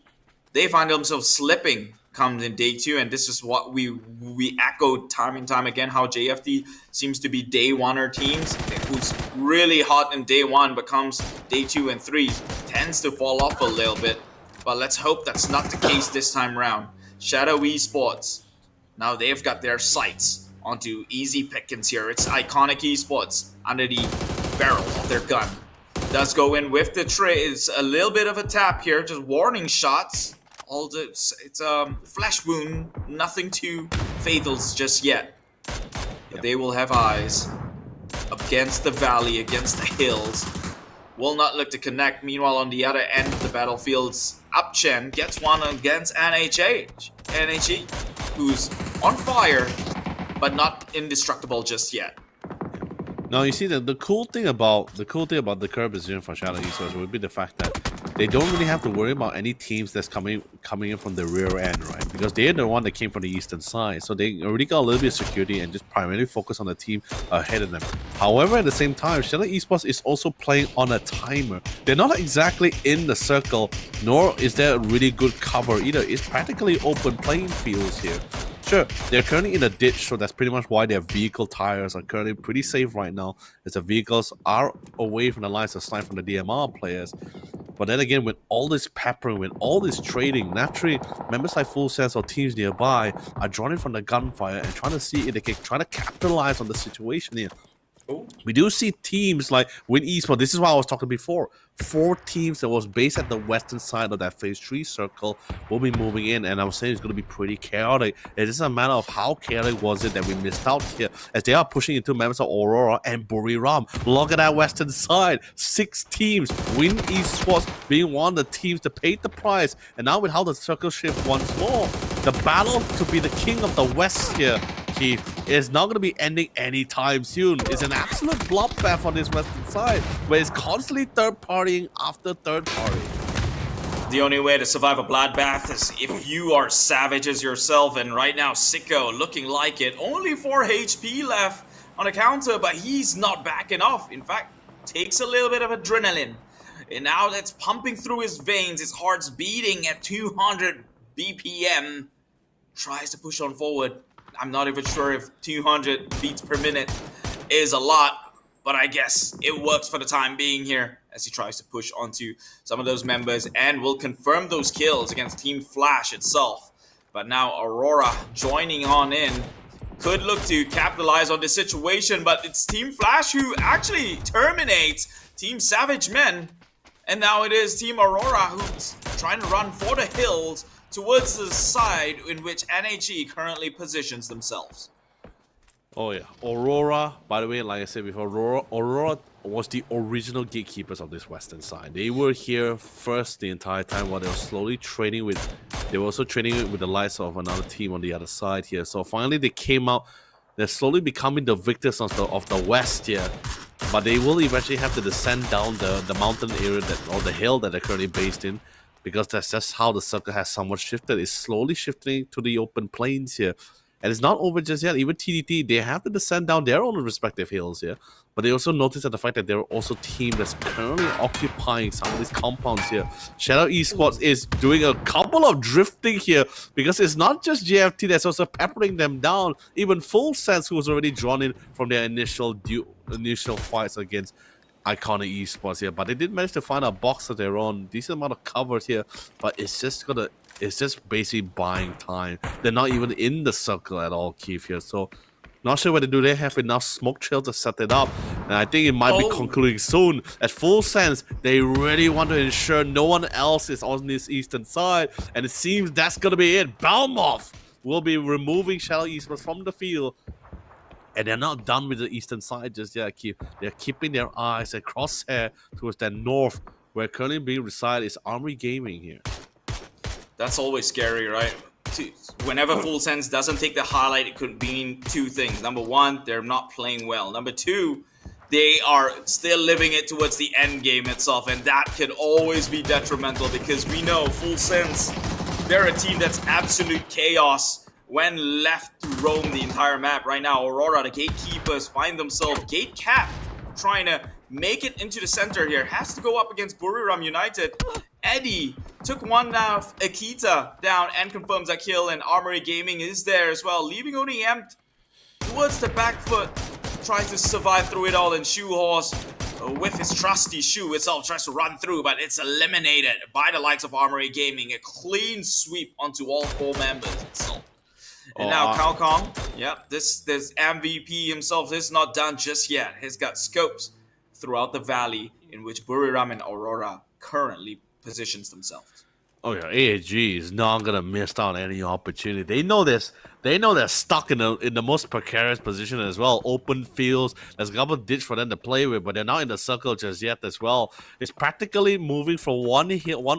they find themselves slipping comes in day 2, and this is what we echoed time and time again, how JFT seems to be day 1er teams who's really hot in day 1 but comes day 2 and 3 tends to fall off a little bit. But let's hope that's not the case this time round. Shadow Esports, now they've got their sights onto easy pickings here. It's Iconic Esports under the barrel of their gun. Does go in with the tray. It's a little bit of a tap here, just warning shots. It's a flesh wound, nothing too fatal just yet. But they will have eyes against the valley, against the hills. Will not look to connect. Meanwhile, on the other end of the battlefield's UpChen gets one against 𝐿𝐴𝐻𝐿, who's on fire, but not indestructible just yet. Now you see that the cool thing about the current position for Shadow Esports would be the fact that they don't really have to worry about any teams that's coming in from the rear end, right? Because they're the one that came from the eastern side, so they already got a little bit of security and just primarily focus on the team ahead of them. However, at the same time, Shadow Esports is also playing on a timer. They're not exactly in the circle, nor is there really good cover either. It's practically open playing fields here. Sure, they're currently in a ditch, so that's pretty much why their vehicle tires are currently pretty safe right now, as the vehicles are away from the lines of sight from the DMR players. But then again, with all this peppering, with all this trading, naturally, members like Full Sense or teams nearby are drawn in from the gunfire and trying to see if they can try to capitalize on the situation here. We do see teams like Win Esports. This is what I was talking before. 4 teams that was based at the western side of that phase 3 circle will be moving in, and I was saying it's going to be pretty chaotic. It is a matter of how chaotic was it that we missed out here, as they are pushing into members of Aurora and Buriram. Look at that western side. 6 teams. Win Esports being one of the teams that paid the price, and now with how the circle shift once more, the battle to be the king of the west here, Keith, is not going to be ending anytime soon. It's an absolute bloodbath on this western side, where it's constantly third partying after third party. The only way to survive a bloodbath is if you are savages yourself, and right now 𝘂𝐿 looking like it. Only 4 HP left on the counter, but he's not backing off. In fact, takes a little bit of adrenaline, and now that's pumping through his veins. His heart's beating at 200 BPM. Tries to push on forward. I'm not even sure if 200 beats per minute is a lot, but I guess it works for the time being here as he tries to push onto some of those members and will confirm those kills against Team Flash itself. But now Aurora joining on in could look to capitalize on this situation, but it's Team Flash who actually terminates Team Savage Men. And now it is Team Aurora who's trying to run for the hills towards the side in which NHE currently positions themselves. Oh yeah, Aurora, by the way, like I said before, Aurora was the original gatekeepers of this western side. They were here first the entire time while they were slowly training with, they were also training with the likes of another team on the other side here. So finally they came out, they're slowly becoming the victors of the west here. But they will eventually have to descend down the mountain area or the hill that they're currently based in, because that's just how the circle has somewhat shifted. It's slowly shifting to the open plains here. And it's not over just yet. Even TDT, they have to descend down their own respective hills here. But they also notice that the fact that there are also teams that's currently occupying some of these compounds here. Shadow Esports is doing a couple of drifting here, because it's not just JFT that's also peppering them down. Even Full Sense, who was already drawn in from their initial fights against Iconic Esports here. But they did manage to find a box of their own, decent amount of covers here. But it's just basically buying time. They're not even in the circle at all, Keith here. So, not sure whether do they have enough smoke trail to set it up. And I think it might be concluding soon. At Full Sense, they really want to ensure no one else is on this eastern side. And it seems that's going to be it. Balmoth will be removing Shadow Esports from the field. And they're not done with the eastern side just yet, Keith. They're keeping their eyes and crosshair towards the north, where currently being reside is Armory Gaming here. That's always scary, right? Whenever Full Sense doesn't take the highlight, it could mean two things. Number one, they're not playing well. Number two, they are still living it towards the end game itself, and that could always be detrimental, because we know Full Sense, they're a team that's absolute chaos when left to roam the entire map. Right now, Aurora, the gatekeepers, find themselves gate capped, trying to make it into the center here. Has to go up against Buriram United. Eddie took one down, Akita down, and confirms that kill, and Armory Gaming is there as well, leaving only Empt towards the back foot, tries to survive through it all, and Shoehorse with his trusty shoe itself tries to run through, but it's eliminated by the likes of Armory Gaming. A clean sweep onto all 4 members itself. And now Calcom, this MVP himself is not done just yet. He's got scopes throughout the valley in which Buriram and Aurora currently positions themselves. Oh yeah, AAG is not gonna miss out any opportunity. They know this. They know they're stuck in the most precarious position as well. Open fields. There's a couple of ditch for them to play with, but they're not in the circle just yet as well. It's practically moving from one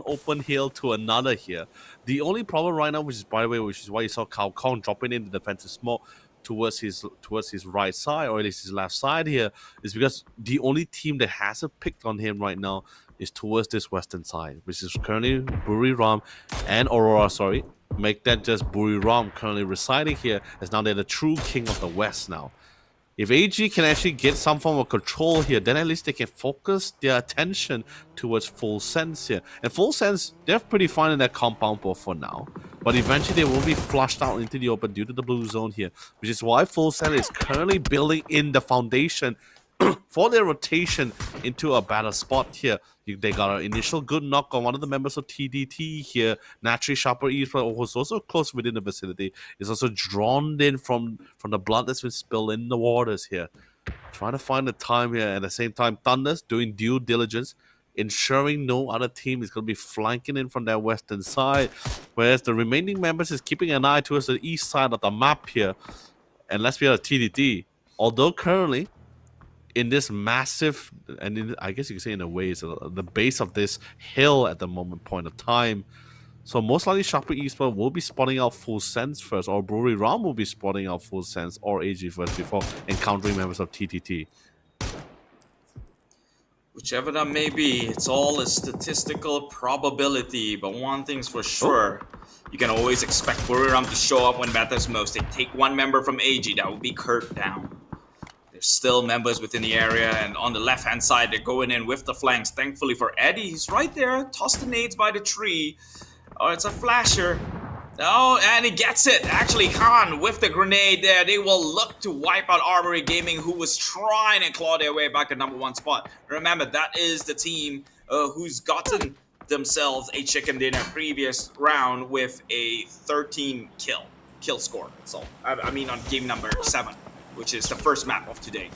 open hill to another here. The only problem right now, which is by the way, which is why you saw Kong dropping in the defensive smoke towards his right side, or at least his left side here, is because the only team that has a pick on him right now is towards this western side, which is currently Buriram and Aurora, sorry. Make that just Buriram currently residing here, as now they're the true king of the west now. If AG can actually get some form of control here, then at least they can focus their attention towards Full Sense here. And Full Sense, they're pretty fine in their compound ball for now. But eventually they will be flushed out into the open due to the blue zone here, which is why Full Sense is currently building in the foundation for their rotation into a better spot here. They got an initial good knock on one of the members of TDT here. Naturally, Sharper Esports, who's also close within the vicinity, is also drawn in from the blood that's been spilled in the waters here. Trying to find the time here. At the same time, Thunder's doing due diligence, ensuring no other team is going to be flanking in from their western side. Whereas the remaining members is keeping an eye towards the east side of the map here. And let's be honest, TDT, although currently in this massive, and I guess you could say in a way, it's the base of this hill at the point of time. So most likely Sharper Esports will be spotting out Full Sense first, or Buriram will be spotting out Full Sense or AG first before encountering members of TTT. Whichever that may be, it's all a statistical probability, but one thing's for sure. You can always expect Buriram to show up when matters most. They take one member from AG, that would be Kurt down. Still members within the area, and on the left-hand side, they're going in with the flanks. Thankfully for Eddie, he's right there. Toss the nades by the tree. Oh, it's a flasher. Oh, and he gets it. Actually, Khan with the grenade there. They will look to wipe out Armory Gaming, who was trying to claw their way back at #1 spot. Remember, that is the team who's gotten themselves a chicken dinner previous round with a 13 kill score. So, I mean, on game number 7. Which is the first map of today.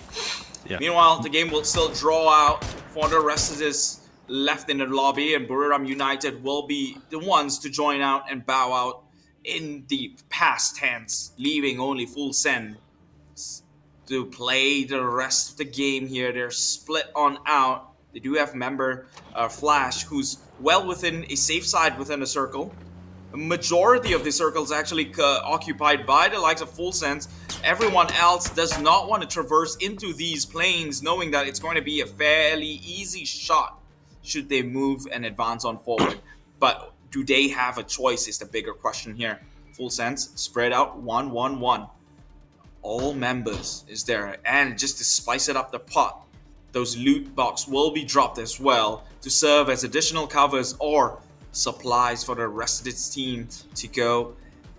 Yeah. Meanwhile, the game will still draw out for the rest of this left in the lobby, and Buriram United will be the ones to join out and bow out in the past tense, leaving only Full Send to play the rest of the game here. They're split on out. They do have member Flash, who's well within a safe side within the circle. A majority of the circle is actually occupied by the likes of Full Sense. Everyone else does not want to traverse into these planes, knowing that it's going to be a fairly easy shot should they move and advance on forward. But do they have a choice is the bigger question here. Full Sense spread out 1-1-1. All members is there, and just to spice it up the pot, those loot box will be dropped as well to serve as additional covers or supplies for the rest of its team to go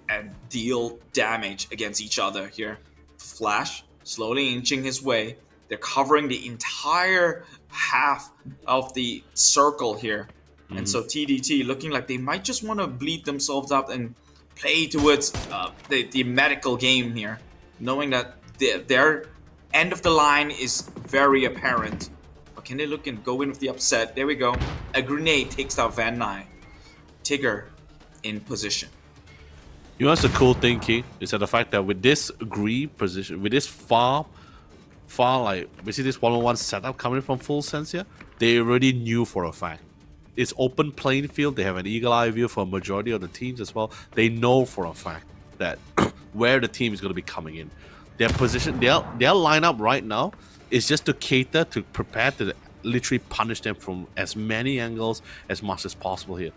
and deal damage against each other here. Flash slowly inching his way. They're covering the entire half of the circle here. And so TDT looking like they might just want to bleed themselves out and play towards the medical game here, knowing that their end of the line is very apparent. But can they look and go in with the upset? There we go. A grenade takes out Van Nuys. Tigger in position. You know what's the cool thing, Key? Is that the fact that with this position, with this far like basically this 1-on-1 setup coming from Full Sense here, they already knew for a fact. It's open playing field. They have an eagle eye view for a majority of the teams as well. They know for a fact that where the team is going to be coming in. Their position, their lineup right now is just to cater to prepare to literally punish them from as many angles as much as possible here.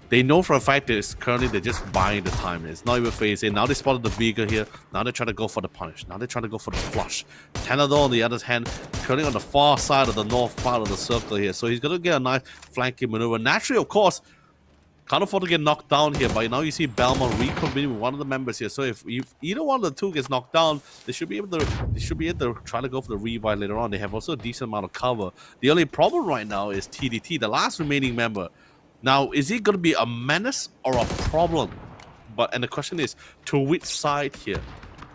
They know for a fact that it's currently they're just buying the time. It's not even phasing. Now they spotted the vehicle here. Now they're trying to go for the punish. Now they're trying to go for the flush. Tenador on the other hand, currently on the far side of the north part of the circle here. So he's going to get a nice flanking maneuver. Naturally, of course, can't afford to get knocked down here. But now you see Belmont reconvene with one of the members here. So if either one of the two gets knocked down, they should be able to try to go for the revive later on. They have also a decent amount of cover. The only problem right now is TDT, the last remaining member. Now, is he going to be a menace or a problem? And the question is, to which side here?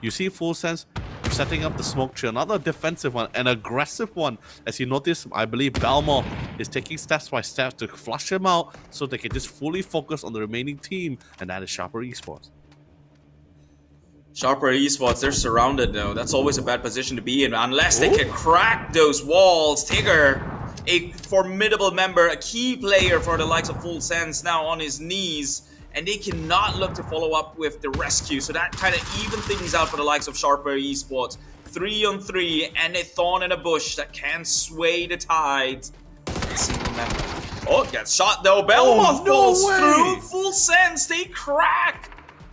You see Full Sense setting up the smoke tree, another defensive one, an aggressive one. As you notice, I believe Belmont is taking steps by steps to flush him out so they can just fully focus on the remaining team, and that is Sharper Esports. Sharper Esports, they're surrounded though. That's always a bad position to be in, unless they can crack those walls. Tigger, a formidable member, a key player for the likes of Full Sense, now on his knees, and they cannot look to follow up with the rescue. So that kind of even things out for the likes of Sharper Esports. 3-on-3 and a thorn in a bush that can sway the tides. Single member. Oh, gets shot though. Belmont falls through. Full Sense, they crack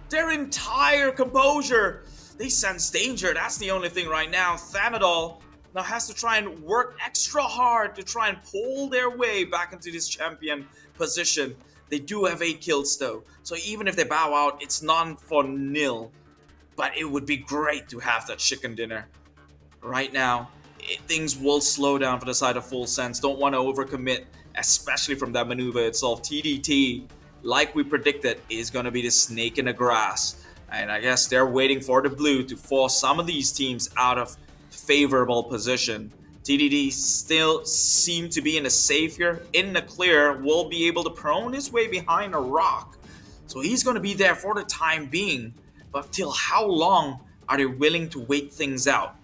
their entire composure. They sense danger. That's the only thing right now. Thanadol now has to try and work extra hard to try and pull their way back into this champion position. They do have 8 kills though, so even if they bow out, it's none for nil. But it would be great to have that chicken dinner. Right now, things will slow down for the side of Full Sense. Don't want to overcommit, especially from that maneuver itself. TDT, like we predicted, is going to be the snake in the grass. And I guess they're waiting for the blue to force some of these teams out of favorable position. TDD still seem to be in the clear, will be able to prone his way behind a rock. So he's going to be there for the time being. But till how long are they willing to wait things out?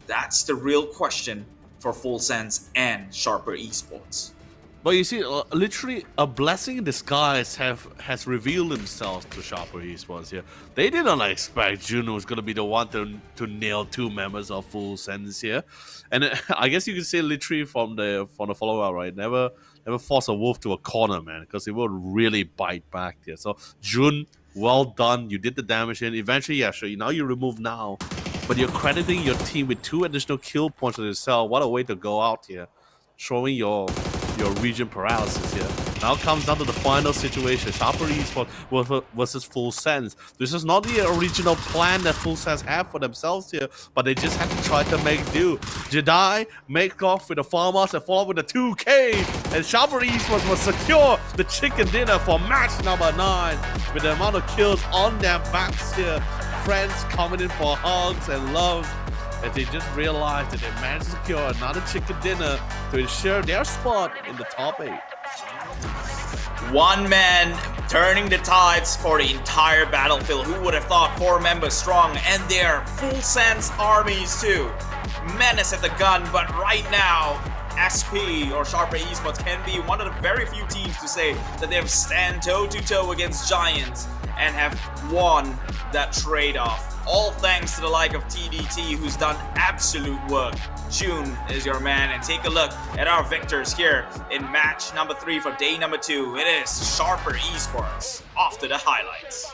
That's the real question for Full Sense and Sharper Esports. But you see, literally a blessing in disguise has revealed themselves to Sharper Esports here. They did not expect Jun was going to be the one to nail 2 members of Full Sense here. And I guess you could say literally from the follow-up, right? Never force a wolf to a corner, man, because it will really bite back here. So Jun, well done. You did the damage in. Eventually, yeah, sure. Now you remove now. But you're crediting your team with 2 additional kill points on yourself. What a way to go out here. Showing your region paralysis here. Now comes down to the final situation. Sharper Esports versus Full Sense. This is not the original plan that Full Sense have for themselves here, but they just had to try to make do. Jedi make off with the farmers and follow with the 2K, and Sharper Esports will secure the chicken dinner for match number 9 with the amount of kills on their backs here. Friends coming in for hugs and loves. as they just realized that they managed to secure another chicken dinner to ensure their spot in the top 8. One man turning the tides for the entire battlefield. Who would have thought 4 members strong and their full sense armies too. Menace at the gun, but right now, SP or 𝐷𝘖 Esports can be one of the very few teams to say that they've stand toe-to-toe against Giants and have won that trade-off. All thanks to the like of TDT, who's done absolute work. June is your man, and take a look at our victors here in match number 3 for day number 2. It is 𝐷𝘖 Esports. Off to the highlights.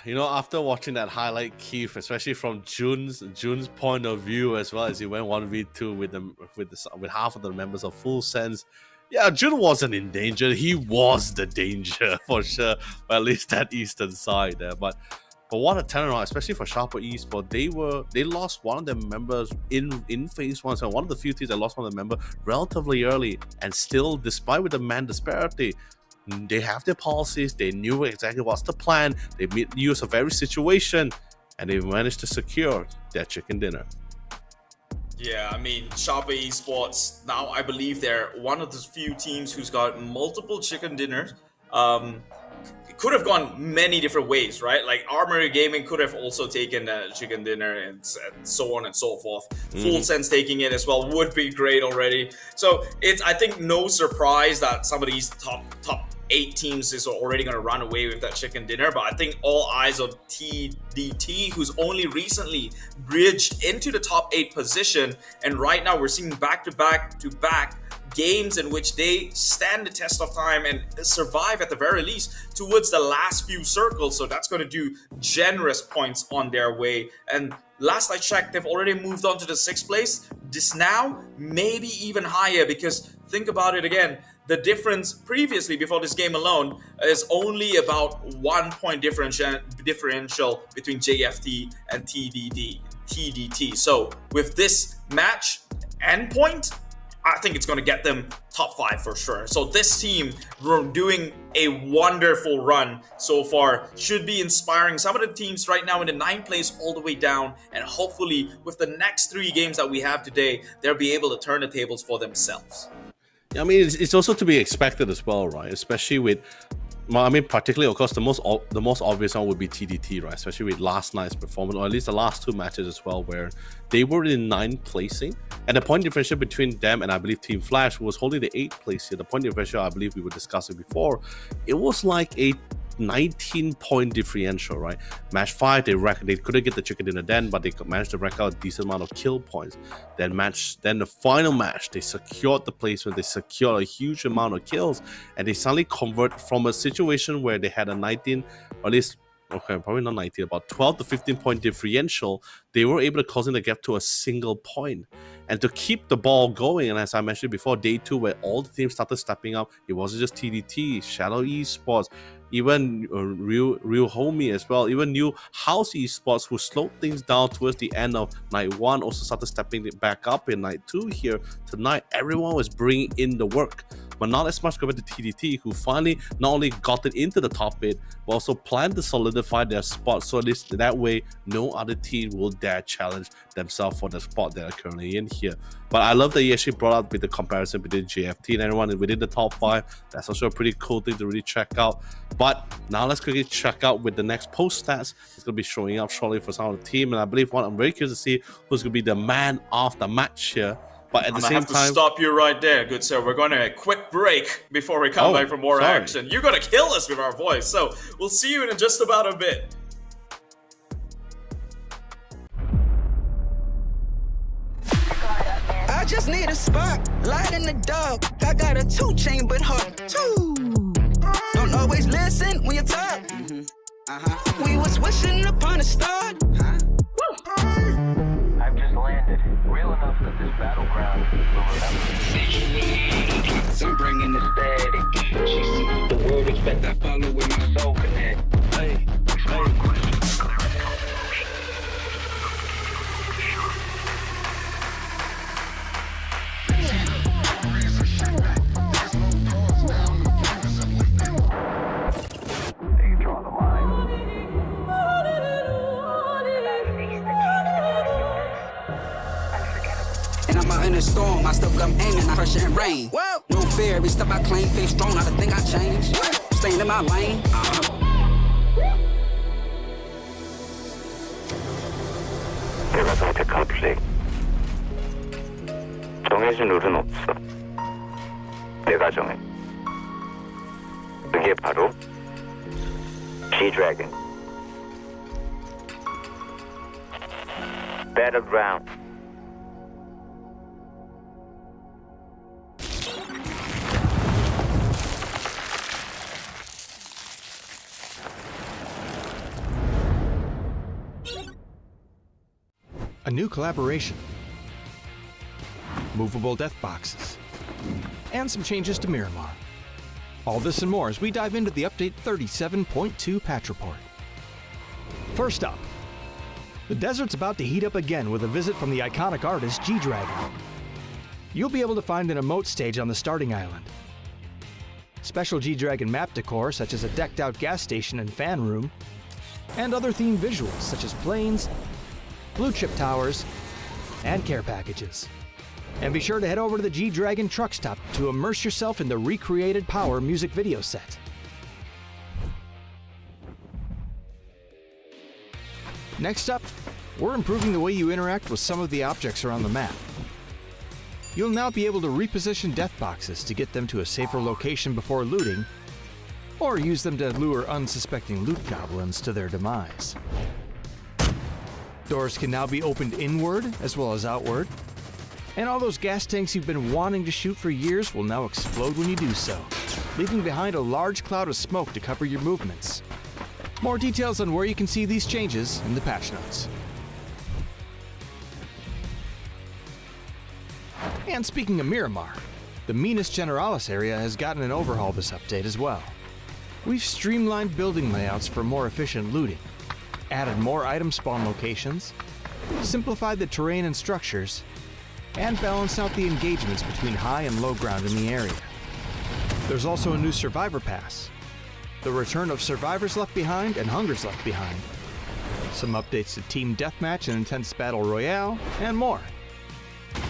You know, after watching that highlight, Keith, especially from June's point of view, as well as he went 1v2 with half of the members of Full Sense, yeah, June wasn't in danger. He was the danger for sure, but at least that eastern side there. But what a turnaround, especially for 𝐷𝘖 Esports. They lost one of their members in phase 1, so one of the few teams that lost one of their members relatively early, and still, despite with the man disparity, they have their policies. They knew exactly what's the plan. They made use of every situation, and they managed to secure their chicken dinner. Yeah, I mean, 𝐷𝘖 Esports, now I believe they're one of the few teams who's got multiple chicken dinners. It could have gone many different ways, right? Like Armory Gaming could have also taken a chicken dinner and so on and so forth. Full Sense taking it as well would be great already. So it's, I think, no surprise that some of these top 8 teams is already going to run away with that chicken dinner, but I think all eyes on TDT, who's only recently bridged into the top 8 position, and right now we're seeing back-to-back games in which they stand the test of time and survive at the very least towards the last few circles. So that's going to do generous points on their way. And last I checked, they've already moved on to the 6th place. This now maybe even higher, because think about it again. The difference previously, before this game alone, is only about 1 point differential between JFT and TDT. So with this match and point, I think it's going to get them top 5 for sure. So this team doing a wonderful run so far should be inspiring some of the teams right now in the 9th place all the way down. And hopefully with the next 3 games that we have today, they'll be able to turn the tables for themselves. I mean, it's also to be expected as well, right? Especially with, I mean, particularly, of course, the most obvious one would be TDT, right? Especially with last night's performance, or at least the last 2 matches as well, where they were in 9th placing, and the point differential between them and I believe Team Flash was holding the 8th place here. The point differential, I believe we were discussing before, it was like a 19-point differential, right? Match 5, they couldn't get the chicken dinner then, but they managed to rack out a decent amount of kill points. Then the final match, they secured the placement, they secured a huge amount of kills, and they suddenly convert from a situation where they had a 19, or at least, okay, probably not 19, about 12 to 15-point differential. They were able to close in the gap to a single point. And to keep the ball going, and as I mentioned before, day 2, where all the teams started stepping up, it wasn't just TDT, 𝐷𝘖 Esports, even 𝘗𝘁𝘓𝘐 as well, even 𝐏𝐆𝐒 Esports, who slowed things down towards the end of night 1, also started stepping it back up in night 2 here tonight. Everyone was bringing in the work, but not as much compared to TDT, who finally not only got it into the top 8, but also planned to solidify their spot, so at least that way no other team will dare challenge themselves for the spot that are currently in here. But I love that he actually brought up with the comparison between JFT and everyone within the top 5. That's also a pretty cool thing to really check out. But now let's quickly check out with the next post stats. It's going to be showing up shortly for some of the team, and I believe I'm very curious to see who's going to be the man of the match here. But at the same time, I have to stop you right there, good sir. We're going to a quick break before we come back for more action. You're going to kill us with our voice, so we'll see you in just about a bit. I just need a spot, light in the dark. I got a 2-chain but hard too. Don't always listen when you talk. We was wishing upon a star. I've just landed. Real enough that this battleground will remember. I'm bringing the static. She sees the world expect I follow with my soul connect. Hey, in a storm, I still come aiming, I pressure and rain. Whoa. No fear, every step I claim, face strong, not a thing I change. Staying in my lane. 내가 선택한 플레이. 정해진 룰은 없어. 내가 정해. 그게 바로 G-Dragon. Battleground. A new collaboration, movable death boxes, and some changes to Miramar. All this and more as we dive into the update 37.2 patch report. First up, the desert's about to heat up again with a visit from the iconic artist G-Dragon. You'll be able to find an emote stage on the starting island. Special G-Dragon map decor such as a decked out gas station and fan room, and other themed visuals such as planes, blue chip towers, and care packages. And be sure to head over to the G-Dragon truck stop to immerse yourself in the recreated Power music video set. Next up, we're improving the way you interact with some of the objects around the map. You'll now be able to reposition death boxes to get them to a safer location before looting, or use them to lure unsuspecting loot goblins to their demise. Doors can now be opened inward as well as outward, and all those gas tanks you've been wanting to shoot for years will now explode when you do so, leaving behind a large cloud of smoke to cover your movements. More details on where you can see these changes in the patch notes. And speaking of Miramar, the Minas Generalis area has gotten an overhaul this update as well. We've streamlined building layouts for more efficient looting, added more item spawn locations, simplified the terrain and structures, and balanced out the engagements between high and low ground in the area. There's also a new Survivor Pass, the return of Survivors Left Behind and Hungers Left Behind, some updates to Team Deathmatch and Intense Battle Royale, and more.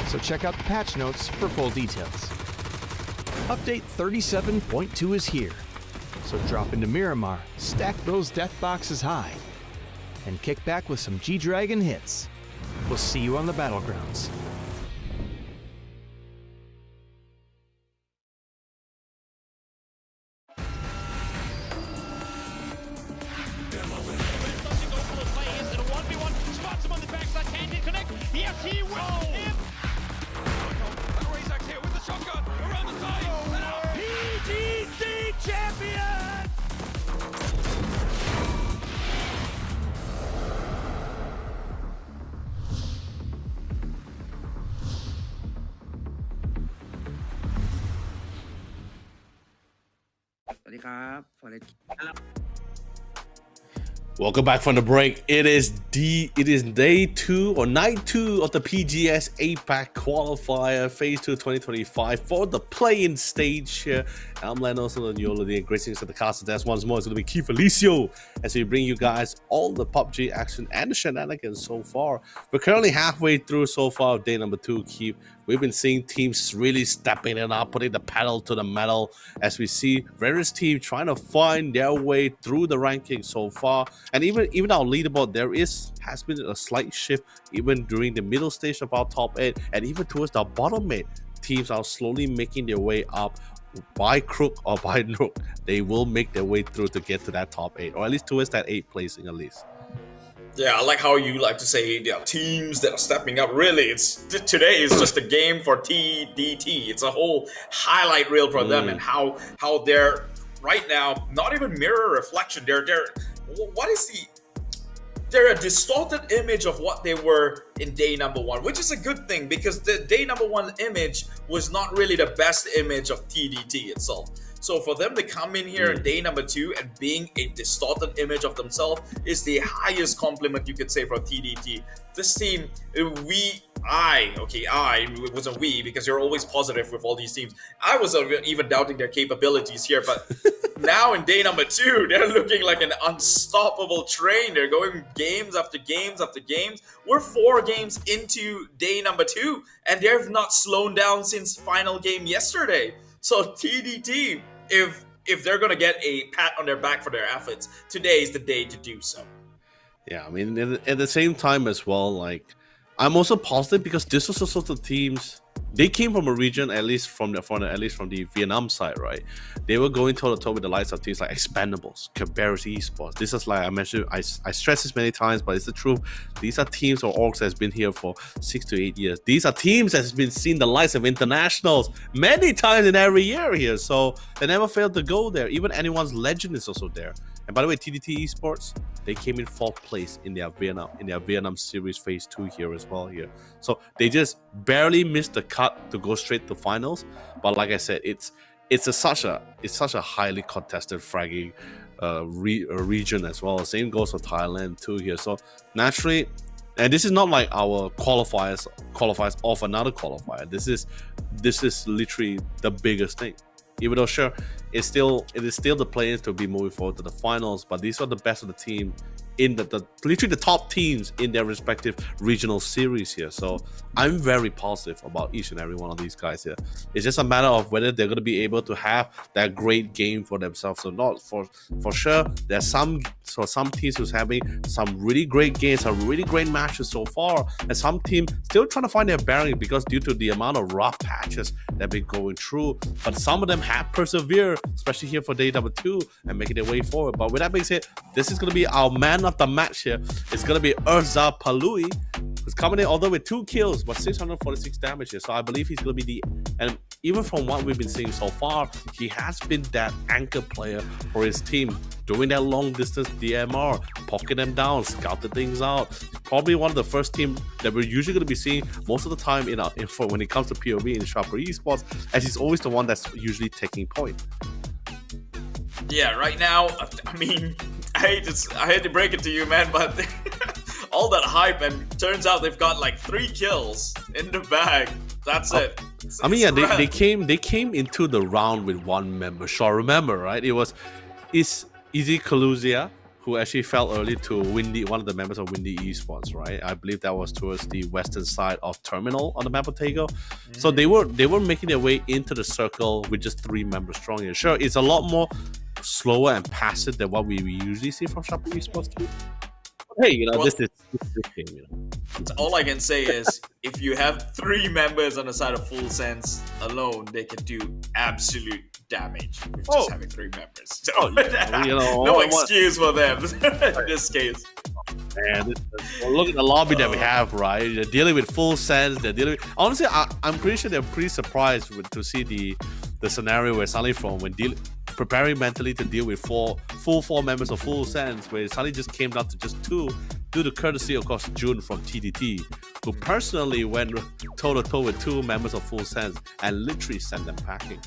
So check out the patch notes for full details. Update 37.2 is here, so drop into Miramar, stack those death boxes high, and kick back with some G-Dragon hits. We'll see you on the battlegrounds. Yes, he will! Here with the shotgun around the side, and our PGC champion! ครับ Forest Welcome back from the break. It is day 2 or night 2 of the PGS APAC qualifier phase 2 2025 for the play-in stage here. I'm Leno 𝘗𝘓𝘗𝘓, greetings to the cast of death once more. It's going to be 𝐾𝐿𝐶 as we bring you guys all the PUBG action and the shenanigans so far. We're currently halfway through so far of day number 2, Keep. We've been seeing teams really stepping it up, putting the pedal to the metal as we see various teams trying to find their way through the rankings so far. And even our leaderboard, has been a slight shift even during the middle stage of our top 8 and even towards the bottom 8. Teams are slowly making their way up by crook or by nook. They will make their way through to get to that top 8 or at least towards that 8th placing at least. Yeah, I like how you like to say there are teams that are stepping up. Really, today is just a game for TDT. It's a whole highlight reel for them and how they're right now not even mirror reflection. They're a distorted image of what they were in day number 1, which is a good thing because the day number 1 image was not really the best image of TDT itself. So for them to come in here in day number 2 and being a distorted image of themselves is the highest compliment you could say for TDT. This team, it wasn't we because you're always positive with all these teams. I was even doubting their capabilities here, but now in day number 2, they're looking like an unstoppable train. They're going games after games after games. We're 4 games into day number 2, and they've not slowed down since final game yesterday. So TDT, if they're going to get a pat on their back for their efforts, today is the day to do so. Yeah, I mean, at the same time as well, like, I'm also positive because this was also the teams, they came from a region, at least from the Vietnam side, right? They were going toe-to-toe with the likes of teams like Expendables, 𝐏𝐵𝑆𝑒𝑠ports. This is like I mentioned, I stress this many times, but it's the truth. These are teams or orgs that has been here for 6 to 8 years. These are teams that has been seen the likes of internationals many times in every year here. So they never failed to go there. Even anyone's legend is also there. And by the way, TDT Esports, they came in 4th place in their Vietnam series phase 2 here as well here. So they just barely missed the cut to go straight to finals. But like I said, it's such a highly contested fragging region as well. Same goes for Thailand too here. So naturally, and this is not like our qualifiers off another qualifier. This is literally the biggest thing. Even though sure, it is still the players to be moving forward to the finals, but these are the best of the team in literally the top teams in their respective regional series here. So I'm very positive about each and every one of these guys here. It's just a matter of whether they're going to be able to have that great game for themselves or not. For sure, there's some teams who's having some really great games, some really great matches so far, and some teams still trying to find their bearing because due to the amount of rough patches they've been going through. But some of them have persevered, especially here for day number 2 and making their way forward. But with that being said, this is going to be our man of the match here. It's going to be 𝘲𝑠𝑒𝑟𝑒𝑧 who's coming in although with 2 kills but 646 damage here. So I believe he's going to be and even from what we've been seeing so far, he has been that anchor player for his team, doing that long distance DMR, poking them down, scouting things out. Probably one of the first teams that we're usually going to be seeing most of the time when it comes to POV in Sharper Esports, as he's always the one that's usually taking point. Yeah, right now, I mean, I hate to break it to you, man, but all that hype, and turns out they've got like 3 kills in the bag. That's it. I mean, yeah, they came into the round with 1 member. Sure, remember, right? It was 𝐿𝑒𝑒𝑒𝑠 who actually fell early to one of the members of Windy Esports, right? I believe that was towards the western side of Terminal on the map of Tego. So they were making their way into the circle with just 3 members strong here. Sure, it's a lot more slower and passive than what we usually see from Sharper Esports too. Hey, this is game, All I can say is, if you have 3 members on the side of Full Sense alone, they can do absolute damage with just having 3 members. So, no excuse for them in this case. Man, look at the lobby that we have, right? They're dealing with Full Sense. Honestly, I'm pretty sure they're pretty surprised to see the scenario where suddenly when preparing mentally to deal with 4 members of Full Sense, where it suddenly just came down to just 2, due to courtesy, of course, June from TDT, who personally went toe-to-toe with 2 members of Full Sense and literally sent them packing.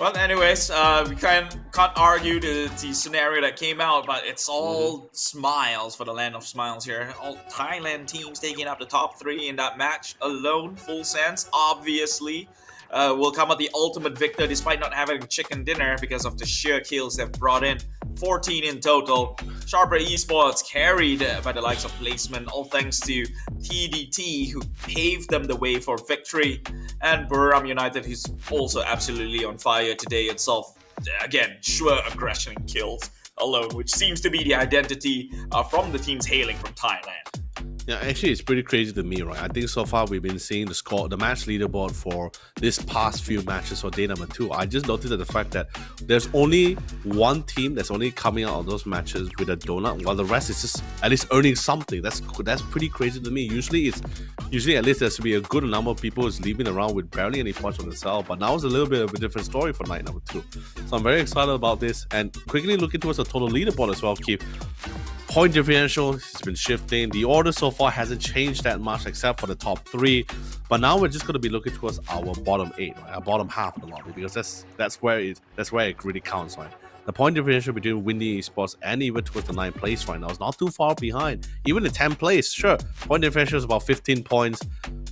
Well, anyways, we can't argue the scenario that came out, but it's all smiles for the land of smiles here. All Thailand teams taking up the top 3 in that match alone, full sense, obviously. Will come out the ultimate victor despite not having a chicken dinner because of the sheer kills they've brought in. 14 in total. Sharper Esports carried by the likes of Placement, all thanks to TDT, who paved them the way for victory, and Buriram United, who's also absolutely on fire today itself. Again, sure aggression and kills alone, which seems to be the identity from the teams hailing from Thailand. Yeah, actually, it's pretty crazy to me, right? I think so far we've been seeing the match leaderboard for this past few matches for day number 2. I just noticed that the fact that there's only one team that's only coming out of those matches with a donut, while the rest is just at least earning something. That's pretty crazy to me. Usually at least there's to be a good number of people who's leaving around with barely any points on themselves. But now it's a little bit of a different story for night number 2. So I'm very excited about this, and quickly looking towards the total leaderboard as well, Keith. Point differential has been shifting. The order so far hasn't changed that much except for the top 3. But now we're just going to be looking towards our bottom 8, right? Our bottom half of the lobby, because that's where it really counts, right? The point differential between Windy Esports and even towards the 9th place right now is not too far behind. Even the 10th place, sure, point differential is about 15 points.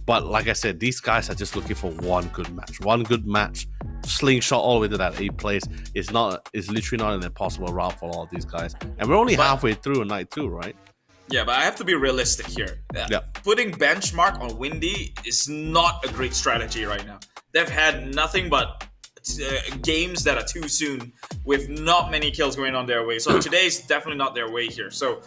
But like I said, these guys are just looking for one good match. One good match, slingshot all the way to that 8th place is literally not an impossible route for all of these guys. And we're only halfway through night 2, right? Yeah, but I have to be realistic here. Yeah. Putting benchmark on Windy is not a great strategy right now. They've had nothing but games that are too soon with not many kills going on their way. So today's definitely not their way here. So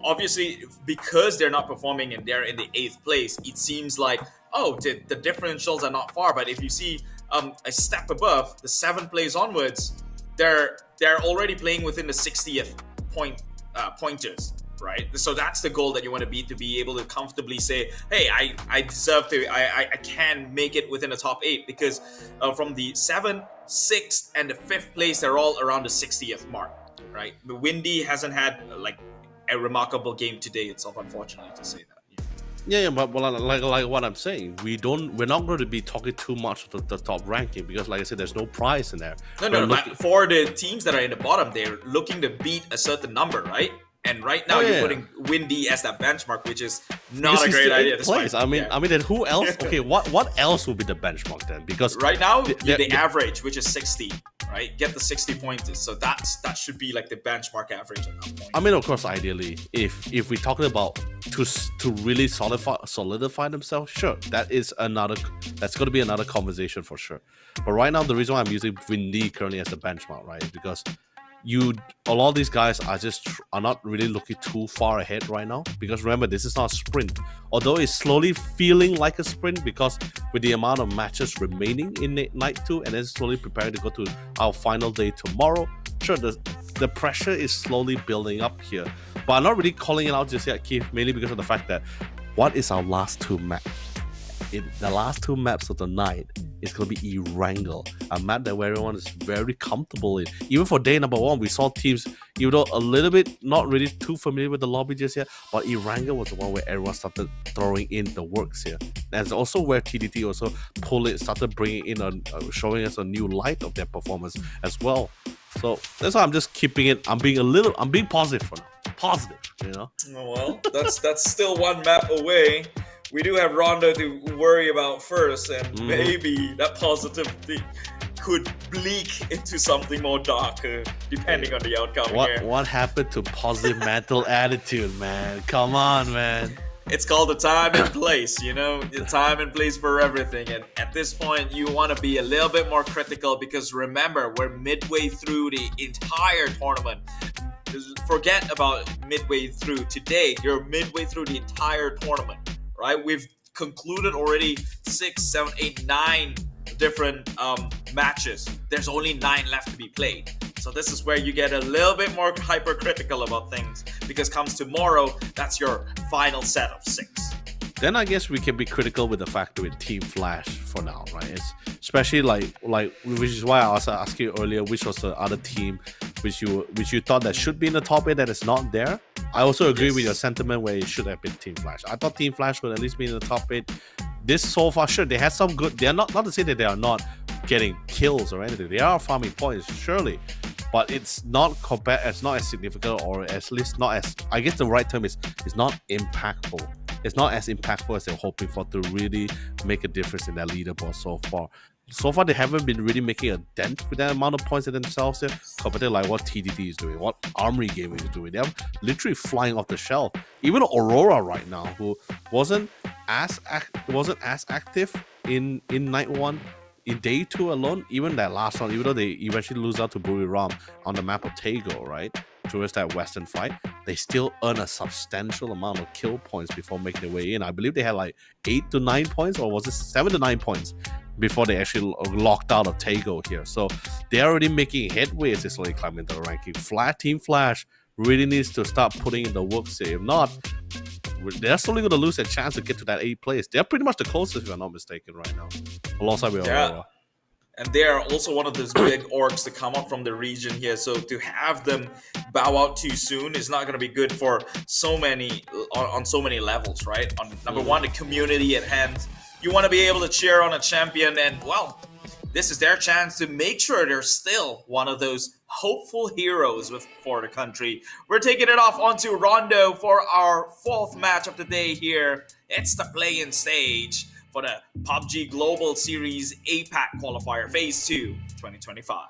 obviously, because they're not performing and they're in the 8th place, it seems like, oh, the differentials are not far. But if you see a step above, the 7th place onwards, they're already playing within the 60th pointers. Right, so that's the goal that you want to be able to comfortably say, hey, I deserve to, I can make it within the top 8, because from the 7th, 6th, and the 5th place, they're all around the 60th mark, right? The Windy hasn't had like a remarkable game today itself, unfortunately, to say that. Yeah, but like what I'm saying, we're not going to be talking too much of the top ranking, because like I said, there's no prize in there. No, but for the teams that are in the bottom, they're looking to beat a certain number, right? And right now you're putting Windy as that benchmark, which is not a great idea. I mean, then who else? Okay, what else would be the benchmark then? Because right now the average, which is 60, right? Get the 60 pointers. So that should be like the benchmark average at that point. I mean, of course, ideally, if we're talking about to really solidify themselves, sure, that's going to be another conversation for sure. But right now, the reason why I'm using Windy currently as the benchmark, right, is because a lot of these guys are not really looking too far ahead right now, because remember, this is not a sprint, although it's slowly feeling like a sprint, because with the amount of matches remaining in night 2 and then slowly preparing to go to our final day tomorrow, sure, the pressure is slowly building up here. But I'm not really calling it out just yet, Keith, mainly because of the fact that what is our last 2 maps? The last 2 maps of the night is going to be 𝐸 a map that everyone is very comfortable in. Even for day number 1, we saw teams, even though a little bit not really too familiar with the lobby just yet, but 𝐸 was the one where everyone started throwing in the works here. That's also where TDT also started bringing in showing us a new light of their performance as well. So that's why I'm just keeping it. I'm being positive for now. Positive, you know. Oh, well, that's still one map away. We do have Ronda to worry about first, and maybe that positivity could bleak into something more darker, depending on the outcome here. What happened to positive mental attitude, man? Come on, man. It's called the time and place, you know? The time and place for everything. And at this point, you want to be a little bit more critical, because remember, we're midway through the entire tournament. Forget about midway through. Today, you're midway through the entire tournament. Right, we've concluded already 6, 7, 8, 9 different matches. There's only 9 left to be played. So this is where you get a little bit more hypercritical about things, because comes tomorrow, that's your final set of 6. Then I guess we can be critical with the factor with Team Flash for now, right? It's especially like which is why I also asked you earlier, which was the other team which you thought that should be in the top 8 that is not there. I also agree with your sentiment where it should have been Team Flash. I thought Team Flash would at least be in the top 8. This so far, sure, they had some good. They are not to say that they are not, getting kills or anything. They are farming points, surely, but it's not as significant, or at least not as, I guess the right term is, it's not impactful. It's not as impactful as they're hoping for to really make a difference in their leaderboard so far. So far, they haven't been really making a dent with that amount of points in themselves here, compared to like what TDT is doing, what Armory Gaming is doing. They're literally flying off the shelf. Even Aurora right now, who wasn't as active in night 1, in day 2 alone, even that last one, even though they eventually lose out to Buriram on the map of Tego, right, towards that western fight, they still earn a substantial amount of kill points before making their way in. I believe they had like 8 to 9 points, or was it 7 to 9 points before they actually locked out of Tego here. So they're already making headway as they slowly climb into the ranking. Team Flash really needs to start putting in the work here. If not, they're slowly going to lose their chance to get to that 8th place. They're pretty much the closest, if I'm not mistaken, right now, alongside with Aurora. And they are also one of those big orgs to come up from the region here. So to have them bow out too soon is not going to be good for so many on so many levels, right? On number one, the community at hand. You want to be able to cheer on a champion, and well, this is their chance to make sure they're still one of those hopeful heroes for the country. We're taking it off onto Rondo for our 4th match of the day here. It's the play-in stage for the PUBG Global Series APAC qualifier Phase 2 2025.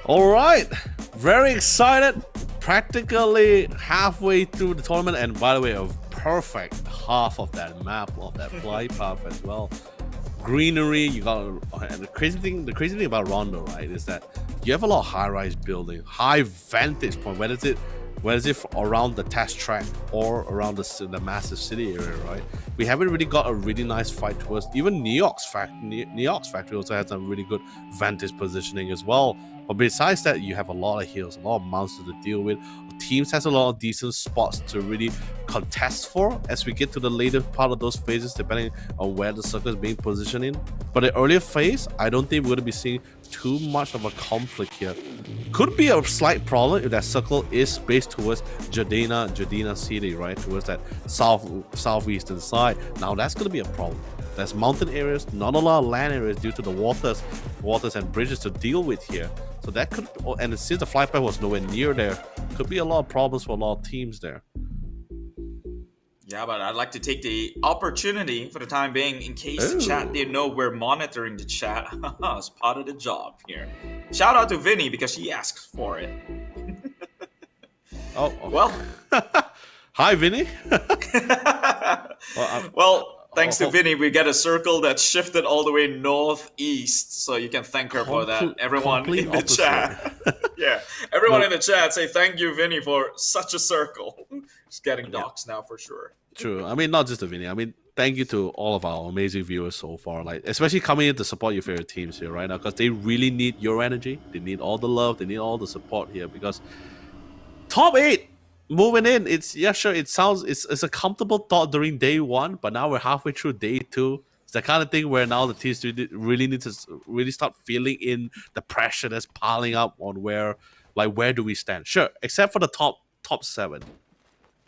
All right, very excited. Practically halfway through the tournament, and by the way, a perfect half of that map, of that fly path as well. Greenery, you got, and the crazy thing about Rondo, right, is that you have a lot of high-rise building, high vantage point, whether it's around the test track or around the massive city area, right? We haven't really got a really nice fight towards, even Neox factory also has some really good vantage positioning as well. But besides that, you have a lot of heals, a lot of monsters to deal with. Teams has a lot of decent spots to really contest for as we get to the later part of those phases, depending on where the circle is being positioned in. But the earlier phase, I don't think we're going to be seeing too much of a conflict here. Could be a slight problem if that circle is based towards Jadina City, right? Towards that southeastern side. Now that's going to be a problem. There's mountain areas, not a lot of land areas due to the waters and bridges to deal with here. So that could, and since the flight path was nowhere near there, could be a lot of problems for a lot of teams there. Yeah, but I'd like to take the opportunity for the time being, in case the chat didn't know, we're monitoring the chat as part of the job here. Shout out to Vinny because she asked for it. Well. Hi, Vinny. Thanks to Vinny, we get a circle that shifted all the way northeast, so you can thank her for that. Everyone in the chat. Yeah, everyone in the chat say thank you, Vinny, for such a circle. Just getting doxxed now for sure. True. I mean, not just to Vinny. I mean, thank you to all of our amazing viewers so far. Like, especially coming in to support your favorite teams here right now, because they really need your energy. They need all the love. They need all the support here, because top 8 moving in, it's a comfortable thought during day 1, but now we're halfway through day 2. It's the kind of thing where now the teams really need to really start feeling in the pressure that's piling up on where do we stand? Sure, except for the top 7.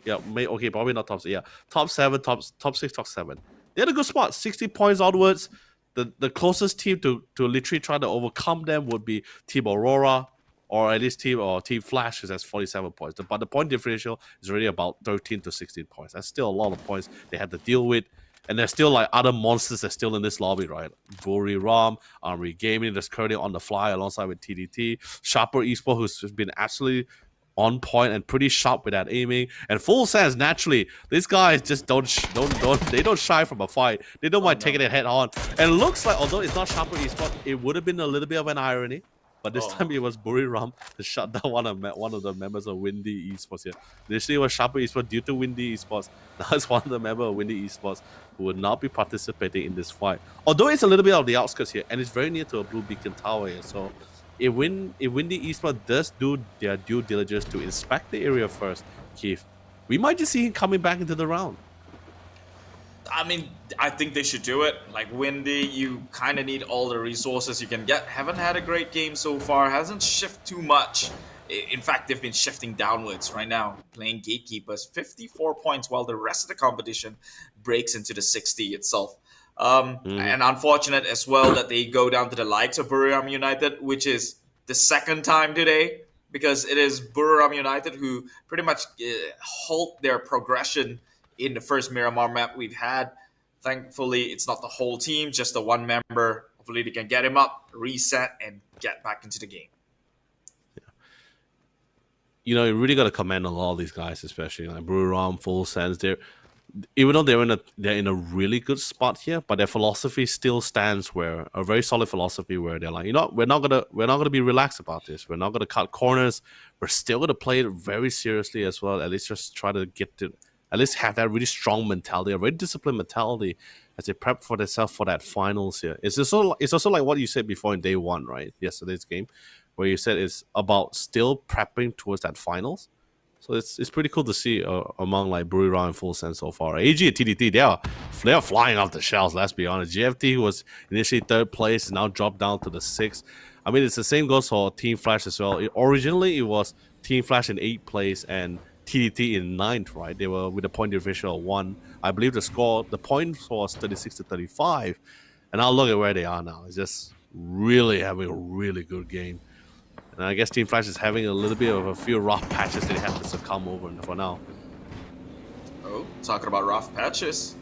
Yeah, probably not top 7. Yeah, top 7, top 6, top 7. They're in a good spot. 60 points onwards. The closest team to literally try to overcome them would be Team Aurora, or at least Team Flash, because that's 47 points. But the point differential is already about 13 to 16 points. That's still a lot of points they had to deal with. And there's still like other monsters that's still in this lobby, right? Buriram, Armory Gaming, that's currently on the fly alongside with TDT. Sharper Esports, who's been absolutely on point and pretty sharp with that aiming. And Full Sense, naturally, these guys just don't shy from a fight. They don't mind taking it head on. And it looks like, although it's not Sharper Esports, it would have been a little bit of an irony. But this time it was Buriram to shut down one of the members of Windy Esports here. Initially it was Sharper Esports due to Windy Esports. Now it's one of the members of Windy Esports who would not be participating in this fight. Although it's a little bit of the outskirts here, and it's very near to a Blue Beacon Tower here. So if Windy Esports does do their due diligence to inspect the area first, Keith, we might just see him coming back into the round. I mean, I think they should do it. Like Windy, you kind of need all the resources you can get. Haven't had a great game so far. Hasn't shifted too much. In fact, they've been shifting downwards right now. Playing Gatekeepers, 54 points, while the rest of the competition breaks into the 60 itself. And unfortunate as well that they go down to the likes of Buriram United, which is the second time today, because it is Buriram United who pretty much halt their progression in the first Miramar map we've had. Thankfully, it's not the whole team, just the one member. Hopefully they can get him up, reset, and get back into the game. You know, you really got to commend a lot of these guys, especially like Buriram, Full Sense. Even though they're in a really good spot here, but their philosophy still stands where a very solid philosophy where they're like, we're not gonna be relaxed about this. We're not gonna cut corners. We're still gonna play it very seriously as well. At least just try to at least have that really strong mentality, a very disciplined mentality as they prep for themselves for that finals here. It's also like what you said before in day one, right? Yesterday's game, where you said it's about still prepping towards that finals. So it's pretty cool to see among like Buriram and Full Sense so far. AG and TDT, they are flying off the shelves, let's be honest. GFT, who was initially 3rd place, now dropped down to the 6th. I mean, it's the same goes for Team Flash as well. Originally, it was Team Flash in 8th place and TDT in 9th, right? They were with a point differential of 1. I believe the point was 36-35. And now look at where they are now. It's just really having a really good game. And I guess Team Flash is having a little bit of a few rough patches that they have to succumb over for now. Oh, talking about rough patches.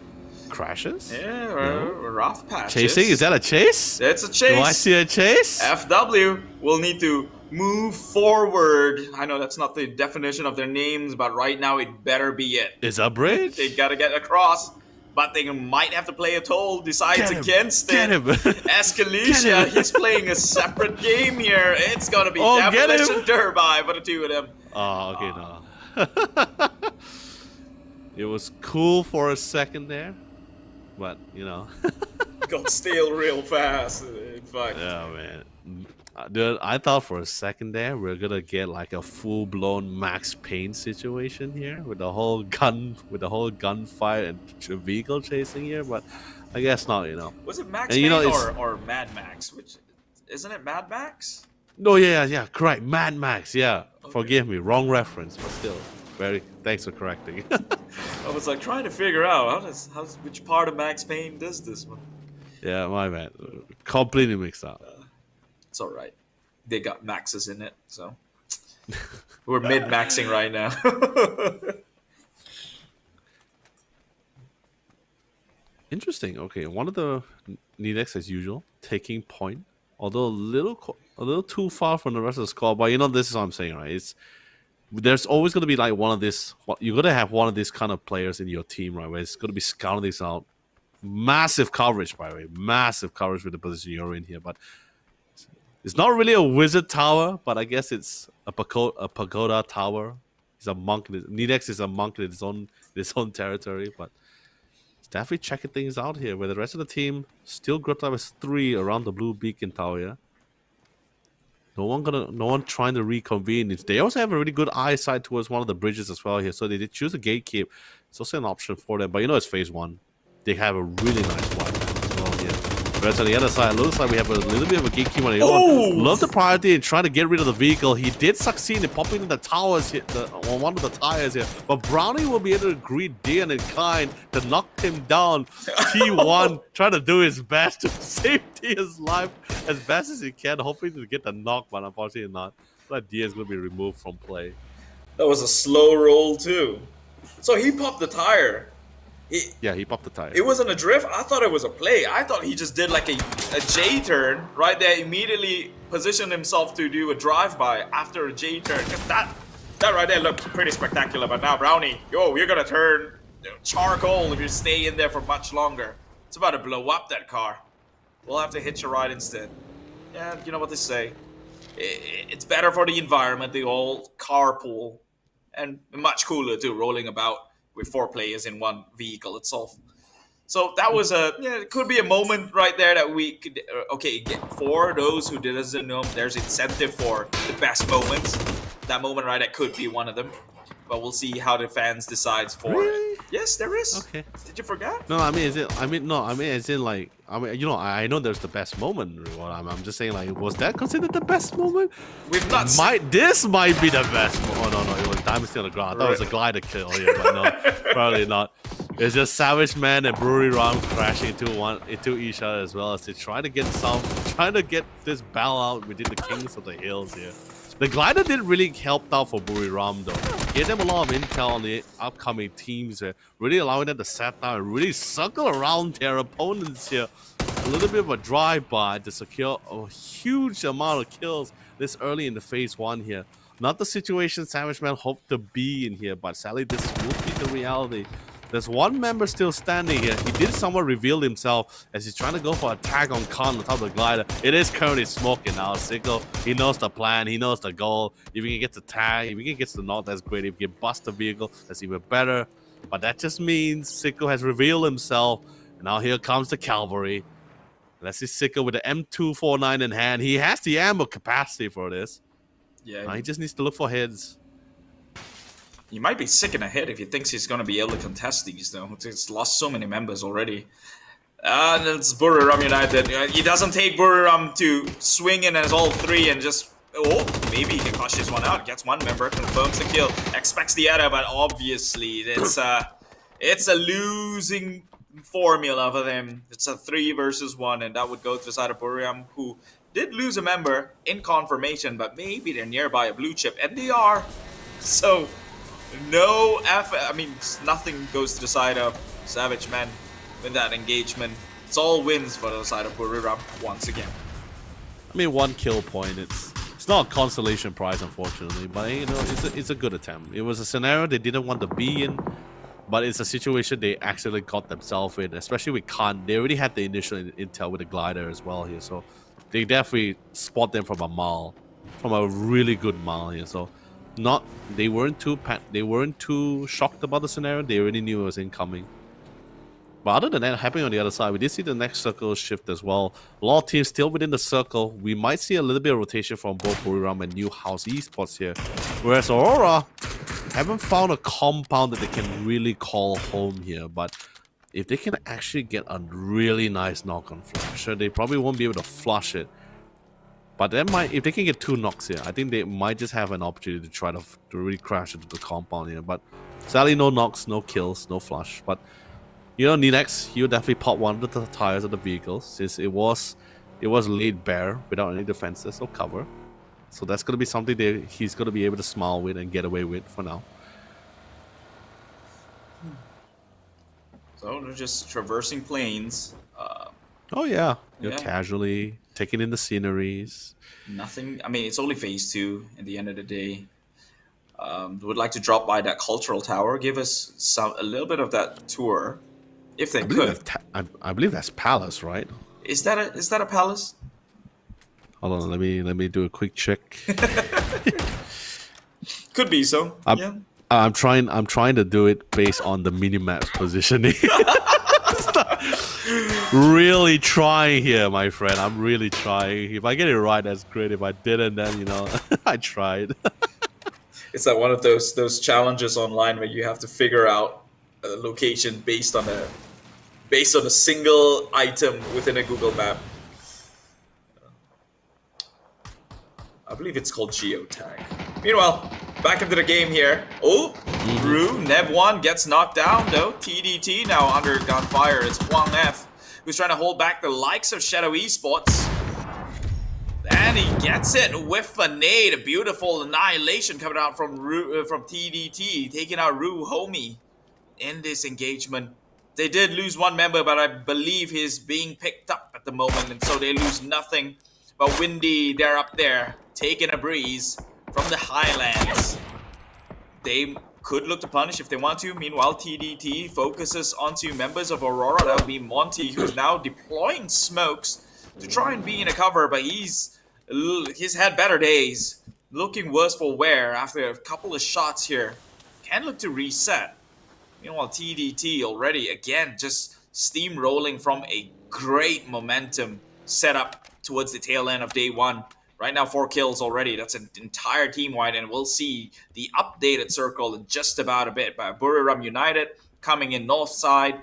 Crashes? Yeah, rough patches. Chasing? Is that a chase? It's a chase. Do I see a chase? FW will need to move forward. I know that's not the definition of their names, but right now it better be it. It's a bridge? They gotta get across. But they might have to play a toll, decides against it. Get him. Escalation, he's playing a separate game here. It's going to be Demolition Derby for the two of them. Oh, okay, no. It was cool for a second there, but, Got stale real fast, in fact. Yeah, man. Dude, I thought for a second there we're gonna get like a full-blown Max Payne situation here with the whole gunfire and vehicle chasing here, but I guess not. Was it Max Payne or Mad Max? Which isn't it Mad Max? No, yeah, correct, Mad Max. Yeah, okay. Forgive me, wrong reference, but still, thanks for correcting. I was like trying to figure out which part of Max Payne does this one. Yeah, my bad, completely mixed up. It's all right. They got maxes in it, so we're mid-maxing right now. Interesting. Okay, one of the Nidex as usual taking point, although a little too far from the rest of the squad. But this is what I'm saying, right? There's always going to be like one of this. You got to have one of these kind of players in your team, right? Where it's going to be scouting this out. Massive coverage, by the way, massive coverage with the position you're in here, but. It's not really a wizard tower, but I guess it's a pagoda tower. He's a monk. Nidex is a monk in his own territory, but it's definitely checking things out here. Where the rest of the team still grouped up as 3 around the blue beacon tower. Yeah? No one trying to reconvene. They also have a really good eyesight towards one of the bridges as well here, so they did choose a gatekeep. It's also an option for them, but it's phase 1. They have a really nice wide map as well here. Whereas on the other side, it looks like we have a little bit of a gatekeep on the other. Love the priority and trying to get rid of the vehicle. He did succeed in popping in the towers here, on one of the tires here. But Brownie will be able to greet Dian and Kind to knock him down. T1 trying to do his best to save Dian's life as best as he can, hoping to get the knock, but unfortunately not. But Dian's going to be removed from play. That was a slow roll too. So he popped the tire. He popped the tire. It wasn't a drift. I thought it was a play. I thought he just did like a J-turn right there, immediately positioned himself to do a drive-by after a J-turn. Because that right there looked pretty spectacular. But now, Brownie, you're going to turn charcoal if you stay in there for much longer. It's about to blow up that car. We'll have to hitch a ride instead. Yeah, you know what they say. It's better for the environment, the old carpool. And much cooler, too, rolling about with 4 players in one vehicle itself. So that was it could be a moment right there that we could, for those who doesn't know, there's incentive for the best moments. That moment right there could be one of them. But we'll see how the fans decides for it. Yes, there is. Okay. Did you forget? No, I mean, I know there's the best moment. I'm just saying, like, was that considered the best moment? We've not This might be the best moment. Oh, no, it was Diamond Steel on the ground. I thought it was a glider kill here, but no, probably not. It's just Savage Man and Buriram crashing into each other as well as they trying to get this battle out within the Kings of the Hills here. The glider didn't really help out for Buriram though. Gave them a lot of intel on the upcoming teams here, really allowing them to set down and really circle around their opponents here. A little bit of a drive-by to secure a huge amount of kills this early in the phase 1 here. Not the situation Savage Man hoped to be in here, but sadly this will be the reality. There's one member still standing here. He did somewhat reveal himself as he's trying to go for a tag on Khan on top of the glider. It is currently smoking now. 𝘶𝑒, he knows the plan. He knows the goal. If he can get the tag, if he can get the knock, that's great. If he can bust the vehicle, that's even better. But that just means 𝘶𝑒 has revealed himself. And now here comes the cavalry. Let's see 𝘶𝑒 with the M249 in hand. He has the ammo capacity for this. Yeah. He just needs to look for heads. He might be sick in the head if he thinks he's going to be able to contest these, though. He's lost so many members already. That's Buriram United. He doesn't take Buriram to swing in as all three and just... Oh, maybe he can clutch this one out. Gets one member, confirms the kill, expects the other, but obviously it's a losing formula for them. It's a 3 versus 1, and that would go to the side of Buriram, who did lose a member in confirmation, but maybe they're nearby a blue chip, and they are. So... no effort. I mean, nothing goes to the side of Savage Man in that engagement. It's all wins for the side of Buriram once again. I mean, 1 kill point. It's not a consolation prize, unfortunately, but you know, it's a good attempt. It was a scenario they didn't want to be in, but it's a situation they actually got themselves in, especially with Khan. They already had the initial intel with the glider as well here, so they definitely spot them from a mile, from a really good mile here. So. They weren't too shocked about the scenario. They already knew it was incoming. But other than that, happening on the other side, we did see the next circle shift as well. A lot of teams still within the circle. We might see a little bit of rotation from both Buriram and 𝐿𝐻𝑒 Esports here. Whereas Aurora haven't found a compound that they can really call home here. But if they can actually get a really nice knock on Flasher, they probably won't be able to flush it. But that might, if they can get 2 knocks here, I think they might just have an opportunity to try to really crash into the compound here. But sadly, no knocks, no kills, no flush. But you know, Nenex, he'll definitely pop one of the tires of the vehicle since it was laid bare without any defenses or cover. So that's going to be something that he's going to be able to smile with and get away with for now. So they're just traversing plains. Oh yeah, you're casually taking in the sceneries. Nothing. I mean, it's only phase 2 at the end of the day. Would like to drop by that cultural tower, give us a little bit of that tour, if they could. I believe that's Palace, right? Is that a palace? Hold on, let me do a quick check. Could be so. I'm trying to do it based on the minimap's positioning. Really trying here, my friend. I'm really trying. If I get it right, that's great. If I didn't, then you know, I tried. It's like one of those challenges online where you have to figure out a location based on a single item within a Google map. I believe it's called geotag. Meanwhile, back into the game here. Oh, Rue, Neb1 gets knocked down though. TDT now under gunfire. It's Huang F who's trying to hold back the likes of Shadow Esports. And he gets it with a nade. A beautiful annihilation coming out from TDT, taking out 𝑉𝑐𝑒 in this engagement. They did lose 1 member, but I believe he's being picked up at the moment, and so they lose nothing. But Windy, they're up there, taking a breeze from the Highlands. They could look to punish if they want to. Meanwhile, TDT focuses onto members of Aurora. That would be Monty, who's now deploying smokes to try and be in a cover, but he's had better days. Looking worse for wear after a couple of shots here. Can look to reset. Meanwhile, TDT already, again, just steamrolling from a great momentum setup towards the tail end of day 1. Right now, 4 kills already. That's an entire team-wide, and we'll see the updated circle in just about a bit. But Buriram United coming in north side,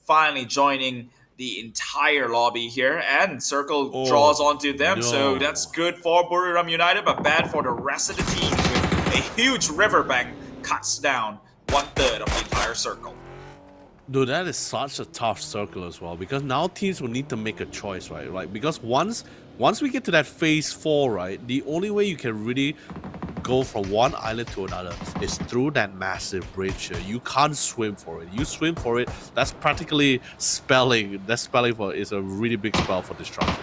finally joining the entire lobby here, and circle draws onto them. No. So that's good for Buriram United, but bad for the rest of the team. With a huge riverbank cuts down 1/3 of the entire circle. Dude, that is such a tough circle as well, because now teams will need to make a choice, right? Like, because once we get to that phase 4, right, the only way you can really go from one island to another is through that massive bridge here. You can't swim for it. You swim for it, that's practically spelling. That spelling for is a really big spell for destruction.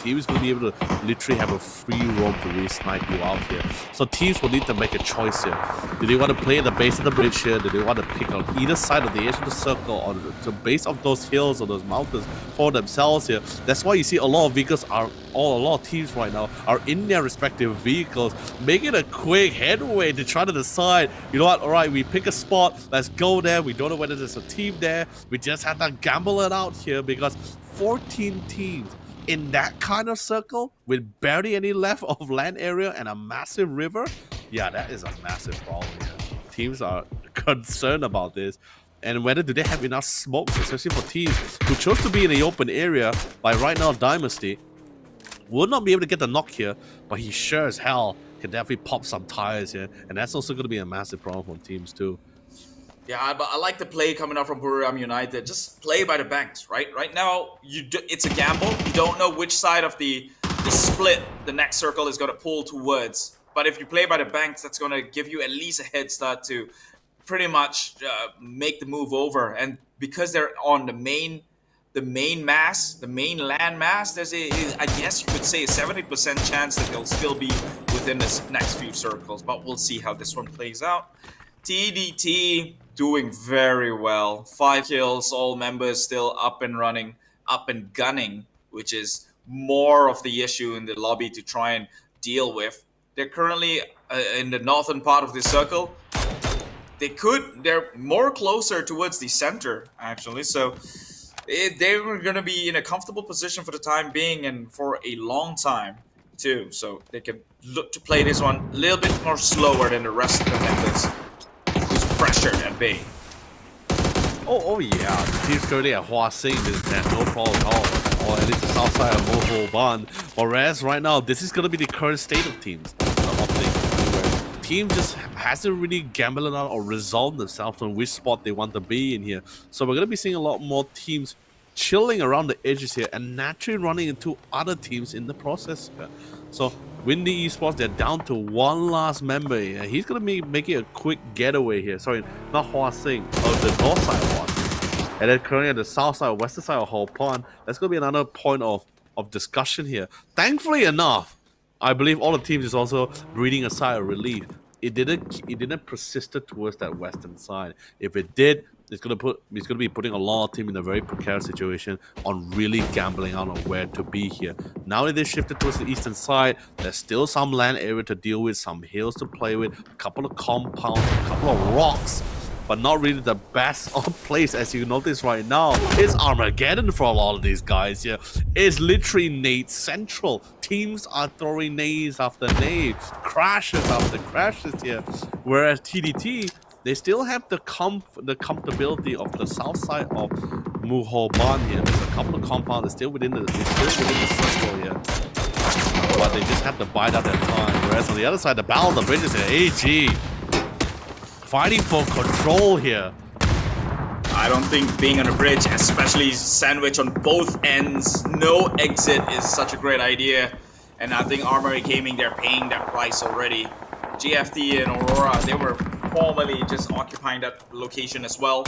Team is going to be able to literally have a free roam to really snipe you out here. So teams will need to make a choice here. Do they want to play at the base of the bridge here? Do they want to pick on either side of the edge of the circle or the base of those hills or those mountains for themselves here? That's why you see a lot of vehicles a lot of teams right now are in their respective vehicles, making a quick headway to try to decide, you know what, alright, we pick a spot, let's go there. We don't know whether there's a team there. We just have to gamble it out here because 14 teams in that kind of circle with barely any left of land area and a massive river, yeah, that is a massive problem here. Teams are concerned about this, and whether do they have enough smokes, especially for teams who chose to be in the open area. By right now, Dynasty will not be able to get the knock here, but he sure as hell can definitely pop some tires here, and that's also going to be a massive problem for teams too. Yeah, but I like the play coming up from Buriram United. Just play by the banks, right? Right now, it's a gamble. You don't know which side of the split the next circle is going to pull towards. But if you play by the banks, that's going to give you at least a head start to pretty much make the move over. And because they're on the main land mass, there's I guess you could say a 70% chance that they'll still be within the next few circles. But we'll see how this one plays out. TDT doing very well. 5 kills, all members still up and running, up and gunning, which is more of the issue in the lobby to try and deal with. They're currently in the northern part of the circle. They're more closer towards the center, actually. So they're going to be in a comfortable position for the time being and for a long time, too. So they can look to play this one a little bit more slower than the rest of the members. Pressured at bay. Oh yeah, the team's currently at 𝘏𝘂 is that no problem at all, or at least the south side of 𝘏𝘁𝘏𝘏. Whereas right now, this is going to be the current state of teams. The team just hasn't really gambled out or resolved themselves on which spot they want to be in here. So we're going to be seeing a lot more teams chilling around the edges here and naturally running into other teams in the process here. So Windy Esports, they're down to one last member here. He's going to be making a quick getaway here. Sorry, not 𝘏𝘂, the north side one. And then currently at the south side, western side of 𝘏𝘁. That's going to be another point of discussion here. Thankfully enough, I believe all the teams is also breathing a sigh of relief. It didn't persist towards that western side. If it did, it's gonna be putting a lot of team in a very precarious situation on really gambling out on where to be here. Now that they shifted towards the eastern side, there's still some land area to deal with, some hills to play with, a couple of compounds, a couple of rocks, but not really the best of place. As you notice right now, it's Armageddon for a lot of these guys here. It's literally nade central. Teams are throwing nades after nades, crashes after crashes here. Whereas TDT, they still have the comfortability of the south side of 𝘏𝘁𝘏 here. There's a couple of compounds still within the circle here, but they just have to bide out their time. Whereas on the other side, the battle of the bridges here, AG fighting for control here. I don't think being on a bridge, especially sandwich on both ends, no exit is such a great idea. And I think Armory Gaming, they're paying that price already. GFT and Aurora, they were formerly just occupying that location as well.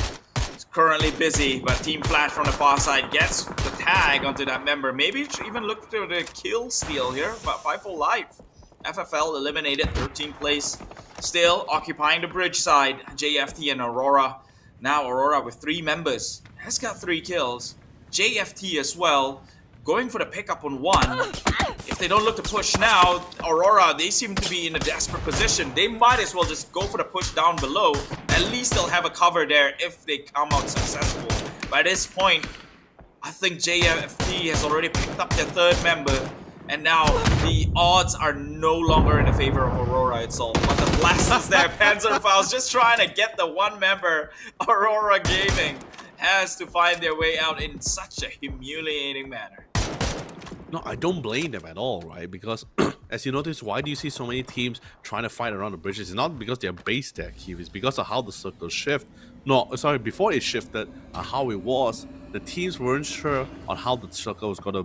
It's currently busy, but Team Flash from the far side gets the tag onto that member. Maybe even look to the kill steal here, but 5 full life. FFL eliminated 13th place. Still occupying the bridge side, JFT and Aurora. Now Aurora with 3 members has got 3 kills. JFT as well, going for the pickup on 1. If they don't look to push now, Aurora, they seem to be in a desperate position. They might as well just go for the push down below. At least they'll have a cover there if they come out successful. By this point, I think JFT has already picked up their 3rd member. And now the odds are no longer in the favor of Aurora itself. But the blast is there. Panzerfaust just trying to get the 1 member. Aurora Gaming has to find their way out in such a humiliating manner. No, I don't blame them at all, right? Because as you notice, why do you see so many teams trying to fight around the bridges? It's not because they're based there, Keith. It's because of how the circles shift. No, sorry, before it shifted, how it was, the teams weren't sure on how the circle was gonna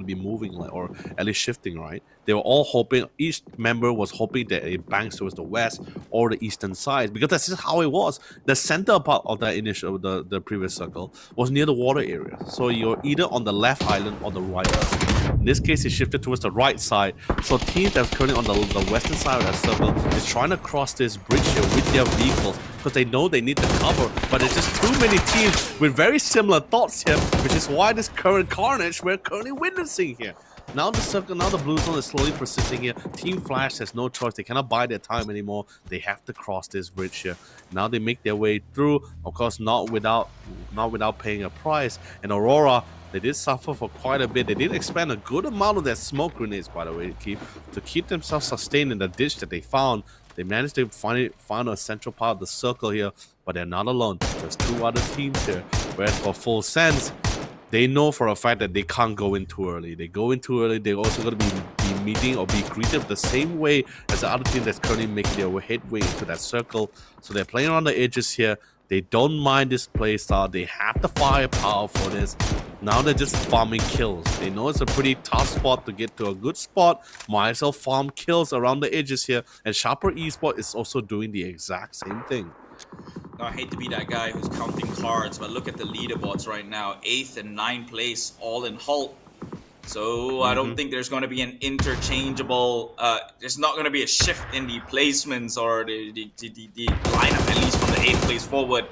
be moving, like, or at least shifting, right? They were all hoping, each member was hoping that it banks towards the west or the eastern side, because that's just how it was. The center part of that initial, the previous circle, was near the water area. So you're either on the left island or the right island. In this case, it shifted towards the right side. So teams that's currently on the western side of that circle is trying to cross this bridge here with their vehicles, because they know they need the cover, but there's just too many teams with very similar thoughts here, which is why this current carnage we're currently witnessing here. Now the circle, now the blue zone is slowly persisting here. Team Flash has no choice. They cannot buy their time anymore. They have to cross this bridge here. Now they make their way through, of course, not without paying a price. And Aurora, they did suffer for quite a bit. They did expend a good amount of their smoke grenades, by the way, to keep themselves sustained in the ditch that they found. They managed to find a central part of the circle here, but they're not alone. There's two other teams here. Whereas for Full Sense, they know for a fact that they can't go in too early. They go in too early, they're also going to be meeting or be greeted the same way as the other team that's currently making their headway into that circle. So they're playing around the edges here. They don't mind this playstyle. They have the firepower for this. Now they're just farming kills. They know it's a pretty tough spot to get to a good spot. Might as well farm kills around the edges here. And Sharper Esports is also doing the exact same thing. Now, I hate to be that guy who's counting cards, but look at the leaderboards right now. 8th and 9th place, all in halt. So I don't think there's going to be an interchangeable, there's not going to be a shift in the placements or the lineup, at least from the 8th place forward.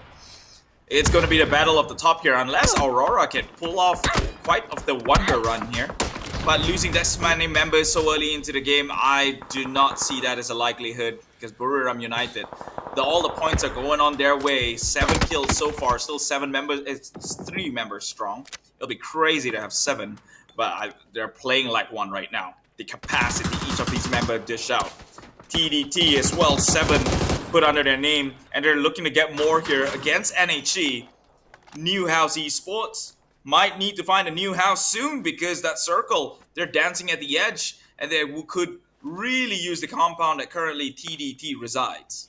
It's going to be the battle of the top here, unless Aurora can pull off quite of the wonder run here. But losing that many members so early into the game, I do not see that as a likelihood, because Buriram United, all the points are going on their way. 7 kills so far, still 7 members. It's 3 members strong. It'll be crazy to have 7, but they're playing like one right now. The capacity each of these members dish out. TDT as well, 7 put under their name, and they're looking to get more here against NHE. New House Esports might need to find a new house soon, because that circle, they're dancing at the edge, and they could really use the compound that currently TDT resides.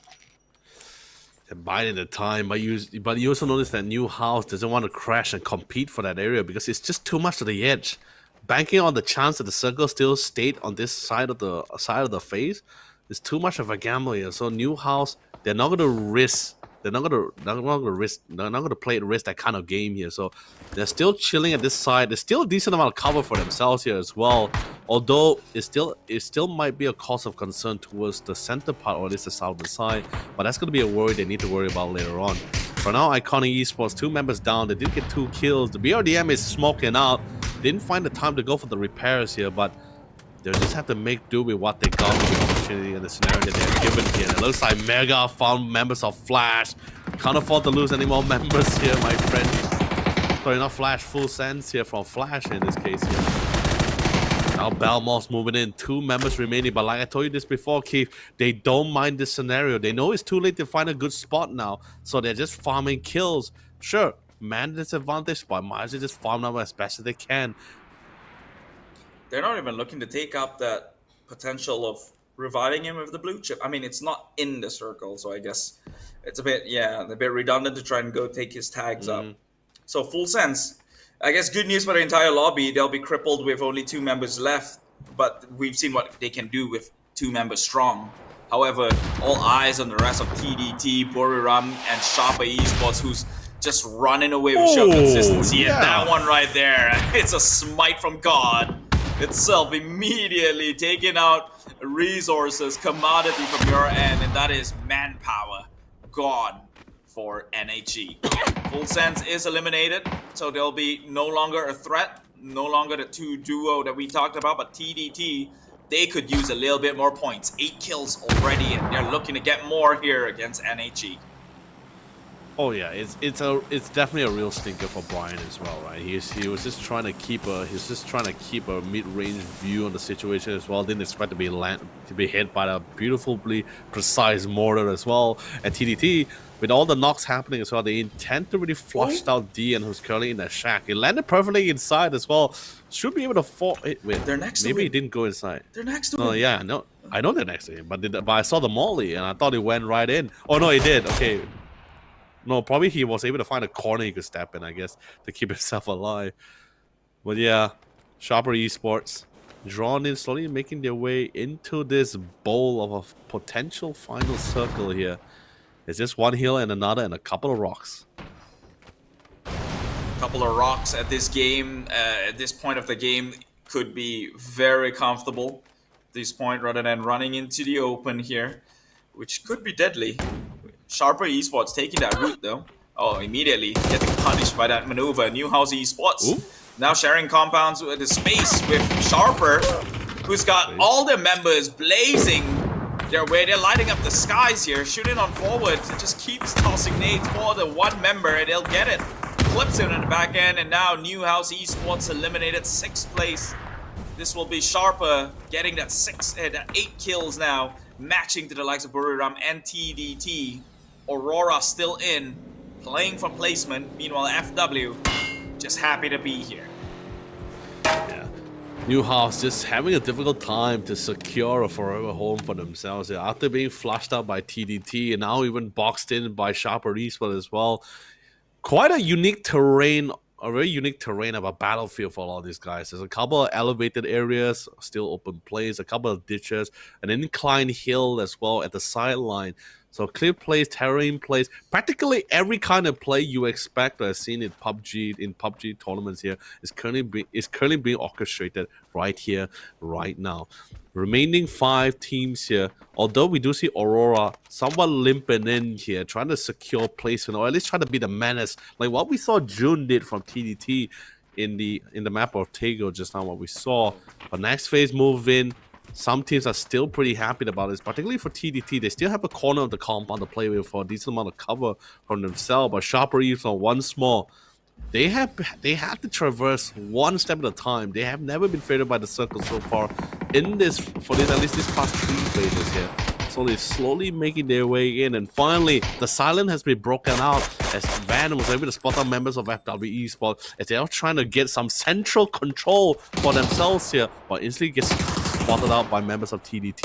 They're biding the time, but you also notice that New House doesn't want to crash and compete for that area because it's just too much to the edge. Banking on the chance that the circle still stayed on this side of the phase is too much of a gamble here. So New House, they're not going to risk. They're not going to play at risk that kind of game here. So they're still chilling at this side. There's still a decent amount of cover for themselves here as well. Although it still might be a cause of concern towards the center part, or at least the southern side. But that's going to be a worry they need to worry about later on. For now, Iconic Esports, 2 members down. They did get 2 kills. The BRDM is smoking out. Didn't find the time to go for the repairs here, but they just have to make do with what they got with the opportunity and the scenario that they're given here. It looks like Mega found members of Flash. Can't afford to lose any more members here, my friend. Sorry, not Flash, Full Sense here from Flash in this case here. Now Belmore's moving in, 2 members remaining, but like I told you this before, Keith, they don't mind this scenario. They know it's too late to find a good spot now, so they're just farming kills. Sure, man disadvantage, but might as well just farm them as best as they can. They're not even looking to take up that potential of reviving him with the blue chip. I mean, it's not in the circle, so I guess it's a bit redundant to try and go take his tags up. So Full Sense, I guess good news for the entire lobby. They'll be crippled with only 2 members left, but we've seen what they can do with 2 members strong. However, all eyes on the rest of TDT, Buriram, and Sharper Esports, who's just running away with show consistency. Yeah. And that one right there, it's a smite from God itself, immediately taking out resources, commodity from your end, and that is manpower gone for NHE. Full Sense is eliminated, so there'll be no longer a threat, no longer the 2 duo that we talked about, but TDT, they could use a little bit more points. 8 kills already, and they're looking to get more here against NHE. Oh yeah, it's definitely a real stinker for Brian as well, right? He was just trying to keep a mid-range view on the situation as well. Didn't expect to be hit by a beautifully precise mortar as well. And TDT, with all the knocks happening as well, they intend to really flush out D, and who's currently in that shack. It landed perfectly inside as well. Should be able to fall. Wait, they're next to him. Maybe he didn't go inside. They're next to him. Oh yeah, no, I know they're next to him, but I saw the molly and I thought it went right in. Oh no, it did. Okay. No, probably he was able to find a corner he could step in, I guess, to keep himself alive. But yeah, 𝘗𝘓 Esports drawn in, slowly making their way into this bowl of a potential final circle here. It's just one hill and another and a couple of rocks. Couple of rocks at this game, at this point of the game, could be very comfortable at this point rather than running into the open here, which could be deadly. 𝘗𝘓 Esports taking that route though. Oh, immediately getting punished by that maneuver. 𝐿𝑆 Esports now sharing compounds with the space with 𝘗𝘓, who's got all their members blazing their way. They're lighting up the skies here, shooting on forward. It just keeps tossing nades for the one member and they'll get it. Clips him in the back end, and now 𝐿𝑆 Esports eliminated 6th place. This will be 𝘗𝘓 getting that 8 kills now, matching to the likes of Buriram and TDT. Aurora still in, playing for placement. Meanwhile, FW just happy to be here. Yeah. 𝐿𝑆 just having a difficult time to secure a forever home for themselves here. After being flushed out by TDT and now even boxed in by 𝘗𝘓 Esports as well. Quite a unique terrain, a very unique terrain of a battlefield for all these guys. There's a couple of elevated areas, still open plays, a couple of ditches, an inclined hill as well at the sideline. So clear plays, terrain plays, practically every kind of play you expect or have seen in PUBG tournaments here is currently being orchestrated right here, right now. Remaining 5 teams here, although we do see Aurora somewhat limping in here, trying to secure placement or at least trying to be the menace, like what we saw June did from TDT in the map of Tego just now, what we saw. But next phase move in. Some teams are still pretty happy about this, particularly for TDT. They still have a corner of the compound to play with for a decent amount of cover from themselves. But 𝘗𝘓 Esports once more, they have to traverse one step at a time. They have never been favored by the circle so far in this, for this, at least this past 3 phases here. So they're slowly making their way in, and finally the silence has been broken out as Van was able to spot out members of FW Esports as they are trying to get some central control for themselves here, but instantly gets spotted out by members of TDT.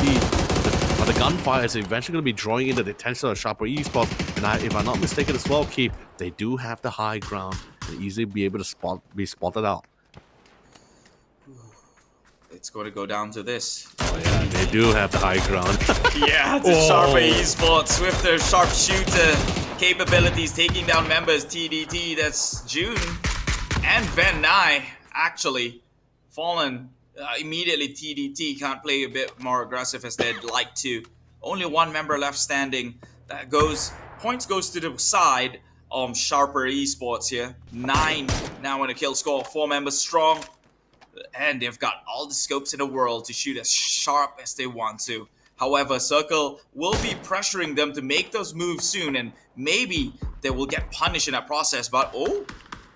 But the gunfire is eventually going to be drawing in the attention of 𝘗𝘓 Esports, and if I'm not mistaken as well, Keith, they do have the high ground and easily be able to be spotted out. It's going to go down to this. Oh yeah, they do have the high ground. Yeah, the 𝘗𝘓 Esports with their sharpshooter capabilities taking down members TDT. That's June and Van Nye actually fallen. Immediately TDT can't play a bit more aggressive as they'd like to. Only one member left standing. That points goes to the side of 𝘗𝘓 Esports here. 9 now in a kill score, 4 members strong. And they've got all the scopes in the world to shoot as sharp as they want to. However, Circle will be pressuring them to make those moves soon, and maybe they will get punished in that process. But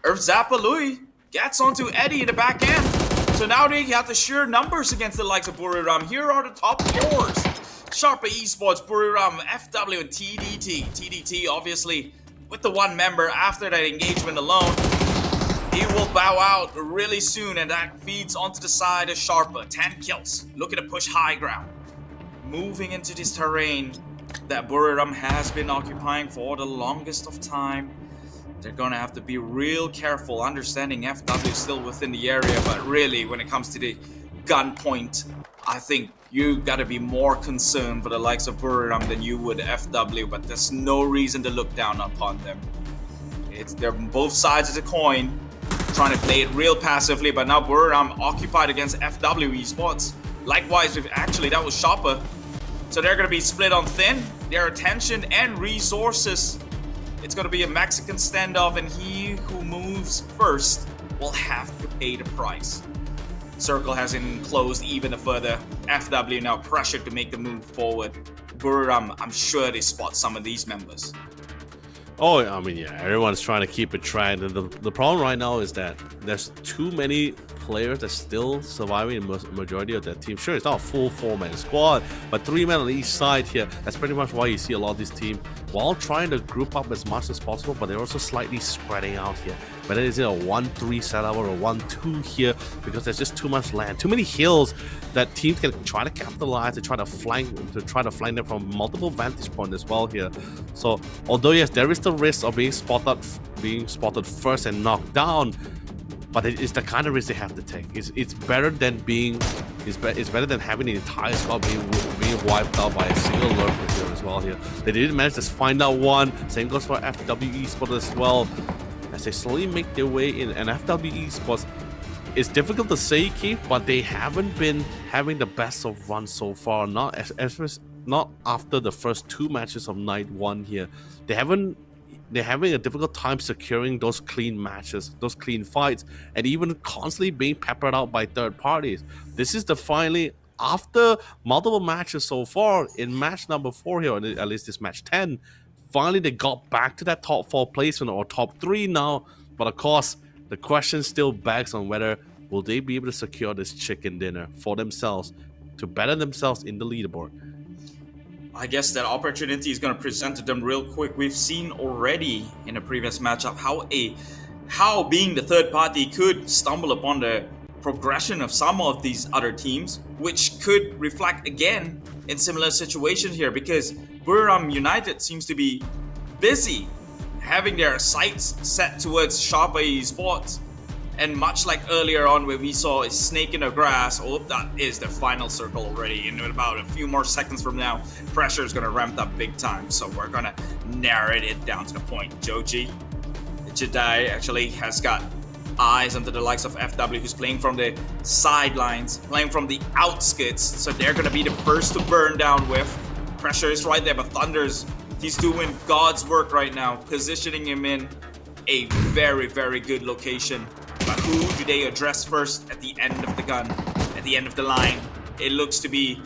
𝘗𝘓 gets onto Eddie in the back end. So now they have the sheer numbers against the likes of Buriram. Here are the top 4s. 𝘗𝘓 Esports, Buriram, FW, and TDT. TDT, obviously, with the one member after that engagement alone, he will bow out really soon, and that feeds onto the side of 𝘗𝘓. 10 kills, looking to push high ground. Moving into this terrain that Buriram has been occupying for the longest of time. They're gonna have to be real careful, understanding FW is still within the area, but really, when it comes to the gun point, I think you gotta be more concerned for the likes of Buriram than you would FW, but there's no reason to look down upon them. They're both sides of the coin, trying to play it real passively, but now Buriram occupied against FW Esports. Likewise, that was 𝘗𝘓. So they're gonna be split on thin, their attention and resources. It's going to be a Mexican standoff, and he who moves first will have to pay the price. Circle has enclosed even further. FW now pressured to make the move forward. Buriram, I'm sure they spot some of these members. Oh, I mean, yeah, everyone's trying to keep it tracked. The problem right now is that there's too many players that's still surviving in the majority of that team. Sure, it's not a full 4-man squad, but 3 men on each side here. That's pretty much why you see a lot of this team while trying to group up as much as possible, but they're also slightly spreading out here. whether it's in a 1-3 setup or a 1-2 here, because there's just too much land, too many hills that teams can try to capitalize, to try to flank them from multiple vantage points as well here. So although yes, there is the risk of being spotted first and knocked down, but it's the kind of risk they have to take. It's better than having the entire squad being wiped out by a single lurker here as well here. They did manage to find out one. Same goes for FW Esports as well, as they slowly make their way in. And FW Esports, it's difficult to say, Keith, but they haven't been having the best of runs so far. Not after the first 2 matches of night 1 here. They're having a difficult time securing those clean matches, those clean fights, and even constantly being peppered out by third parties. This is finally, after multiple matches so far, in match number 4 here, or at least this match 10, finally they got back to that top 4 placement, or top 3 now. But of course, the question still begs on whether will they be able to secure this chicken dinner for themselves to better themselves in the leaderboard. I guess that opportunity is going to present to them real quick. We've seen already in a previous matchup how being the third party could stumble upon the progression of some of these other teams, which could reflect again in similar situations here, because Buriram United seems to be busy having their sights set towards 𝘉𝘂 Esports. And much like earlier on where we saw a snake in the grass, that is the final circle already. In about a few more seconds from now, pressure is going to ramp up big time. So we're going to narrate it down to the point. Joji, Jedi actually has got eyes onto the likes of FW, who's playing from the sidelines, playing from the outskirts. So they're going to be the first to burn down with. Pressure is right there, but Thunders, he's doing God's work right now, positioning him in a very, very good location. But who do they address first at the end of the gun, at the end of the line? It looks to be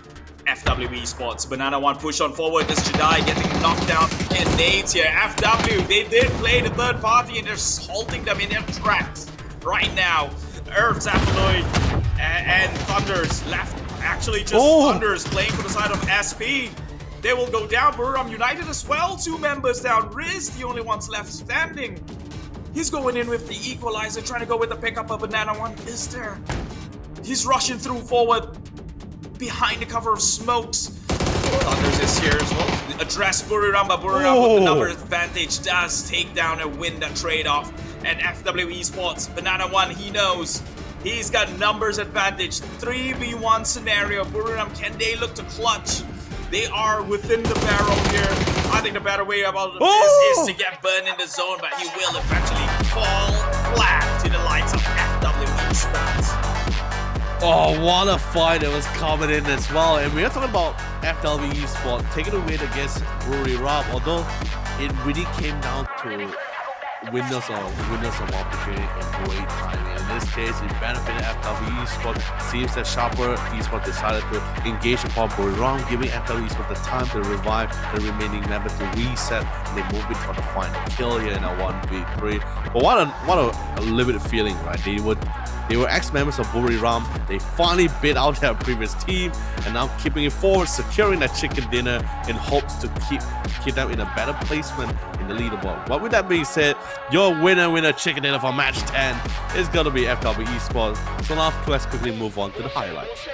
FW Esports. Banana One push on forward. This Jedi getting knocked down. Get nades here. FW, they did play the third party and they're halting them in their tracks right now. 𝘗𝘂𝑒𝑟𝑒 and Thunders left. Actually, just Thunders playing for the side of SP. They will go down. Buriram United as well. 2 members down. Riz, the only ones left standing. He's going in with the equalizer, trying to go with the pickup of Banana One. Is there? He's rushing through forward behind the cover of smokes. Thunders is here as well. Address Buriram, but Buriram with the number advantage does take down and win that trade-off. And FW Esports, Banana One, he knows. He's got numbers advantage. 3v1 scenario. Buriram, can they look to clutch? They are within the barrel here. I think the better way about this is to get burned in the zone, but he will eventually fall flat to the likes of FW Esports. Oh, what a fight that was coming in as well. And we are talking about FW Esports taking a win against Buriram, although it really came down to windows of opportunity and great timing. In this case, it benefited FW Esports. Seems that 𝘉𝑂 Esports decided to engage upon Buriram, giving FW Esports the time to revive the remaining members to reset. They move into the final kill here in a 1v3. But what a limited feeling, right? They were ex-members of Buriram. They finally bid out their previous team and now keeping it forward, securing that chicken dinner in hopes to keep them in a better placement in the leaderboard. But with that being said, your winner chicken dinner for match 10 is gonna be FW Esports. So now let's quickly move on to the highlights.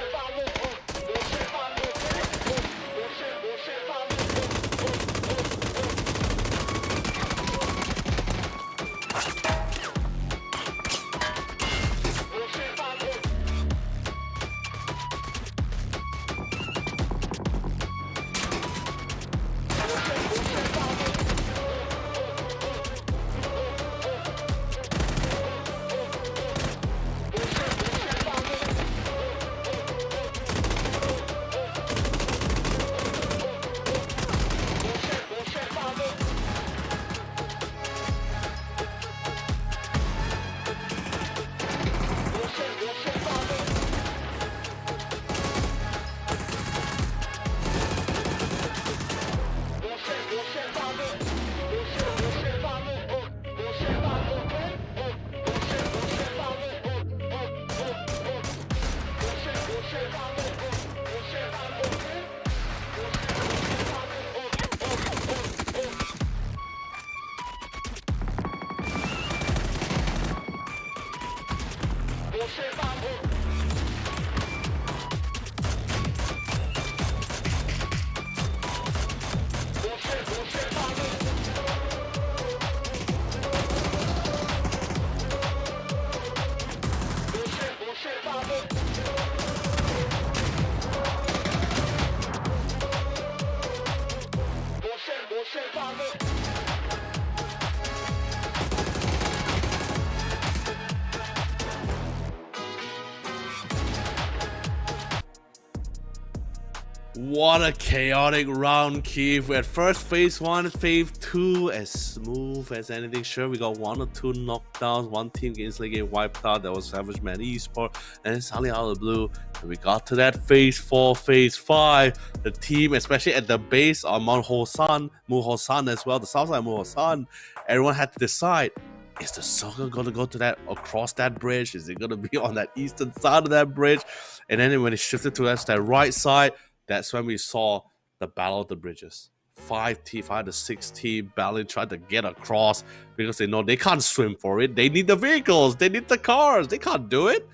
What a chaotic round, 𝐾𝐿. At first, phase 1, phase 2, as smooth as anything. Sure, we got 1 or 2 knockdowns. One team instantly get wiped out. That was Savage Man Esports. And then suddenly out of the blue, and we got to that phase 4, phase 5. The team, especially at the base on Mount Muhosan as well, the south side of Muhosan, everyone had to decide, is the soccer going to go to that, across that bridge? Is it going to be on that eastern side of that bridge? And then when it shifted to that right side, that's when we saw the battle of the bridges. 5 to 6 team battling, trying to get across because they know they can't swim for it. They need the vehicles, they need the cars, they can't do it.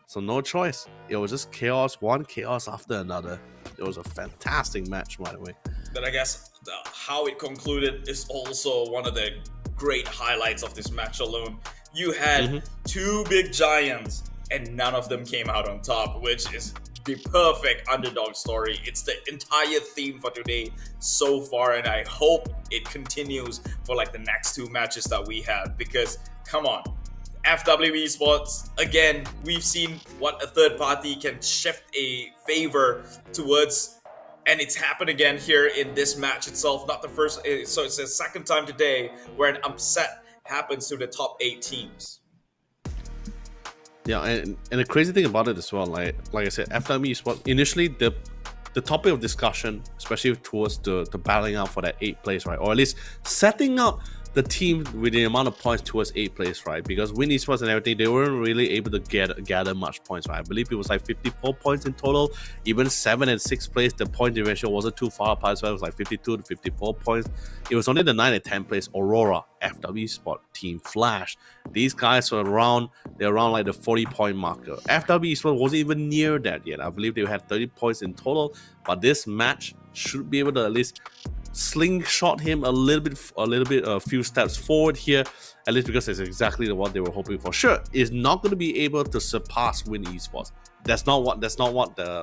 So no choice. It was just chaos, one chaos after another. It was a fantastic match, by the way. But I guess how it concluded is also one of the great highlights of this match alone. You had 2 big giants and none of them came out on top, which is the perfect underdog story. It's the entire theme for today so far, and I hope it continues for like the next 2 matches that we have, because come on, FW Esports, again, we've seen what a third party can shift a favor towards, and it's happened again here in this match itself. Not the first, so it's the second time today where an upset happens to the top 8 teams. Yeah, and the crazy thing about it as well, like I said, FW Esports, initially the topic of discussion, especially towards the battling out for that 8th place, right? Or at least setting up the team with the amount of points towards 8th place, right? Because Win Esports and everything, they weren't really able to gather much points, right? I believe it was like 54 points in total. Even 7th and 6th place, the point differential wasn't too far apart, so it was like 52 to 54 points. It was only the 9th and 10th place Aurora, FW Esports, Team Flash. These guys were around, they're around like the 40-point marker. FW Esports wasn't even near that yet. I believe they had 30 points in total, but this match should be able to at least slingshot him a few steps forward here, at least because that's exactly what they were hoping for. Sure, it's not going to be able to surpass Win Esports. That's not what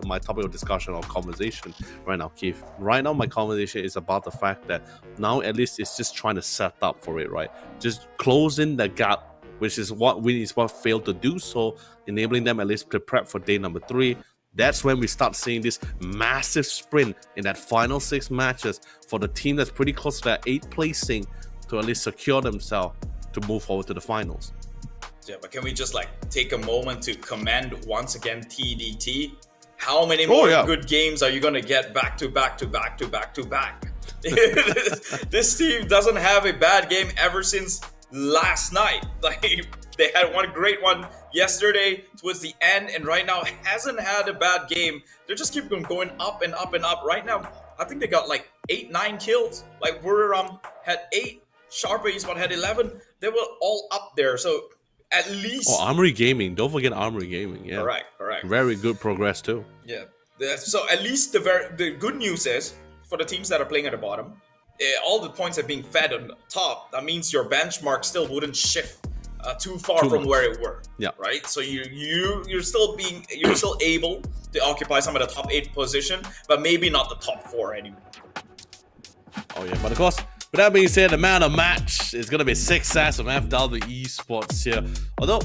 my topic of discussion or conversation right now, 𝐾𝐿. Right now, my conversation is about the fact that now at least it's just trying to set up for it, right? Just closing the gap, which is what Win Esports failed to do, so enabling them at least to prep for day number 3. That's when we start seeing this massive sprint in that final 6 matches for the team that's pretty close to that 8th placing to at least secure themselves to move forward to the finals. Yeah, but can we just like take a moment to commend once again TDT? How many more good games are you going to get back to back? This team doesn't have a bad game ever since last night. Like, they had one great one yesterday towards the end, and right now hasn't had a bad game. They just keep going up and up and up. Right now, I think they got like 8-9 kills. Like Buriram had 8, Sharper Esports had 11. They were all up there. So at least. Oh, Armory Gaming. Don't forget Armory Gaming. Yeah. Correct. Very good progress too. Yeah. So at least the good news is for the teams that are playing at the bottom, all the points are being fed on the top. That means your benchmark still wouldn't shift too far from where it were. Yeah. Right. So you're still able to occupy some of the top 8 position, but maybe not the top 4 anymore. Oh yeah, but of course, with that being said, the man of match is gonna be success from FW Esports here. Although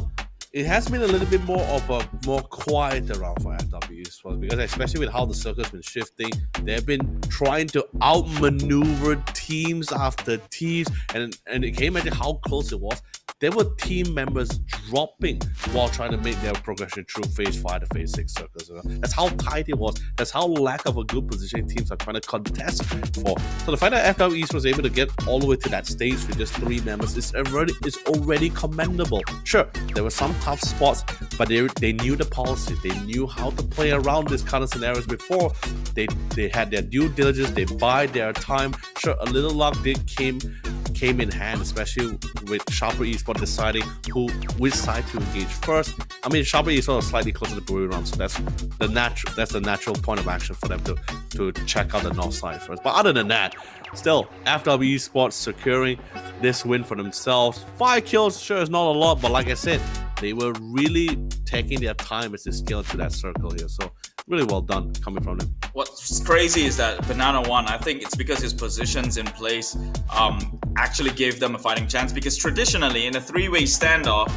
it has been a little bit more quiet around for FW Esports, because especially with how the circuit's been shifting, they've been trying to outmaneuver teams after teams, and can you imagine how close it was? There were team members dropping while trying to make their progression through phase 5 to phase 6 circles. That's how tight it was. That's how lack of a good position teams are trying to contest for. So the fact that FW Esports was able to get all the way to that stage with just 3 members is already commendable. Sure, there were some tough spots, but they knew the policy. They knew how to play around this kind of scenarios before. They had their due diligence. They bide their time. Sure, a little luck came came in hand, especially with 𝘗𝘁 Esports deciding which side to engage first. I mean, 𝘗𝘁 Esports was slightly closer to Buriram, so that's the natural point of action for them to check out the north side first. But other than that, still, FW Esports securing this win for themselves. 5 kills, sure, is not a lot, but like I said, they were really taking their time as they scaled to that circle here. So really well done coming from them. What's crazy is that Banana won. I think it's because his positions in place actually gave them a fighting chance, because traditionally in a 3-way standoff,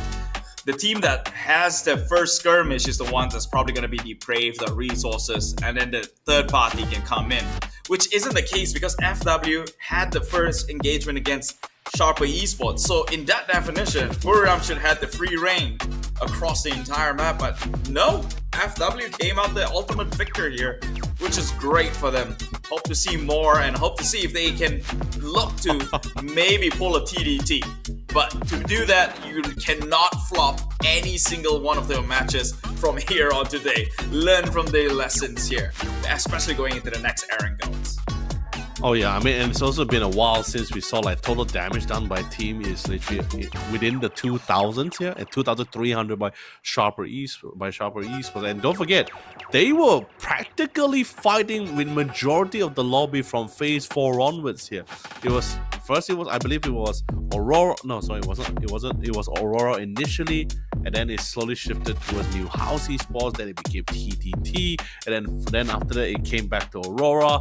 the team that has the first skirmish is the one that's probably going to be depraved of resources, and then the third party can come in, which isn't the case because FW had the first engagement against 𝘗𝘁 Esports. So in that definition, Buriram should have the free reign across the entire map, but no, FW came out the ultimate victor here, which is great for them. Hope to see more and hope to see if they can look to maybe pull a TDT. But to do that, you cannot flop any single one of their matches from here on today. Learn from their lessons here, especially going into the next 𝘏𝑒𝑟𝑎𝑛 goals. Oh yeah, I mean, and it's also been a while since we saw like total damage done by team is literally within the 2000s here, and 2300 by 𝘗𝘁 Esports. And don't forget, they were practically fighting with majority of the lobby from phase 4 onwards here. I believe it was Aurora. No, sorry, it wasn't. It was Aurora initially, and then it slowly shifted towards 𝑛ewhouse Esports. Then it became TTT, and then after that it came back to Aurora.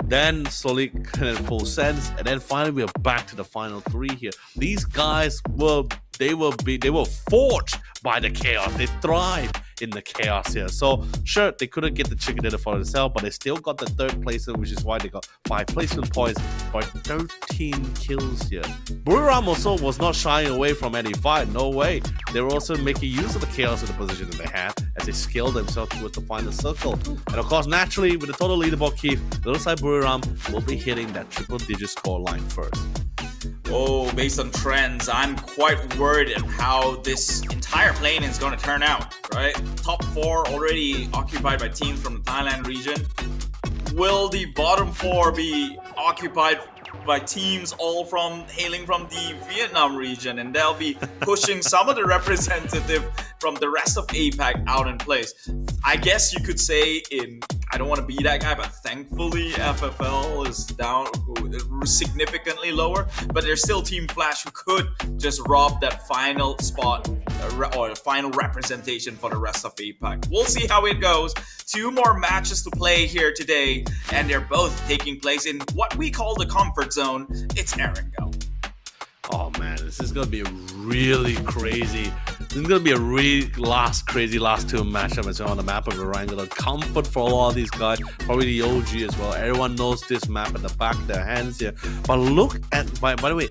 Then slowly kind of full sense, and then finally we are back to the final 3 here. These guys were forged by the chaos. They thrived in the chaos here. So sure, they couldn't get the chicken dinner for themselves, but they still got the 3rd place, which is why they got 5 placement points for 13 kills here. Buriram also was not shying away from any fight. No way. They were also making use of the chaos of the position that they had as they scaled themselves towards the final circle. And of course, naturally, with the total leaderboard keep, the other side Buriram will be hitting that triple-digit score line first. Oh, based on trends, I'm quite worried at how this entire plane is going to turn out, right? Top 4 already occupied by teams from the Thailand region. Will the bottom 4 be occupied by teams all hailing from the Vietnam region, and they'll be pushing some of the representative from the rest of APAC out in place? I guess you could say I don't want to be that guy, but thankfully FFL is down significantly lower, but there's still Team Flash who could just rob that final spot or final representation for the rest of APAC. We'll see how it goes. 2 more matches to play here today, and they're both taking place in what we call the comfort zone. It's 𝘏𝑒𝑟𝑎𝑛. Oh man, this is gonna be really crazy. This is gonna be a really last 2 matchups on the map of Erangel. The comfort for all these guys, probably the OG as well. Everyone knows this map at the back of their hands here. But look at, by the way,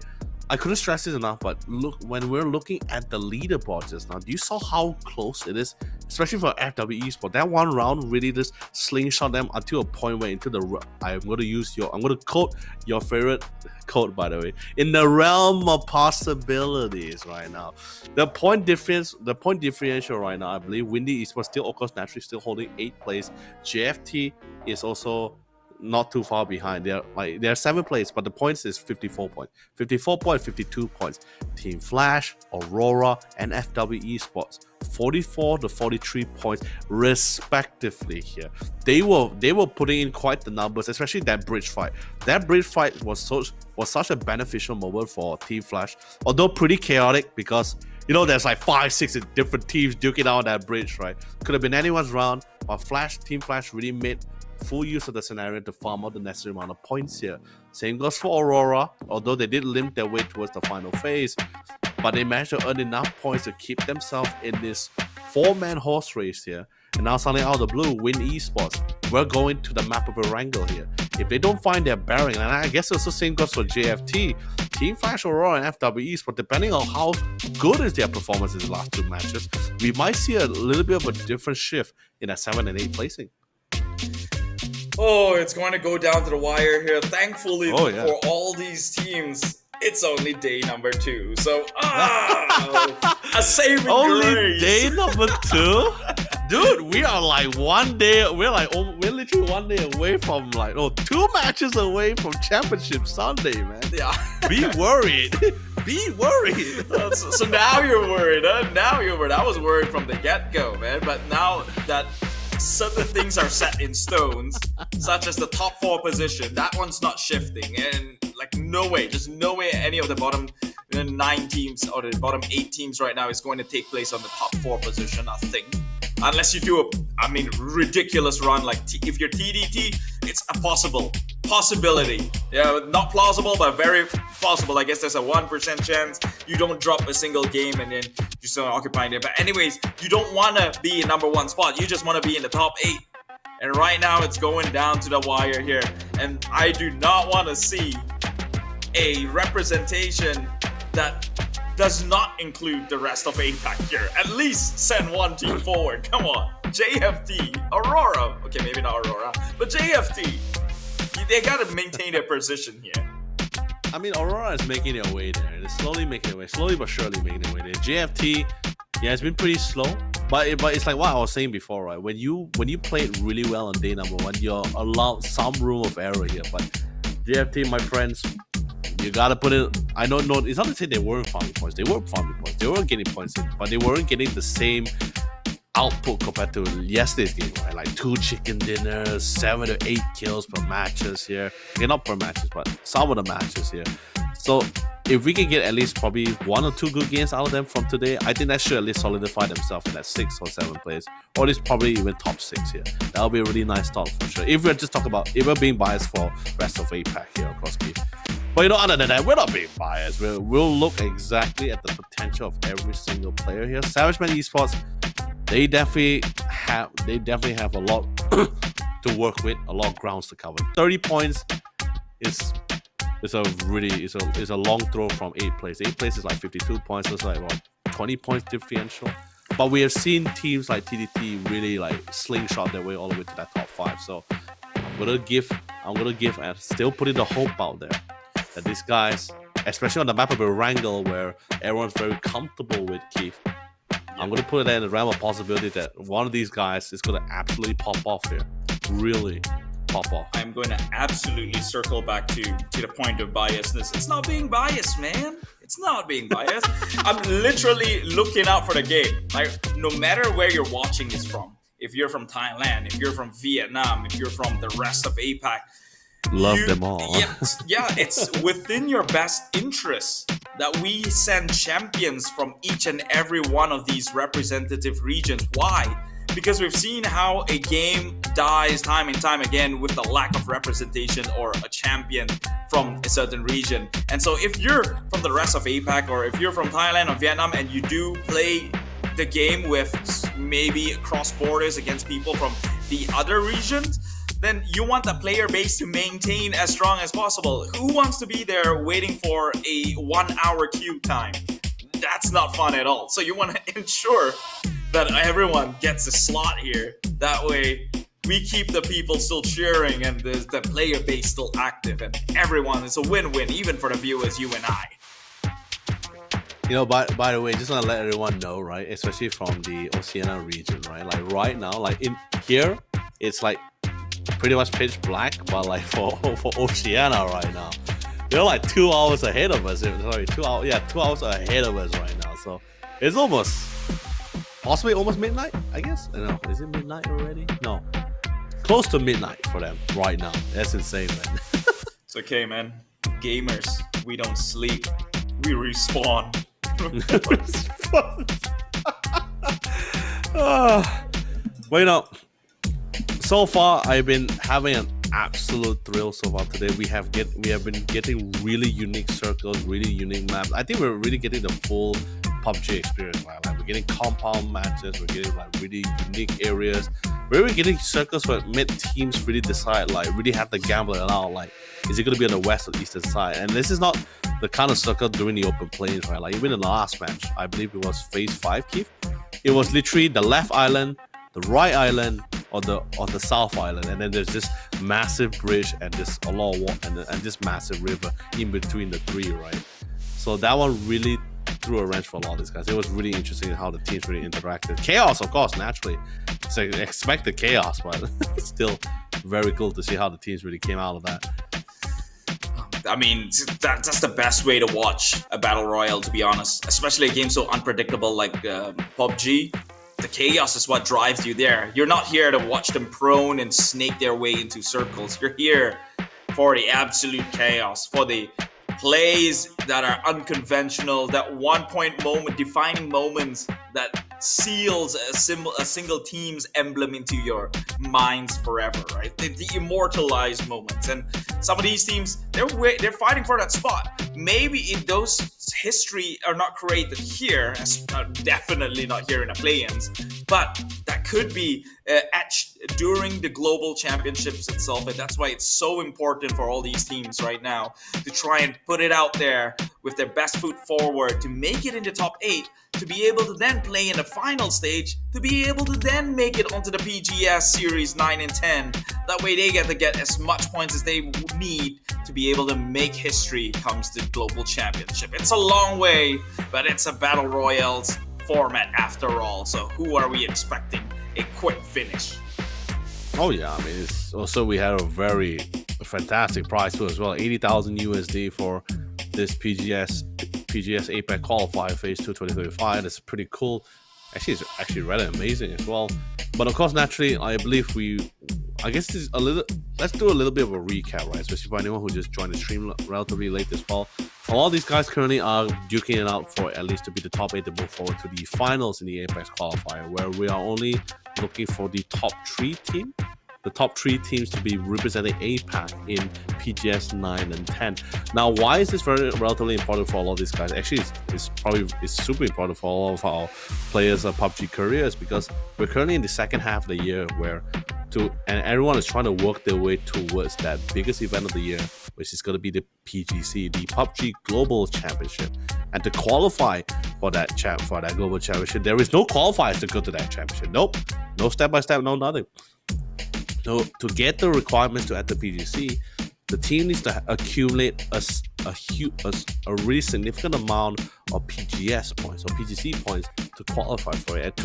I couldn't stress this enough, but look, when we're looking at the leaderboard just now, do you saw how close it is? Especially for FW Esports. That one round really just slingshot them until a point where into the, I'm going to quote your favorite quote, by the way, in the realm of possibilities right now. The point differential right now, I believe Windy Esports still, of course, naturally still holding 8th place. JFT is also not too far behind. They're 7th place, but the points is 54 points. 54 points, 52 points. Team Flash, Aurora, and FW Esports 44 to 43 points respectively here. They were putting in quite the numbers, especially that bridge fight. That bridge fight was such a beneficial moment for Team Flash, although pretty chaotic because there's like 5-6 different teams duking out that bridge, right? Could have been anyone's round, but Team Flash really made full use of the scenario to farm out the necessary amount of points here. Same goes for Aurora, although they did limp their way towards the final phase, but they managed to earn enough points to keep themselves in this 4-man horse race here. And now suddenly out of the blue, Win Esports, we're going to the map of Erangel here. If they don't find their bearing, and I guess also same goes for JFT, Team Flash, Aurora, and FW Esports, depending on how good is their performance in the last 2 matches, we might see a little bit of a different shift in a 7 and 8 placing. Oh, it's going to go down to the wire here. Thankfully, for all these teams, it's only day number 2. So, a saving only grace. Day number 2? Dude, we are like we're literally 1 day away from 2 matches away from Championship Sunday, man. Yeah. Be worried. Be worried. So now you're worried, huh? Now you're worried. I was worried from the get-go, man. But now that certain things are set in stones, such as the top 4 position, that one's not shifting. And no way, just no way any of the bottom 9 teams or the bottom 8 teams right now is going to take place on the top 4 position, I think. Unless you do ridiculous run if you're TDT, it's a possibility. Yeah, not plausible, but very possible. I guess there's a 1% chance you don't drop a single game and then you still occupying it. But anyways, you don't want to be in number 1 spot. You just want to be in the top 8. And right now it's going down to the wire here. And I do not want to see a representation that does not include the rest of APAC here. At least send 1 team forward. Come on. JFT, Aurora. Okay, maybe not Aurora, but JFT. They got to maintain their position here. I mean, Aurora is making their way there. They're slowly making their way. Slowly but surely making their way there. JFT, yeah, it's been pretty slow. But it's like what I was saying before, right? When you play it really well on day number 1, you're allowed some room of error here. But JFT, my friends, you gotta put it. I don't know. It's not to say they weren't farming points. They were farming points. They were getting points in, but they weren't getting the same output compared to yesterday's game, right? Like 2 chicken dinners, 7 to 8 kills per matches here. Okay, not per matches, but some of the matches here. So if we can get at least probably 1 or 2 good games out of them from today, I think that should at least solidify themselves in that 6 or 7 place, or at least probably even top 6 here. That'll be a really nice start for sure. If we're just talking about, if we're being biased for rest of APAC here across key. But other than that, we're not being biased. We'll look exactly at the potential of every single player here. SavageMan Esports, they definitely have a lot to work with, a lot of grounds to cover. 30 points is a long throw from 8th place. 8th place is like 52 points. So it's like about 20 points differential. But we have seen teams like TDT really slingshot their way all the way to that top 5. So I'm gonna give and still putting the hope out there that these guys, especially on the map of Erangel where everyone's very comfortable with 𝐾𝐿, I'm going to put it in the realm of possibility that one of these guys is going to absolutely pop off here. Really pop off. I'm going to absolutely circle back to the point of biasness. It's not being biased, man. It's not being biased. I'm literally looking out for the game. No matter where you're watching this from, if you're from Thailand, if you're from Vietnam, if you're from the rest of APAC, love them all. Yeah, it's within your best interest that we send champions from each and every one of these representative regions. Why? Because we've seen how a game dies time and time again with the lack of representation or a champion from a certain region. And so if you're from the rest of APAC, or if you're from Thailand or Vietnam and you do play the game with maybe cross borders against people from the other regions, then you want the player base to maintain as strong as possible. Who wants to be there waiting for a 1-hour queue time? That's not fun at all. So you want to ensure that everyone gets a slot here. That way we keep the people still cheering and the player base still active, and everyone is a win-win, even for the viewers, you and I. By the way, just want to let everyone know, right? Especially from the Oceania region, right? Right now, in here, it's pretty much pitch black, but for Oceania right now, they're 2 hours ahead of us. Sorry, 2 hours. Yeah, 2 hours ahead of us right now. So it's possibly almost midnight, I guess. I don't know. Is it midnight already? No, close to midnight for them right now. That's insane, man. It's okay, man. Gamers, we don't sleep. We respawn. Well, so far I've been having an absolute thrill so far today. We have been getting really unique circles, really unique maps. I think we're really getting the full PUBG experience, right? We're getting compound matches, we're getting really unique areas. We're really getting circles where mid-teams really decide, really have the gambling out, is it going to be on the west or eastern side? And this is not the kind of circle during the open plains, right? Even in the last match, I believe it was phase 5, 𝐾𝐿. It was literally the left island, the right island, or the south island, and then there's this massive bridge and this and this massive river in between the 3, right? So that one really threw a wrench for a lot of these guys. It was really interesting how the teams really interacted. Chaos, of course, naturally. It's like expected chaos, but still very cool to see how the teams really came out of that. I mean, that's the best way to watch a battle royale, to be honest. Especially a game so unpredictable like PUBG. The chaos is what drives you there. You're not here to watch them prone and snake their way into circles. You're here for the absolute chaos, for the plays that are unconventional, that one-point moment, defining moments that seals a single team's emblem into your minds forever, right? The immortalized moments. And some of these teams, they're fighting for that spot. Maybe those history are not created here, definitely not here in the play-ins, but that could be etched during the global championships itself. And that's why it's so important for all these teams right now to try and put it out there with their best foot forward to make it into top 8, to be able to then play in the final stage, to be able to then make it onto the PGS Series 9 and 10. That way they get to get as much points as they need to be able to make history comes to global championship. It's a long way, but it's a battle royales format after all. So who are we expecting a quick finish? Oh yeah, I mean, it's also we had a very fantastic prize too as well, 80,000 USD for this PGS APAC qualifier phase 2 2025. That's pretty cool. Actually, it's actually rather amazing as well. But of course, naturally, I believe let's do a little bit of a recap, right? Especially for anyone who just joined the stream relatively late as well. A lot of these guys currently are duking it out for at least to be the top 8 to move forward to the finals in the Apex qualifier, where we are only looking for the top 3 team. The top 3 teams to be representing APAC in PGS 9 and 10. Now, why is this relatively important for a lot of these guys? Actually, it's super important for all of our players' PUBG careers, because we're currently in the second half of the year and everyone is trying to work their way towards that biggest event of the year, which is going to be the PGC, the PUBG Global Championship. And to qualify for that global championship, there is no qualifiers to go to that championship. Nope, no step-by-step, no nothing. So to get the requirements to enter PGC, the team needs to accumulate a really significant amount of PGS points or PGC points to qualify for it. And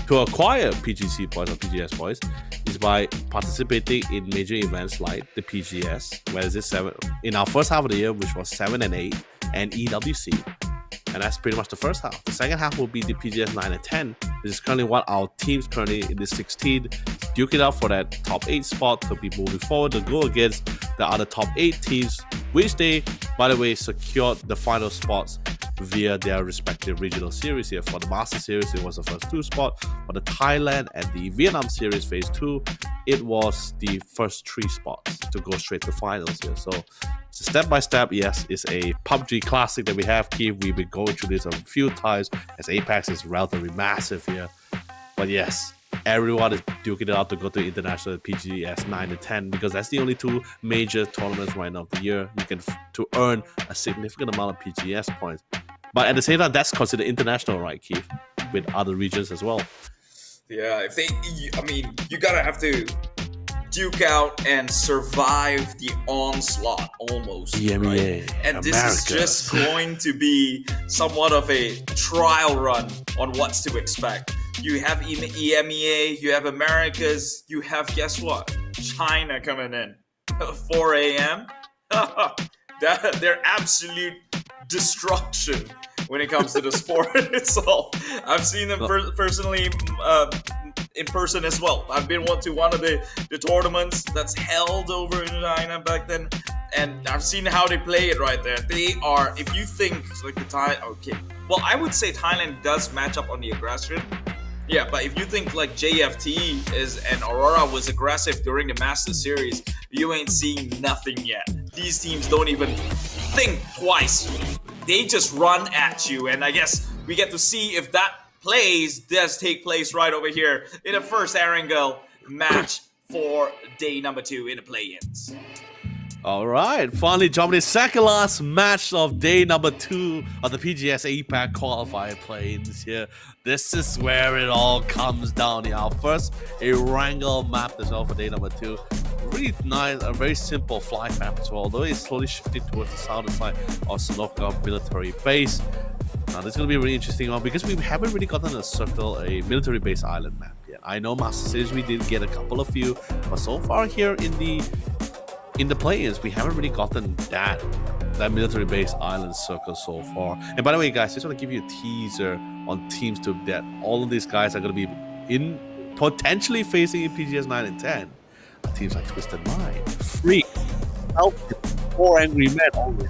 to acquire PGC points or PGS points is by participating in major events like the PGS, where is it 7 in our first half of the year, which was 7 and 8, and EWC. And that's pretty much the first half. The second half will be the PGS 9 and 10. This is currently what our teams currently in the 16 duke it out for that top 8 spot to be moving forward to go against the other top 8 teams, which they, by the way, secured the final spots via their respective regional series here. For the Master Series, it was the first 2 spots. For the Thailand and the Vietnam Series Phase 2, it was the first 3 spots to go straight to finals here. So step by step, yes, it's a PUBG classic that we have, Keith. We've been going through this a few times as Apex is relatively massive here. But yes, everyone is duking it out to go to international PGS 9 and 10, because that's the only 2 major tournaments right now of the year you can to earn a significant amount of PGS points. But at the same time, that's considered international, right, Keith, with other regions as well. Yeah, you gotta have to duke out and survive the onslaught almost. EMEA, right? And America. This is just going to be somewhat of a trial run on what's to expect. You have EMEA, you have Americas, you have, guess what? China coming in. 4 a.m. They're absolute destruction when it comes to the sport itself. I've seen them personally in person as well. I've been to one of the tournaments that's held over in China back then, and I've seen how they play it right there. They are, if you think like the Thai, okay, well, I would say Thailand does match up on the aggression. Yeah, but if you think like JFT and Aurora was aggressive during the Master Series, you ain't seeing nothing yet. These teams don't even think twice. They just run at you, and I guess we get to see if that does take place right over here in the first Erangel match for day number 2 in the play-ins. All right, finally jumping in second last match of day number 2 of the PGS APAC qualifier play-ins here. This is where it all comes down here. Our first Erangel map as well for day number 2. really nice, a very simple fly map as well, although it's slowly shifting towards the southern side of Sanoka military base. Now this is going to be a really interesting one because we haven't really gotten a military base island map yet. I know Master Series we did get a couple of few, but so far here in the play-ins we haven't really gotten that military base island circle so far. And by the way, guys, I just want to give you a teaser on Teams 2 that all of these guys are going to be potentially facing in PGS 9 and 10. Teams like Twisted Mind, Freak, Alpha, 4 Angry Men. Oh yeah.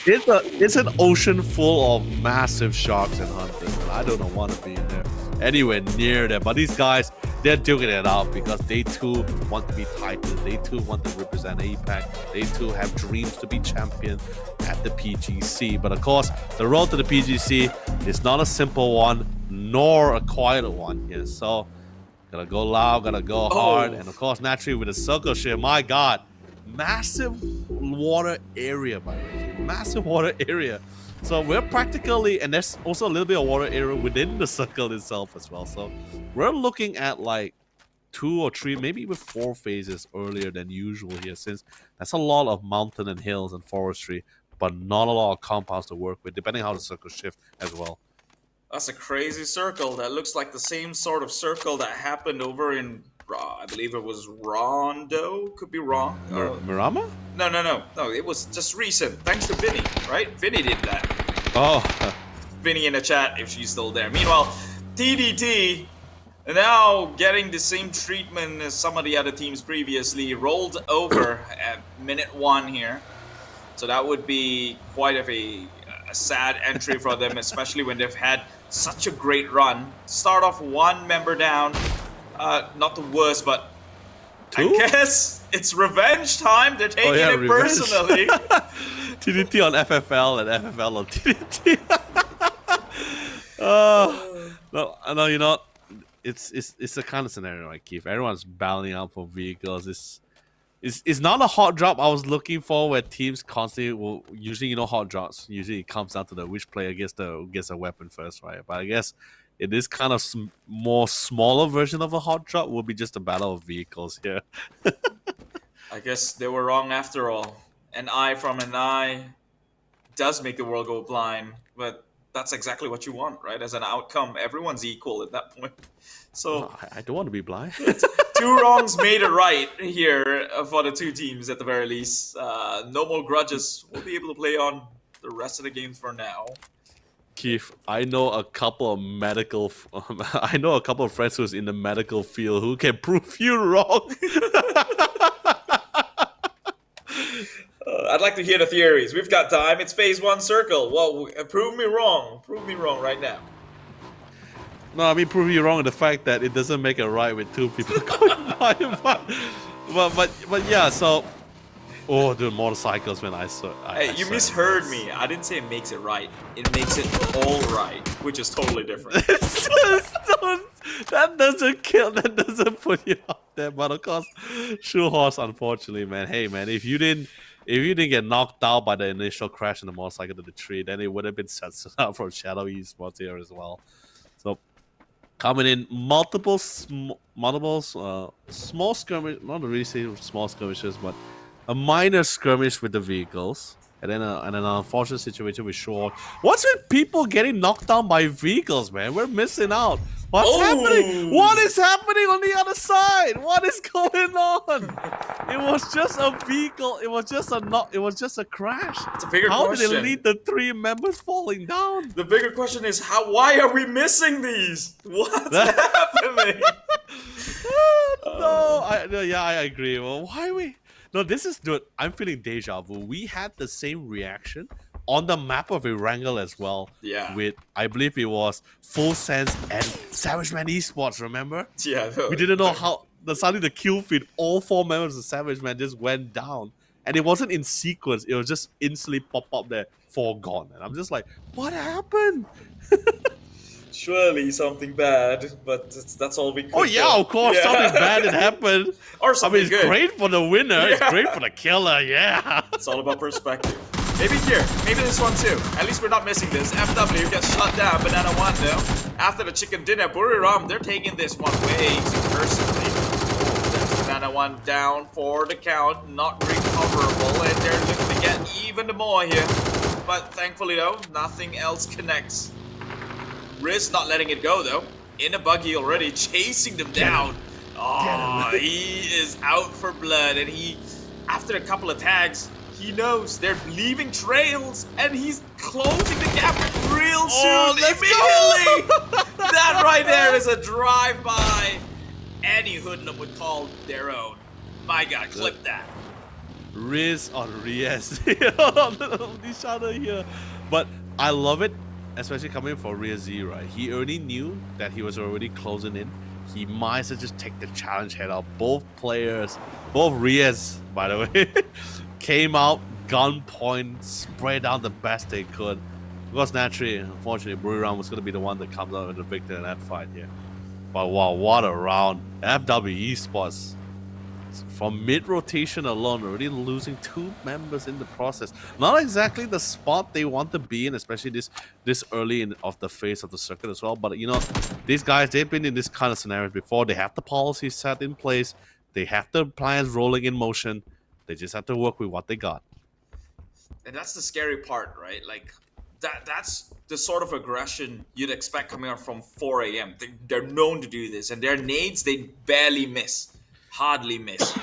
It's an ocean full of massive sharks and hunters. I don't want to be in there anywhere near them. But these guys, they're doing it out because they too want to be Titans. They too want to represent APAC. They too have dreams to be champion at the PGC. But of course, the road to the PGC is not a simple one, nor a quiet one. Yeah, so gotta go loud, gotta go hard, and of course, naturally with the circle ship, my God, massive water area, by the way, massive water area. So we're practically, and there's also a little bit of water area within the circle itself as well. So we're looking at like 2 or 3, maybe even 4 phases earlier than usual here, since that's a lot of mountain and hills and forestry, but not a lot of compounds to work with, depending on how the circle shift as well. That's a crazy circle. That looks like the same sort of circle that happened over in, I believe it was Rondo. Could be wrong. Mirama? No. It was just recent. Thanks to Vinny, right? Vinny did that. Oh. Vinny in the chat, if she's still there. Meanwhile, TDT now getting the same treatment as some of the other teams previously. Rolled over at minute 1 here. So that would be quite of a sad entry for them, especially when they've had such a great run. Start off 1 member down. Not the worst, but 2? I guess it's revenge time. They're taking it revenge. Personally. TDT on FFL and FFL on TDT. No, you know, it's a kind of scenario, right, Keith? Everyone's battling out for vehicles. It's not a hot drop I was looking for, where teams constantly will usually, you know, hot drops. Usually it comes down to which player gets a weapon first, right? But I guess it is kind of more smaller version of a hot drop will be just a battle of vehicles here. I guess they were wrong after all. An eye from an eye does make the world go blind, but that's exactly what you want, right? As an outcome, everyone's equal at that point. So no, I don't want to be blind. 2 wrongs made it right here for the 2 teams at the very least. No more grudges. We'll be able to play on the rest of the games for now. Keith, I know a couple of friends who's in the medical field who can prove you wrong. I'd like to hear the theories. We've got time. It's phase 1 circle. Well, prove me wrong. Prove me wrong right now. No, I mean prove you wrong in the fact that it doesn't make it right with 2 people going by. But yeah. So, dude, motorcycles, man. Hey, you misheard me. I didn't say it makes it right. It makes it all right, which is totally different. That doesn't put you out there. But of course, Shoehorse, unfortunately, man. Hey, man, if you didn't get knocked out by the initial crash in the motorcycle to the tree, then it would have been set up for Shadow Esports here as well. So coming in multiple small skirmish, not really say small skirmishes, but a minor skirmish with the vehicles, and then an unfortunate situation with Short. What's with people getting knocked down by vehicles, man? We're missing out. What's happening? What is happening on the other side? What is going on? It was just a vehicle. It was just a crash. It's a bigger question. How did it lead the 3 members falling down? The bigger question is why are we missing these? What's happening? I agree. Well, why are we? No, this is, dude, I'm feeling deja vu. We had the same reaction on the map of Erangel as well. Yeah. With, I believe it was Full Sense and Savage Man Esports, remember? Yeah. We didn't know how, suddenly the kill feed, all 4 members of Savage Man just went down. And it wasn't in sequence. It was just instantly pop up there, 4 gone. And I'm just like, what happened? Surely something bad, but that's all we could. Oh yeah, of course, something bad had happened. Or something it's good. Great for the winner. Yeah. It's great for the killer. Yeah. It's all about perspective. Maybe here. Maybe this one too. At least we're not missing this. FW gets shut down. Banana One though. After the chicken dinner, Buriram, they're taking this one way too personally. That's Banana One down for the count. Not recoverable. And they're looking to get even more here. But thankfully though, nothing else connects. Riz not letting it go though. In a buggy already, chasing them down. Oh, he is out for blood. And he, after a couple of tags, he knows they're leaving trails, and he's closing the gap real soon. Immediately! That right there is a drive-by any hoodlum would call their own. My God, clip that. Riz on Riaz on each other here. But I love it, especially coming from Riaz, right? He already knew that he was already closing in. He might as well just take the challenge head out. Both players, both Riaz, by the way, came out gunpoint, sprayed out the best they could. Because naturally, unfortunately, Buriram was going to be the one that comes out with the victor in that fight here. But wow, what a round. FW Esports, from mid-rotation alone, already losing 2 members in the process. Not exactly the spot they want to be in, especially this early of the phase of the circuit as well. But you know, these guys, they've been in this kind of scenarios before. They have the policy set in place. They have the plans rolling in motion. They just have to work with what they got. And that's the scary part, right? Like, that's the sort of aggression you'd expect coming out from 4 a.m. They're known to do this. And their nades, they barely miss. Hardly miss.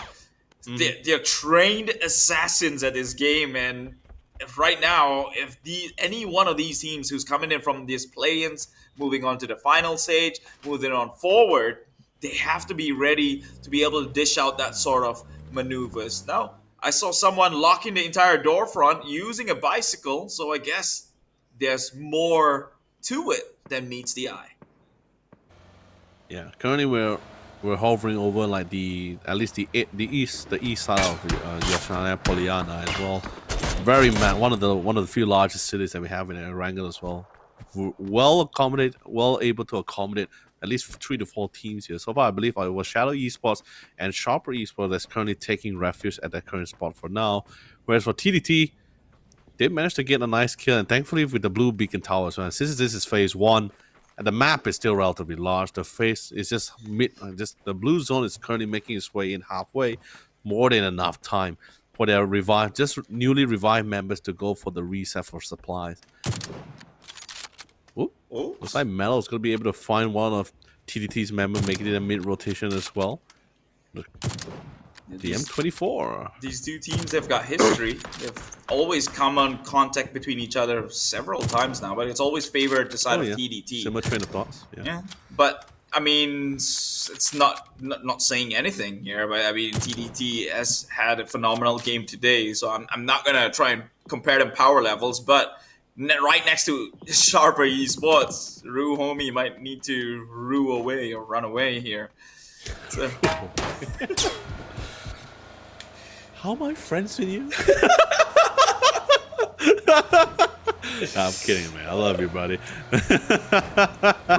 They're trained assassins at this game. And right now, if any one of these teams who's coming in from these play-ins, moving on to the final stage, moving on forward, they have to be ready to be able to dish out that sort of maneuvers. Now, I saw someone locking the entire door front using a bicycle, so I guess there's more to it than meets the eye. Yeah, currently we're hovering over like at least the east side of Yoshana Poliana as well. Very one of the few largest cities that we have in Erangel as well. Well able to accommodate at least 3 to 4 teams here. So far, I believe it was Shadow Esports and Sharper Esports that's currently taking refuge at their current spot for now. Whereas for TDT, they managed to get a nice kill, and thankfully with the blue beacon towers. So since this is phase 1, and the map is still relatively large, the phase is just the blue zone is currently making its way in halfway, more than enough time for their newly revived members to go for the reset for supplies. Looks like Metal is going to be able to find one of TDT's members, making it a mid-rotation as well. The M24. These 2 teams have got history. They've always come on contact between each other several times now, but it's always favored the side of TDT. Similar train of thoughts. Yeah. But I mean, it's not saying anything here, but I mean, TDT has had a phenomenal game today, so I'm not gonna try and compare them power levels, but right next to Sharper Esports, Rue homie might need to rue away or run away here. So. How am I friends with you? Nah, I'm kidding, man. I love you, buddy.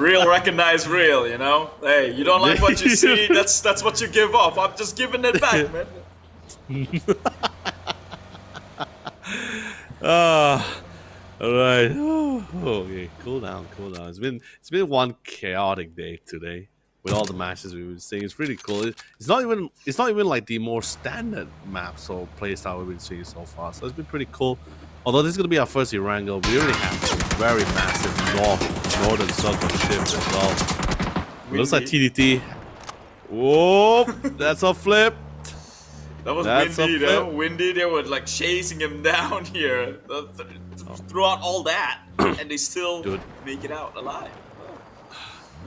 Real recognize real, you know? Hey, you don't like what you see, that's what you give off. I'm just giving it back, man. Alright. Okay, cool down. It's been one chaotic day today. With all the matches we've been seeing, it's pretty cool. It's not even like the more standard maps or playstyle we've been seeing so far. So it's been pretty cool. Although this is gonna be our first Erangel, we already have some very massive northern circle shift as well. It looks like TDT. Whoa, that's a flip. That was Windy, though. Windy, they were like chasing him down here throughout all that, and they still make it out alive.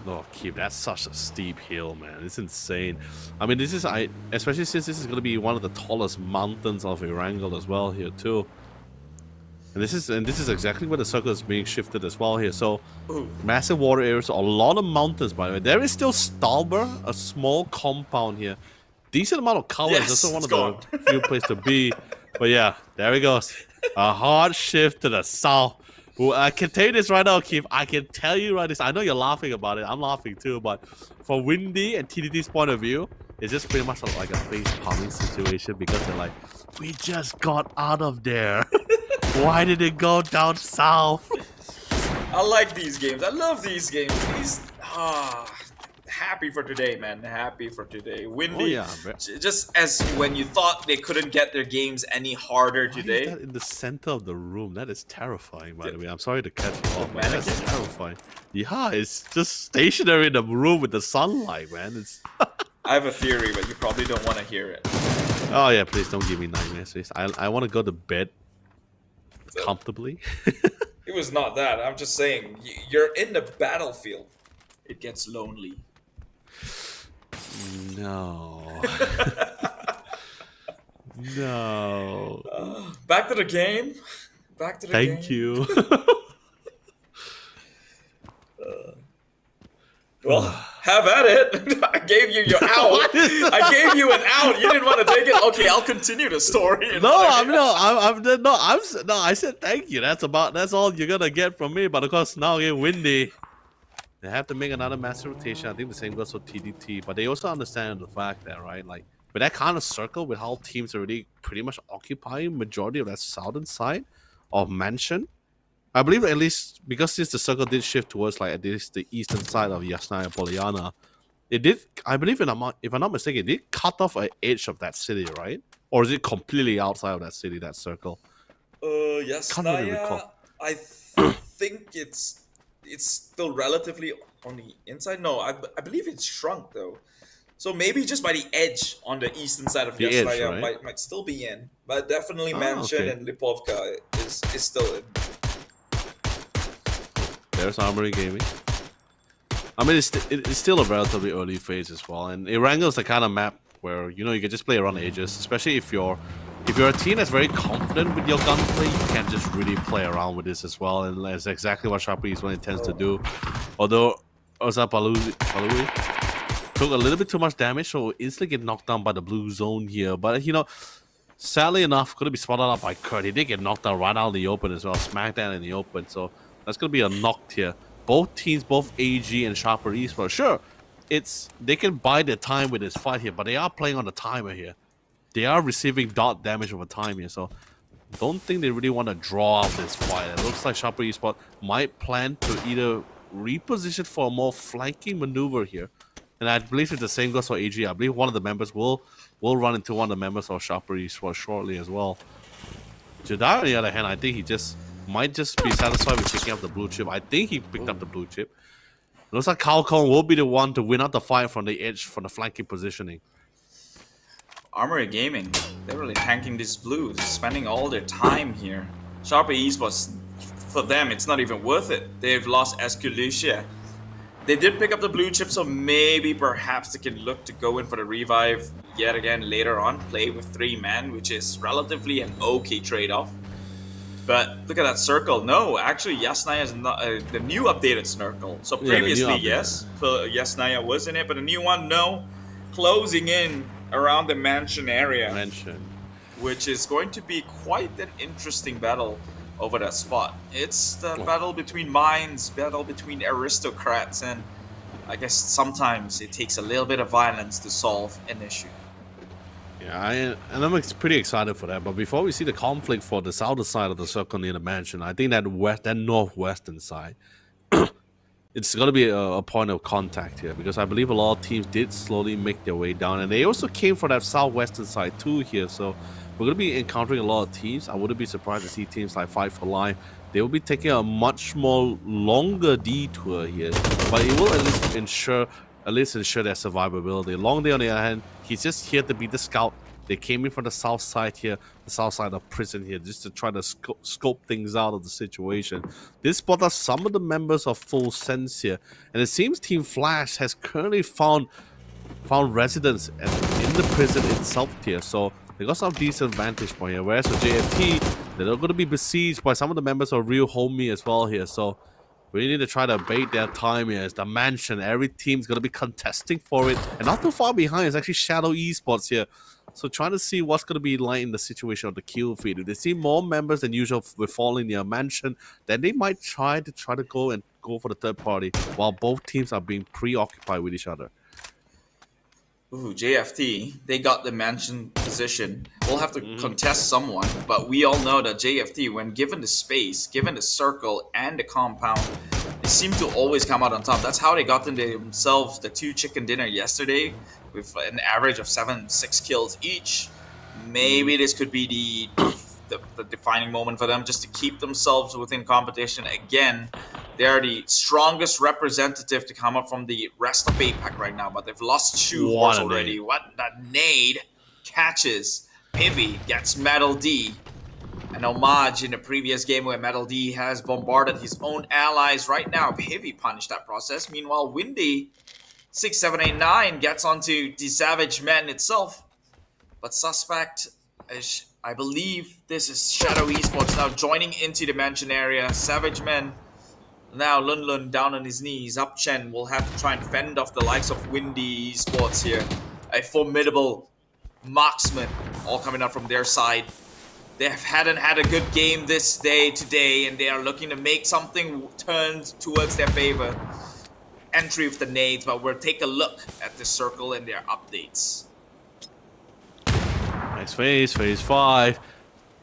No, Keep, that's such a steep hill, man. It's insane. I mean, especially since this is going to be one of the tallest mountains of Erangel as well here too. And this is exactly where the circle is being shifted as well here. So, massive water areas, a lot of mountains, by the way. There is still Stalber, a small compound here. Decent amount of colors. Yes, that's one of the few places to be. But yeah, there he goes. A hard shift to the south. Well, I can tell you this right now, Keith. I can tell you right this. I know you're laughing about it. I'm laughing too. But from Windy and TDT's point of view, it's just pretty much like a face palming situation because they're like, we just got out of there. Why did it go down south? I like these games. I love these games. Happy for today, man. Happy for today. Windy. Oh, yeah, just as when you thought they couldn't get their games any harder today. Why is that in the center of the room? That is terrifying, by the way. I'm sorry to cut you off, man. That's terrifying. Yeah, it's just stationary in the room with the sunlight, man. It's. I have a theory, but you probably don't want to hear it. Oh yeah, please don't give me nightmares, please. I want to go to bed comfortably. It was not that. I'm just saying, you're in the battlefield. It gets lonely. No. No. Back to the game. Back to the game. Thank you. Well, have at it. I gave you your out. I gave you an out. You didn't want to take it. Okay, I'll continue the story. I said thank you. That's all you're gonna get from me. But of course, now again, Windy. They have to make another master rotation. I think the same goes for TDT. But they also understand the fact that, right, like with that kind of circle, with how teams are already pretty much occupying majority of that southern side of Mansion. I believe at least because since the circle did shift towards like at least the eastern side of Yasnaya Poliana, it did. I believe if I'm not mistaken, it did cut off an edge of that city, right? Or is it completely outside of that city, that circle? Yasnaya. I think it's still relatively on the inside. No, I believe it's shrunk though. So maybe just by the edge on the eastern side of Yasnaya right? might still be in, but definitely Mansion and Lipovka is still in. There's Armory Gaming. I mean, it's still a relatively early phase as well, and Erangel is the kind of map where you can just play around the edges, especially if you're a team that's very confident with your gunplay. You can just really play around with this as well, and that's exactly what Sharper East intends to do. Although Oza Palui took a little bit too much damage, so instantly get knocked down by the blue zone here. But sadly enough, going to be spotted up by Kurt. He did get knocked down right out in the open as well, smacked down in the open. So that's going to be a knocked here. Both teams, both AG and Sharper Esports, sure, they can buy their time with this fight here, but they are playing on the timer here. They are receiving dot damage over time here, so don't think they really want to draw out this fight. It looks like Sharper Esports might plan to either reposition for a more flanking maneuver here, and I believe it's the same goes for AG. I believe one of the members will run into one of the members of Sharper Esports shortly as well. Jedi, on the other hand, I think he might just be satisfied with picking up the blue chip. I think he picked up the blue chip. It looks like Calcon will be the one to win out the fight from the edge, from the flanking positioning. Armory Gaming, they're really tanking these blues, spending all their time here. Sharper Esports, for them, it's not even worth it. They've lost Esculucia. They did pick up the blue chip, so maybe perhaps they can look to go in for the revive yet again later on, play with 3 men, which is relatively an okay trade-off. But look at that circle. No, actually, Yasnaya is not the new updated circle. So previously, yes, Yasnaya was in it, but the new one, no. Closing in around the Mansion area. Which is going to be quite an interesting battle over that spot. It's the battle between minds, battle between aristocrats, and I guess sometimes it takes a little bit of violence to solve an issue. Yeah, and I'm pretty excited for that. But before we see the conflict for the southern side of the circle near the Mansion, I think that northwestern side, it's going to be a point of contact here, because I believe a lot of teams did slowly make their way down, and they also came from that southwestern side too here. So we're going to be encountering a lot of teams. I wouldn't be surprised to see teams like Fight for Life. They will be taking a much more longer detour here, but it will at least ensure their survivability. Long Day, on the other hand, he's just here to be the scout. They came in from the south side here, the south side of prison here, just to try to scope things out of the situation. This spot us some of the members of Full Sense here, and it seems Team Flash has currently found residence in the prison itself here, so they got some decent vantage point here. Whereas for JFT, they're going to be besieged by some of the members of Real Homie as well here, so we need to try to bait their time here. It's the Mansion. Every team's going to be contesting for it. And not too far behind is actually Shadow Esports here. So trying to see what's going to be like in the situation of the kill feed. If they see more members than usual falling near Mansion, then they might try to go for the third party while both teams are being preoccupied with each other. Ooh, JFT, they got the mansion position. We'll have to contest someone, but we all know that JFT, when given the space, given the circle and the compound, they seem to always come out on top. That's how they got themselves the 2 chicken dinner yesterday with an average of 6 kills each. Maybe this could be the defining moment for them, just to keep themselves within competition. Again, they're the strongest representative to come up from the rest of APAC right now, but they've lost 2 wars already. What that nade catches. 𝐿𝑉𝑖 gets Metal D. An homage in the previous game where Metal D has bombarded his own allies. Right now, 𝐿𝑉𝑖 punished that process. Meanwhile, Windy 6789 gets onto the Savage Men itself. But suspect, I believe this is Shadow Esports now joining into the mansion area. Savage Men. Now 𝘁𝘁 down on his knees. 𝐿𝑉𝑖 will have to try and fend off the likes of Windy Esports here. A formidable marksman all coming out from their side. They hadn't had a good game today, and they are looking to make something turn towards their favor. Entry with the nades, but we'll take a look at this circle and their updates. Nice phase 5.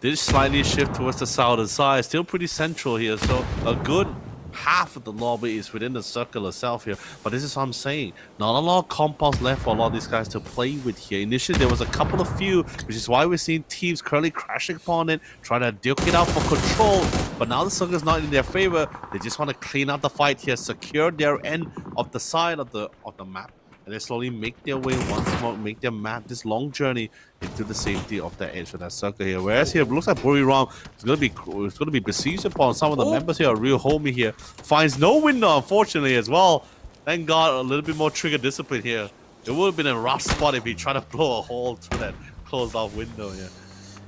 Did slightly shift towards the southern side. Still pretty central here, so a good half of the lobby is within the circle itself here. But this is what I'm saying. Not a lot of compounds left for a lot of these guys to play with here. Initially, there was a couple of few, which is why we're seeing teams currently crashing upon it, trying to duke it out for control. But now the circle is not in their favor. They just want to clean up the fight here, secure their end of the side of the map. And they slowly make their way once more, make their map this long journey into the safety of the edge of that circle here. Whereas here, it looks like 𝑏uriram is gonna be besieged upon. Some of the members here are real homie here. Finds no window, unfortunately, as well. Thank God, a little bit more trigger discipline here. It would have been a rough spot if he tried to blow a hole through that closed off window here.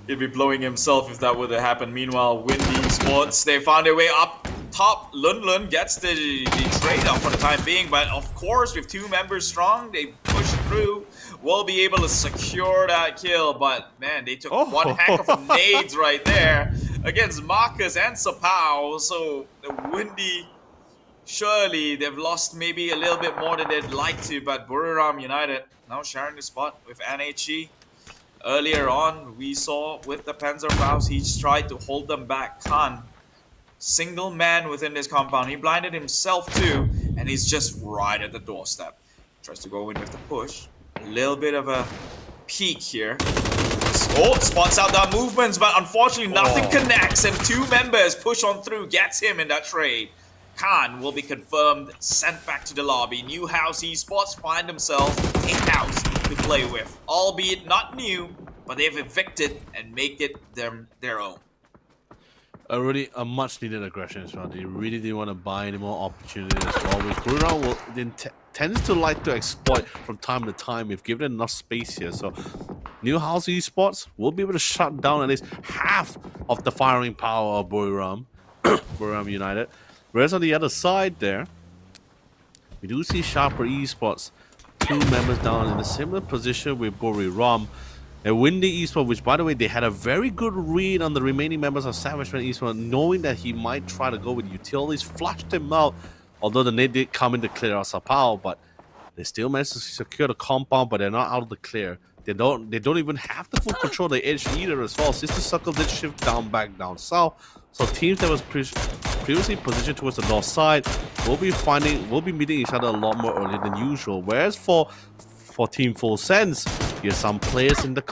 He'd be blowing himself if that would have happened. Meanwhile, Windy Sports, they found their way up top. 𝘁𝘁 gets the trade up for the time being, but of course, with 2 members strong, they push through. We'll be able to secure that kill, but man, they took one heck of nades right there against Marcus and 𝘠𝑝𝑎𝑜. So the Windy, surely they've lost maybe a little bit more than they'd like to, but 𝑏uriram United now sharing the spot with NHG. Earlier on, we saw with the Panzerfaust, he tried to hold them back. Khan, single man within this compound. He blinded himself too, and he's just right at the doorstep. Tries to go in with the push. A little bit of a peek here. Oh, spots out the movements, but unfortunately nothing connects, and 2 members push on through, gets him in that trade. Khan will be confirmed, sent back to the lobby. New house esports find themselves a house to play with, albeit not new, but they've evicted and make it their own. A much needed aggression as well. They really didn't want to buy any more opportunities as well. Which 𝑏uriram tends to like to exploit from time to time if given enough space here. So New House Esports will be able to shut down at least half of the firing power of 𝑏uriram United. Whereas on the other side there, we do see Sharper Esports, 2 members down in a similar position with 𝑏uriram. And Windy Esports, which by the way, they had a very good read on the remaining members of Savage Men Esports, knowing that he might try to go with utilities, flushed him out. Although the nade did come in to clear out 𝘠𝑝𝑎𝑜, but they still managed to secure the compound, but they're not out of the clear. They don't even have the full control of the edge either as well. Sister Circle did shift back down south. So teams that was previously positioned towards the north side will be meeting each other a lot more early than usual. Whereas for Team Full Sense, you have some players in the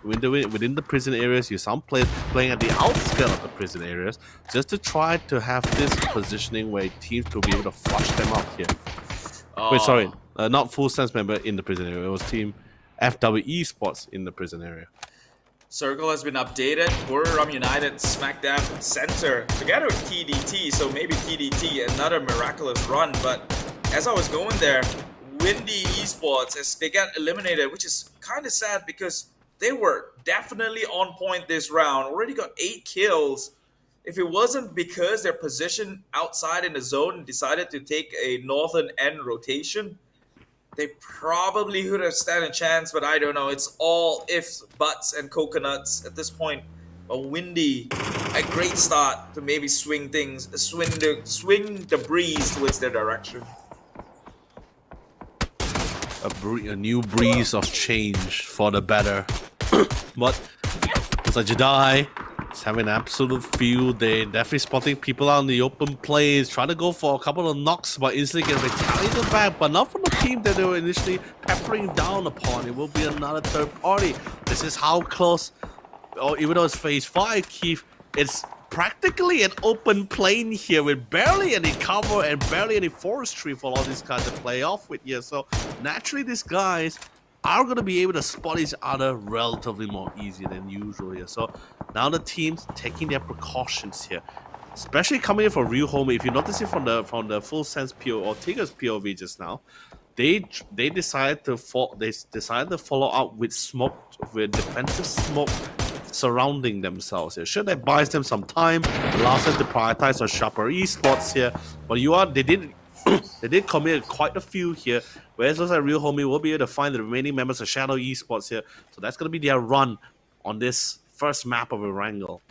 within the prison areas, you have some players playing at the outskirts of the prison areas, just to try to have this positioning where teams will be able to flush them out here. Wait, sorry, not Full Sense member in the prison area. It was Team FW Esports in the prison area. Circle has been updated. 𝑏uriram United smack dab center together with TDT, so maybe TDT another miraculous run. But as I was going there, Windy Esports, as they got eliminated, which is kind of sad because they were definitely on point this round. Already got 8 kills. If it wasn't because their position outside in the zone and decided to take a northern end rotation, they probably would have stand a chance, but I don't know. It's all ifs, buts, and coconuts at this point. But Windy, a great start to maybe swing the breeze towards their direction. a new breeze of change for the better. But it's a Jedi. It's having an absolute field day. Definitely spotting people out in the open plays, trying to go for a couple of knocks, but instantly get retaliated back. But not from the team that they were initially peppering down upon. It will be another third party. This is how close, or even though it's phase 5, Keith, it's practically an open plane here with barely any cover and barely any forestry for all these guys to play off with here. So naturally, these guys are going to be able to spot each other relatively more easy than usual here. So now the team's taking their precautions here, especially coming in for 𝘉𝘁𝘁. If you notice it from the full sense PO or Tigger's POV just now, they decided to follow up with smoke, with defensive smoke surrounding themselves here. Sure, that buys them some time, allows them to prioritize on sharper esports here. But they did commit quite a few here. Whereas looks like 𝘉𝘁𝘁 will be able to find the remaining members of Shadow Esports here. So that's going to be their run on this first map of Erangel.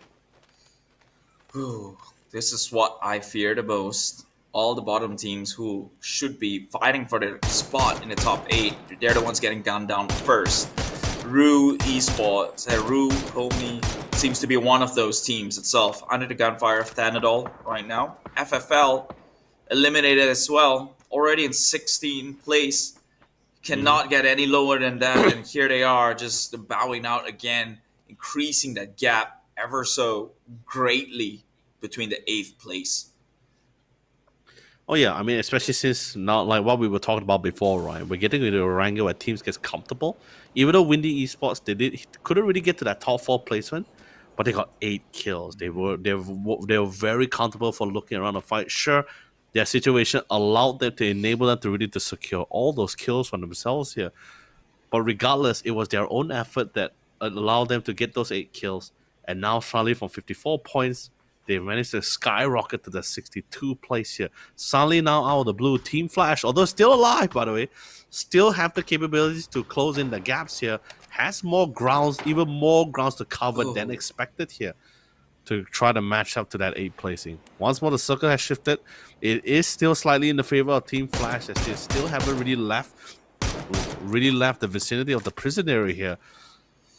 This is what I fear the most. All the bottom teams who should be fighting for their spot in the top 8, they're the ones getting gunned down first. Esports, 𝘉𝘁𝘁 seems to be one of those teams itself, under the gunfire of Thanadol right now. FFL eliminated as well, already in 16th place. Cannot get any lower than that, and here they are just bowing out again, increasing that gap ever so greatly between the 8th place. Oh yeah, I mean, especially since not like what we were talking about before, right? We're getting into a Erangel where teams get comfortable. Even though Windy Esports couldn't really get to that top 4 placement, but they got 8 kills. They were very comfortable for looking around the fight. Sure, their situation allowed them to enable them to really to secure all those kills for themselves here. But regardless, it was their own effort that allowed them to get those 8 kills. And now finally from 54 points, they managed to skyrocket to the 62 place here. Suddenly now out of the blue, Team Flash, although still alive by the way, still have the capabilities to close in the gaps here. Has more grounds, even more grounds to cover than expected here, to try to match up to that 8th placing. Once more, the circle has shifted. It is still slightly in the favor of Team Flash, as they still haven't really left the vicinity of the prison area here.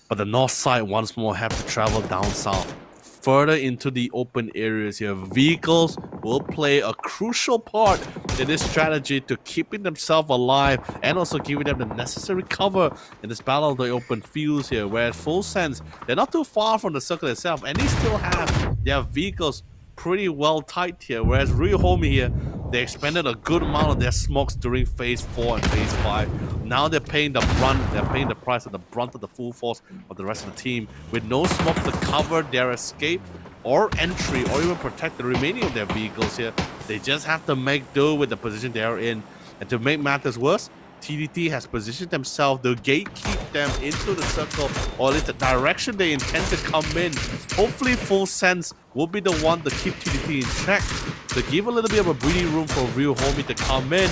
But the north side once more have to travel down south, further into the open areas here. Vehicles will play a crucial part in this strategy to keeping themselves alive and also giving them the necessary cover in this battle of the open fields here. Whereas Full Sense, they're not too far from the circle itself, and they still have their vehicles pretty well tight here. Whereas 𝘉𝘁𝘁 here, they expended a good amount of their smokes during phase 4 and phase 5. Now they're paying the brunt, they're paying the price of the brunt of the full force of the rest of the team, with no smoke to cover their escape or entry or even protect the remaining of their vehicles here. They just have to make do with the position they are in. And to make matters worse, TDT has positioned themselves to gatekeep them into the circle, or at least the direction they intend to come in. Hopefully Full Sense will be the one to keep TDT in check, to give a little bit of a breathing room for 𝘉𝘁𝘁𝘁 to come in.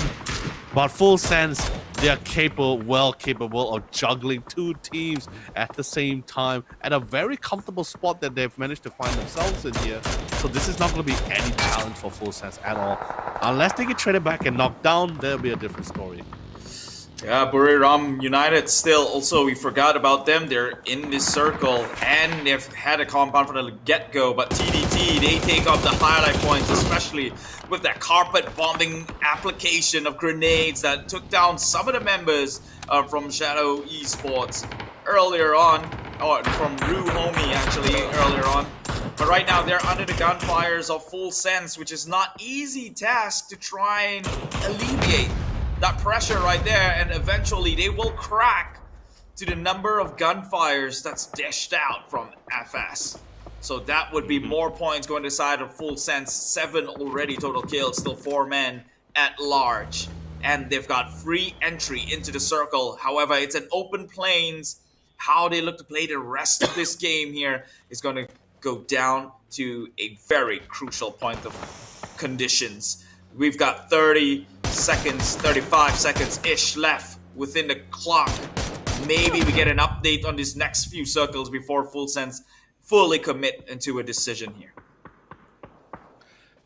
But Full Sense, they are well capable of juggling 2 teams at the same time at a very comfortable spot that they've managed to find themselves in here. So this is not going to be any challenge for Full Sense at all. Unless they get traded back and knocked down, there'll be a different story. Yeah, Buriram United still, also we forgot about them. They're in this circle and they've had a compound from the get-go, but TDT, they take up the highlight points, especially with that carpet bombing application of grenades that took down some of the members from Shadow Esports earlier on, or from 𝘉𝘁𝘁𝘁 actually earlier on. But right now they're under the gunfires of Full Sense, which is not easy task to try and alleviate that pressure right there, and eventually they will crack to the number of gunfires that's dished out from FS. So that would be more points going to the side of Full Sense. 7 already total kills, still 4 men at large. And they've got free entry into the circle. However, it's an open plains. How they look to play the rest of this game here is going to go down to a very crucial point of conditions. We've got 30 seconds, 35 seconds-ish left within the clock. Maybe we get an update on these next few circles before Full Sense fully commit into a decision here.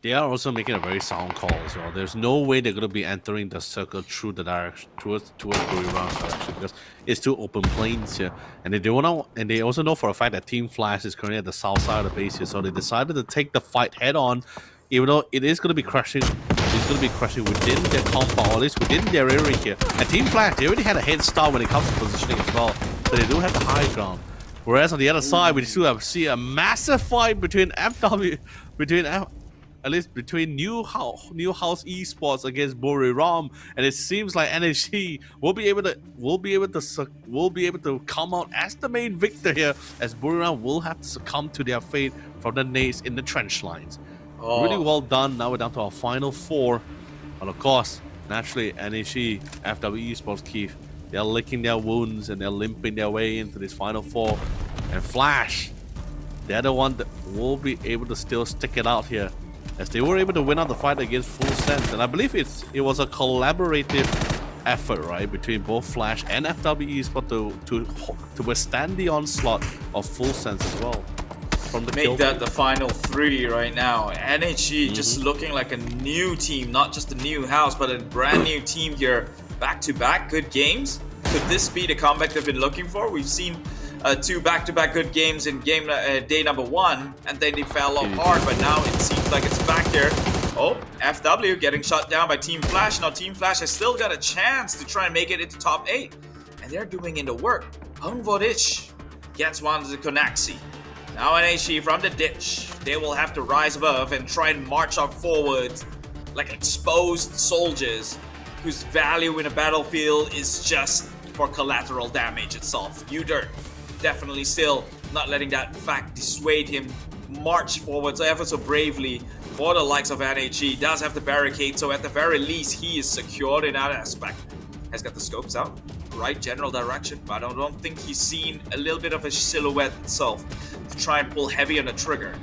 they are also making a very sound call as well. There's no way they're going to be entering the circle through the direction towards Buriram's direction because it's two open plains here, and they also know for a fact that Team Flash is currently at the south side of the base here, so they decided to take the fight head on, even though it is going to be crushing. It's going to be crushing within their compound, or at least within their area here. And Team Flash, they already had a head start when it comes to positioning as well, so they do have the high ground. Whereas on the other side, we still see a massive fight between between New House Esports against Buriram, and it seems like 𝐻𝐻 will be able to come out as the main victor here, as Buriram will have to succumb to their fate from the nades in the trench lines. Really well done. Now we're down to our final 4, and of course, naturally, 𝐻𝐻, FW Esports, 𝐾𝐏𝐻, they're licking their wounds and they're limping their way into this final 4, and Flash, they're the one that will be able to still stick it out here, as they were able to win out the fight against Full Sense. And I believe it was a collaborative effort, right, between both Flash and FW Esports to withstand the onslaught of Full Sense as well. From the Make that the final 3 right now. 𝐻𝐻 just looking like a new team, not just a new house, but a brand new team here. Back-to-back good games. Could this be the comeback they've been looking for? We've seen 2 back-to-back good games in day number 1, and then they fell off hard, but now it seems like it's back there. Oh, FW getting shut down by Team Flash. Now Team Flash has still got a chance to try and make it into top 8, and they're doing in the work. 𝘁𝑪 gets one to the Konaxi. Now 𝐻𝐻 from the ditch, they will have to rise above and try and march up forward like exposed soldiers whose value in a battlefield is just for collateral damage itself. 𝘐𝑪 definitely still not letting that fact dissuade him march forward so ever so bravely for the likes of 𝐻𝐻. Does have the barricade, so at the very least he is secured in that aspect. Has got the scopes out, right general direction, but I don't think he's seen a little bit of a silhouette itself to try and pull heavy on the trigger.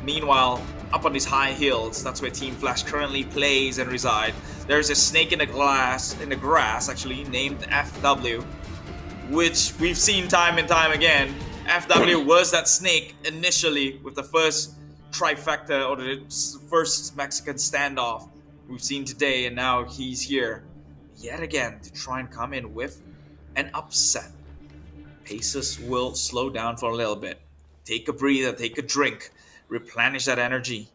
Meanwhile, up on these high hills, that's where Team Flash currently plays and reside. There's a snake in the grass actually, named FW, which we've seen time and time again. FW was that snake initially with the first trifecta, or the first Mexican standoff we've seen today, and now he's here yet again to try and come in with an upset. Paces will slow down for a little bit. Take a breather, take a drink, replenish that energy,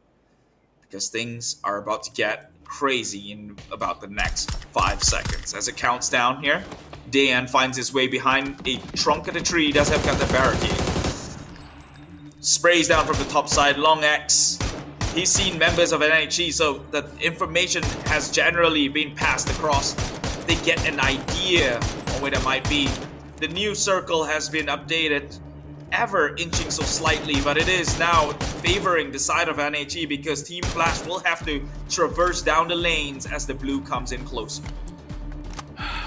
because things are about to get crazy in about the next 5 seconds. As it counts down here, Dayan finds his way behind a trunk of the tree. Does have got the barricade. Sprays down from the top side, long X. He's seen members of 𝐻𝐻, so that information has generally been passed across. They get an idea on where that might be. The new circle has been updated, ever inching so slightly, but it is now favoring the side of 𝐻𝐻 because Team Flash will have to traverse down the lanes as the blue comes in closer.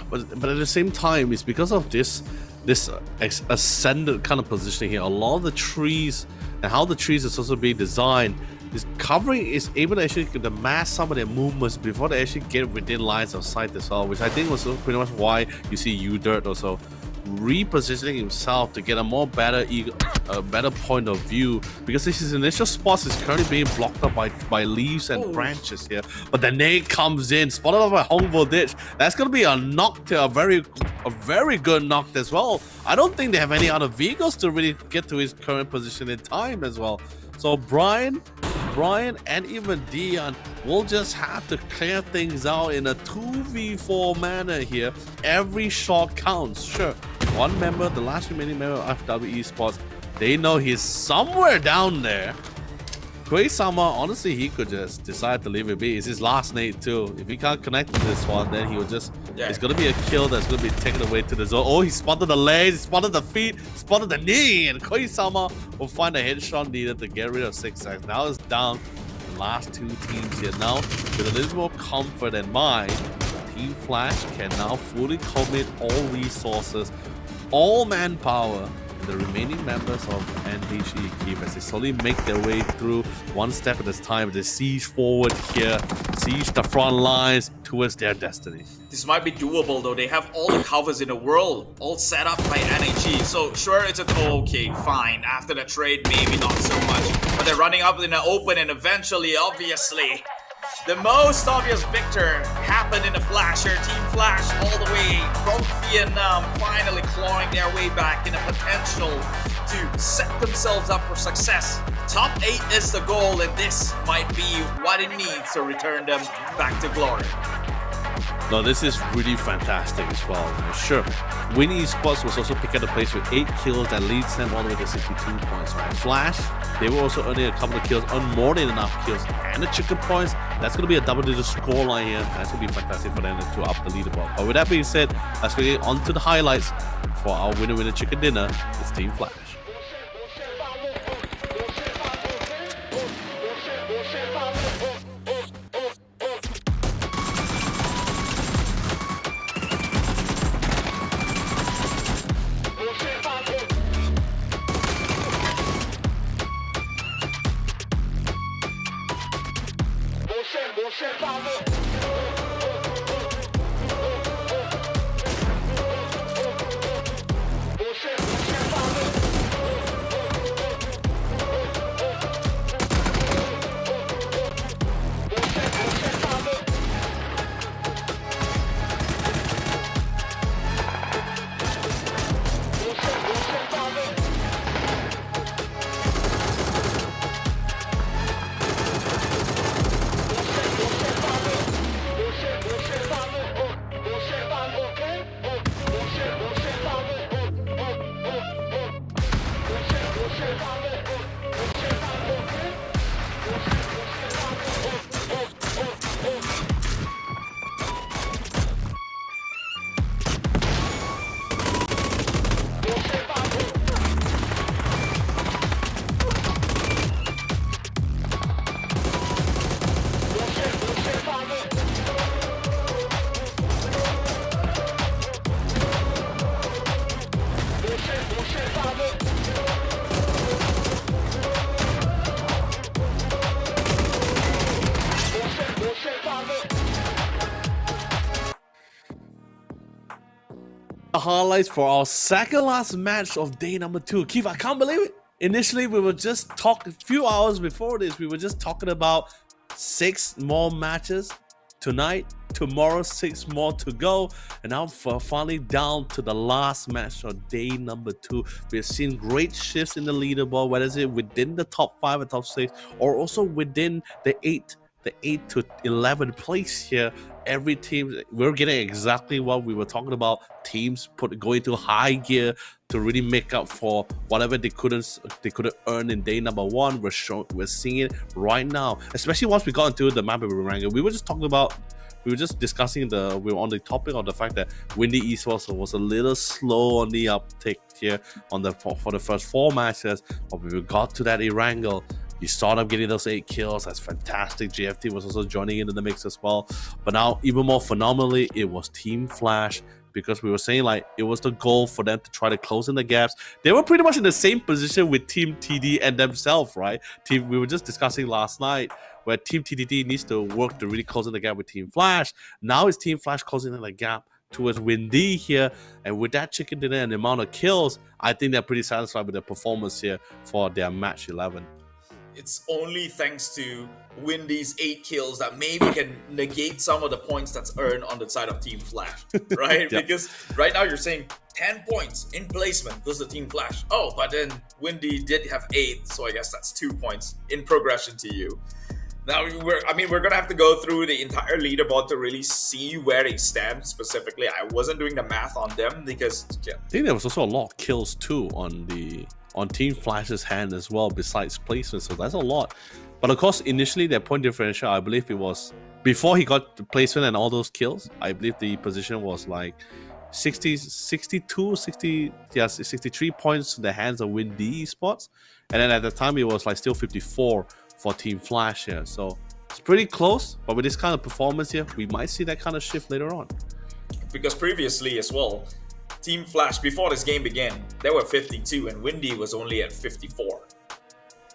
But at the same time, it's because of this ascended kind of positioning here. A lot of the trees and how the trees are supposed to be designed is able to actually mask some of their movements before they actually get within lines of sight as well, which I think was pretty much why you see 𝘐𝑪 also repositioning himself to get a better point of view, because his initial spots is currently being blocked up by leaves and branches here. But the nade comes in, spotted up by 𝘁𝑪. That's gonna be a knock to a very good knock as well. I don't think they have any other vehicles to really get to his current position in time as well. So Brian and even Dayan will just have to clear things out in a 2v4 manner here. Every shot counts. Sure, one member, the last remaining member of FW Esports, they know he's somewhere down there. 𝘁𝐻𝐻, honestly, he could just decide to leave it be. It's his last nade too. If he can't connect to this one, then he will just... It's going to be a kill that's going to be taken away to the zone. Oh, he spotted the legs, he spotted the feet, spotted the knee, and 𝘁𝐻𝐻 will find a headshot needed to get rid of 6x. Now it's down to the last 2 teams here. Now, with a little more comfort in mind, Team Flash can now fully commit all resources, all manpower, the remaining members of 𝐻𝐻 as they slowly make their way through one step at a time. They siege forward here, siege the front lines towards their destiny. This might be doable though. They have all the covers in the world, all set up by 𝐻𝐻. So sure, it's okay, fine. After the trade, maybe not so much. but they're running up in the open, and eventually, obviously, the most obvious victor happened in a flasher. Team Flash all the way from Vietnam, finally clawing their way back in a potential to set themselves up for success. Top 8 is the goal, and this might be what it needs to return them back to glory. No, this is really fantastic as well. Sure, 𝘏𝑈 Esports was also picking the place with 8 kills that leads them all the way to 62 points, right? Flash, they were also earning a couple of kills, on more than enough kills, and the chicken points. That's going to be a double-digit scoreline here. That's going to be fantastic for them to up the leaderboard. But with that being said, let's get on to the highlights for our winner chicken dinner. It's Team Flash. Highlights for our second last match of day number 2. Keith, I can't believe it. Initially, we were just talking, a few hours before this, we were just talking about 6 more matches tonight. Tomorrow, 6 more to go. And now we're finally down to the last match of day number 2. We've seen great shifts in the leaderboard, whether it's within the top 5 or top 6, or also within the 8 to 11 place here. Every team, we're getting exactly what we were talking about. Teams going to high gear to really make up for whatever they couldn't earn in day number 1. We're seeing it right now, especially once we got into the map ranking. We were just discussing we were on the topic of the fact that 𝘏𝑈 Esports was a little slow on the uptick here for the first 4 matches, but we got to that Erangel. You saw them getting those 8 kills. That's fantastic. JFT was also joining into the mix as well. But now, even more phenomenally, it was Team Flash, because we were saying like it was the goal for them to try to close in the gaps. They were pretty much in the same position with Team TD and themselves, right? We were just discussing last night where Team TDD needs to work to really close in the gap with Team Flash. Now it's Team Flash closing in the gap towards 𝘏𝑈 here, and with that chicken dinner and the amount of kills, I think they're pretty satisfied with their performance here for their match 11. It's only thanks to 𝘏𝑈's 8 kills that maybe can negate some of the points that's earned on the side of Team Flash, right? Yep. Because right now you're saying 10 points in placement goes to Team Flash. Oh, but then 𝘏𝑈 did have 8, so I guess that's 2 points in progression to you. Now, we're going to have to go through the entire leaderboard to really see where they stand specifically. I wasn't doing the math on them because... I think there was also a lot of kills too on Team Flash's hand as well, besides placement, so that's a lot. But of course, initially their point differential, I believe it was, before he got the placement and all those kills, I believe the position was like 63 points to the hands of 𝘏𝑈 Esports. And then at the time, it was like still 54 for Team Flash here. So it's pretty close, but with this kind of performance here, we might see that kind of shift later on. Because previously as well, Team Flash, before this game began, they were 52 and 𝘏𝑈 was only at 54.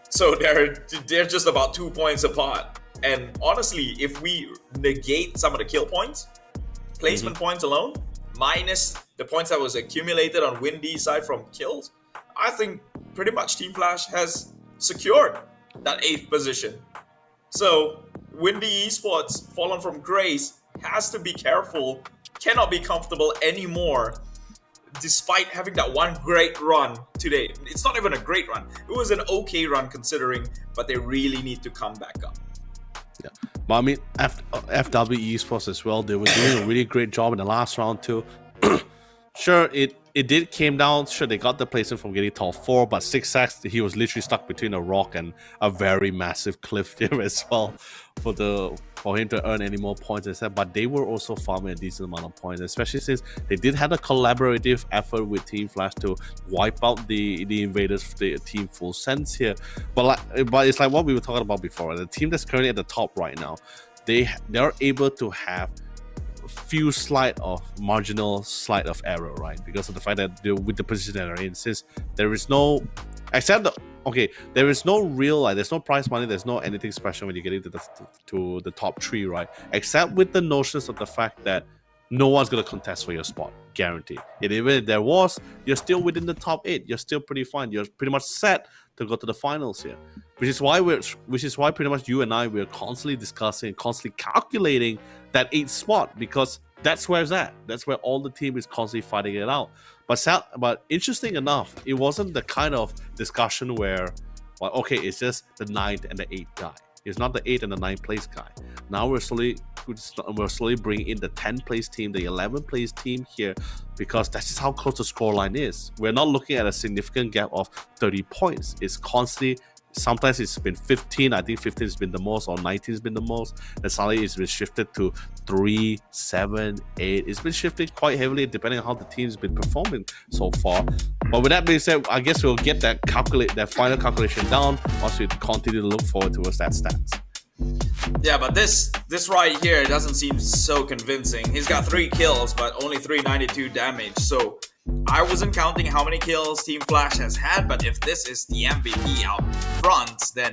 So they're just about 2 points apart. And honestly, if we negate some of the kill points, placement points alone, minus the points that was accumulated on 𝘏𝑈's side from kills, I think pretty much Team Flash has secured that 8th position. So Windy Esports, fallen from grace, has to be careful, cannot be comfortable anymore, despite having that one great run today. It's not even a great run. It was an okay run considering, but they really need to come back up. Yeah, but I mean, FW Esports as well, they were doing a really great job in the last round too. Sure, it did came down. Sure, they got the placement from getting top 4, but 6 sacks, he was literally stuck between a rock and a very massive cliff there as well for him to earn any more points instead. But they were also farming a decent amount of points, especially since they did have a collaborative effort with Team Flash to wipe out the invaders, the Team Full Sense here. But it's like what we were talking about before. The team that's currently at the top right now, they're able to have few marginal slight of error, right? Because of the fact that with the position that they're in, since there is no, there is no real, there's no prize money, there's no anything special when you get into the top 3, right? Except with the notions of the fact that no one's going to contest for your spot, guaranteed. And even if there was, you're still within the top 8. You're still pretty fine. You're pretty much set to go to the finals here, which is why pretty much you and I, we're constantly discussing, constantly calculating that 8th spot, because that's where it's at. That's where all the team is constantly fighting it out. But interesting enough, it wasn't the kind of discussion where, well, okay, it's just the 9th and the 8th guy. It's not the 8th and the 9th place guy. Now we're slowly bringing in the 10th place team, the 11th place team here, because that's just how close the scoreline is. We're not looking at a significant gap of 30 points. It's constantly, sometimes it's been 15. I think 15 has been the most, or 19 has been the most. And suddenly it's been shifted to 3, 7, 8. It's been shifted quite heavily depending on how the team's been performing so far. But with that being said, I guess we'll get that final calculation down once we continue to look forward towards that stats. Yeah, but this right here doesn't seem so convincing. He's got 3 kills, but only 392 damage. So I wasn't counting how many kills Team Flash has had, but if this is the MVP out front, then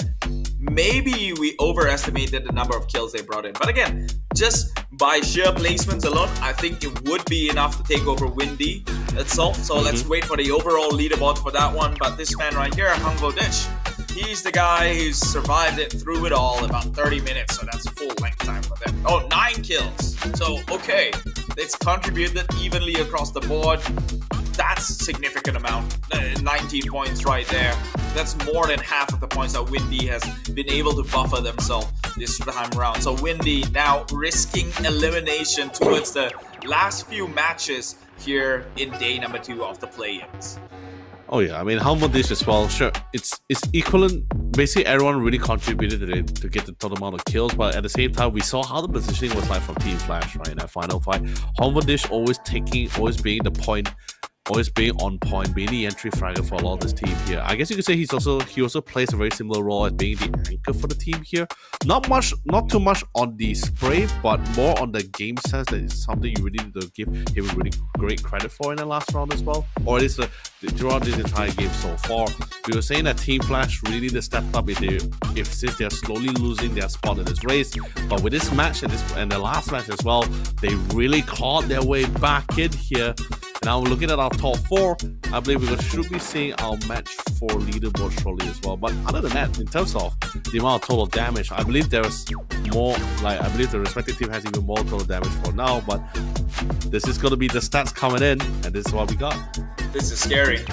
maybe we overestimated the number of kills they brought in. But again, just by sheer placements alone, I think it would be enough to take over Windy itself. So let's wait for the overall leaderboard for that one. But this man right here, 𝘏𝑝, he's the guy who's survived it through it all, about 30 minutes. So that's full length time for them. Oh, 9 kills. So, okay, it's contributed evenly across the board. That's significant amount. 19 points right there. That's more than half of the points that Windy has been able to buffer themselves this time around. So Windy now risking elimination towards the last few matches here in day number 2 of the play-ins. Oh yeah, I mean, 𝐿𝑝 as well, sure, it's equivalent. Basically, everyone really contributed to get the total amount of kills, but at the same time, we saw how the positioning was like from Team Flash, right, in that final fight. 𝐿𝑝 always being the point, always being on point, being the entry fragger for a lot of this team here. I guess you could say he also plays a very similar role as being the anchor for the team here. Not too much on the spray, but more on the game sense. That is something you really need to give him really great credit for in the last round as well, or at least throughout this entire game so far. We were saying that Team Flash really need to step up since they're slowly losing their spot in this race. But with this match and the last match as well, they really clawed their way back in here. Now looking at our top 4, I believe we should be seeing our match 4 leaderboard shortly as well. But other than that, in terms of the amount of total damage, I believe there's more. I believe the respective team has even more total damage for now. But this is going to be the stats coming in, and this is what we got. This is scary.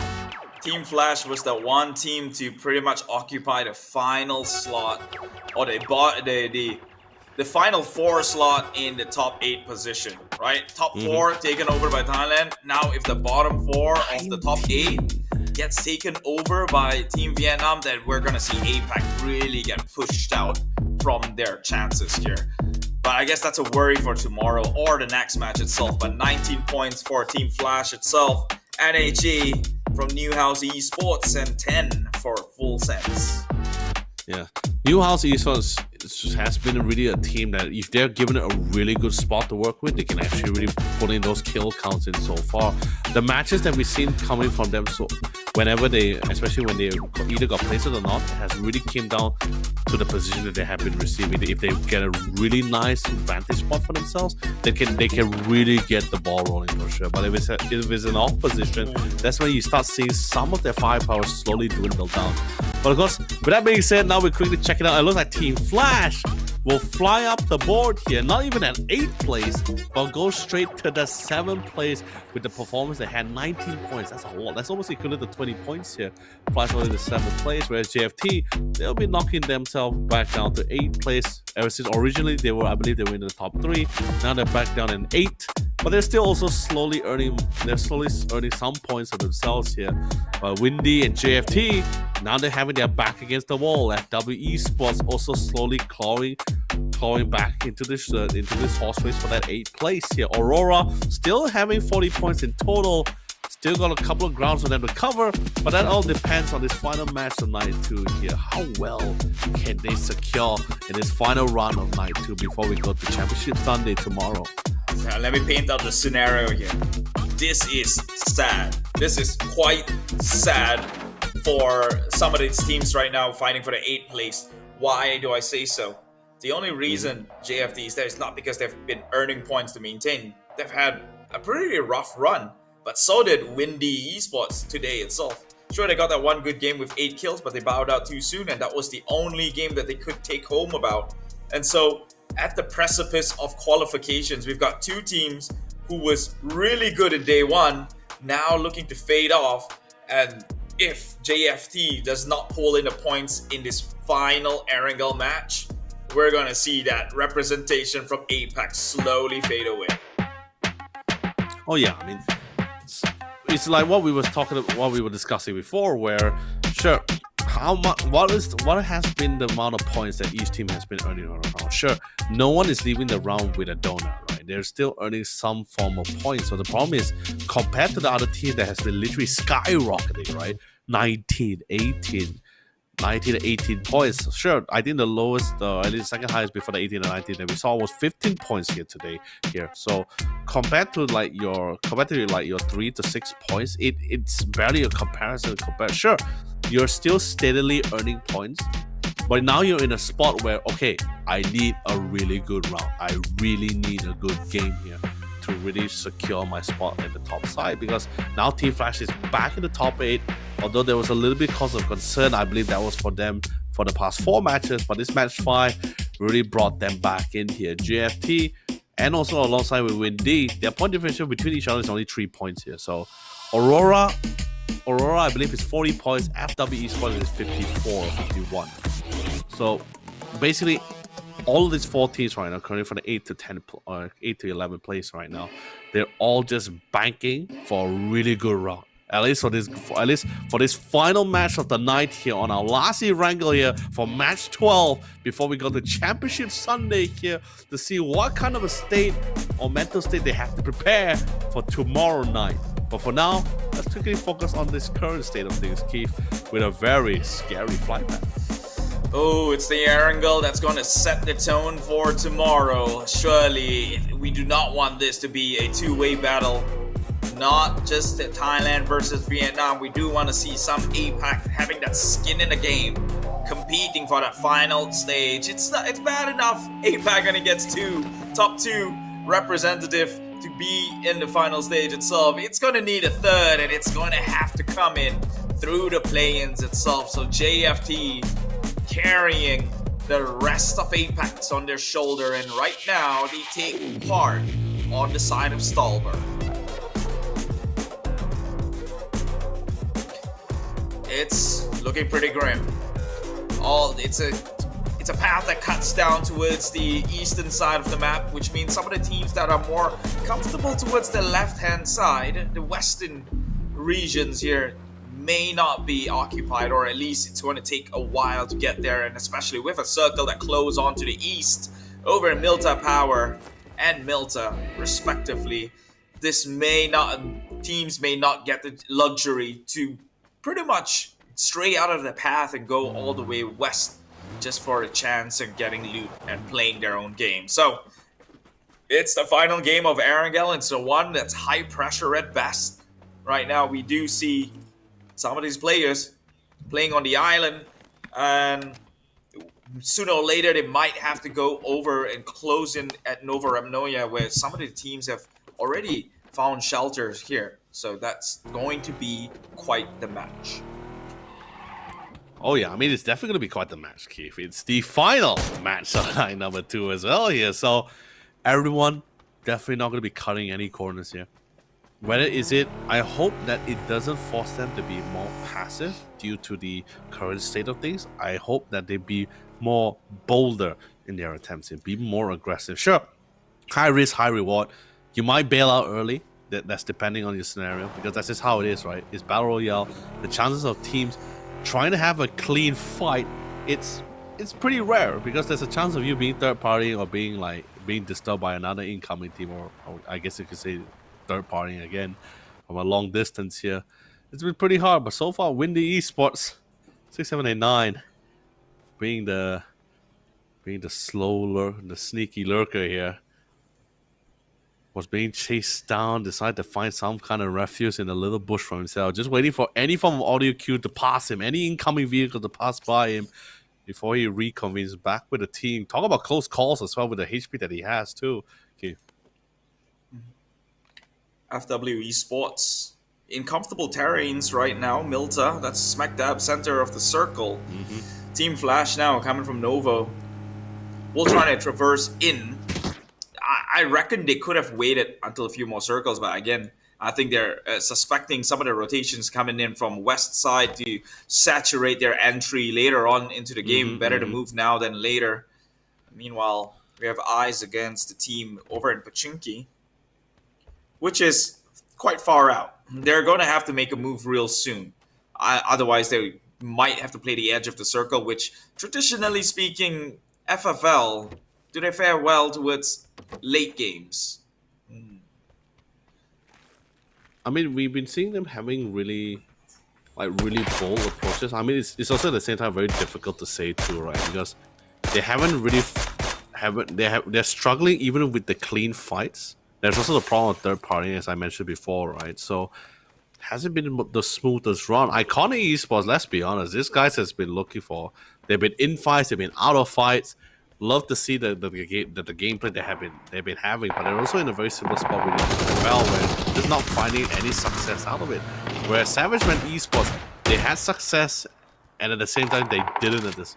Team Flash was the one team to pretty much occupy the final slot, or the final 4 slot in the top 8 position, right? Top 4 taken over by Thailand. Now, if the bottom 4 of the top 8 gets taken over by Team Vietnam, then we're gonna see APAC really get pushed out from their chances here. But I guess that's a worry for tomorrow or the next match itself. But 19 points for Team Flash itself. 𝑁𝐻𝐻 from 𝐻𝐿𝐻 Esports and 10 for Full Sense. Yeah, Newhouse Esports has been really a team that if they're given a really good spot to work with, they can actually really put in those kill counts in so far. The matches that we've seen coming from them, so whenever they, especially when they either got placed or not, has really came down to the position that they have been receiving. If they get a really nice vantage spot for themselves, they can really get the ball rolling for sure. But if it's an off position, that's when you start seeing some of their firepower slowly dwindle down. But of course, with that being said, now we're quickly checking out. It looks like Team Flash will fly up the board here, not even at 8th place, but go straight to the 7th place with the performance. They had 19 points. That's a lot. That's almost equivalent to 20 points here. Flash only the 7th place, whereas JFT, they'll be knocking themselves back down to 8th place. Ever since originally they were, I believe they were in the top 3. Now they're back down in 8th. But they're still also slowly earning some points for themselves here. But Windy and JFT, now they're having their back against the wall. FW Esports also slowly clawing back into this horse race for that 8th place here. Aurora still having 40 points in total. Still got a couple of grounds for them to cover, but that all depends on this final match of night 2 here. How well can they secure in this final round of night 2 before we go to Championship Sunday tomorrow? Now, let me paint out the scenario here. This is sad. This is quite sad for some of these teams right now fighting for the 8th place. Why do I say so? The only reason JFT is there is not because they've been earning points to maintain. They've had a pretty rough run, but so did Windy Esports today itself. Sure, they got that one good game with 8 kills, but they bowed out too soon, and that was the only game that they could take home about. And so, at the precipice of qualifications, we've got 2 teams who was really good in day 1, now looking to fade off. And if JFT does not pull in the points in this final Erangel match, we're going to see that representation from APAC slowly fade away. Oh yeah, I mean, it's like what we were discussing before, where sure, what has been the amount of points that each team has been earning on a round? Sure, no one is leaving the round with a donut, right? They're still earning some form of points. So the problem is, compared to the other team that has been literally skyrocketing, right? 19 to 18 points. So sure, I think the lowest, at least second highest before the 18 and 19 that we saw was 15 points here today. So compared to your 3 to 6 points, it's barely a comparison. Sure, you're still steadily earning points, but now you're in a spot where, okay, I need a really good round. I really need a good game here to really secure my spot at the top side, because now Team Flash is back in the top 8. Although there was a little bit cause of concern, I believe that was for them for the past 4 matches, but this match 5 really brought them back in here. JFT and also alongside with Windy, their point differential between each other is only 3 points here. So Aurora, I believe, is 40 points. FW Esports is 54 or 51. So basically, all of these 4 teams right now, currently from the 8 to 11 place right now, they're all just banking for a really good round. At least for this final match of the night here on our last Erangel here for match 12 before we go to Championship Sunday here to see what kind of a state or mental state they have to prepare for tomorrow night. But for now, let's quickly focus on this current state of things, Keith, with a very scary flight path. Oh, it's the Erangel that's going to set the tone for tomorrow. Surely, we do not want this to be a two-way battle. Not just Thailand versus Vietnam. We do want to see some APAC having that skin in the game, competing for that final stage. It's bad enough APAC only gets top 2 representative to be in the final stage itself. It's going to need a third, and it's going to have to come in through the play-ins itself. So JFT carrying the rest of APAC on their shoulder, and right now they take part on the side of Stolberg. It's looking pretty grim. It's a path that cuts down towards the eastern side of the map, which means some of the teams that are more comfortable towards the left-hand side, the western regions here, may not be occupied, or at least it's going to take a while to get there, and especially with a circle that close on to the east over in Milta Power and Milta, respectively. Teams may not get the luxury to pretty much stray out of the path and go all the way west just for a chance of getting loot and playing their own game. So it's the final game of Erangel, and so one that's high pressure at best. Right now, we do see some of these players playing on the island, and sooner or later they might have to go over and close in at 𝘏𝘓𝘍𝘢, where some of the teams have already found shelters here. So that's going to be quite the match. Oh yeah, I mean, it's definitely going to be quite the match, Keith. It's the final match on line number 2 as well here. So everyone definitely not going to be cutting any corners here. Whether is it, I hope that it doesn't force them to be more passive due to the current state of things. I hope that they be more bolder in their attempts and be more aggressive. Sure, high risk, high reward. You might bail out early. That's depending on your scenario, because that's just how it is, right? It's Battle Royale. The chances of teams trying to have a clean fight, it's pretty rare, because there's a chance of you being third party or being disturbed by another incoming team, or I guess you could say third party again from a long distance here. It's been pretty hard, but so far Windy Esports 6789 being the the sneaky lurker here, was being chased down, decided to find some kind of refuge in a little bush for himself, just waiting for any form of audio cue to pass him, any incoming vehicle to pass by him before he reconvenes back with the team. Talk about close calls as well with the HP that he has too. Okay. FW Esports in comfortable terrains right now. Milta, that's smack dab center of the circle. Team Flash now coming from Novo. We'll try to traverse in. I reckon they could have waited until a few more circles, but again, I think they're suspecting some of the rotations coming in from west side to saturate their entry later on into the game. Better to move now than later. Meanwhile, we have eyes against the team over in Pochinki, which is quite far out. They're going to have to make a move real soon. Otherwise, they might have to play the edge of the circle, which, traditionally speaking, FFL, do they fare well towards late games? I mean, we've been seeing them having really bold approaches. I mean, it's also at the same time very difficult to say too, right? Because they haven't really they're struggling even with the clean fights. There's also the problem with third party, as I mentioned before, right? So hasn't been the smoothest run. Iconic Esports, let's be honest, these guys has been looking for. They've been in fights, they've been out of fights. Love to see the gameplay they've been having, but they're also in a very similar spot with it as well, where they're not finding any success out of it. Whereas Savageman Esports, they had success, and at the same time they didn't at this.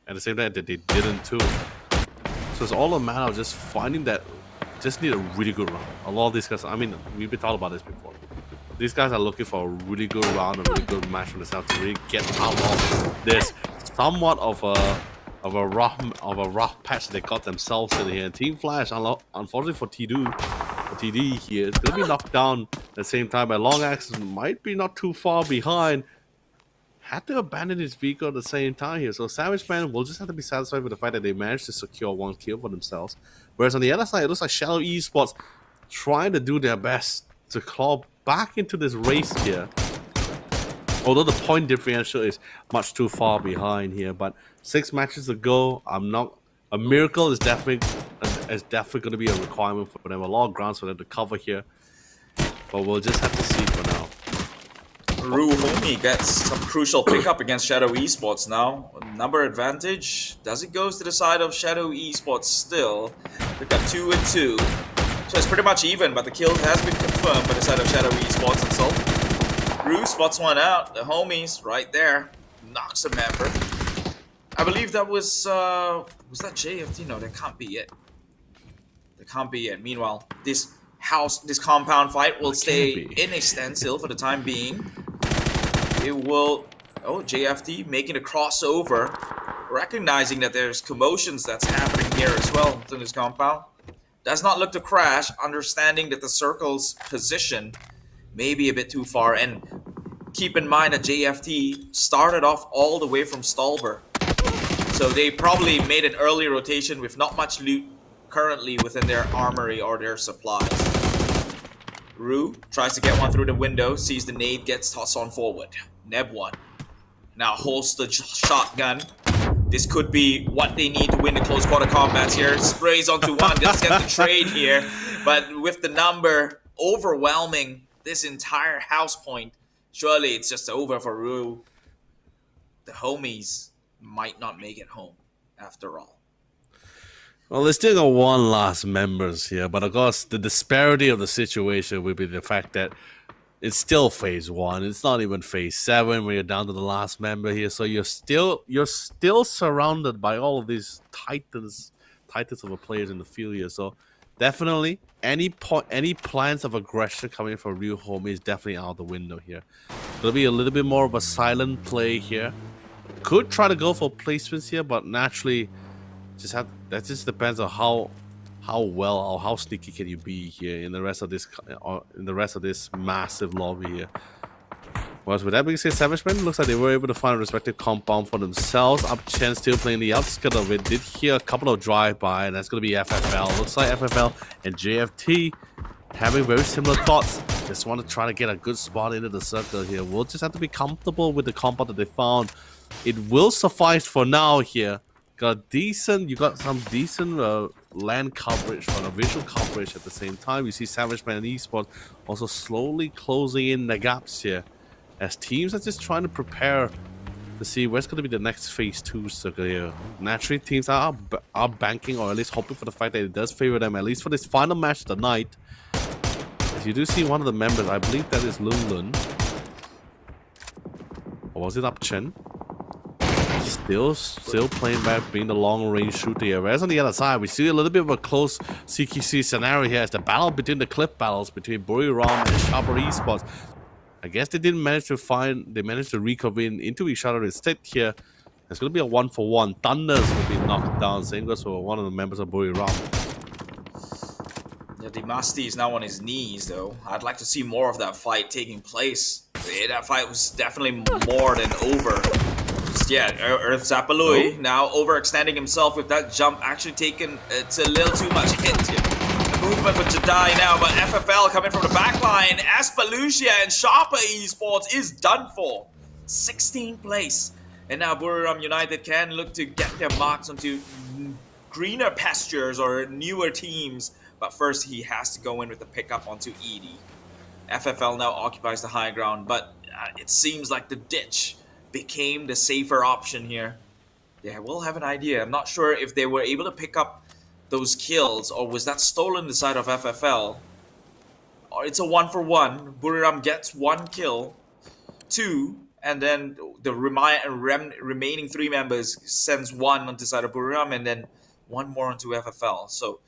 At the same time that they didn't too. So it's all a matter of just finding that. Just need a really good round. A lot of these guys, I mean, we've been talking about this before. These guys are looking for a really good round, a really good match from themselves to really get out of this somewhat of a rough patch they got themselves in here. Team Flash, unfortunately for TD here, it's gonna be knocked down at the same time. But Long Axe might be not too far behind. Had to abandon his vehicle at the same time here. So Savage Man will just have to be satisfied with the fact that they managed to secure one kill for themselves. Whereas on the other side, it looks like Shadow Esports trying to do their best to claw back into this race here. Although the point differential is much too far behind here. But 6 matches to go. A miracle is definitely going to be a requirement for them. A lot of grounds for them to cover here. But we'll just have to see for now. 𝘍𝘁𝘓 gets some crucial pickup against Shadow Esports now. Number advantage. Does it go to the side of Shadow Esports still? They've got 2 and 2. So it's pretty much even, but the kill has been confirmed by the side of Shadow Esports and so. 𝘍𝘁 spots one out. The homies right there. Knocks a member. I believe that was that JFT? No, that can't be it. That can't be it. Meanwhile, this compound fight will stay in a standstill for the time being. It will... Oh, JFT making a crossover. Recognizing that there's commotions that's happening here as well in this compound. Does not look to crash. Understanding that the circle's position may be a bit too far. And keep in mind that JFT started off all the way from Stolber. So they probably made an early rotation with not much loot currently within their armory or their supplies. 𝘍𝘁 tries to get one through the window, sees the nade, gets tossed on forward. Neb one. Now holds the shotgun. This could be what they need to win the close quarter combats here. Sprays onto one, does get the trade here. But with the number overwhelming this entire house point, surely it's just over for Rue. The homies might not make it home after all. Well, they still got one last members here, but of course the disparity of the situation will be the fact that it's still phase 1. It's not even phase 7 where you're down to the last member here. So you're still surrounded by all of these titans of the players in the field here. So definitely any plans of aggression coming from Ryu Homie is definitely out the window here. It'll be a little bit more of a silent play here. Could try to go for placements here, but naturally that just depends on how well or how sneaky can you be here in the rest of this massive lobby here. Well, with that being said, 𝐿𝑆ageMan looks like they were able to find a respective compound for themselves. 𝐿𝑝CHEN still playing the outskirts of it. Did hear a couple of drive-by, and that's going to be FFL. Looks like FFL and JFT having very similar thoughts. Just want to try to get a good spot into the circle here. We'll just have to be comfortable with the compound that they found. It will suffice for now here. You got some decent land coverage for the visual coverage at the same time. You see 𝐿𝑆ageMan and Esports also slowly closing in the gaps here, as teams are just trying to prepare to see where's going to be the next phase 2 circle here. Naturally, teams are banking, or at least hoping for the fact that it does favor them, at least for this final match of the night. As you do see one of the members, I believe that is 𝐿𝑈𝑛. Or was it 𝐿𝑝CHEN? Still playing back, being the long-range shooter here. Whereas on the other side, we see a little bit of a close CQC scenario here as the battle between the cliff battles between Buriram and Sharper Esports. I guess they managed to reconvene into each other instead here. It's going to be a 1-for-1. Thunders will be knocked down. Same goes for one of the members of Buriram. Yeah, Dimasti is now on his knees, though. I'd like to see more of that fight taking place. That fight was definitely more than over. Yeah, 𝘖𝑆ageMan now overextending himself with that jump, actually taking it's a little too much hit here. Movement for Jedi now, but FFL coming from the back line. 𝐴SPALucia and Sharper Esports is done for. 16th place. And now Buriram United can look to get their marks onto greener pastures or newer teams. But first he has to go in with the pickup onto ED. FFL now occupies the high ground, but it seems like the ditch became the safer option here. Yeah, we'll have an idea. I'm not sure if they were able to pick up those kills, or was that stolen the side of FFL. Or it's a 1-for-1. Buriram gets 1 kill, 2, and then the remaining 3 members sends 1 onto the side of Buriram, and then 1 more onto FFL. So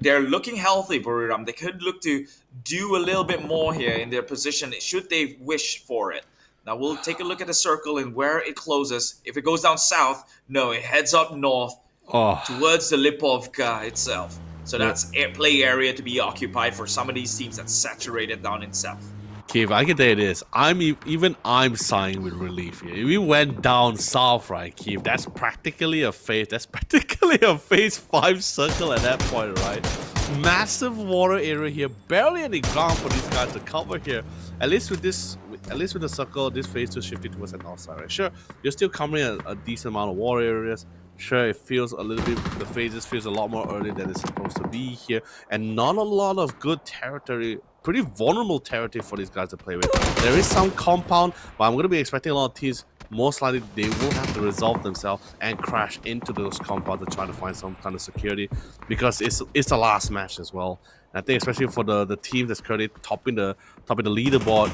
they're looking healthy, Buriram. They could look to do a little bit more here in their position, should they wish for it. Now we'll take a look at the circle and where it closes. If it goes down south, no, it heads up north towards the Lipovka itself. So that's play area to be occupied for some of these teams that's saturated down in south. Okay, if I can tell you this, I'm sighing with relief here. If we went down south, right, Keith, that's practically a phase 5 circle at that point, right? Massive water area here, barely any ground for these guys to cover here. At least with the circle, this phase 2 shifted towards the north side, right? Sure, you're still covering a decent amount of water areas. Sure, it feels a little bit, the phases feels a lot more early than it's supposed to be here. And not a lot of good territory, pretty vulnerable territory for these guys to play with. There is some compound, but I'm going to be expecting a lot of teams, most likely they will have to resolve themselves and crash into those compounds to try to find some kind of security, because it's the last match as well. And I think especially for the team that's currently topping the leaderboard,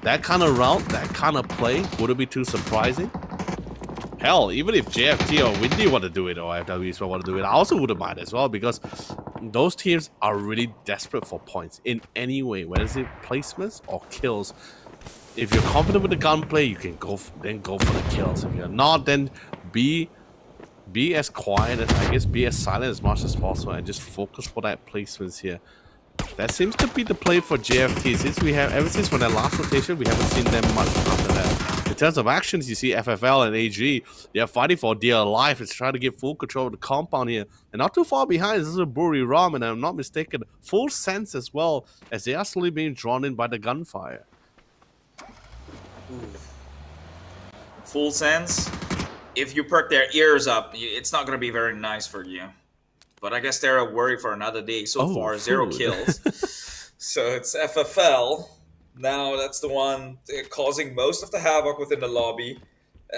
that kind of route, that kind of play wouldn't be too surprising. Hell, even if JFT or Windy want to do it, or FW want to do it, I also wouldn't mind as well, because those teams are really desperate for points in any way, whether it's placements or kills. If you're confident with the gunplay, you can go for the kills. If you're not, then be as quiet as, be as silent as much as possible and just focus for that placements here. That seems to be the play for JFT. Ever since from that last rotation, we haven't seen them much after that. In terms of actions, you see FFL and AG, they're fighting for dear life. It's trying to get full control of the compound here. And not too far behind, this is a Buriram, and I'm not mistaken, full sense as well, as they are slowly being drawn in by the gunfire. Full sense. if you perk their ears up, it's not going to be very nice for you. But I guess they're a worry for another day. So far, 0 kills. So it's FFL. Now that's the one causing most of the havoc within the lobby.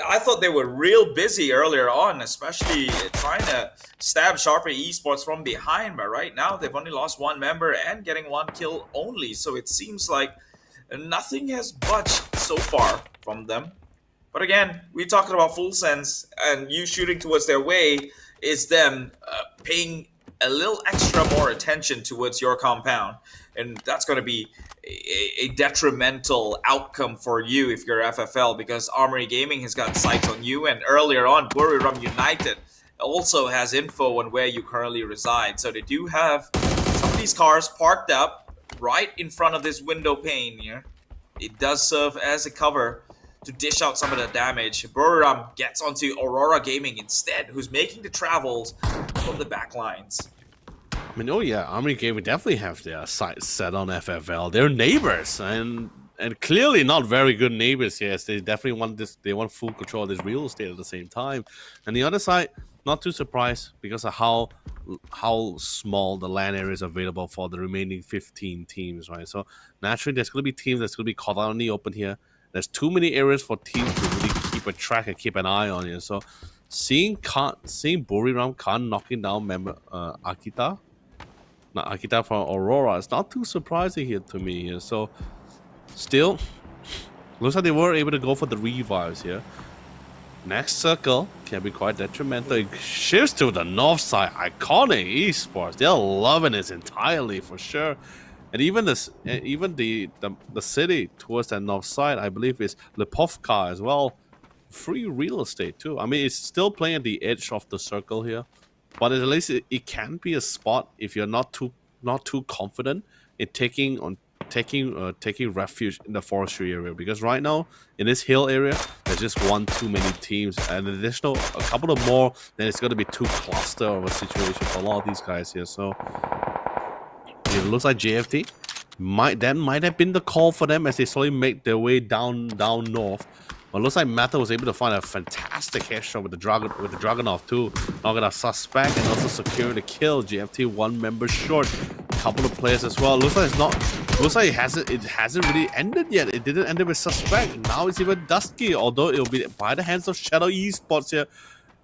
I thought they were real busy earlier on, especially trying to stab Sharpie Esports from behind. But right now, they've only lost 1 member and getting 1 kill only. So it seems like nothing has budged so far from them. But again, we're talking about full sense, and you shooting towards their way is them paying a little extra more attention towards your compound. And that's going to be a detrimental outcome for you if you're FFL, because Armory Gaming has got sights on you, and earlier on, Buriram United also has info on where you currently reside. So they do have some of these cars parked up right in front of this window pane here. It does serve as a cover to dish out some of the damage. Buriram gets onto Aurora Gaming instead, who's making the travels from the back lines. I mean, oh yeah, Armory Gaming definitely have their sights set on FFL. They're neighbors, and clearly not very good neighbors. Yes, they definitely want this. They want full control of this real estate at the same time. And the other side, not too surprised because of how small the land area is available for the remaining 15 teams, right? So naturally, there's going to be teams that's going to be caught out in the open here. There's too many areas for teams to really keep a track and keep an eye on here. So seeing Buriram Khan knocking down member Akita from Aurora, it's not too surprising here to me here. So still, looks like they were able to go for the revives here. Next circle can be quite detrimental. It shifts to the north side. Iconic Esports, they're loving this entirely for sure. And even the city towards that north side, I believe, is Lipovka as well. Free real estate too. I mean, it's still playing at the edge of the circle here, but at least it can be a spot if you're not too confident in taking refuge in the forestry area. Because right now in this hill area, there's just one too many teams, and additional a couple of more, then it's going to be too cluster of a situation for a lot of these guys here. So it looks like JFT might have been the call for them as they slowly make their way down north. But it looks like Mata was able to find a fantastic headshot with the Dragunov too, knocking out suspect and also securing the kill. JFT 1 member short, a couple of players as well. Looks like it hasn't really ended yet. It didn't end with suspect. Now it's even Dusky, although it'll be by the hands of Shadow Esports here.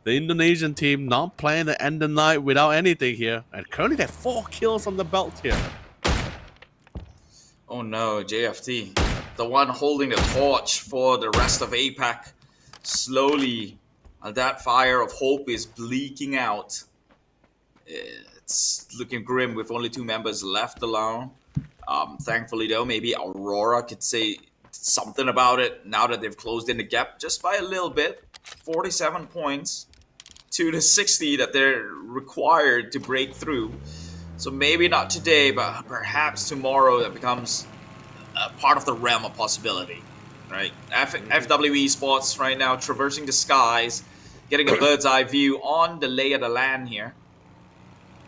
The Indonesian team not planning to end the night without anything here. And currently they have 4 kills on the belt here. Oh no, JFT, the one holding the torch for the rest of APAC. Slowly, that fire of hope is bleaking out. It's looking grim with only 2 members left alone. Thankfully though, maybe Aurora could say something about it now that they've closed in the gap just by a little bit. 47 points to the 60 that they're required to break through. So maybe not today, but perhaps tomorrow that becomes part of the realm of possibility, right? FW Esports right now traversing the skies, getting a bird's eye view on the lay of the land here.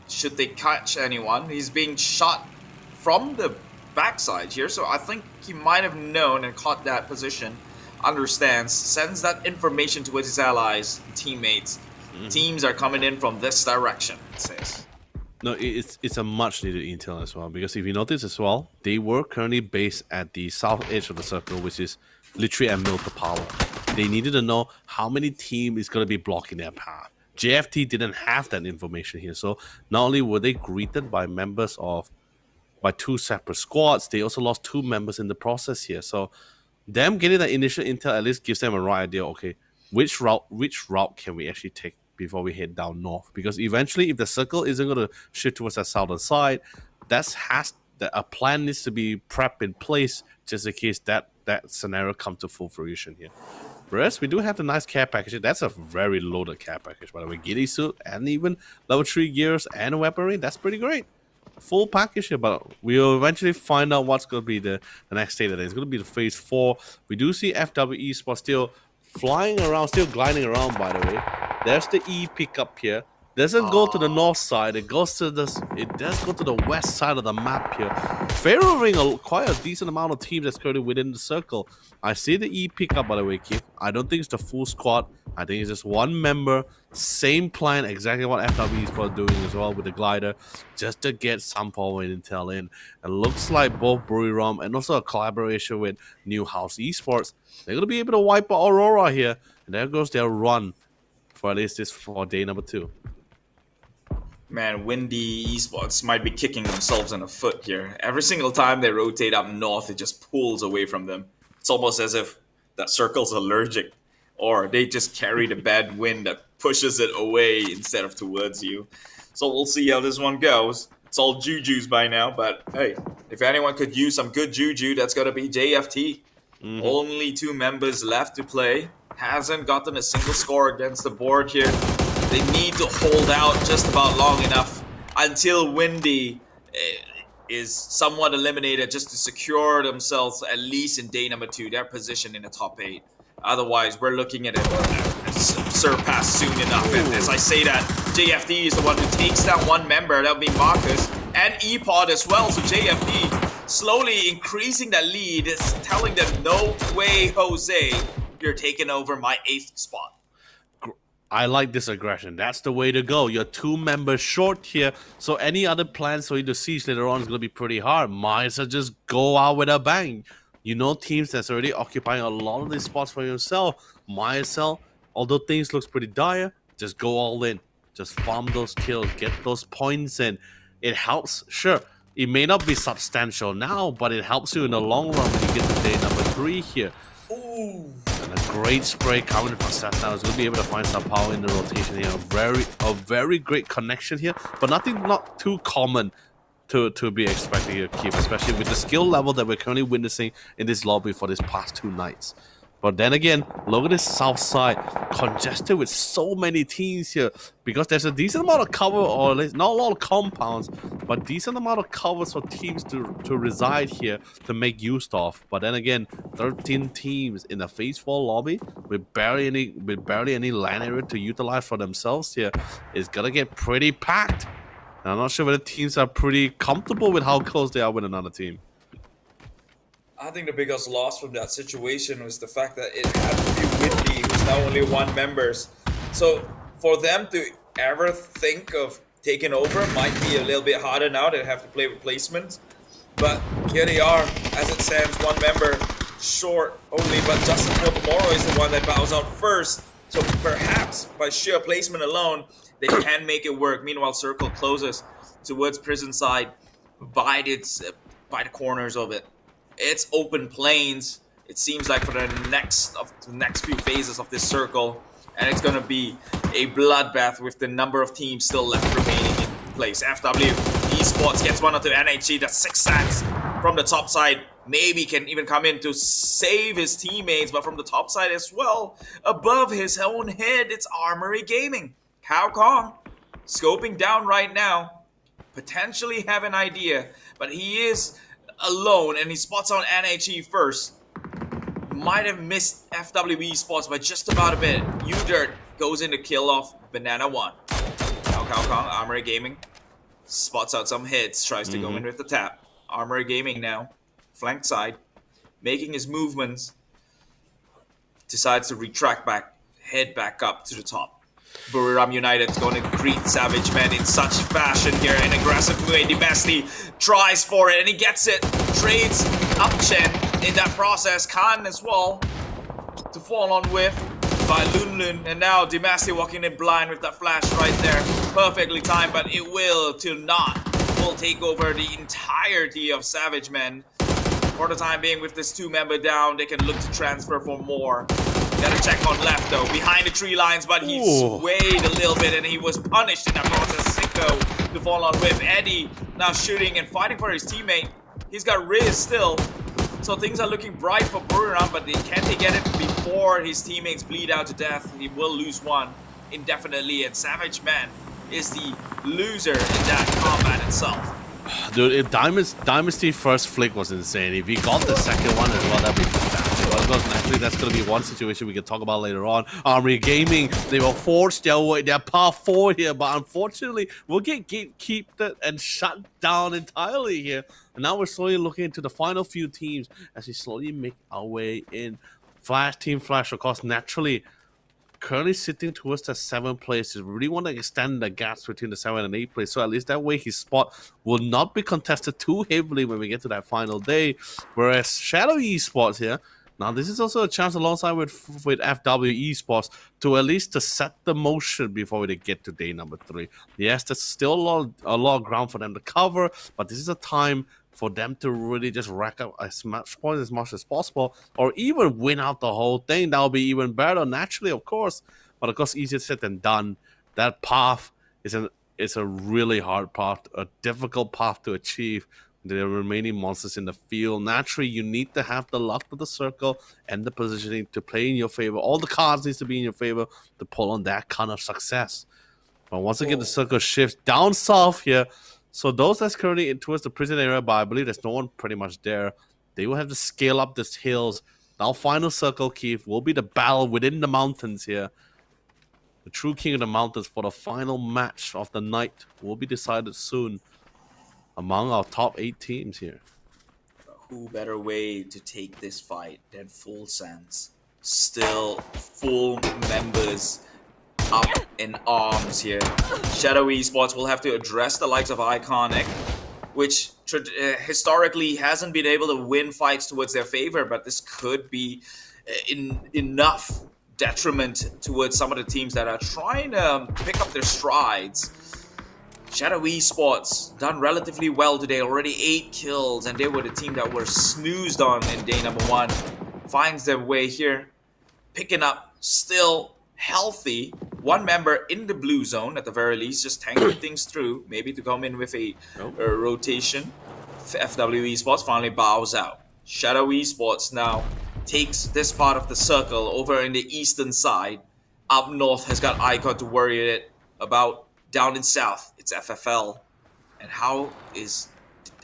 Should they catch anyone? He's being shot from the backside here, so I think he might have known and caught that position, understands, sends that information towards his allies, teammates. Teams are coming in from this direction, it says. No, it's a much needed intel as well, because if you notice as well, they were currently based at the south edge of the circle, which is literally at Milta Power. They needed to know how many teams is going to be blocking their path. JFT didn't have that information here, so not only were they greeted by 2 separate squads, they also lost 2 members in the process here. So them getting that initial intel at least gives them a right idea, okay, which route can we actually take before we head down north? Because eventually, if the circle isn't going to shift towards the southern side, a plan needs to be prepped in place just in case that scenario comes to full fruition here. Whereas we do have the nice care package. That's a very loaded care package, by the way. Ghillie suit and even level 3 gears and weaponry. That's pretty great. Full package here, but we'll eventually find out what's going to be the next state of it. It's going to be the phase 4. We do see FW Esports still flying around, still gliding around, by the way. There's the E pickup here. doesn't go to the north side. It goes to this. It does go to the west side of the map here, favoring quite a decent amount of teams that's currently within the circle. I see the E pick up, by the way, Keith. I don't think it's the full squad. I think it's just one member. Same plan, exactly what FW Esports doing as well with the glider, just to get some power intel in. It looks like both Buriram and also a collaboration with 𝐏𝐆𝐒 Esports, they're gonna be able to wipe out Aurora here, and there goes their run for at least this for day number 2. Man, Windy Esports might be kicking themselves in the foot here. Every single time they rotate up north, it just pulls away from them. It's almost as if that circle's allergic, or they just carry the bad wind that pushes it away instead of towards you. So we'll see how this one goes. It's all jujus by now, but hey, if anyone could use some good juju, that's gonna be JFT. Only 2 members left to play. Hasn't gotten a single score against the board here. They need to hold out just about long enough until Windy is somewhat eliminated, just to secure themselves at least in day number 2, their position in the top 8. Otherwise, we're looking at it surpass soon enough. And as I say that, JFD is the one who takes down one member. That would be Marcus and 𝐴𝑝OD as well. So JFD slowly increasing that lead, is telling them, no way, Jose, you're taking over my 8th spot. I like this aggression. That's the way to go. You're 2 members short here, so any other plans for you to siege later on is going to be pretty hard. Might as well just go out with a bang. You know, teams that's already occupying a lot of these spots for yourself. Might as well, although things looks pretty dire, just go all in. Just farm those kills, get those points in. It helps, sure. It may not be substantial now, but it helps you in the long run when you get to day number 3 here. Ooh. And a great spray coming from Seth now is going to be able to find some power in the rotation here. A very great connection here, but not too common to be expected here, Keith, especially with the skill level that we're currently witnessing in this lobby for these past 2 nights. But then again, look at this south side, congested with so many teams here, because there's a decent amount of cover, or at least not a lot of compounds, but decent amount of covers for teams to reside here to make use of. But then again, 13 teams in the Phase 4 lobby with barely any land area to utilize for themselves here is gonna get pretty packed. And I'm not sure whether teams are pretty comfortable with how close they are with another team. I think the biggest loss from that situation was the fact that it had to be Windy, who's now only 1 member. So for them to ever think of taking over might be a little bit harder now. They have to play replacements. But here they are, as it stands, 1 member short only, but Justin for tomorrow is the one that bows out first. So perhaps by sheer placement alone, they can make it work. Meanwhile, Circle closes towards prison side by the corners of it. It's open plains, it seems like, for the next few phases of this circle, and it's going to be a bloodbath with the number of teams still left remaining in place. FW Esports gets one onto NHG. That's 6 stacks from the top side. Maybe can even come in to save his teammates, but from the top side as well, above his own head, it's Armory Gaming. Cow Kong scoping down right now, potentially have an idea, but he is alone, and he spots on NHG first. Might have missed FW Esports by just about a bit. 𝑈𝑑irt goes in to kill off Banana 1. Cow Kong, Armory Gaming spots out some hits, tries to go in with the tap. Armory Gaming now, flank side, making his movements, decides to retract back, head back up to the top. Buriram United is going to greet Savage Man in such fashion here. An aggressive way. Dimasti tries for it and he gets it. Trades Upchen in that process. Khan as well to fall on whiff by Lun. And now Dimasti walking in blind with that flash right there. Perfectly timed, but it will take over the entirety of Savage Man. For the time being, with this 2 member down, they can look to transfer for more. Got a check on left though, behind the tree lines, but he swayed a little bit and he was punished in that process. Sicko to fall on whiff. Eddie now shooting and fighting for his teammate. He's got Riz still. So things are looking bright for Buriram, but can't they get it before his teammates bleed out to death? He will lose 1 indefinitely, and Savage Man is the loser in that combat itself. Dude, Dynasty first flick was insane. If he got the second one as well, that'd be fantastic. But of course, naturally, that's going to be one situation we can talk about later on. Armory Gaming, they will force their way, their path forward here, but unfortunately, we'll get gatekept and shut down entirely here. And now we're slowly looking into the final few teams as we slowly make our way in. Team Flash, of course, naturally, currently sitting towards the 7th place. We really want to extend the gaps between the 7th and 8th place, so at least that way his spot will not be contested too heavily when we get to that final day. Whereas Shadow Esports here, now this is also a chance alongside with FW Esports to at least to set the motion before they get to day number 3. Yes, there's still a lot of ground for them to cover, but this is a time for them to really just rack up as much points as possible, or even win out the whole thing. That'll be even better, naturally, of course. But of course, easier said than done. That path is a really hard path, a difficult path to achieve. The remaining monsters in the field. Naturally, you need to have the luck of the circle and the positioning to play in your favor. All the cards needs to be in your favor to pull on that kind of success. But once again, the circle shifts down south here. So those that's currently towards the prison area, but I believe there's no one pretty much there. They will have to scale up these hills. Now final circle, Keith, will be the battle within the mountains here. The true king of the mountains for the final match of the night will be decided soon among our top 8 teams here. Who better way to take this fight than Full Sense? Still full members up in arms here. Shadow Esports will have to address the likes of Iconic, which historically hasn't been able to win fights towards their favor, but this could be enough detriment towards some of the teams that are trying to pick up their strides. Shadow Esports done relatively well today, already 8 kills, and they were the team that were snoozed on in day number 1. Finds their way here, picking up, still healthy. 1 member in the blue zone at the very least, just tanking things through, maybe to come in with a rotation. FW Esports finally bows out. Shadow Esports now takes this part of the circle over in the eastern side. Up north has got Icon to worry about. Down in south, it's FFL. And how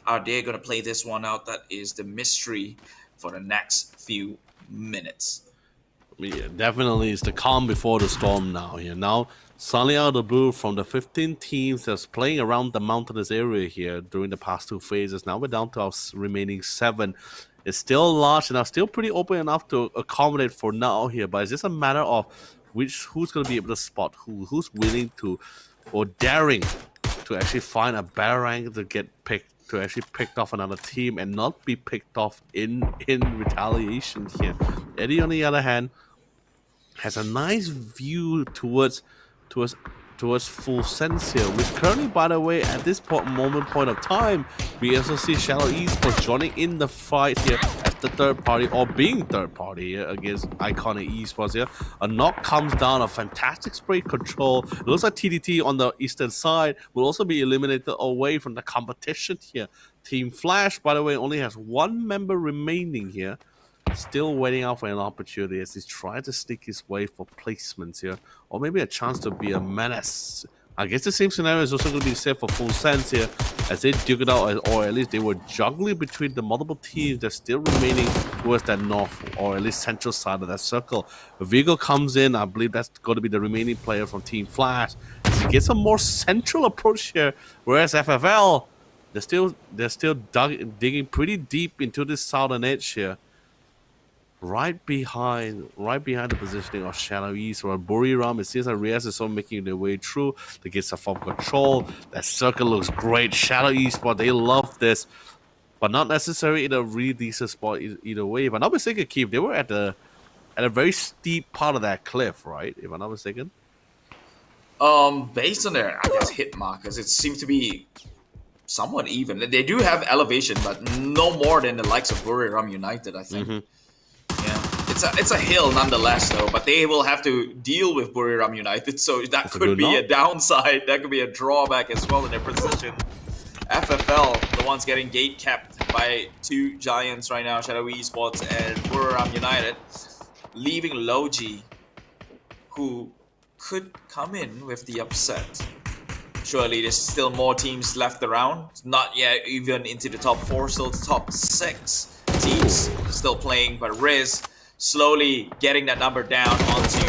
are they going to play this one out? That is the mystery for the next few minutes. Yeah, definitely it's the calm before the storm now here. Now, suddenly out of the blue, from the 15 teams that's playing around the mountainous area here during the past 2 phases, now we're down to our remaining 7. It's still large and are still pretty open enough to accommodate for now here, but it's just a matter of who's going to be able to spot who's willing to or daring to actually find a better angle to get picked, to actually pick off another team and not be picked off in retaliation here. Eddie, on the other hand, has a nice view towards Full Sense here, which currently, by the way, at this point of time, we also see Shadow Esports joining in the fight here as the third party, or being third party here against Iconic Esports here. A knock comes down, a fantastic spray control. It looks like TDT on the eastern side will also be eliminated away from the competition here. Team Flash, by the way, only has 1 member remaining here. Still waiting out for an opportunity as he's trying to sneak his way for placements here, or maybe a chance to be a menace. I guess the same scenario is also going to be set for Full Sense here, as they duke it out, or at least they were juggling between the multiple teams that's still remaining towards that north, or at least central side of that circle. Vigo comes in, I believe that's going to be the remaining player from Team Flash, as he gets a more central approach here, whereas FFL, they're still digging pretty deep into this southern edge here. Right behind the positioning of Shadow East or Buriram. It seems like Reyes is all making their way through to get some form of control. That circle looks great. Shadow East, but they love this, but not necessarily in a really decent spot either way. If I'm not mistaken, Keith, they were at a very steep part of that cliff, right? If I'm not mistaken. Based on their, I guess, hit markers, it seems to be somewhat even. They do have elevation, but no more than the likes of Buriram United, I think. Mm-hmm. Yeah, it's a hill nonetheless, though. But they will have to deal with Buriram United, so that could be a downside. That could be a drawback as well in their position. FFL, the ones getting gate kept by 2 giants right now, Shadow Esports and Buriram United, leaving Logi, who could come in with the upset. Surely there's still more teams left around. Not yet even into the top 4, still the top 6 teams still playing, but Riz slowly getting that number down onto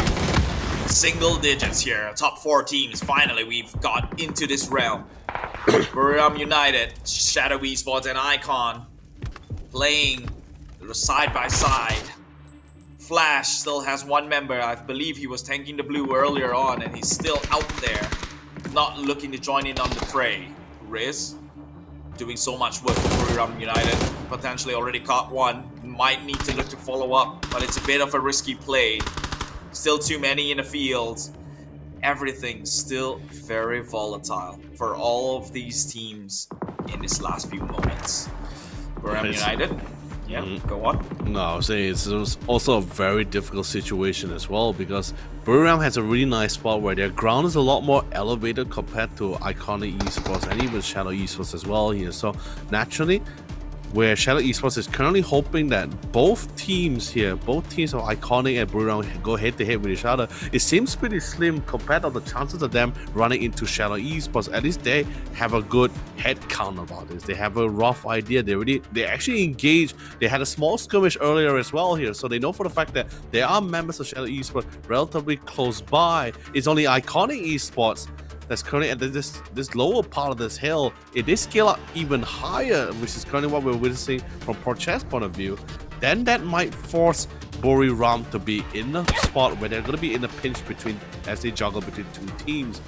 single digits here. Top 4 teams. Finally, we've got into this realm. Buriram United, Shadow Esports, and icon playing side by side. Flash still has 1 member. I believe he was tanking the blue earlier on, and he's still out there, not looking to join in on the fray. Riz doing so much work for Buriram United. Potentially already caught 1. Might need to look to follow up, but it's a bit of a risky play. Still too many in the field. Everything's still very volatile for all of these teams in this last few moments. Buriram United, go on. No, I was saying it's also a very difficult situation as well, because Buriram has a really nice spot where their ground is a lot more elevated compared to Iconic Esports and even Shadow Esports as well here. So naturally, where Shadow Esports is currently hoping that both teams here, both teams of Iconic and Buriram go head to head with each other, it seems pretty slim compared to the chances of them running into Shadow Esports. At least they have a good head count about this. They have a rough idea. They actually engaged. They had a small skirmish earlier as well here, so they know for the fact that there are members of Shadow Esports relatively close by. It's only Iconic Esports that's currently at this lower part of this hill. If they scale up even higher, which is currently what we're witnessing from Porchess point of view, then that might force Buriram to be in a spot where they're going to be in a pinch between as they juggle between 2 teams.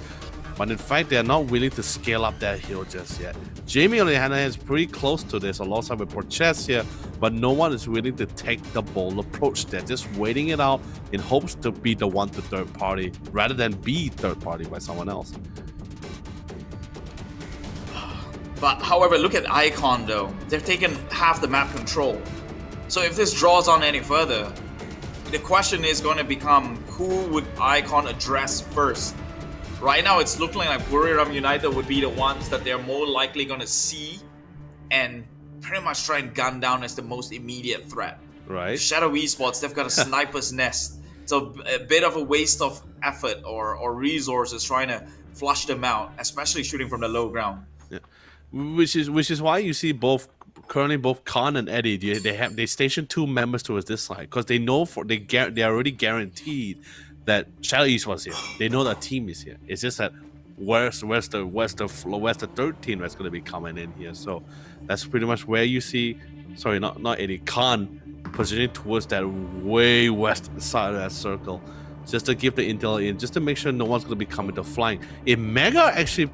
But in fact, they're not willing to scale up that hill just yet. Jamie, on the other hand, is pretty close to this alongside with Porchess here, but no one is willing to take the bold approach. They're just waiting it out in hopes to be the one to third party rather than be third party by someone else. But however, look at Icon though. They've taken half the map control. So if this draws on any further, the question is going to become, who would Icon address first? Right now, it's looking like Buriram United would be the ones that they're more likely going to see and pretty much try and gun down as the most immediate threat. Right. Shadow Esports, they've got a sniper's nest. So a bit of a waste of effort or resources trying to flush them out, especially shooting from the low ground. Yeah. Which is why you see currently both Khan and Eddie, they station 2 members towards this side because they know they are already guaranteed that Shadow Esports here. They know that team is here. It's just that where's the third team that's going to be coming in here. So that's pretty much where you see, sorry, not Eddie, Khan positioning towards that way west side of that circle, just to give the intel in, just to make sure no one's going to be coming to flying. If Mega actually,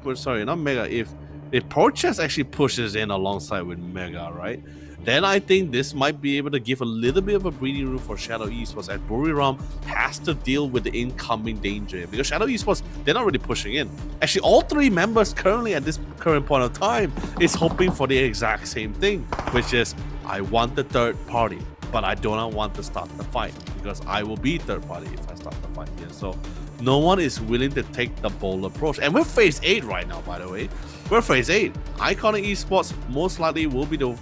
if Porchess actually pushes in alongside with Mega, right, then I think this might be able to give a little bit of a breathing room for Shadow Esports, as Buriram has to deal with the incoming danger. Because Shadow Esports, they're not really pushing in. Actually, all 3 members currently at this current point of time is hoping for the exact same thing, which is, I want the third party, but I do not want to start the fight, because I will be third party if I start the fight here. So no one is willing to take the bold approach. And we're phase 8 right now, by the way. We're phase 8. Iconic Esports most likely will be the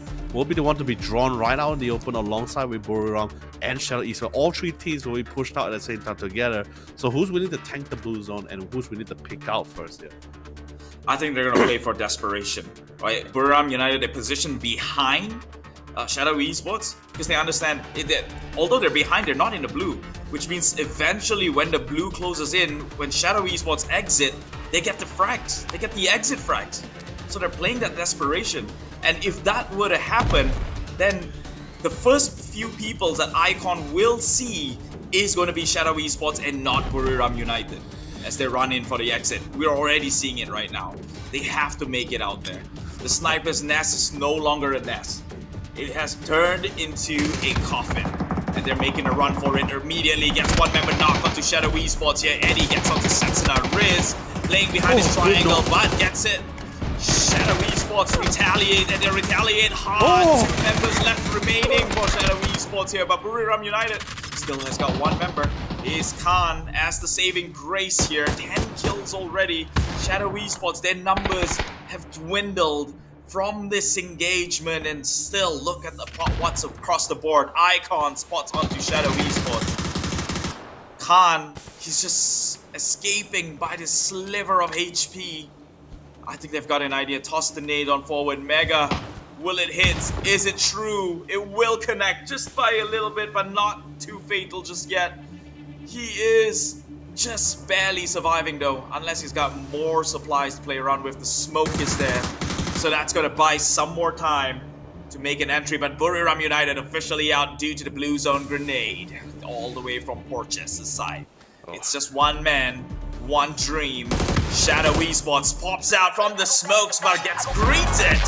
one to be drawn right out in the open alongside with Buriram and Shadow Esports. All 3 teams will be pushed out at the same time together. So who's willing to tank the blue zone and who's willing to pick out first here? I think they're going to play for desperation, right? Buriram United, they position behind Shadow Esports because they understand that although they're behind, they're not in the blue, which means eventually when the blue closes in, when Shadow Esports exit, they get the frags. They get the exit frags. So they're playing that desperation. And if that were to happen, then the first few people that Icon will see is going to be Shadow Esports and not Buriram United as they run in for the exit. We're already seeing it right now. They have to make it out there. The sniper's nest is no longer a nest. It has turned into a coffin. And they're making a run for it. Immediately gets 1 member knocked onto Shadow Esports here. Eddie gets onto Setsuna. Riz playing behind his triangle, but gets it. Shadow Esports retaliate, and they retaliate hard. 2 members left remaining for Shadow Esports here, but Buriram United still has got 1 member. Is Khan as the saving grace here. 10 kills already. Shadow Esports, their numbers have dwindled from this engagement, and still look at what's across the board. Icon spots onto Shadow Esports. Khan, he's just escaping by this sliver of HP. I think they've got an idea. Toss the nade on forward. Mega Will it hit? Is it true? It will connect just by a little bit, but not too fatal just yet. He is just barely surviving though, unless he's got more supplies to play around with. The smoke is there, so that's gonna buy some more time to make an entry. But Buriram United officially out due to the blue zone grenade, all the way from Porchester's side. It's just one man, one dream. Shadow Esports pops out from the smokes, but gets greeted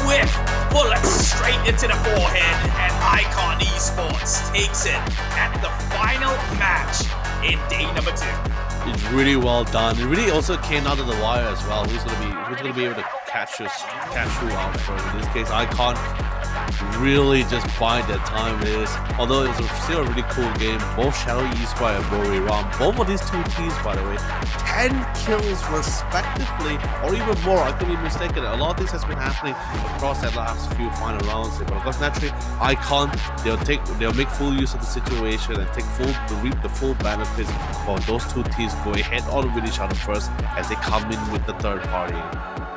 with bullets straight into the forehead, and Icon Esports takes it at the final match in day number 2. It's really well done. It really also came out of the wire as well. Who's gonna be able to catch who out first? In this case, Icon really just buying their time with this. Although it was still a really cool game. Both Shadow Esports and Buriram, both of these two teams, by the way, 10 kills respectively, or even more. I could be mistaken. A lot of things has been happening across that last few final rounds. But of course, naturally, Icon, they'll make full use of the situation and reap the full benefits for those two teams going head on with each other first as they come in with the third party.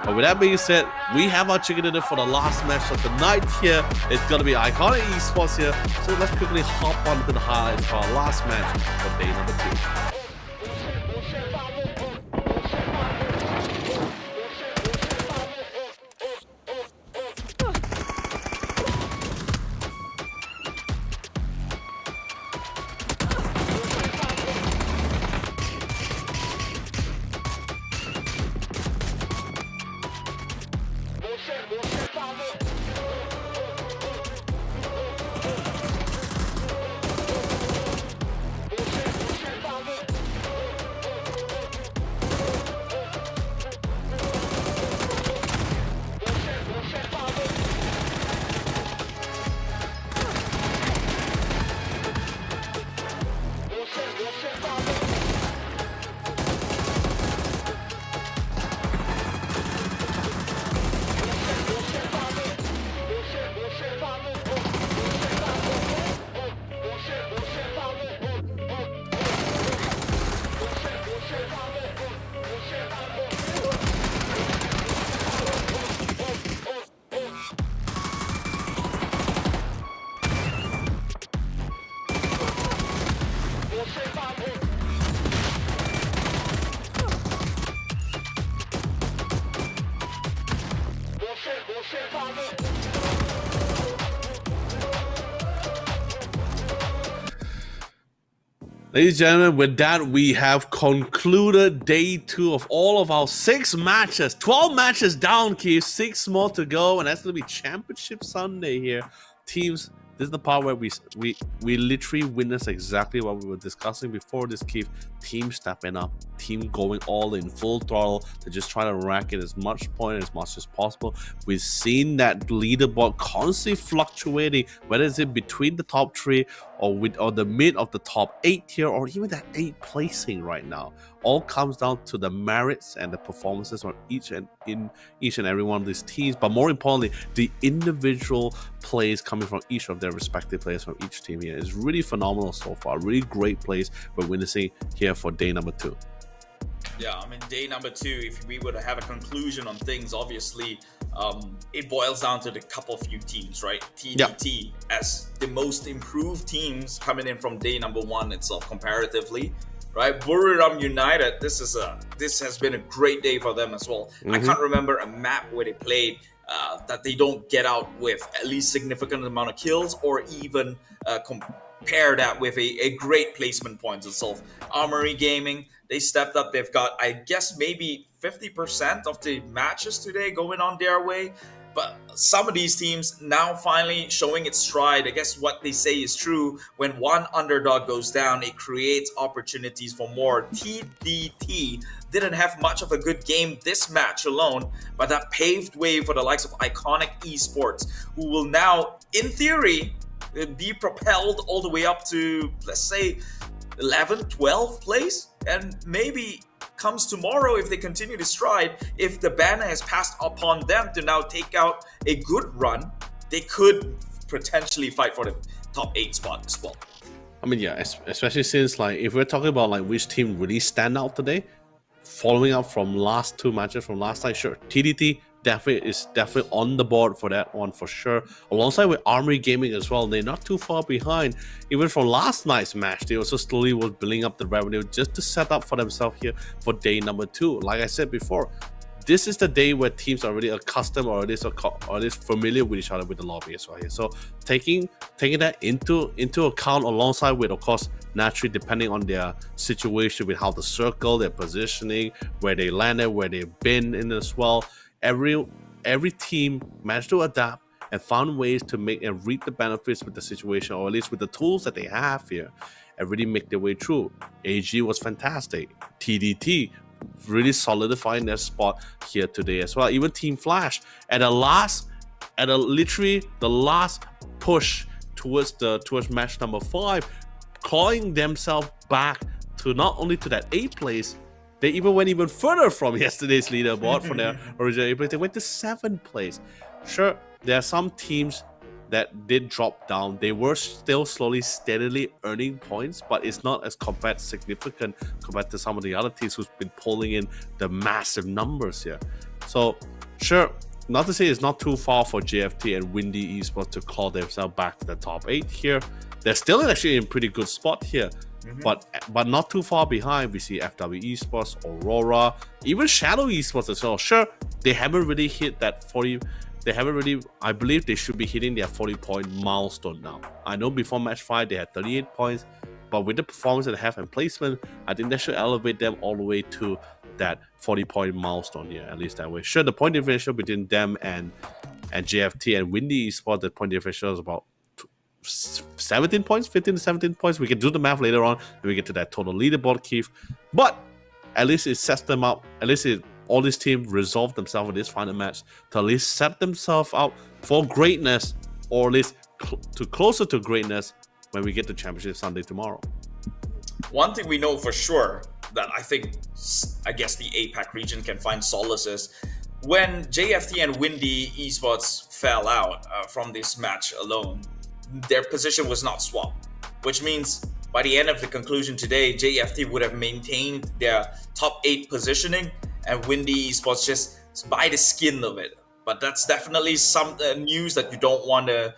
But with that being said, we have our chicken dinner for the last match of the night here. It's going to be Iconic Esports here. So let's quickly hop on to the highlights for our last match for day number 2. Ladies and gentlemen, with that, we have concluded day 2 of all of our 6 matches. 12 matches down, Keith. 6 more to go, and that's going to be Championship Sunday here. Teams, this is the part where we literally witness exactly what we were discussing before this, Keith. Team stepping up, team going all in, full throttle to just try to rack it as much point as much as possible. We've seen that leaderboard constantly fluctuating, whether it's in between the top 3 or the mid of the top 8 here, or even that 8th placing right now. All comes down to the merits and the performances on each and every one of these teams, but more importantly, the individual plays coming from each of their respective players from each team here is really phenomenal so far. Really great plays we're witnessing here for day number 2. Yeah, I mean, day number 2, if we were to have a conclusion on things, obviously, it boils down to the few teams, right? TDT as the most improved teams coming in from day number 1 itself comparatively, right? Buriram United, this has been a great day for them as well. I can't remember a map where they played that they don't get out with at least significant amount of kills, or even compare that with a great placement points itself. Armory Gaming, they stepped up. They've got, I guess, maybe 50% of the matches today going on their way. But some of these teams now finally showing its stride. I guess what they say is true. When one underdog goes down, it creates opportunities for more. TDT didn't have much of a good game this match alone, but that paved way for the likes of Iconic Esports, who will now, in theory, be propelled all the way up to, let's say, 11th, 12th place, and maybe comes tomorrow, if they continue to stride, if the banner has passed upon them to now take out a good run, they could potentially fight for the top 8 spot as well. I mean, yeah, especially since, like, if we're talking about like which team really stand out today, following up from last 2 matches from last night, sure, TDT definitely on the board for that one for sure. Alongside with Armory Gaming as well, they're not too far behind. Even from last night's match, they also slowly was building up the revenue just to set up for themselves here for day number 2. Like I said before, this is the day where teams are already accustomed or at least familiar with each other with the lobby as well here. So taking that into account alongside with, of course, naturally depending on their situation with how the circle, their positioning, where they landed, where they've been in as well. Every team managed to adapt and found ways to make and reap the benefits with the situation, or at least with the tools that they have here, and really make their way through. AG was fantastic. TDT really solidifying their spot here today as well. Even Team Flash literally the last push towards match number 5, clawing themselves back to not only to that 8th place. They even went even further from yesterday's leaderboard from their original 8th place. They went to 7th place. Sure, there are some teams that did drop down. They were still steadily earning points, but it's not as significant compared to some of the other teams who's been pulling in the massive numbers here. So, sure, not to say it's not too far for JFT and Windy Esports to claw themselves back to the top 8 here. They're still actually in a pretty good spot here. But not too far behind. We see FW Esports, Aurora, even Shadow Esports as well. Sure, they haven't really hit that 40. I believe they should be hitting their 40-point milestone now. I know before match 5 they had 38 points, but with the performance that they have and placement, I think that should elevate them all the way to that 40-point milestone here, at least that way. Sure, the point differential between them and JFT and Windy Esports, the point differential is about 17 points, 15 to 17 points. We can do the math later on when we get to that total leaderboard, Keith. But at least it sets them up. At least all these teams resolve themselves in this final match to at least set themselves up for greatness, or at least closer to greatness when we get to Championship Sunday tomorrow. One thing we know for sure that I guess the APAC region can find solace is when JFT and Windy Esports fell out from this match alone, their position was not swapped, which means by the end of the conclusion today, JFT would have maintained their top 8 positioning and Windy Esports just by the skin of it. But that's definitely some news that you don't want to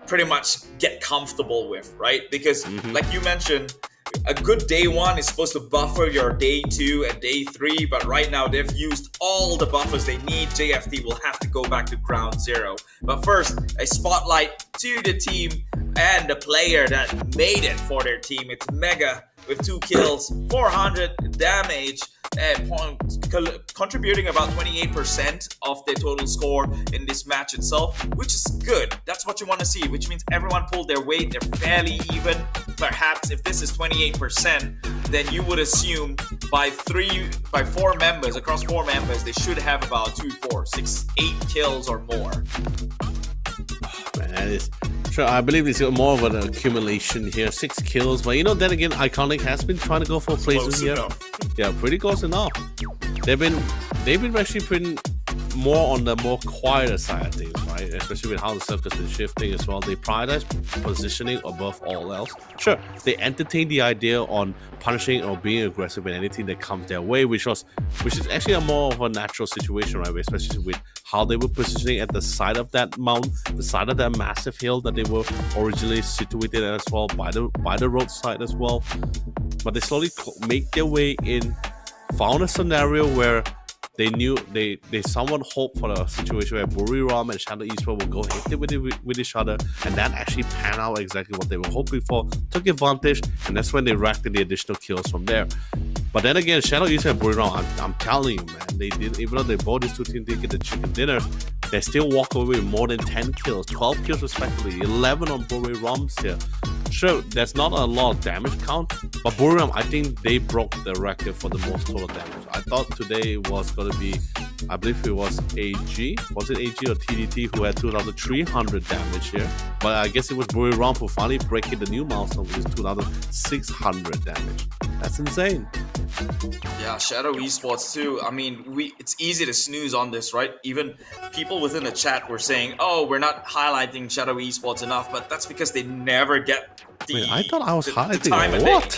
pretty much get comfortable with, right? Because like you mentioned, a good day 1 is supposed to buffer your day 2 and day 3, but right now they've used all the buffers they need. JFT will have to go back to ground 0. But first, a spotlight to the team and the player that made it for their team. It's Mega with 2 kills, 400 damage, and contributing about 28% of the total score in this match itself, which is good. That's what you want to see, which means everyone pulled their weight. They're fairly even. Perhaps if this is 28%, then you would assume by 4 members, across 4 members, they should have about 2, 4, 6, 8 kills or more. Man, that is sure. I believe it's more of an accumulation here. 6 kills, but then again, Iconic has been trying to go for placement here. Yeah, pretty close enough. They've been actually pretty more on the more quieter side of things, right? Especially with how the circuit's been shifting as well. They prioritize positioning above all else. Sure, they entertain the idea on punishing or being aggressive in anything that comes their way, which is actually a more of a natural situation, right? Especially with how they were positioning at the side of that mountain, the side of that massive hill that they were originally situated as well, by the roadside as well. But they slowly make their way in, found a scenario where they knew they somewhat hoped for a situation where Buriram and Shadow Esports will go hit with each other, and that actually panned out exactly what they were hoping for, took advantage, and that's when they racked in the additional kills from there. But then again, Shadow Esports and Buriram, I'm telling you, man, they did, even though they both these 2 teams did get the chicken dinner, they still walk away with more than 10 kills, 12 kills respectively, 11 on Buriram's here. Sure, there's not a lot of damage count, but Buriram, I think they broke the record for the most total damage. I thought today was going to be, I believe it was AG. Was it AG or TDT who had 2,300 damage here? But I guess it was Buriram who finally breaking the new milestone with 2,600 damage. That's insane. Yeah, Shadow Esports too. I mean, it's easy to snooze on this, right? Even people within the chat were saying, oh, we're not highlighting Shadow Esports enough, but that's because they never get I thought I was highlighting what?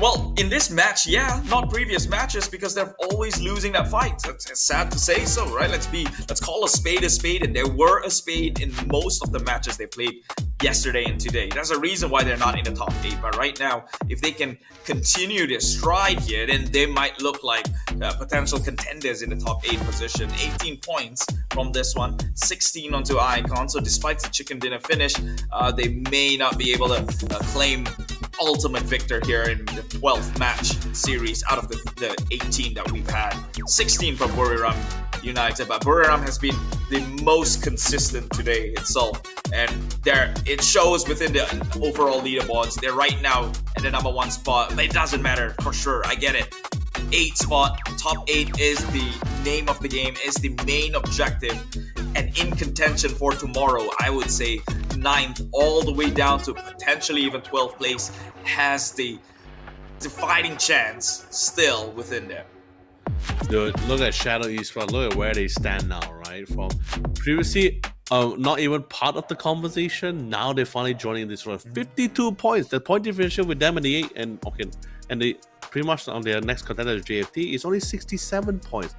Well, in this match, yeah, not previous matches because they're always losing that fight. It's sad to say so, right? Let's call a spade, and there were a spade in most of the matches they played yesterday and today. There's a reason why they're not in the top 8, but right now, if they can continue their stride here, then they might look like potential contenders in the top 8 position. 18 points from this one, 16 onto icon. So despite the chicken dinner finish, they may not be able to claim ultimate victor here in the 12th match series out of the 18 that we've had. 16 from Buriram United, but Buriram has been the most consistent today itself, and it shows within the overall leaderboards. They're right now at the number 1 spot. It doesn't matter for sure, I get it. 8 spot, top 8 is the name of the game, is the main objective, and in contention for tomorrow, I would say 9th all the way down to potentially even 12th place has the fighting chance still within there. Dude, look at Shadow Esports. Look at where they stand now, right? From previously, not even part of the conversation. Now they're finally joining this round. 52 points. The point differential with them and the 8 and they pretty much on their next contender JFT is only 67 points.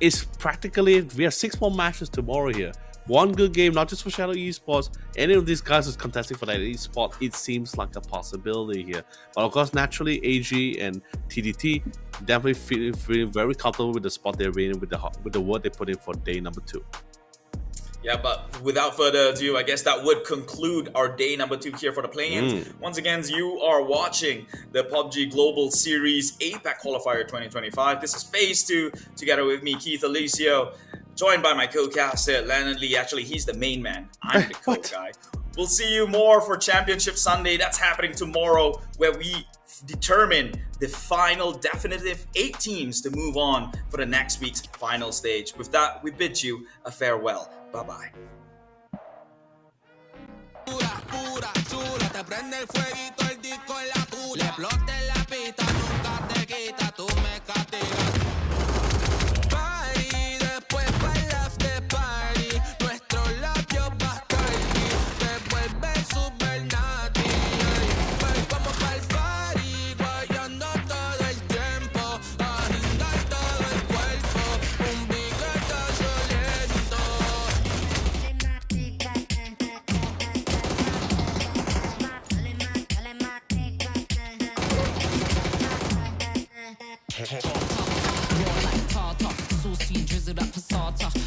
It's practically, we have 6 more matches tomorrow here. One good game, not just for Shadow Esports. Any of these guys who's contesting for that spot, it seems like a possibility here. But of course, naturally, AG and TDT definitely feeling very comfortable with the spot they're in, with the work they put in for day number 2. Yeah, but without further ado, I guess that would conclude our day number 2 here for the play-ins. Once again, you are watching the PUBG Global Series APAC Qualifier 2025. This is Phase 2, together with me, Keith Alicio, joined by my co-caster, Leonard Lee. Actually, he's the main man. I'm the co-guy. We'll see you more for Championship Sunday. That's happening tomorrow, where we determine the final definitive 8 teams to move on for the next week's final stage. With that, we bid you a farewell. Bye-bye.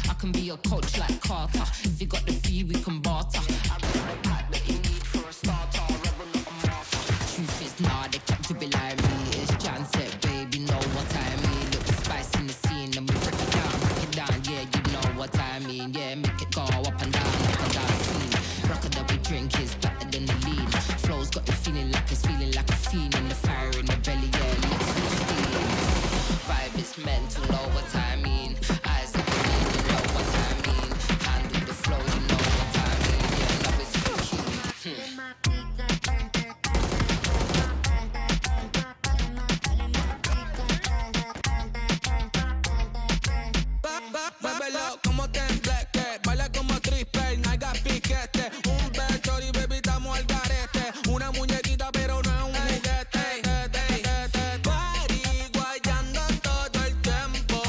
I can be a coach like Carter. If you got the fee, we can barter. I got the pack that you need for a starter. Rebel not a martyr. Truth is, nah, they can't dribble like me. It's Janset, baby, know what I mean. Look, spice in the scene, and we break it down, yeah, you know what I mean. Yeah, make it go up and down scene. Rocker that we drink is better than the lead. Flow's got you feeling like a fiend. In the fire in the belly, yeah, let's steam. Vibe is mental, know what I mean. Eyes up in the you know what I mean. Hand with the flow, you know what I mean. Yeah, love is the key. Muévelo como tembleque, baila como triple, nalga piquete. Un 𝑘 baby, estamos al garete. Una muñequita, pero no es un juguete. Party, guayando todo el tiempo.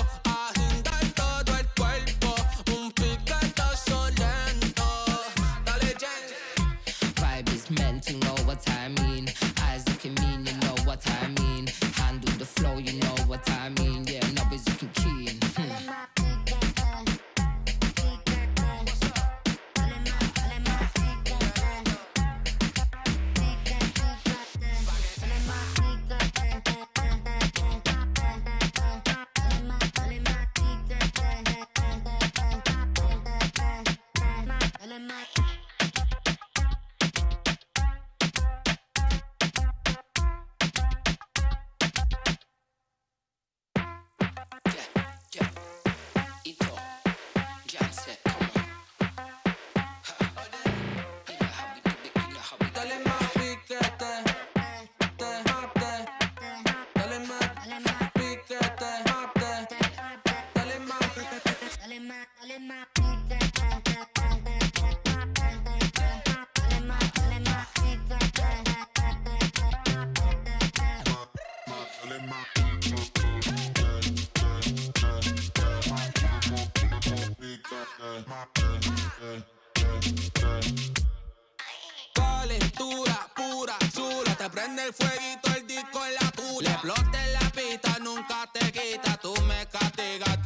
Calentura pura, chula, te prende el fueguito, el disco en la tula. Le explote la pista, nunca te quita, tú me castigas.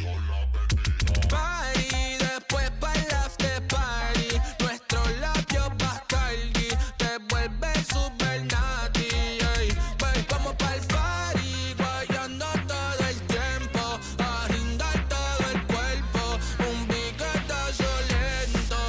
Party, después para after party, nuestros labios Bacardi, te vuelve super natty, ey. Vamos pa'l party, guayando todo el tiempo, a rindar todo el cuerpo, un piquetazo lento.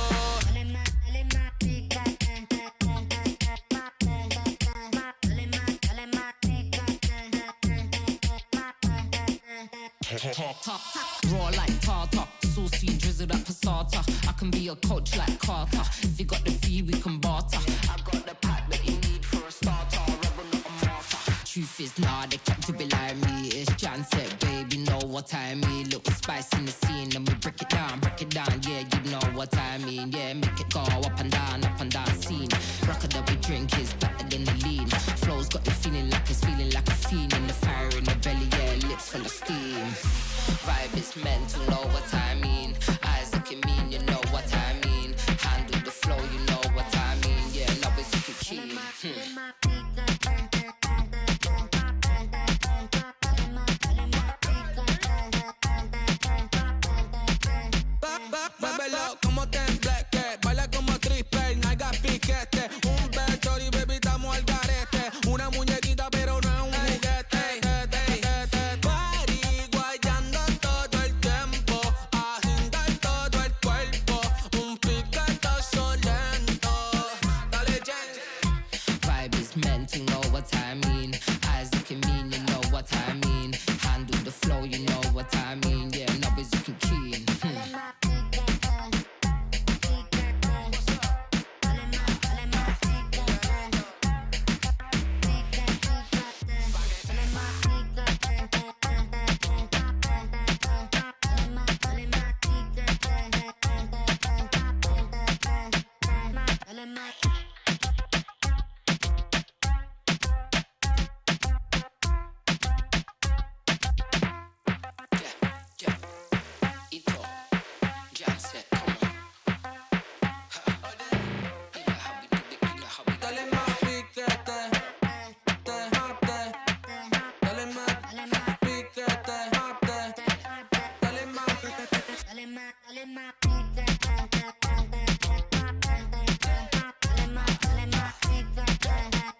Raw like tartar, saucy drizzled up passata. I can be a coach like Carter. If you got the fee, we can barter. I got the pack that you need for a starter. Rebel, not a martyr. Truth is, nah, they can't do it like me. It's Jan said, baby, know what I mean. Little spice in the scene, and we break it down, yeah, you know what I mean. Yeah, make it go up and down scene. Rocker that we drink is better than the lean. Flow's got me feeling like a fiend. In the fire in the belly, yeah, lips full of steam. Vibe is mental, know what I mean. Eyes looking mean, you know what I mean. Handle the flow, you know what I mean. Yeah, now it's looking keen. Muévelo como temple,